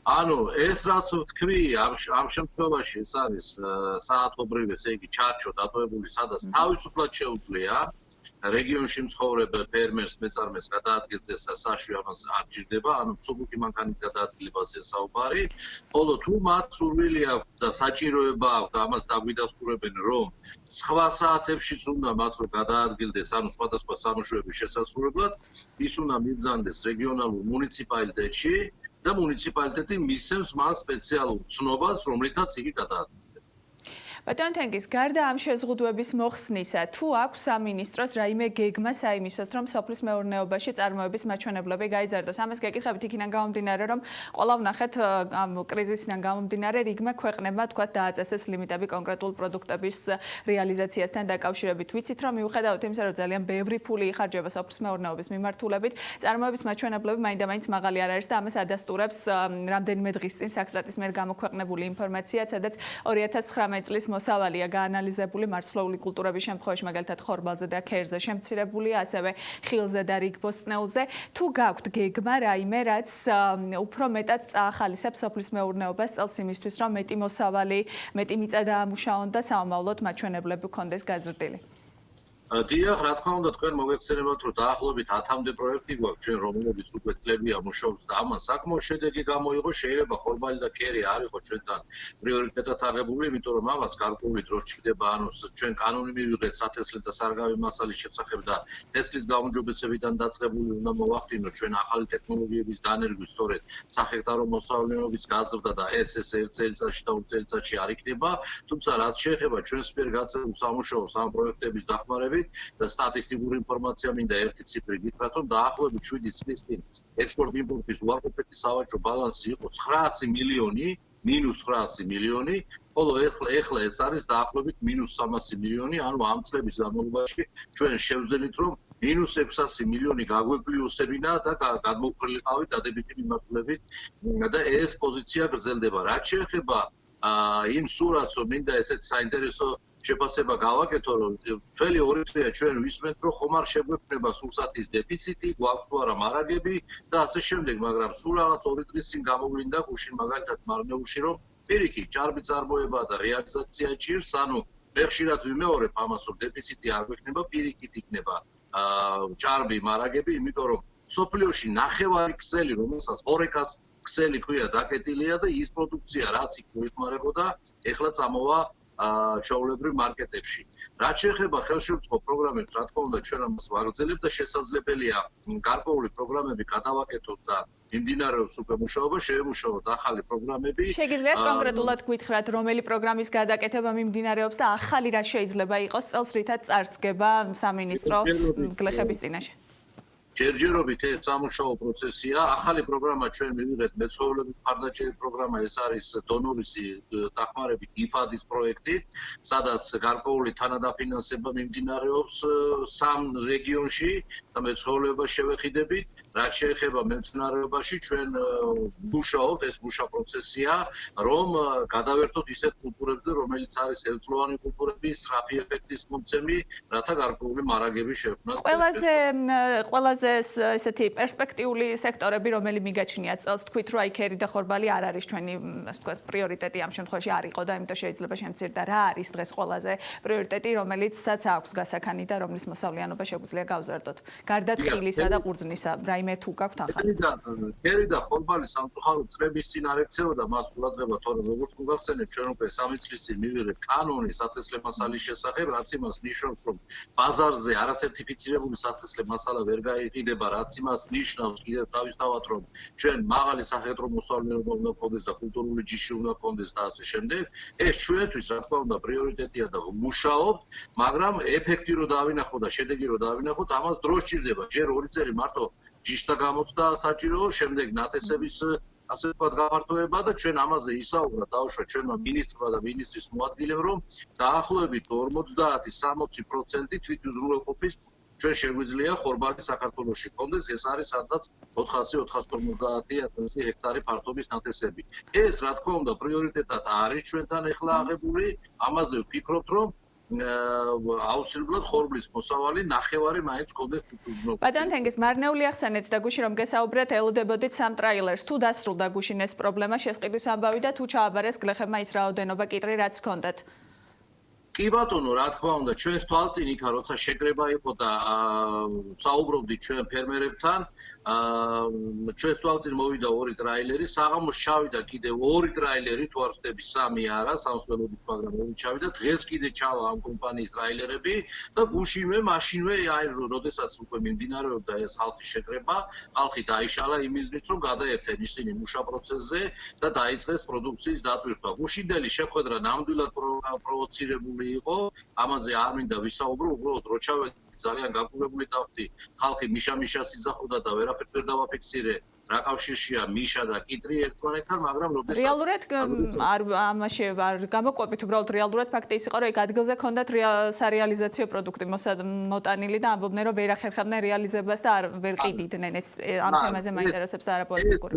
ანუ ეს რაც ვთქვი, ამ შემთხვევაში ეს არის საათობრივ, ესე იგი ჩარჩო დატოვებული, სადაც თავისუფლად შეუძლია რეგიონში მცხოვრებ ფერმერს მეწარმეს გადაადგილდეს საშუალო ამას არ ჭირდება, ანუ მსუბუქი მანქანით გადაადგილებაზე საუბარი, ხოლო თუ მათ სურვილი აქვს და საჭიროება აქვს და ამას დაგვიდასტურებენ, რომ სხვა საათებშიც უნდა მას რომ გადაადგილდეს, ანუ სხვადასხვა სამუშაოების შესასრულებლად, ის უნდა მიბრძანდეს რეგიონალურ მუნიციპალიტეტში და მუნიციპალიტეტი მისცემს მას სპეციალურ ცნობას, რომლითაც იგი გადაადგილდება. ბატონ თენგის, გარდა ამ შეზღუდვების მოხსნისა, თუ აქვს სამინისტროს რაიმე გეგმა საიმისოთ, რომ სოფლის მეურნეობაში წარმოების მაჩვენებლები გაიზარდოს? ამას გეკითხებით იქიდან გამომდინარე, რომ ყველა ვნახეთ ამ კრიზისიდან გამომდინარე რიგმა ქვეყნებმა თქვათ დააწესეს ლიმიტები კონკრეტულ პროდუქტების რეალიზაციასთან დაკავშირებით. ვიცით, რომ მიუხედავად იმისა, რომ ძალიან ბევრი ფული იხარჯება სოფლის მეურნეობის მიმართულებით, წარმოების მაჩვენებლები მაინდა-მაინც მაღალი არ არის და ამას ადასტურებს რამდენიმე დღის წინ საქსტატის მიერ გამოქვეყნებული ინფორმაცია, სადაც 2019 წლის მოსავალია გაანალიზებული მარცვლეული კულტურების შემთხვევაში მაგალითად ხორბალზე და ქერზე შემცირებულია, ასევე ხილზე და რიგბოსტნეულზე. თუ გაქვთ გეგმა რაიმე, რაც უფრო მეტად წაახალისებს სოფლის მეურნეობას წელს იმისთვის, რომ მეტი მოსავალი, მეტი მიწა დაამუშავონ და სამომავლოდ მაჩვენებლები გქონდეს გაზრდილი? დიახ, რა თქმა უნდა, თქვენ მოგეხსენებათ, რომ დაახლოებით 10-მდე პროექტი გვაქვს, ჩვენ რომელიც უკვე წლებია მუშაობს და ამან საკმაოდ შედეგი გამოიღო. შეიძლება ხორბალი და ქერი არ იყო ჩვენთან პრიორიტეტად აღებული, იმიტომ რომ ამას გარკვეული დრო სჭირდება, ანუ ჩვენ კანონი მივიღეთ სათესლე და სარგავი მასალის შესახებ და თესლის გაუმჯობესებიდან დაწყებული უნდა მოვახდინოთ ჩვენ ახალი ტექნოლოგიების დანერგვის, სწორედ სახექტარო მოსავლიანობის გაზრდა და ეს ერთ წელიწადში და ორ წელიწადში არ იქნება, თუმცა რაც შეეხება ჩვენს მიერ გაწეულ სამუშაოს ამ პროექტების დახმარებით და სტატისტიკური ინფორმაცია მინდა ერთი ციფრი გითხრათ, რომ დაახლოებით 7 წლის წინ ექსპორტ-იმპორტის უარყოფითი სავაჭრო ბალანსი იყო 900 მილიონი, მინუს 900 მილიონი, ხოლო ეხლა ეს არის დაახლოებით მინუს 300 მილიონი, ანუ ამ წლების განმავლობაში ჩვენ შევძელით, რომ მინუს 600 მილიონი გაგვეპლიუსებინა და გადმოვყრილიყავით დადებითი მიმართულებით და ეს პოზიცია გრძელდება. რაც შეეხება იმ სურათს, რომ მინდა ესეთ საინტერესო შეფასება გავაკეთო, რომ მთელი 2 წლია ჩვენ ვისმენთ, რომ ხომ არ შეგვექმნება სურსათის დეფიციტი, გვაქვს თუ არა მარაგები და ასე შემდეგ, მაგრამ სულ რაღაც 2 წლის წინ გამოვლინდა გუშინ მაგალითად მარნეულში, რომ პირიქით ჭარბი წარმოება და რეალიზაცია ჭირს, ანუ მე ხშირად ვიმეორებ ამას, რომ დეფიციტი არ გვექნება, პირიქით იქნება ჭარბი მარაგები, იმიტომ რომ სოფლიოში ნახევარი ქსელი, რომელსაც ორეკას ქსელი ქვია, დაკეტილია და ის პროდუქცია, რაც იქ მოიხმარებოდა, ეხლა წამოვა ჩვეულებრივ მარკეტებში. რაც შეეხება ხელშეუწყო პროგრამებს, რა თქმა უნდა, ჩვენ ამას ვაგრძელებთ და შესაძლებელია გარკვეული პროგრამები გადავაკეთოთ და მიმდინარეობს უკვე მუშაობა, შეემუშაოთ ახალი პროგრამები. შეგიძლიათ კონკრეტულად გითხრათ, რომელი პროგრამის გადაკეთება მიმდინარეობს და ახალი რა შეიძლება იყოს წელს, რითაც წარსდგება სამინისტრო გლეხების წინაშე? ჯერჯერობით ეს სამუშაო პროცესია. ახალი პროგრამა ჩვენ მივიღეთ მეცხოველების მხარდაჭერის პროგრამა, ეს არის დონორისი დახმარებით IFAD-ის პროექტი, სადაც გარკვეული თანადაფინანსება მიმდინარეობს 3 რეგიონში და მეცხოველებას შევეხიდებით. რაც შეეხება მემცენარეობაში, ჩვენ მუშაობთ, ეს მუშა პროცესია, რომ გადავერთოთ ისეთ კულტურებზე, რომელიც არის ერთწლოვანი კულტურები, სწრაფი ეფექტის მომცემი, რათა გარკვეული მარაგები შევქმნათ. ყველაზე ესეთი პერსპექტიული სექტორები, რომელი მიგაჩნიათ წელს, თქვით, რომ აი ქერი და ხორბალი არ არის ჩვენი, ასე ვთქვათ, პრიორიტეტი ამ შემთხვევაში არ იყო და იმიტომ შეიძლება შემცირდა. რა არის დღეს ყველაზე პრიორიტეტი, რომელიცაც აქვს გასაქანი და რომლის მოსავლიანობა შეგვიძლია გავზარდოთ? გარდა თხილისა და ყურძნისა, რაიმე თუ გაქვთ ახალი? ქერი და ხორბალი სამწუხაროდ წლების წინ არ ექცეოდა მას ყურადღება, თორემ როგორც მოგახსენებთ, ჩვენ უკვე 3 წლის წინ მივიღეთ კანონი სათესლე მასალის შესახებ, რაც იმას ნიშნავს, რომ ბაზარზე არასერტიფიცირებული სათესლე მასალა ვერ გაიყიდება, რაც იმას ნიშნავს კიდევ თავისთავად, რომ ჩვენ მაღალი სახეთრო მოსავლიანობა უნდა გქონდეს და კულტურული ჯიში უნდა გქონდეს და ასე შემდეგ. ეს ჩვენთვის რა თქმა უნდა პრიორიტეტია და ვმუშაობთ, მაგრამ ეფექტი რო დავინახოთ და შედეგი რო დავინახოთ, ამას დრო სჭირდება. ჯერ 2 წელი მარტო ჯიშთა გამოცდა საჭიროა, შემდეგ ნათესების ასე ვთქვათ გაფართოება და ჩვენ ამაზე ისაუბრა დაუშვა ჩვენმა მინისტრმა და მინისტრის მოადგილემ, რომ დაახლოებით 50-60% თვითუზრუნველყოფის ჩვენ შეგვიძლია ხორბალი საქართველოში გქონდეს, ეს არის სადღაც 400-450 ჰექტარი ფართობის ნათესები. ეს რა თქმა უნდა პრიორიტეტად არის ჩვენთან ეხლა აღებული, ამაზე ვფიქრობთ, რომ აუცილებლად ხორბლის მოსავალი ნახევარი მაინც გქონდეს თვითუზრუნველყოფის. ბატონ თენგის, მარნეული ახსენეთ და გუშინ რომ გესაუბრეთ, ელოდებოდით 3 ტრაილერს. თუ დასრულდა გუშინ ეს პრობლემა, შესყიდვის ამბავი და თუ ჩააბარეს გლეხებმა ის რაოდენობა კიტრი, რაც ჰქონდათ? კი ბატონო, რა თქმა უნდა, ჩვენს თვალწინ იქა როცა შეკრება იყო და საუბრობდით ჩვენ ფერმერებთან, ჩვენს თვალწინ მოვიდა 2 ტრაილერი, საღამოს ჩავიდა კიდევ 2 ტრაილერი, თუ არ ვხდები 3 არა, სამსველოდით, მაგრამ ორი ჩავიდა, დღეს კიდე ჩავა ამ კომპანიის ტრაილერები და გუშინვე, მაშინვე, აი, როდესაც უკვე მიმდინარეობდა ეს ხალხის შეკრება, ხალხი დაიშალა იმ მიზნით, რომ გადაერთენ ისინი მუშა პროცესზე და დაიწყეს პროდუქციის დატვირთვა. გუშინდელი შეხვედრა ნამდვილად პროვოცირებული იყო, ამაზე არ მინდა ვისაუბრო, უბრალოდ რო ჩავედი ძალიან გაკურებული დავხდი, ხალხი მიშა-მიშას იძახოდა და ვერაფერს ვერ დავაფიქსირე, რა კავშირშია მიშა და კიტრი ერთმანეთთან, მაგრამ როდესაც რეალურად ამაში არ გამოკვებით, უბრალოდ რეალურად ფაქტი ის იყო, რომ ეგ ადგილზე ქონდათ სარეალიზაციო პროდუქტი მოტანილი და ამბობდნენ, რომ ვერ ახერხებდნენ რეალიზებას და ვერ ყიდიდნენ ეს ამ თემაზე მაინტერესებს და არაპოლიტიკური.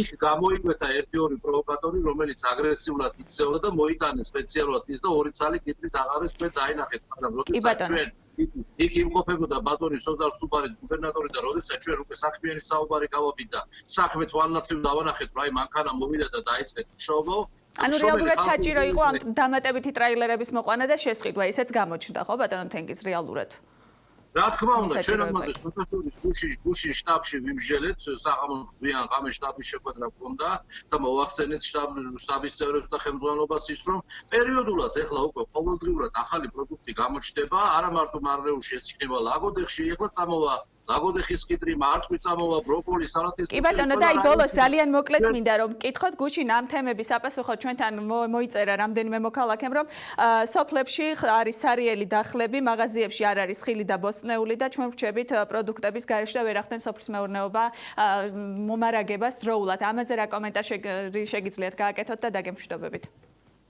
იქ გამოიკვეთა 1-2 პროვოკატორი, რომელიც აგრესიულად იქცეოდა და მოიტანეს სპეციალურად ის და 2 ცალი კიტრი დაღარეს მე დაინახეთ, მაგრამ როდესაც ჩვენ იქ იმყოფებოდა ბატონი სოზარ სუბარის გუბერნატორი და როდესაც ჩვენ უკვე საქმიანი საუბარი გავაბით და საქმე თვალნათლივ დავანახეთ, რომ აი მანქანა მოვიდა და დაიწყეთ მშობო. ანუ რეალურად საჭირო იყო ამ დამატებითი ტრაილერების მოყვანა და შესყიდვა, ისეც გამოჩნდა, ხო ბატონო თენგიზ რეალურად? რა თქმა უნდა, ჩვენ ამაზე სპეციალისტ გუშინ შტაბში ვიმსჯელეთ, საღამოს გვიან ღამე შტაბის შეხვედრა ჰქონდა და მოახსენეთ შტაბის წევრებს და ხელმძღვანელობას ის, რომ პერიოდულად ეხლა უკვე ყოველდღიურად ახალი პროდუქტი გამოჩნდება, არა მარტო მარნეულში, ეს იქნება ლაგოდეხში, ეხლა წამოვა ლაგოდეხის კიტრი, მარტყვი წამოვა, ბროკოლი, სალათის. კი ბატონო, და აი ბოლოს ძალიან მოკლედ მინდა რომ მკითხოთ გუშინ ამ თემების აპასუხოთ ჩვენთან მოიწერა რამდენიმე მოქალაქემ, რომ სოფლებში არის სარიელი დახლები, მაღაზიებში არ არის ხილი და ბოსტნეული და ჩვენ ვrčებით პროდუქტების გარეშე და ვერ ახდენ სოფლის მეურნეობა მომარაგებას დროულად. ამაზე რა კომენტარი შეგიძლიათ გააკეთოთ და დაგემშვიდობებით.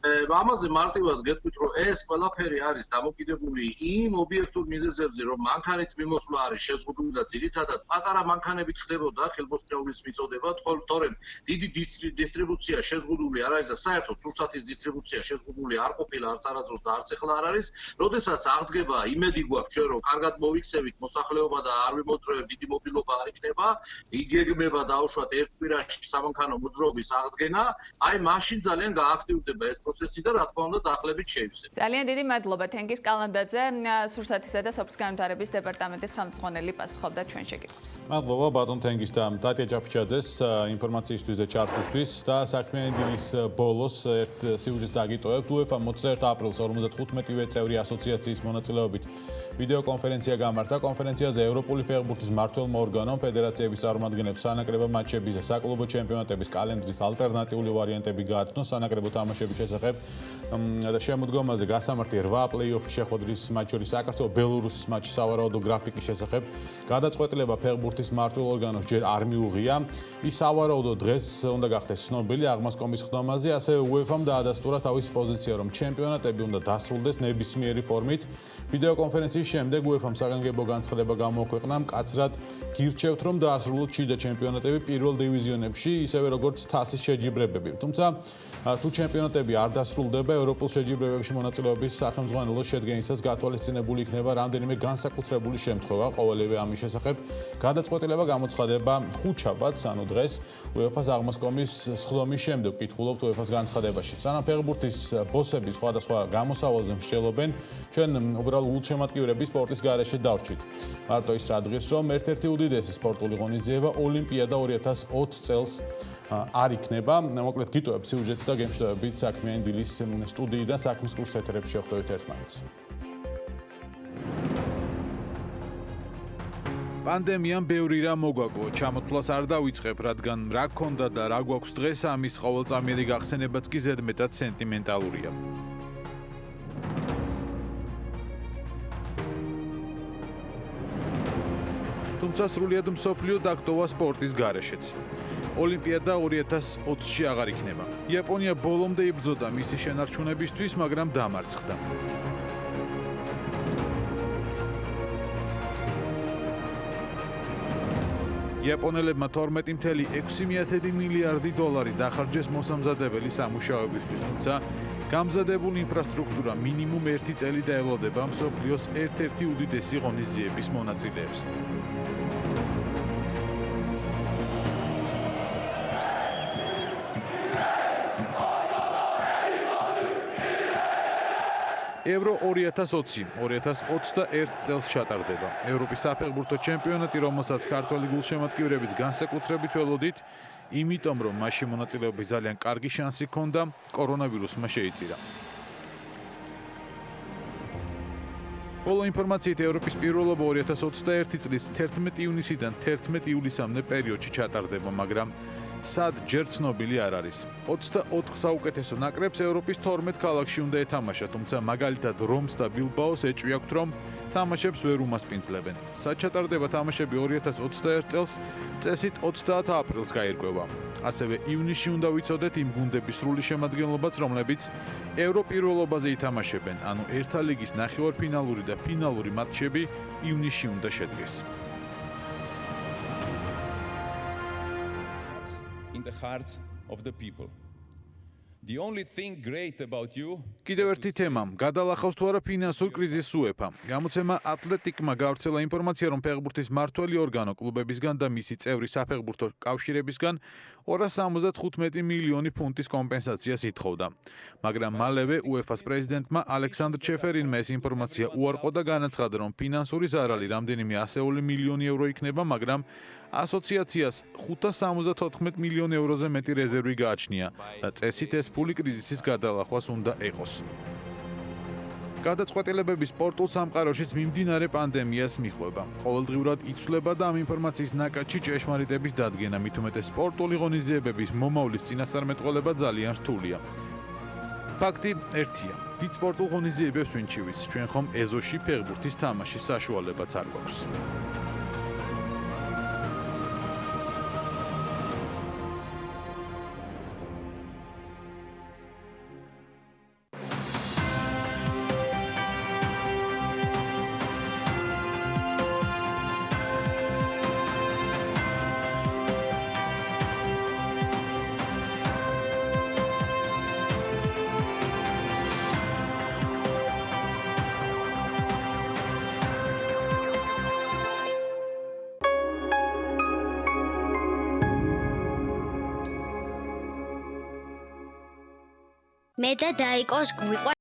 ამაზე მარტივად გეტყვით, რომ ეს ყველაფერი არის დამოკიდებული იმ ობიექტურ მიზეზებზე, რომ მანქანით მიმოსვლა არის შეზღუდული და ძირითადად პატარა მანქანებით ხდებოდა ხელბოსტნეულის მიწოდება, თორემ დიდი დისტრიბუცია შეზღუდული არ არის და საერთოდ სურსათის დისტრიბუცია შეზღუდული არ ყოფილა არც არასდროს და არც ახლა არ არის. როდესაც აღდგება, იმედი გვაქვს ჩვენ, რომ კარგად მოვიქცევით მოსახლეობა და არ ვიმოძრაებთ, დიდი მობილობა არ იქნება, იგეგმება დაუშვათ ერთ კვირაში სამანქანო მოძრაობის აღდგენა, აი მაშინ ძალიან გააქტიურდება ეს პროცესი და რა თქმა უნდა დახლებით შეივსება. ძალიან დიდი მადლობა თენგიზ კალანდაძე, სურსათისა და სოფლის განვითარების დეპარტამენტის ხელმძღვანელი პასუხობდა ჩვენ შეკითხვებს. მადლობა ბატონ თენგიზ და დატია ჭაფიჩაძეს ინფორმაციისთვის და ჩართვისთვის და საქმიანი დილის ბოლოს ერთ სიუჟეტს დაგიტოვებთ. UEFA 21 აპრილს 55-ვე წევრი ასოციაციის მონაწილეობით ვიდეო კონფერენცია გამართა. კონფერენციაზე ევროპული ფეხბურთის მმართველმა ორგანომ ფედერაციების წარმომადგენლებს სანაკრებო მატჩების და საკლუბო ჩემპიონატების კალენდრის ალტერნატიული ვარიანტები გააცნო სანაკრებო თამაშების შესახებ და შემოდგომაზე გასამართი 8 პლეი-ოფის შეხვედრის მათ შორის საქართველოს ბელორუსის მატჩის სავარაუდო გრაფიკის შესახებ გადაწყვეტილება ფეხბურთის მმართველ ორგანოს ჯერ არ მიუღია. ის სავარაუდო დღეს უნდა გახდეს ცნობილი აღმასკომის ხდომაზე, ასევე UEFA-მ დაადასტურა თავისი პოზიცია, რომ ჩემპიონატები უნდა დასრულდეს ნებისმიერი ფორმით. ვიდეო კონფერენციის შემდეგ UEFA-მ საგანგებო განცხადება გამოაქვეყნა, მკაცრად გირჩევთ, რომ დაასრულოთ შიდა ჩემპიონატები პირველ დივიზიონებში, ისევე როგორც თასის შეჯიბრებები. თუმცა თუ ჩემპიონატები არ დასრულდება, ევროპულ შეჯიბრებებში მონაწილეობის სახელმძღვანელო შედგენისას გათვალისწინებული იქნება რამდენიმე განსაკუთრებული შემთხვევა. ყოველივე ამის შესახებ გადაწყვეტილება გამოცხადება ხუთშაბათს, ანუ დღეს UEFA-ს აღმასკომის სხდომის შემდეგ კითხულობთ UEFA-ს განცხადებაში. სანამ ფეხბურთის ბოსები სხვადასხვა გამოსავალზე მსჯელობენ, ჩვენ უბრალოდ გულშემატკივრების სპორტის გარეშე დავრჩით. მარტო ის რა დღეს, რომ ერთ-ერთი უდიდესი სპორტული ღონისძიება ოლიმპიადა 2020 წელს არ იქნება. მოკლედ გიტოვებ სიუჟეტი და გემშვიდობებით საქმიანი დილის სტუდიიდან საქმის კურს ეთერებში შეხვდებით ერთმანეთს. პანდემიამ ბევრი რამ მოგვაკლო, ჩამოთვლას არ დავიწყებ, რადგან რა გქონდა და რა გვაქვს დღეს, ამის ყოველწამიერი გახსენებაც კი ზედმეტად სენტიმენტალურია. თუმცა სრულიად მსოფლიო დაგტოვა სპორტის გარეშეც. ოლიმპიადა 2020-ში აღარ იქნება. იაპონია ბოლომდე იბრძოდა მისი შენარჩუნებისთვის, მაგრამ დამარცხდა. იაპონელებმა 12.6 მილიარდი დოლარი დახარჯეს მოსამზადებელი სამუშაოებისთვის, თუმცა გამზადებული ინფრასტრუქტურა მინიმუმ 1 წელი დაელოდება მსოფლიოს ერთ-ერთი უდიდესი ღონისძიების მონაწილეებს. Euro 2020-2021 წელს ჩატარდება. ევროპის საფეხბურთო ჩემპიონატი, რომელსაც ქართველი გულშემატკივრებიც განსაკუთრებით ველოდით, იმიტომ რომ მასში მონაწილეობის ძალიან კარგი შანსი ჰქონდა, კორონავირუსმა შეიწირა. ბოლო ინფორმაციით ევროპის პირველობა 2021 წლის 11 ივნისიდან 11 ივლისამდე პერიოდში ჩატარდება, მაგრამ სად ჯერ ცნობილი არ არის. 24 საუკეთესო ნაკრებს ევროპის 12 ქალაქში უნდა ეთამაშა, თუმცა მაგალითად რომს და ბილბაოს ეჭვი აქვთ, რომ თამაშებს ვერ უმასპინძლებენ. სად ჩატარდება თამაშები 2021 წელს, წესით 30 აპრილს გაირკვევა. ასევე ივნისში უნდა ვიცოდეთ იმ გუნდების სრული შემადგენლობაც, რომლებიც ევროპირველობაზე ითამაშებენ, ანუ ერთა ლიგის ნახევარფინალური და ფინალური მატჩები ივნისში უნდა შედგეს. In the hearts of the people. The only thing great about you. კიდევ ერთი თემა, გადალახავს თუ არა ფინანსურ კრიზისს UEFA. გამოცემა ატლეტიკმა გავრცელა ინფორმაცია, რომ ფეხბურთის მმართველი ორგანო კლუბებისგან და მისი წევრი საფეხბურთო კავშირებისგან 275 მილიონი ფუნტის კომპენსაციას ითხოვდა. მაგრამ მალევე UEFA-ს პრეზიდენტმა ალექსანდრ ჩეფერინმა ეს ინფორმაცია უარყო და განაცხადა, რომ ფინანსური ზარალი რამდენიმე ასეული მილიონი ევრო იქნება, მაგრამ ასოციაციას 574 მილიონ ევროზე მეტი რეზერვი გააჩნია და წესით ეს ფული კრიზისის გადალახვას უნდა ეყოს. გადაწყვეტილებები სპორტულ სამყაროშიც მიმდინარე პანდემიას მიჰყვება. ყოველდღიურად იცვლება და ამ ინფორმაციის ნაკადში ჭეშმარიტების დადგენა, მით უმეტეს სპორტული ღონისძიებების მომავლის წინასწარმეტყველება ძალიან რთულია. ფაქტი ერთია, დიდ სპორტულ ღონისძიებებს ვინ ჩივის, ჩვენ ხომ ეზოში ფეხბურთის თამაშის საშუალებაც არ გვაქვს. მე და დაიკოს გვიყვა